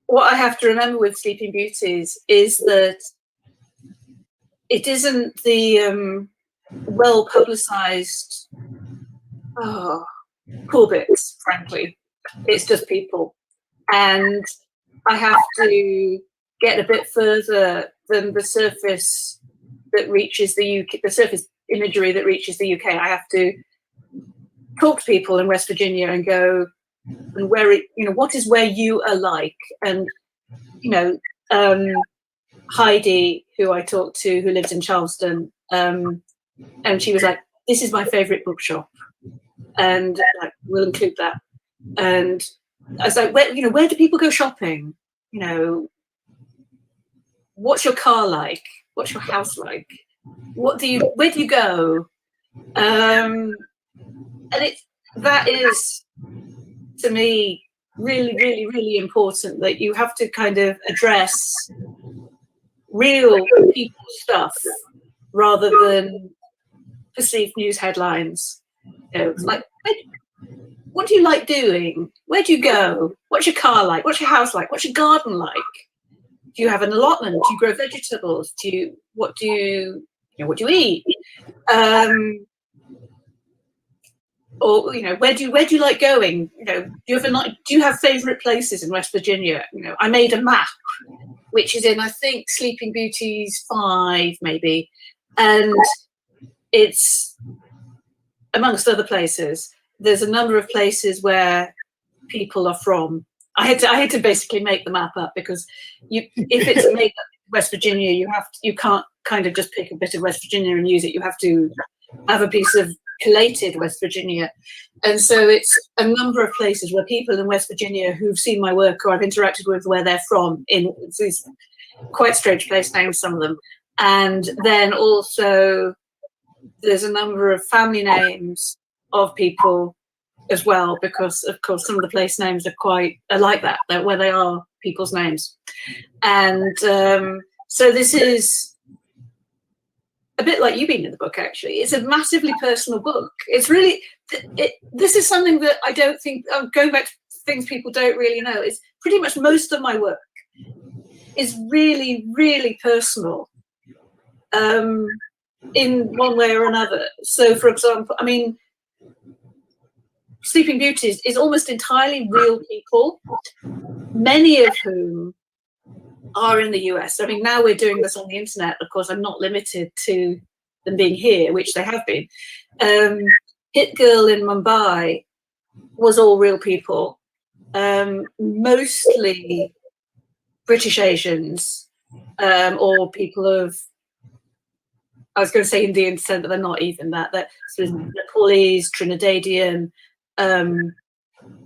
what I have to remember with Sleeping Beauties is that it isn't the well publicized cool bits, frankly. It's just people. And I have to get a bit further than the surface that reaches the UK, the surface imagery that reaches the UK. I have to talk to people in West Virginia and go, and where it, you know, what is where you are like. And, you know, Heidi, who I talked to, who lives in Charleston, and she was like, this is my favorite bookshop. And like, we'll include that. And I was like, where, you know, where do people go shopping? You know, what's your car like? What's your house like? Where do you go? And that is, to me, really, really, really important, that you have to kind of address real people stuff rather than perceived news headlines. You know, it's like, what do you like doing? Where do you go? What's your car like? What's your house like? What's your garden like? Do you have an allotment? Do you grow vegetables? What do you eat? Or, you know, where do you like going? You know, do you have favorite places in West Virginia? You know, I made a map, which is in, I think, Sleeping Beauty's 5, maybe, and it's, amongst other places, there's a number of places where people are from. I had to basically make the map up, because if it's made up in West Virginia, you can't kind of just pick a bit of West Virginia and use it. You have to have a piece of collated West Virginia. And so it's a number of places where people in West Virginia who've seen my work or I've interacted with, where they're from, in these quite strange place names, some of them. And then also there's a number of family names of people as well, because of course some of the place names are like that, where they are people's names. And so this is a bit like you being in the book, actually. It's a massively personal book. It's really, this is something that I don't think, going back to things people don't really know, is pretty much most of my work is really, really personal, in one way or another. So, for example, I mean, Sleeping Beauties is almost entirely real people, many of whom are in the US. I mean, now we're doing this on the internet. Of course, I'm not limited to them being here, which they have been. Hit Girl in Mumbai was all real people, mostly British Asians, or people of, I was going to say Indian descent, but they're not even that. They're sort of Nepalese, Trinidadian,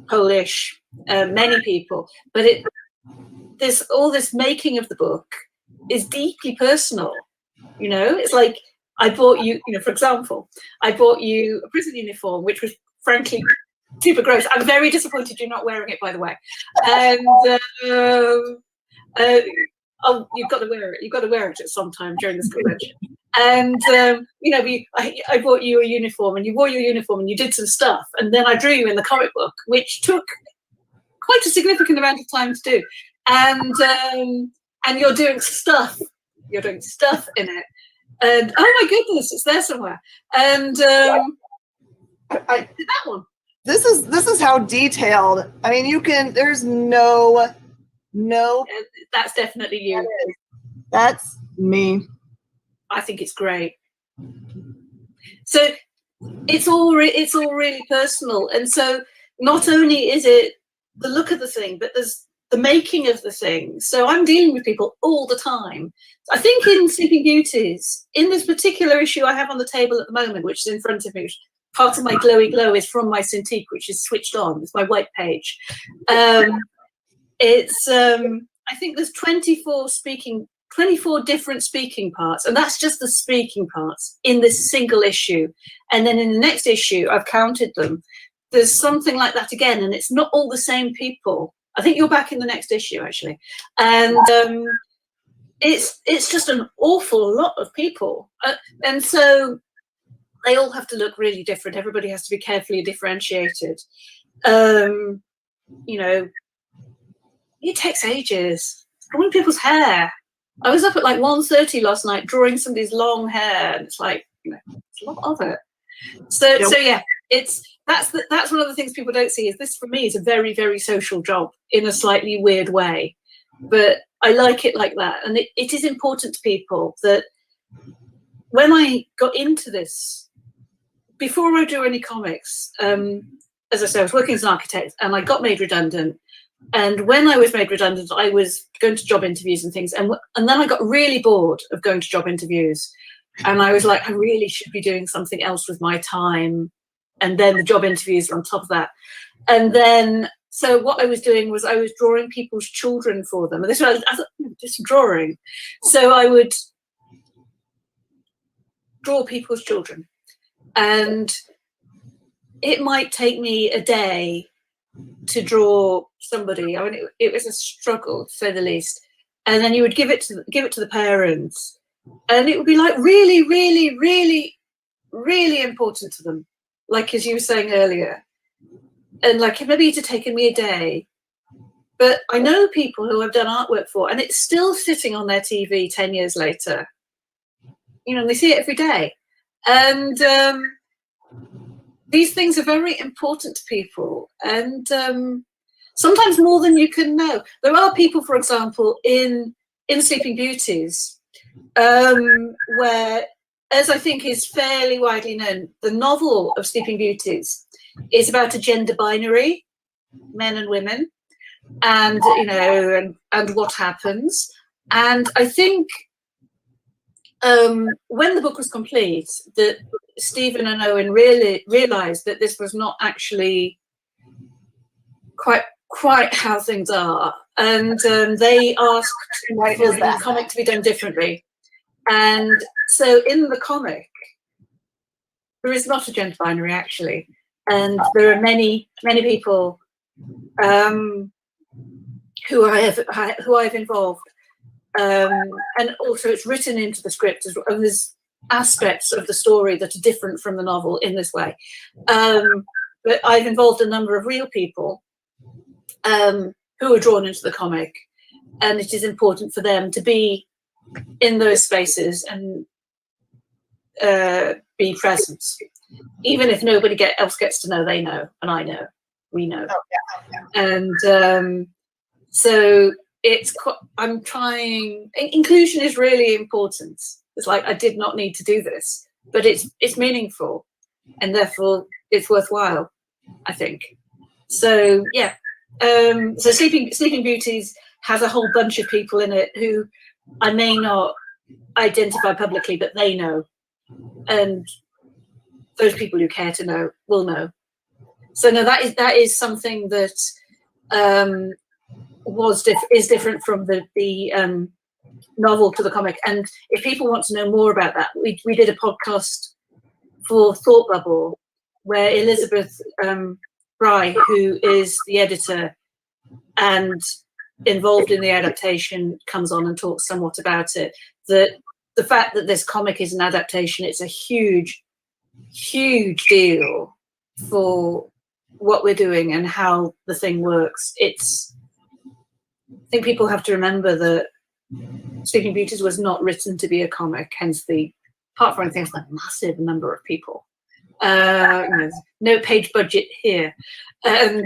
Polish, many people. But all this making of the book is deeply personal. You know, it's like, I bought you, you know, for example, I bought you a prison uniform, which was frankly super gross. I'm very disappointed you're not wearing it, by the way. And oh, you've got to wear it. You've got to wear it at some time during this convention. And you know, I bought you a uniform, and you wore your uniform, and you did some stuff, and then I drew you in the comic book, which took quite a significant amount of time to do. And you're doing stuff. You're doing stuff in it, and oh my goodness, it's there somewhere. And I did that one. This is how detailed. I mean, you can. There's no. That's definitely you. That's me. I think it's great. So it's all really personal, and so not only is it the look of the thing, but there's the making of the thing. So I'm dealing with people all the time. I think in Sleeping Beauties, in this particular issue I have on the table at the moment, which is in front of me, which part of my glowy glow is from my Cintiq, which is switched on. It's my white page. It's I think there's 24 different speaking parts, and that's just the speaking parts in this single issue. And then in the next issue, I've counted them, there's something like that again, and it's not all the same people. I think you're back in the next issue, actually. And it's just an awful lot of people. And so they all have to look really different. Everybody has to be carefully differentiated. You know, it takes ages. Drawing people's hair. I was up at like 1:30 last night drawing somebody's long hair, and it's like, you know, it's a lot of it. So yeah, that's one of the things people don't see, is this for me is a very, very social job in a slightly weird way, but I like it like that. And it is important to people that when I got into this, before I drew any comics, as I said, I was working as an architect, and I got made redundant. And when I was made redundant, I was going to job interviews and things. And then I got really bored of going to job interviews. And I was like, I really should be doing something else with my time. And then the job interviews on top of that. And then, so what I was doing was I was drawing people's children for them. And this was, I thought, just drawing. So I would draw people's children. And it might take me a day to draw somebody. I mean, it was a struggle, to say the least. And then you would give it to the parents, and it would be like really, really, really, really important to them, like as you were saying earlier. And like maybe it had taken me a day, but I know people who I've done artwork for, and it's still sitting on their TV 10 years later. You know, and they see it every day, and these things are very important to people, and sometimes more than you can know. There are people, for example, in Sleeping Beauties, where, as I think is fairly widely known, the novel of Sleeping Beauties is about a gender binary, men and women, and you know, and what happens. And I think when the book was complete, that Stephen and Owen really realised that this was not actually quite how things are, and they asked for the comic to be done differently. And so in the comic, there is not a gender binary actually, and there are many people who I've involved. And also it's written into the script as well, and there's aspects of the story that are different from the novel in this way. But I've involved a number of real people who are drawn into the comic, and it is important for them to be in those spaces and be present. Even if nobody else gets to know, they know, and I know, we know. And so I'm trying. Inclusion is really important. It's like I did not need to do this, but it's meaningful, and therefore it's worthwhile, I think. So yeah. So Sleeping Beauties has a whole bunch of people in it who I may not identify publicly, but they know, and those people who care to know will know. So no, that is something that is different from the novel to the comic. And if people want to know more about that, we did a podcast for Thought Bubble where Elizabeth Bry, who is the editor and involved in the adaptation, comes on and talks somewhat about it. That the fact that this comic is an adaptation, it's a huge deal for what we're doing and how the thing works. I think people have to remember that Sleeping Beauties was not written to be a comic, hence apart from anything else, a massive number of people. No page budget here, and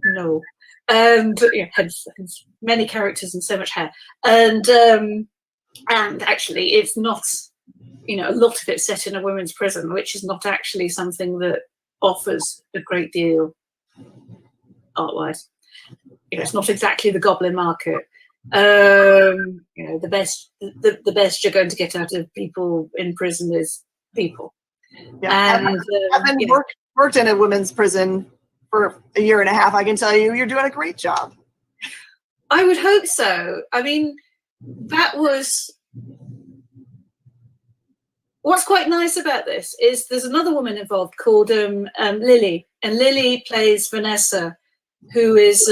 no, and hence many characters and so much hair, and actually it's not, a lot of it's set in a women's prison, which is not actually something that offers a great deal art-wise. It's not exactly the Goblin Market. The best you're going to get out of people in prison is people. Yeah, and having worked in a women's prison for a year and a half, I can tell you, you're doing a great job. I would hope so. I mean, that was what's quite nice about this is there's another woman involved called Lily, and Lily plays Vanessa, who is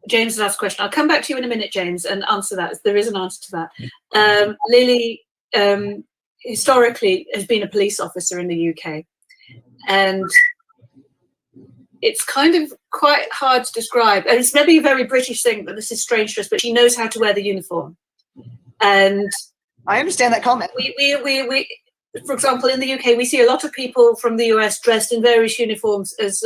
James has asked a question. I'll come back to you in a minute, James, and answer that. There is an answer to that. Lily historically has been a police officer in the UK, and it's kind of quite hard to describe. And it's maybe a very British thing, but this is strange to us, but she knows how to wear the uniform. And I understand that comment. We for example, in the UK, we see a lot of people from the US dressed in various uniforms as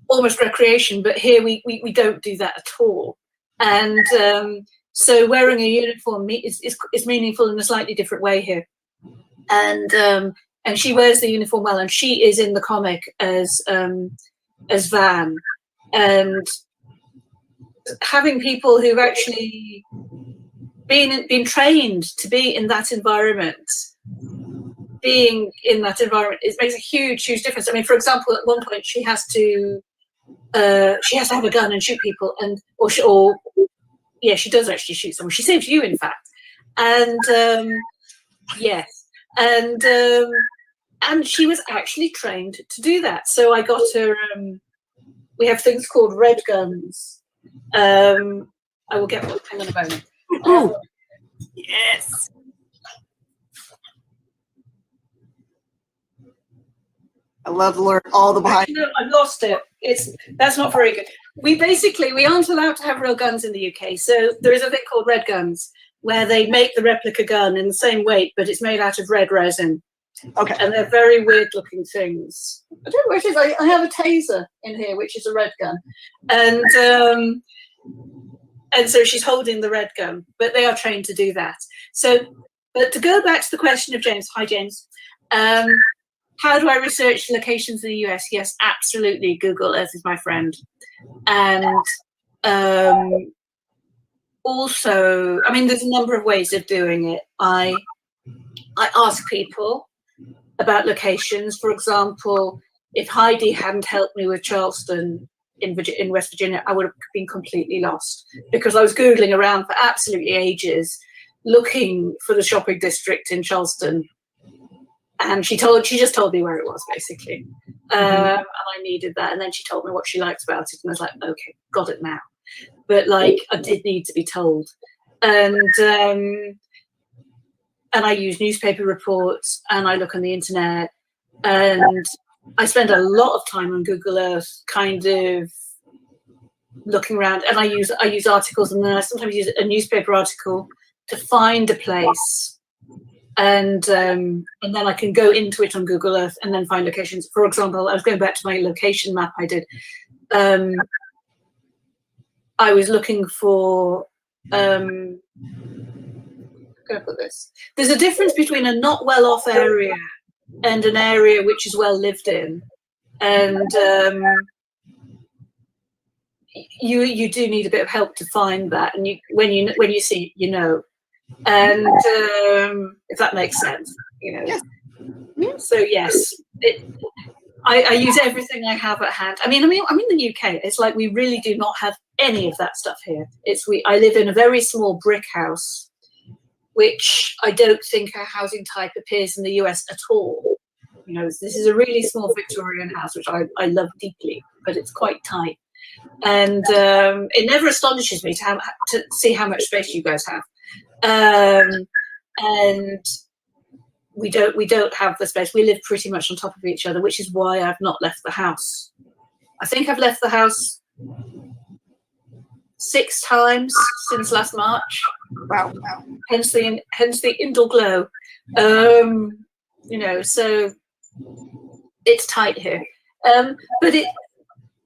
almost recreation, but here we don't do that at all. And so wearing a uniform is meaningful in a slightly different way here. And and she wears the uniform well, and she is in the comic as Van, and having people who've actually been trained to be in that environment, being in that environment, it makes a huge difference. I mean, for example, at one point she has to have a gun and shoot people, and she does actually shoot someone. She saves you, in fact, and yes, and she was actually trained to do that. So I got her. We have things called red guns. I will get one. Hang on a moment. Yes. I love to learn all the behind. No, I've lost it. That's not very good. We aren't allowed to have real guns in the UK. So there is a thing called red guns, where they make the replica gun in the same weight, but it's made out of red resin. Okay. And they're very weird looking things. I don't know where it is. I have a taser in here, which is a red gun. And so she's holding the red gun, but they are trained to do that. So, but to go back to the question of James. Hi, James. How do I research locations in the US? Yes, absolutely. Google Earth is my friend. And also, I mean, there's a number of ways of doing it. I ask people about locations. For example, if Heidi hadn't helped me with Charleston in West Virginia, I would have been completely lost, because I was Googling around for absolutely ages, looking for the shopping district in Charleston. And she just told me where it was, basically. And I needed that. And then she told me what she liked about it. And I was like, okay, got it now. But like, I did need to be told. And I use newspaper reports, and I look on the internet, and I spend a lot of time on Google Earth, kind of looking around. And I use articles, and then I sometimes use a newspaper article to find a place. And then I can go into it on Google Earth and then find locations. For example, I was going back to my location map I did. I was looking for, going to put this. There's a difference between a not well off area and an area which is well lived in. And you do need a bit of help to find that. And when you see, you know. And if that makes sense, you know. Yes. So yes, I use everything I have at hand. I mean, I'm in the UK. It's like we really do not have any of that stuff here. I live in a very small brick house, which I don't think a housing type appears in the US at all. You know, this is a really small Victorian house, which I love deeply, but it's quite tight. And it never astonishes me to see how much space you guys have. And we don't have the space. We live pretty much on top of each other, which is why I've not left the house. I think I've left the house 6 times since last March. Wow. Hence the indoor glow. You know, so it's tight here. But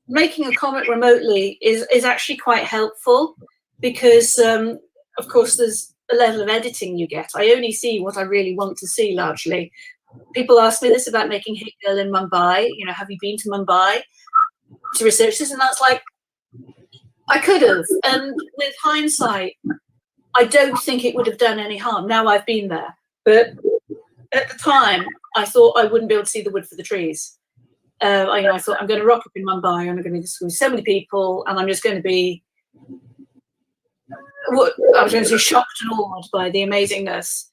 making a comic remotely is actually quite helpful, because of course there's a level of editing you get. I only see what I really want to see largely. People ask me this about making Hit Girl in Mumbai. You know, have you been to Mumbai to research this? And that's like, I could have. And with hindsight, I don't think it would have done any harm. Now I've been there. But at the time, I thought I wouldn't be able to see the wood for the trees. I thought, I'm going to rock up in Mumbai, and I'm going to see so many people, and I'm just going to be, I was going to be shocked and awed by the amazingness.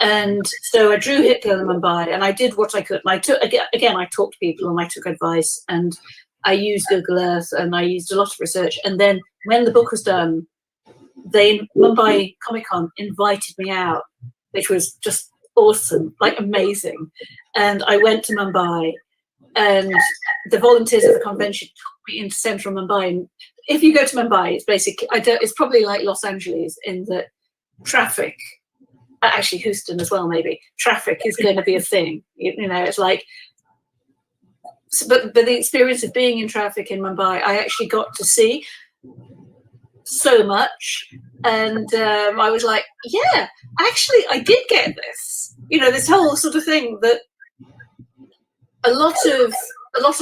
And so I drew Hit Girl in Mumbai, and I did what I could. And I talked to people, and I took advice, and I used Google Earth, and I used a lot of research. And then when the book was done, Mumbai Comic Con invited me out, which was just awesome, like amazing. And I went to Mumbai, and the volunteers of the convention took me into central Mumbai. And if you go to Mumbai, it's basically, it's probably like Los Angeles in that traffic, actually Houston as well, maybe, traffic is going to be a thing. You know, it's like, but the experience of being in traffic in Mumbai, I actually got to see so much. And I was like, yeah, actually, I did get this. You know, this whole sort of thing that a lot of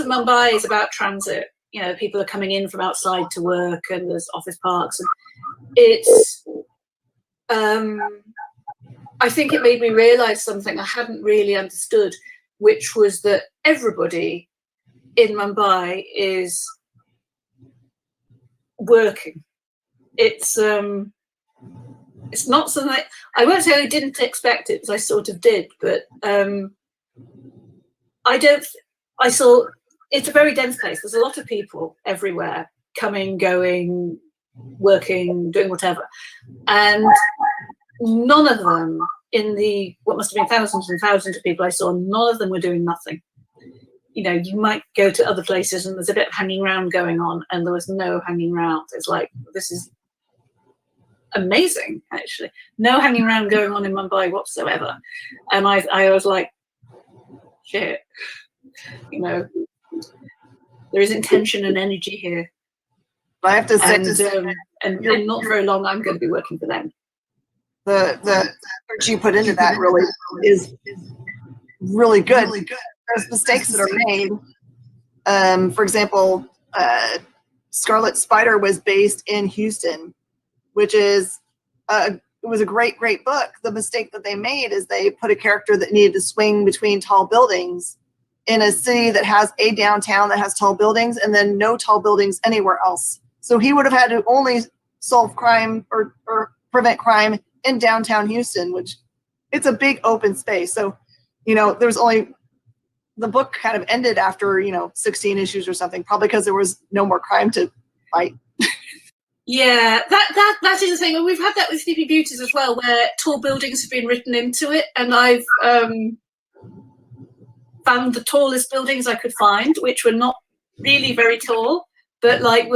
Mumbai is about transit. You know, people are coming in from outside to work, and there's office parks, and it's. I think it made me realize something I hadn't really understood, which was that everybody in Mumbai is working. It's not something I won't say I didn't expect it, because I sort of did, but I saw it's a very dense place. There's a lot of people everywhere, coming, going, working, doing whatever, and none of them, in the what must have been thousands and thousands of people I saw, none of them were doing nothing. You know, you might go to other places and there's a bit of hanging around going on, and there was no hanging around. It's like, this is amazing, actually. No hanging around going on in Mumbai whatsoever. And I was like, shit, you know, there is intention and energy here. I have to say, and not very long, I'm going to be working for them. The effort you put into that really is really good. There's mistakes that are made. For example, Scarlet Spider was based in Houston, which is it was a great book. The mistake that they made is they put a character that needed to swing between tall buildings in a city that has a downtown that has tall buildings, and then no tall buildings anywhere else. So he would have had to only solve crime or prevent crime in downtown Houston, which it's a big open space. So, you know, there's only, the book kind of ended after, 16 issues or something, probably because there was no more crime to fight. Yeah, that is the thing. And we've had that with Sleeping Beauties as well, where tall buildings have been written into it. And I've found the tallest buildings I could find, which were not really very tall, but like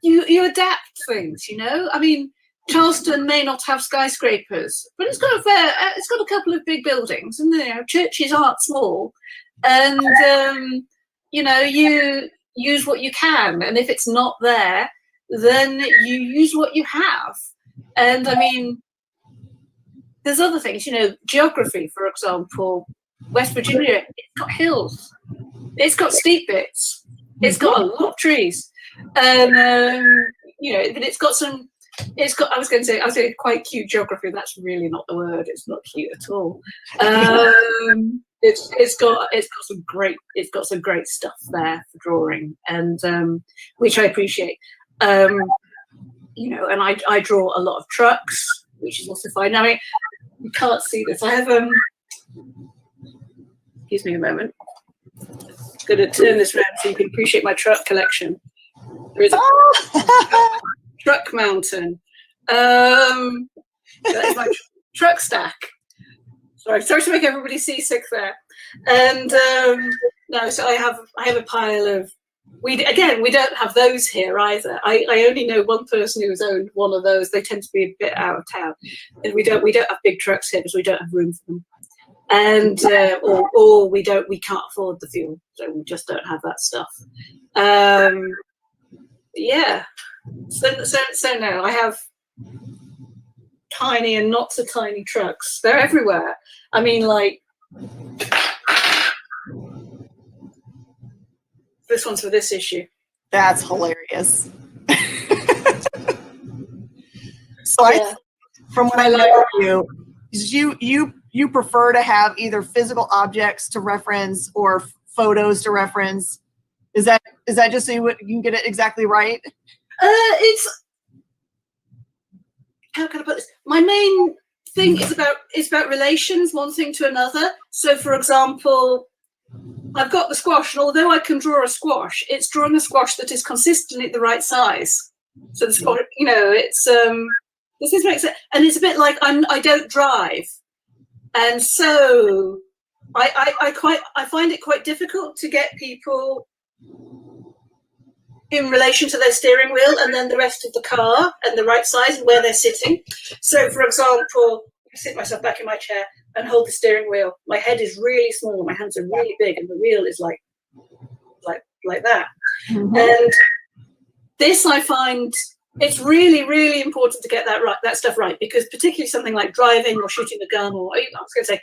you adapt things, you know? I mean, Charleston may not have skyscrapers, but it's got a couple of big buildings, and churches aren't small, and you use what you can, and if it's not there, then you use what you have. And I mean, there's other things, geography, for example. West Virginia, it's got hills, it's got steep bits, it's got a lot of trees, and but it's got some. I was going to say quite cute geography. That's really not the word. It's not cute at all. It's got some great stuff there for drawing, and which I appreciate. And I draw a lot of trucks, which is also fine. I mean, you can't see this. I have Excuse me a moment. I'm going to turn this around so you can appreciate my truck collection. There is a truck mountain. That is my truck stack. Sorry to make everybody seasick there. And so I have a pile of. We don't have those here either. I only know one person who's owned one of those. They tend to be a bit out of town, and we don't have big trucks here because we don't have room for them. And or we can't afford the fuel, so we just don't have that stuff. Yeah. So no, I have tiny and not so tiny trucks. They're everywhere. I mean, like this one's for this issue. That's hilarious. So yeah. From what I know of you prefer to have either physical objects to reference or photos to reference. Is that just so you can get it exactly right? It's, how can I put this? My main thing is about relations, one thing to another. So, for example, I've got the squash, and although I can draw a squash, it's drawing a squash that is consistently the right size. So the squash, it's does this make sense? And it's a bit like I don't drive, and so I find it quite difficult to get people in relation to their steering wheel and then the rest of the car and the right size and where they're sitting. So, for example, I sit myself back in my chair and hold the steering wheel. My head is really small, my hands are really big, and the wheel is like that. Mm-hmm. And this, I find, it's really, really important to get that stuff right, because particularly something like driving or shooting a gun, or I was going to say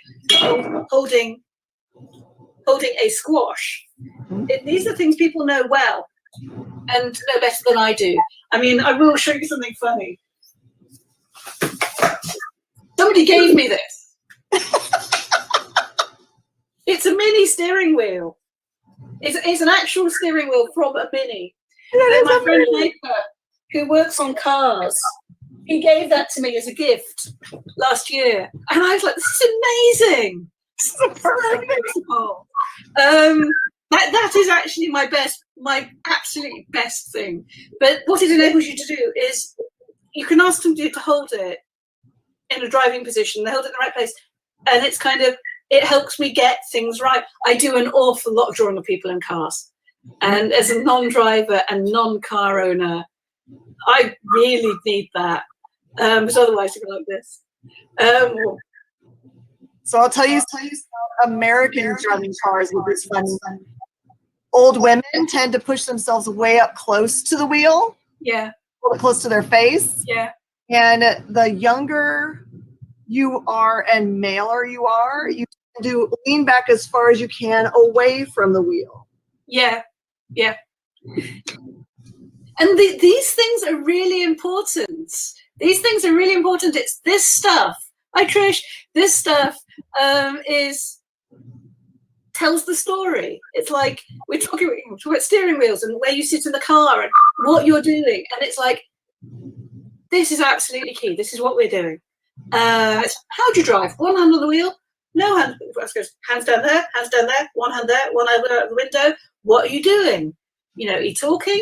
holding holding a squash. These are things people know well and know better than I do. I mean, I will show you something funny. Somebody gave me this. It's a mini steering wheel. It's an actual steering wheel from a Mini. My friend Michael, who works on cars, he gave that to me as a gift last year. And I was like, this is amazing. This is a perfect example. That is actually my absolute best thing. But what it enables you to do is you can ask them to hold it in a driving position. They hold it in the right place. And it's kind of, it helps me get things right. I do an awful lot of drawing of people in cars. And as a non-driver and non-car owner, I really need that. Because otherwise you go like this. So I'll tell you American driving cars with this funny. Old women tend to push themselves way up close to the wheel. Yeah. Close to their face. Yeah. And the younger you are and maler you are, you do lean back as far as you can away from the wheel. Yeah. Yeah. And these things are really important. These things are really important. It's this stuff. Hi, Trish. This stuff tells the story. It's like we're talking about steering wheels and where you sit in the car and what you're doing. And it's like, this is absolutely key. This is what we're doing. How do you drive? One hand on the wheel? No hand. Hands down there, one hand there, one over the window. What are you doing? Are you talking?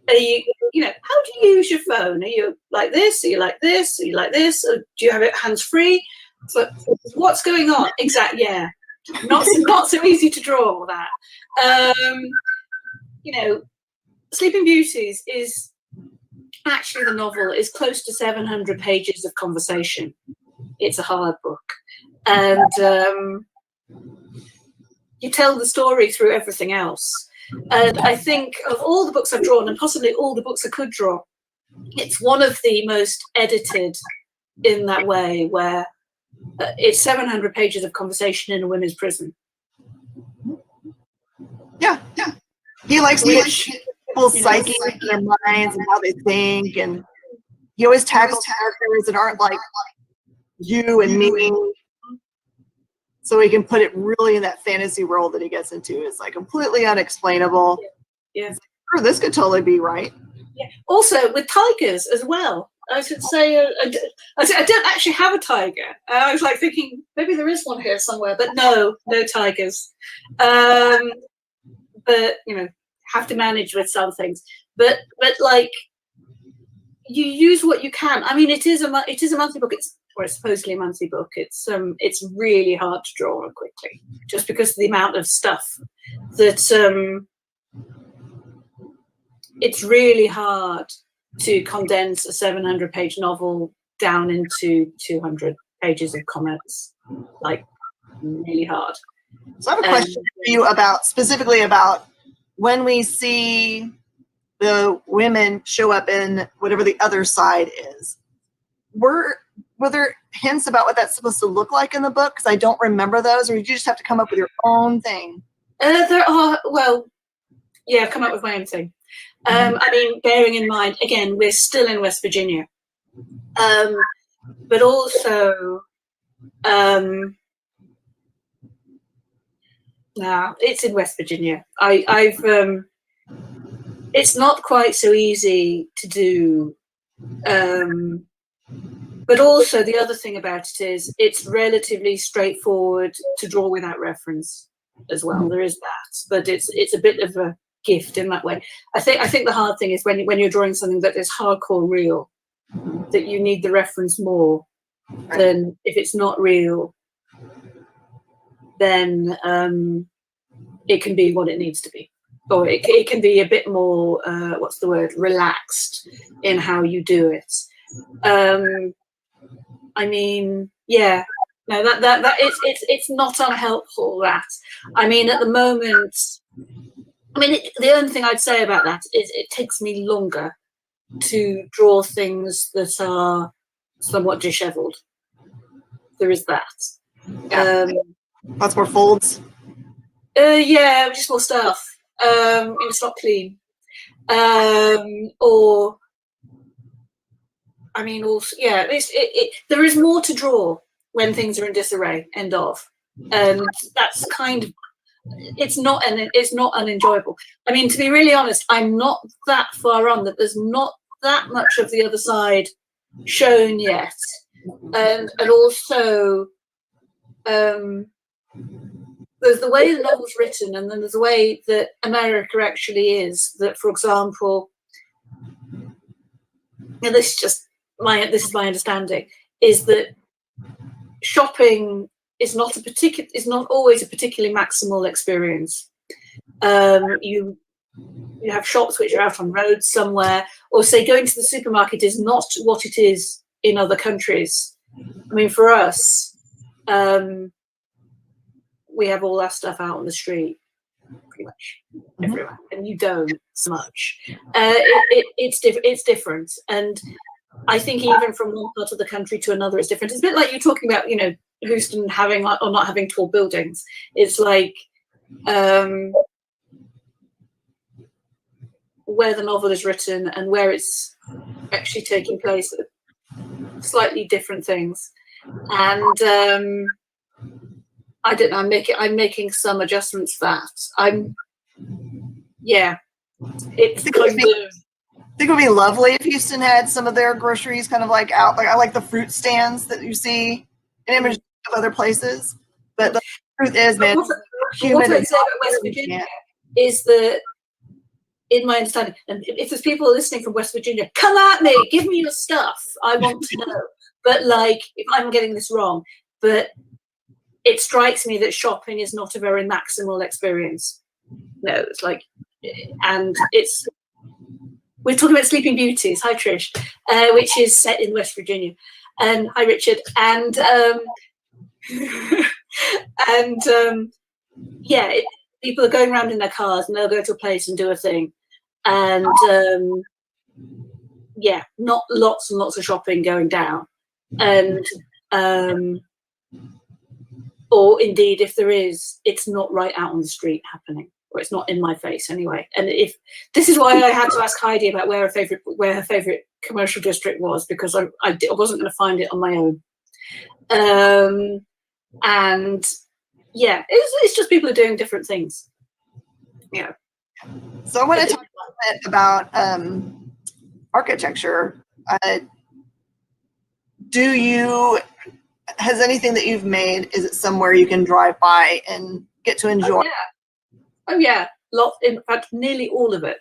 Are you, how do you use your phone? Are you like this? Are you like this? Are you like this? Or do you have it hands free? So what's going on? Exactly. Yeah. Not so easy to draw all that. Sleeping Beauties is actually, the novel is close to 700 pages of conversation. It's a hard book. And you tell the story through everything else. And I think of all the books I've drawn, and possibly all the books I could draw, it's one of the most edited in that way, where it's 700 pages of conversation in a women's prison. Yeah. He likes to get people's psyche and their minds and how they think, and he always tackles characters that aren't like you and me. So he can put it really in that fantasy world that he gets into. It's like completely unexplainable. Yeah. This could totally be right. Yeah. Also with tigers as well. I should say, I don't actually have a tiger. I was like thinking maybe there is one here somewhere, but no tigers. But have to manage with some things. But like you use what you can. I mean, it is a monthly book. It's supposedly a monthly book. It's really hard to draw quickly, just because of the amount of stuff that it's really hard to condense a 700-page novel down into 200 pages of comments. Like, really hard. So I have a question for you specifically about when we see the women show up in whatever the other side is. Were there hints about what that's supposed to look like in the book? Because I don't remember those, or you just have to come up with your own thing? There are, I've come up with my own thing. I mean, bearing in mind, again, we're still in West Virginia. But also, it's in West Virginia. It's not quite so easy to do. But also the other thing about it is it's relatively straightforward to draw without reference as well. There is that, but it's a bit of a gift in that way. I think the hard thing is when you're drawing something that is hardcore real, that you need the reference more than if it's not real, then it can be what it needs to be. Or it can be a bit more, relaxed in how you do it. I mean, yeah, no, that it's not unhelpful. That, I mean, at the moment, the only thing I'd say about that is it takes me longer to draw things that are somewhat disheveled. There is that. Yeah. Lots more folds. Yeah, just more stuff. It's not clean. Or, I mean, also, yeah, there is more to draw when things are in disarray. End of. And that's kind of, it's not unenjoyable. I mean, to be really honest, I'm not that far on that there's not that much of the other side shown yet. And also, there's the way the novel's written, and then there's the way that America actually is. That, for example, and this is my understanding, is that shopping is not always a particularly maximal experience. You have shops which are out on roads somewhere, or say going to the supermarket is not what it is in other countries. I mean, for us, we have all that stuff out on the street, pretty much everywhere, and you don't so much. It's different, and I think even from one part of the country to another, it's different. It's a bit like you're talking about, you know, Houston having or not having tall buildings. It's like where the novel is written and where it's actually taking place, slightly different things. And I don't know. I'm making some adjustments for that. It's kind of. I think it would be lovely if Houston had some of their groceries kind of like out. Like I like the fruit stands that you see in images of other places. But the truth is, man, what I'd say about West Virginia is that, in my understanding, and if there's people listening from West Virginia, come at me, give me your stuff. I want to know. But like, if I'm getting this wrong, but it strikes me that shopping is not a very maximal experience. No, it's like, and it's. We're talking about Sleeping Beauties. Hi, Trish, which is set in West Virginia. And hi, Richard. And people are going around in their cars, and they'll go to a place and do a thing. And not lots and lots of shopping going down. And or indeed, if there is, it's not right out on the street happening. Or it's not in my face anyway. And if this is why I had to ask Heidi about where her favorite commercial district was, because I wasn't going to find it on my own. And yeah, it's just people are doing different things. Yeah. So I want to talk a little bit about architecture. Has anything that you've made, is it somewhere you can drive by and get to enjoy? Oh yeah, in fact, nearly all of it.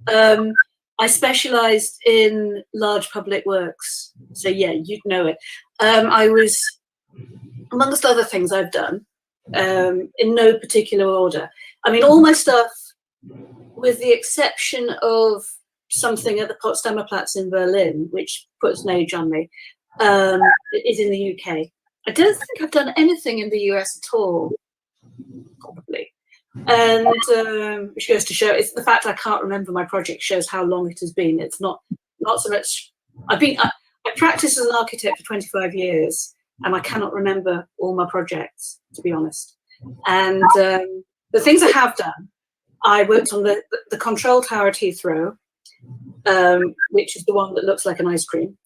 I specialised in large public works, so yeah, you'd know it. I was, amongst other things I've done, in no particular order. I mean, all my stuff, with the exception of something at the Potsdamer Platz in Berlin, which puts an age on me, is in the UK. I don't think I've done anything in the US at all, probably. And which goes to show, it's the fact I can't remember my project shows how long it has been. It's not so much. I practiced as an architect for 25 years, and I cannot remember all my projects, to be honest. And the things I have done, I worked on the control tower at Heathrow, which is the one that looks like an ice cream.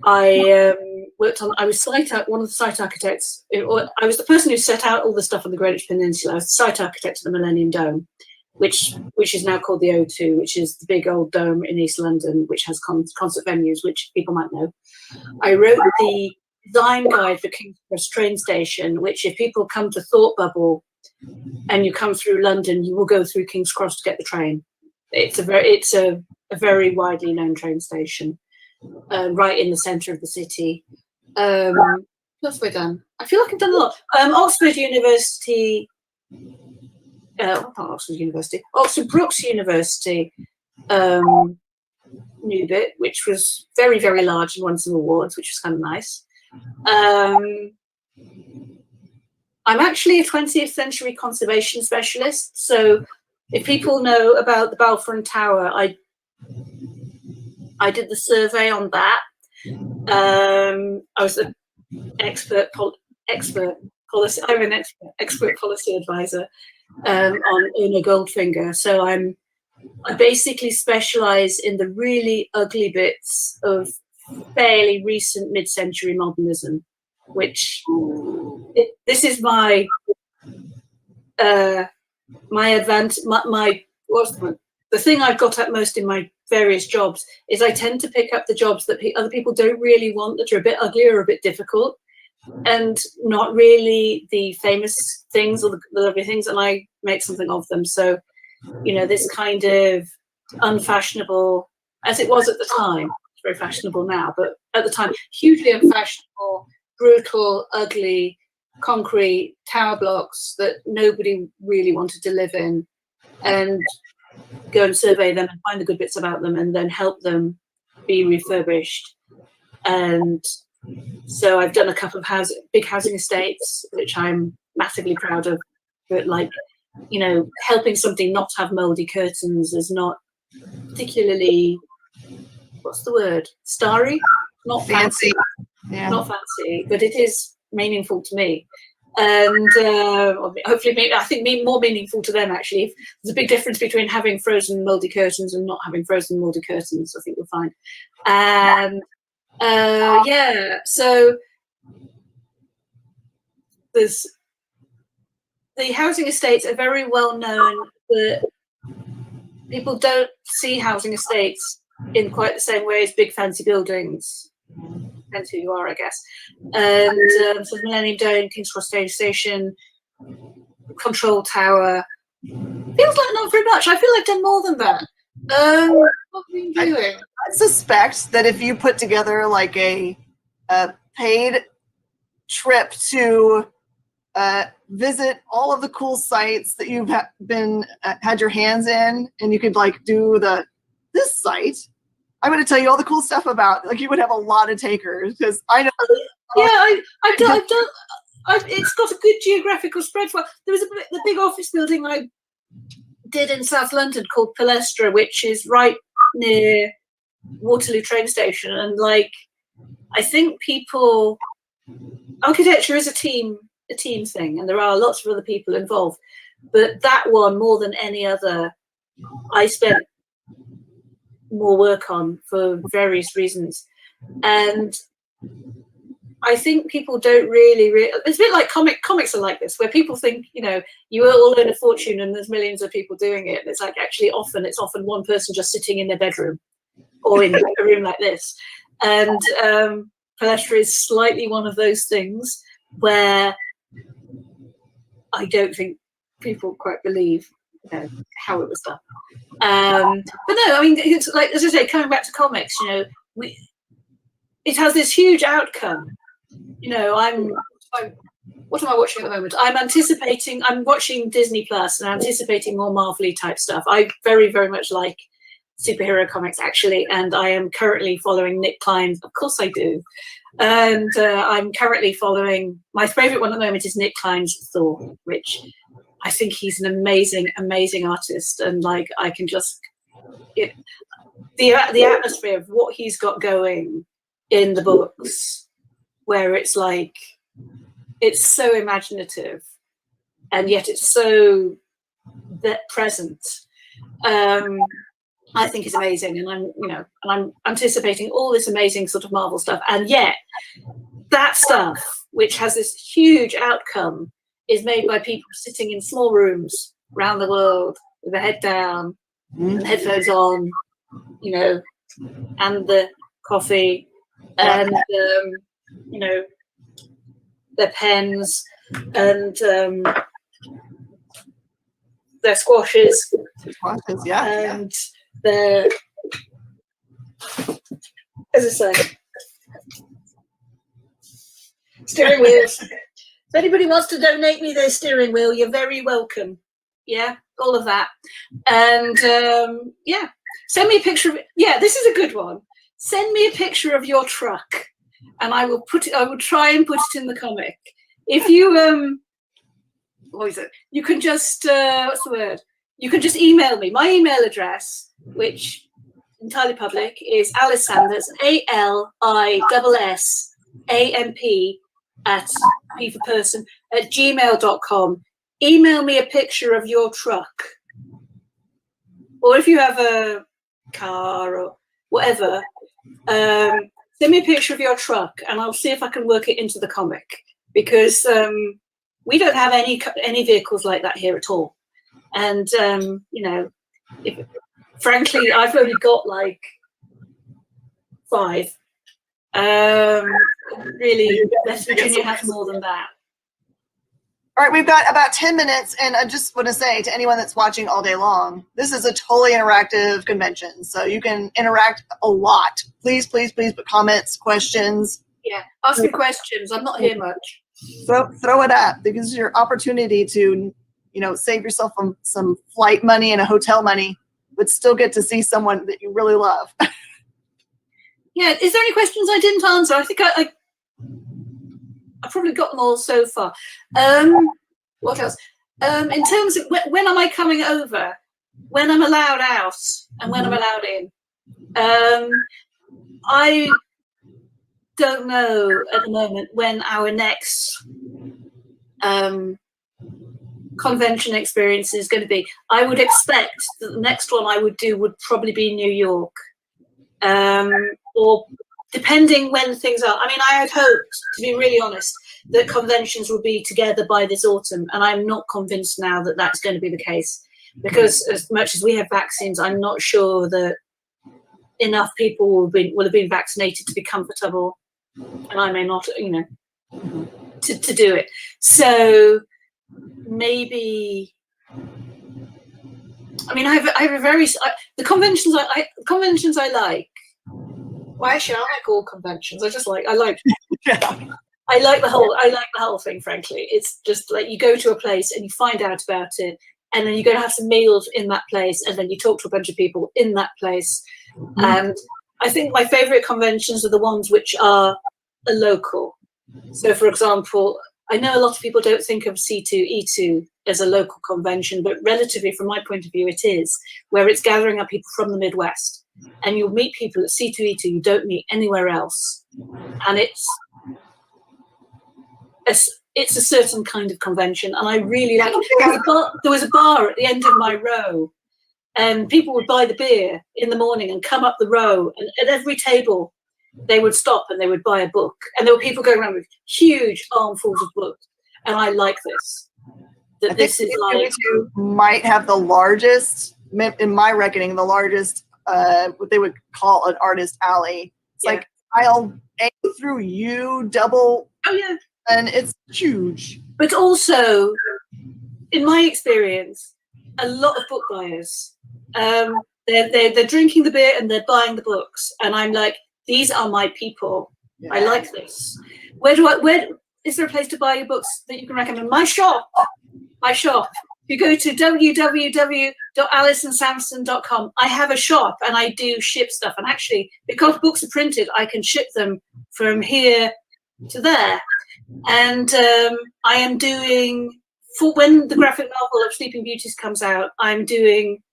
I was one of the site architects. I was the person who set out all the stuff on the Greenwich Peninsula. I was the site architect of the Millennium Dome, which is now called the O2, which is the big old dome in East London, which has concert venues, which people might know. I wrote the design guide for King's Cross train station, which if people come to Thought Bubble and you come through London, you will go through King's Cross to get the train. It's a very widely known train station. Right in the centre of the city. What else have I done? I feel like I've done a lot. Oxford University, not Oxford University, Oxford Brookes University, new bit, which was very, very large and won some awards, which was kind of nice. I'm actually a 20th century conservation specialist, so if people know about the Balfour Tower, I did the survey on that. I was an expert policy advisor, on Una Goldfinger. So I basically specialize in the really ugly bits of fairly recent mid-century modernism, which this is my the thing I've got at most in my various jobs is I tend to pick up the jobs that other people don't really want, that are a bit ugly or a bit difficult, and not really the famous things or the lovely things, and I make something of them. So, you know, this kind of unfashionable, as it was at the time, it's very fashionable now, but at the time, hugely unfashionable, brutal, ugly, concrete tower blocks that nobody really wanted to live in, and go and survey them and find the good bits about them and then help them be refurbished. And so I've done a couple of big housing estates, which I'm massively proud of. But, like, you know, helping something not have mouldy curtains is not particularly, what's the word, starry? Not fancy. Yeah. Not fancy, but it is meaningful to me. And hopefully, I think more meaningful to them, actually. There's a big difference between having frozen mouldy curtains and not having frozen mouldy curtains, I think you'll find. And yeah, so there's the housing estates are very well known, but people don't see housing estates in quite the same way as big fancy buildings. Depends who you are, I guess. And so Millennium Dome, King's Cross Station, Control Tower. Feels like not very much. I feel I've done more than that. What have you been doing? I suspect that if you put together like a paid trip to visit all of the cool sites that you've had your hands in, and you could like do this site, I'm going to tell you all the cool stuff about. Like, you would have a lot of takers, because I know. Yeah, I've done. It's got a good geographical spread. There was the big office building I did in South London called Palestra, which is right near Waterloo train station, and like, I think architecture is a team thing, and there are lots of other people involved. But that one, more than any other, I spent more work on for various reasons. And I think people don't really it's a bit like comics are like this, where people think, you know, you all earn a fortune and there's millions of people doing it. And it's like, actually it's often one person just sitting in their bedroom or in a room like this. And Palestra is slightly one of those things where I don't think people quite believe, you know, how it was done. But no, I mean, it's like, as I say, coming back to comics, you know, it has this huge outcome. You know, what am I watching at the moment? I'm watching Disney Plus and anticipating more Marvel-y type stuff. I very, very much like superhero comics, actually, and I am currently following Nick Klein's, of course I do. And I'm currently following, my favorite one at the moment is Nick Klein's Thor, which I think he's an amazing, amazing artist. And like, I can just, the atmosphere of what he's got going in the books, where it's like, it's so imaginative and yet it's so present. I think is amazing, and I'm anticipating all this amazing sort of Marvel stuff, and yet that stuff, which has this huge outcome, is made by people sitting in small rooms around the world with their head down and headphones on, you know, and the coffee and you know, their pens and their squashes, yeah, and their, as I say, steering wheels. If anybody wants to donate me their steering wheel, you're very welcome. Yeah, all of that. And yeah, send me a picture of it. Yeah, this is a good one. Send me a picture of your truck, and I will try and put it in the comic. If you what is it? You can just what's the word? You can just email me. My email address, which entirely public, is Alice Sanders, ALISSAMP @ p for person @gmail.com. email me a picture of your truck, or if you have a car or whatever, send me a picture of your truck, and I'll see if I can work it into the comic, because we don't have any vehicles like that here at all. And frankly, I've only got like 5. Really, West Virginia has more than that. All right, we've got about 10 minutes, and I just want to say to anyone that's watching all day long, this is a totally interactive convention, so you can interact a lot. Please, please, please put comments, questions. Yeah, ask me questions. I'm not here much. Throw it up, because it's your opportunity to, save yourself from some flight money and a hotel money, but still get to see someone that you really love. Yeah, is there any questions I didn't answer? I think I've probably got them all so far. What else? In terms of when am I coming over? When I'm allowed out and when I'm allowed in? I don't know at the moment when our next convention experience is going to be. I would expect that the next one I would do would probably be New York. Or depending when things are. I mean, I had hoped, to be really honest, that conventions would be together by this autumn, and I'm not convinced now that that's going to be the case, because as much as we have vaccines, I'm not sure that enough people will have been vaccinated to be comfortable, and I may not, to do it. So maybe. I mean, I have a very the conventions I like. Well, actually, I like all conventions. I like the whole thing. Frankly, it's just like you go to a place and you find out about it, and then you go to have some meals in that place, and then you talk to a bunch of people in that place. And I think my favorite conventions are the ones which are local. So, for example, I know a lot of people don't think of C2E2 as a local convention, but relatively, from my point of view, it is, where it's gathering up people from the Midwest. And you'll meet people at C2E2 you don't meet anywhere else. And it's a certain kind of convention. And I really like it. There was a bar at the end of my row, and people would buy the beer in the morning and come up the row. And at every table, they would stop and they would buy a book. And there were people going around with huge armfuls of books. And I like this. That this is like. Might have the largest, in my reckoning, the largest. What they would call an artist alley. It's like aisle A through U, double. Oh yeah, and it's huge. But also, in my experience, a lot of book buyers, they're drinking the beer and they're buying the books, and I'm like, these are my people. Yeah. I like this. Where is there a place to buy your books that you can recommend? My shop. You go to www.alisonsampson.com. I have a shop and I do ship stuff. And actually, because books are printed, I can ship them from here to there. And I am doing, for when the graphic novel of Sleeping Beauties comes out, I'm doing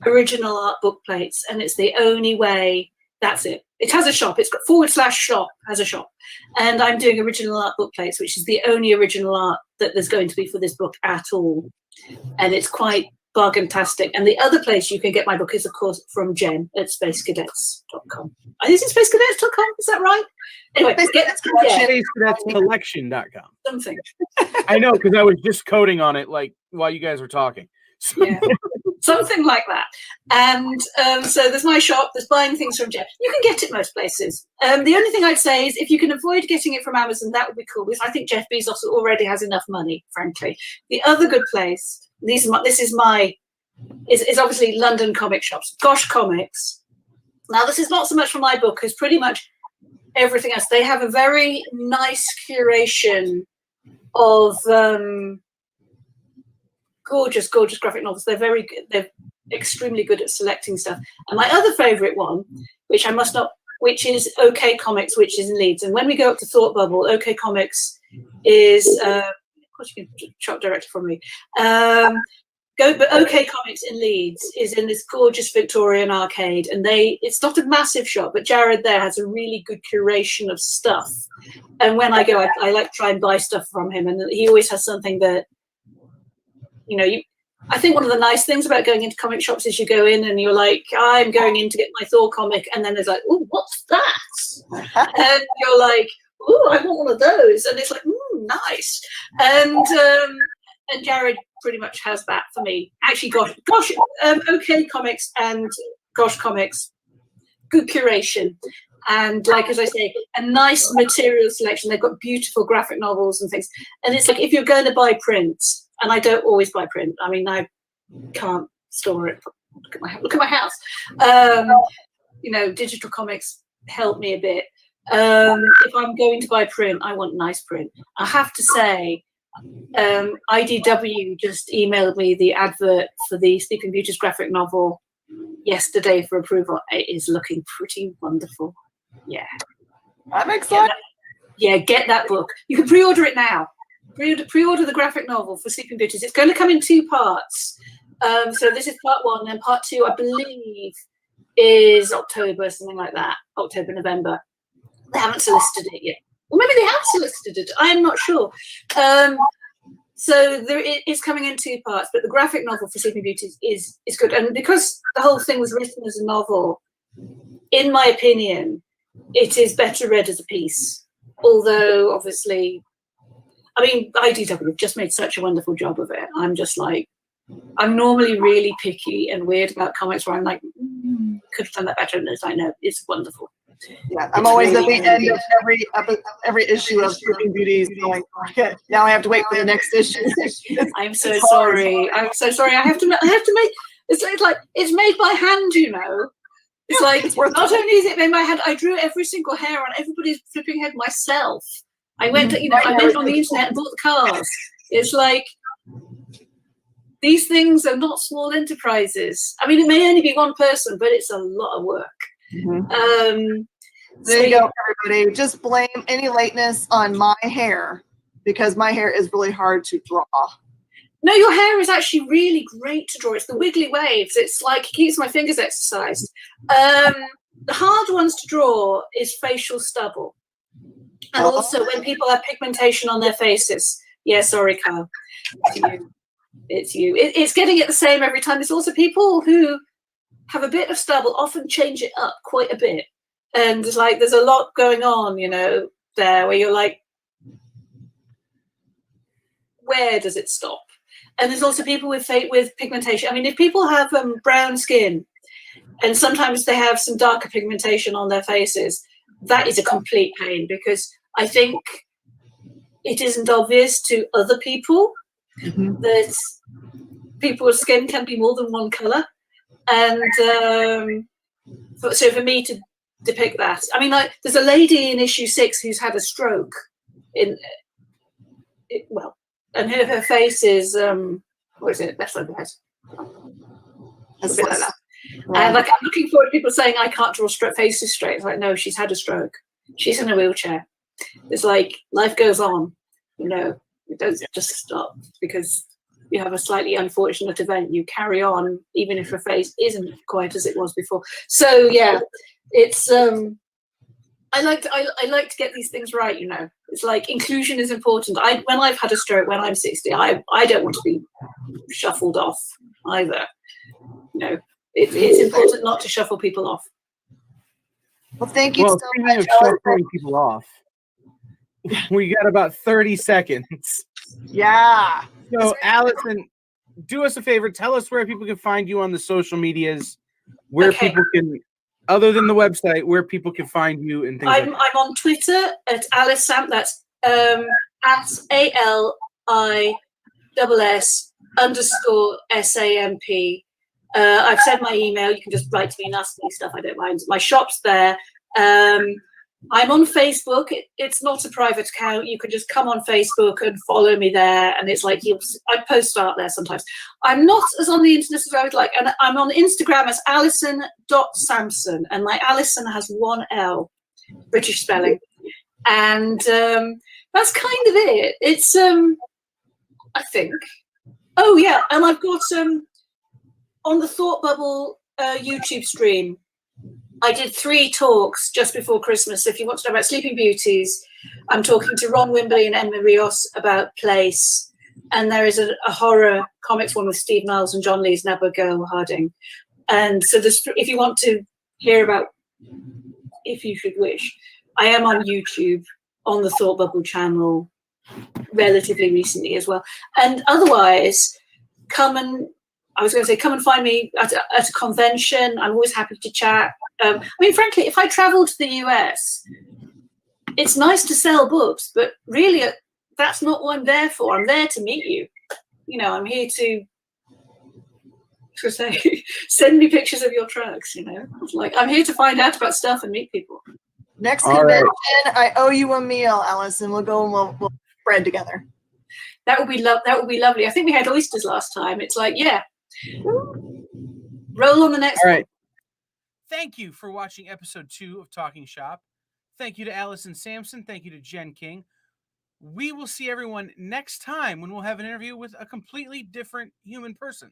original art book plates. And it's the only way, that's it. It has a shop. It's got /shop has a shop. And I'm doing original art book plates, which is the only original art that there's going to be for this book at all. And it's quite bargain-tastic. And the other place you can get my book is, of course, from Jen at spacecadets.com. Is it spacecadets.com? Is that right? Anyway, spacecadetscollection.com. Something. I know, because I was just coding on it like while you guys were talking. Yeah. Something like that. And so there's my shop, there's buying things from Jen. You can get it most places. The only thing I'd say is if you can avoid getting it from Amazon, that would be cool, because I think Jeff Bezos already has enough money, frankly. The other good place, is obviously London comic shops. Gosh Comics. Now, this is not so much for my book as pretty much everything else. They have a very nice curation of gorgeous graphic novels. They're very good. They're extremely good at selecting stuff. And my other favorite one, which is OK Comics, which is in Leeds. And when we go up to Thought Bubble, OK Comics is, of course you can shop directly from me. But OK Comics in Leeds is in this gorgeous Victorian arcade, and it's not a massive shop, but Jared there has a really good curation of stuff. And when I go, I like to try and buy stuff from him, and he always has something that I think one of the nice things about going into comic shops is you go in and you're like, I'm going in to get my Thor comic, and then there's like, oh, what's that? And you're like, oh, I want one of those, and it's like, nice. And Jared pretty much has that for me. Actually, gosh, OK Comics and Gosh Comics, good curation. And like, as I say, a nice material selection. They've got beautiful graphic novels and things. And it's like, if you're going to buy print, and I don't always buy print. I mean, I can't store it. Look at my house. Digital comics help me a bit. If I'm going to buy print, I want nice print. I have to say, IDW just emailed me the advert for the Sleeping Beauties graphic novel yesterday for approval. It is looking pretty wonderful. Yeah. I'm excited. Get that book. You can pre-order it now. Pre-order the graphic novel for Sleeping Beauties. It's going to come in 2 parts. So this is part 1, and part 2, I believe, is October, something like that. October, November. They haven't solicited it yet. Or maybe they have solicited it. I am not sure. So it's coming in 2 parts, but the graphic novel for Sleeping Beauties is good. And because the whole thing was written as a novel, in my opinion, it is better read as a piece. Although, obviously, I mean, IDW have just made such a wonderful job of it. I'm just like, I'm normally really picky and weird about comics where I'm like, could have done that better. And it's like, no, it's wonderful. Yeah, I'm always at the end of every issue of Sleeping Beauties going, okay, now I have to wait for the next issue. I'm so sorry. I'm so sorry. I have to make, it's like, it's made by hand, It's like, not only is it made by hand, I drew every single hair on everybody's flipping head myself. I went, I went on the internet and bought the cars. It's like, these things are not small enterprises. I mean, it may only be one person, but it's a lot of work. There you go, everybody. Just blame any lateness on my hair, because my hair is really hard to draw. No, your hair is actually really great to draw. It's the wiggly waves. It's like, it keeps my fingers exercised. The hard ones to draw is facial stubble. And also when people have pigmentation on their faces. Yeah, sorry, Carl. It's you. It's getting it the same every time. There's also people who have a bit of stubble often change it up quite a bit. And it's like, there's a lot going on, there where you're like, where does it stop? And there's also people with pigmentation. I mean, if people have brown skin and sometimes they have some darker pigmentation on their faces, that is a complete pain, because I think it isn't obvious to other people that people's skin can be more than one color. And so for me to depict that, I mean, like, there's a lady in issue 6 who's had a stroke and her face is what is it? Left side of the head. A bit like that. And like, I'm looking forward to people saying I can't draw faces straight. It's like, no, she's had a stroke. She's in a wheelchair. It's like, life goes on. It doesn't just stop because you have a slightly unfortunate event. You carry on, even if your face isn't quite as it was before. So yeah, it's I like to get these things right. It's like, inclusion is important. When I've had a stroke, when I'm 60, I don't want to be shuffled off either. It's important not to shuffle people off. Well, thank you so much. Shuffling people off. We got about 30 seconds. Yeah. So, Alison, do us a favor. Tell us where people can find you on the social medias, where people can, other tane the website, where people can find you and things like that. I'm on Twitter at Alice Samp. That's at ALISS_SAMP. I've said my email. You can just write to me and ask me stuff. I don't mind. My shop's there. I'm on Facebook. It's not a private account. You can just come on Facebook and follow me there. And it's like, I post art there sometimes. I'm not as on the internet as I would like. And I'm on Instagram as Alison.Sampson. And my Alison has 1 L, British spelling. And that's kind of it. It's, I think. Oh, yeah. And I've got, on the Thought Bubble YouTube stream, I did 3 talks just before Christmas. If you want to know about Sleeping Beauties, I'm talking to Ron Wimberly and Emma Rios about place. and there is a horror comics one with Steve Niles and John Lees and Abigail Harding. And so if you want to hear about, if you should wish, I am on YouTube on the Thought Bubble channel relatively recently as well. And otherwise, come and find me at a convention. I'm always happy to chat. I mean, frankly, if I travel to the US, it's nice to sell books, but really that's not what I'm there for. I'm there to meet you. You know, I'm here to say, send me pictures of your trucks, you know. Like, I'm here to find out about stuff and meet people. Next convention, I owe you a meal, Alison. We'll go and we'll spread together. That would be lovely. I think we had oysters last time. It's like, yeah. Roll on the next one. Thank you for watching episode 2 of Talking Shop. Thank you to Alison Sampson. Thank you to Jen King. We will see everyone next time when we'll have an interview with a completely different human person.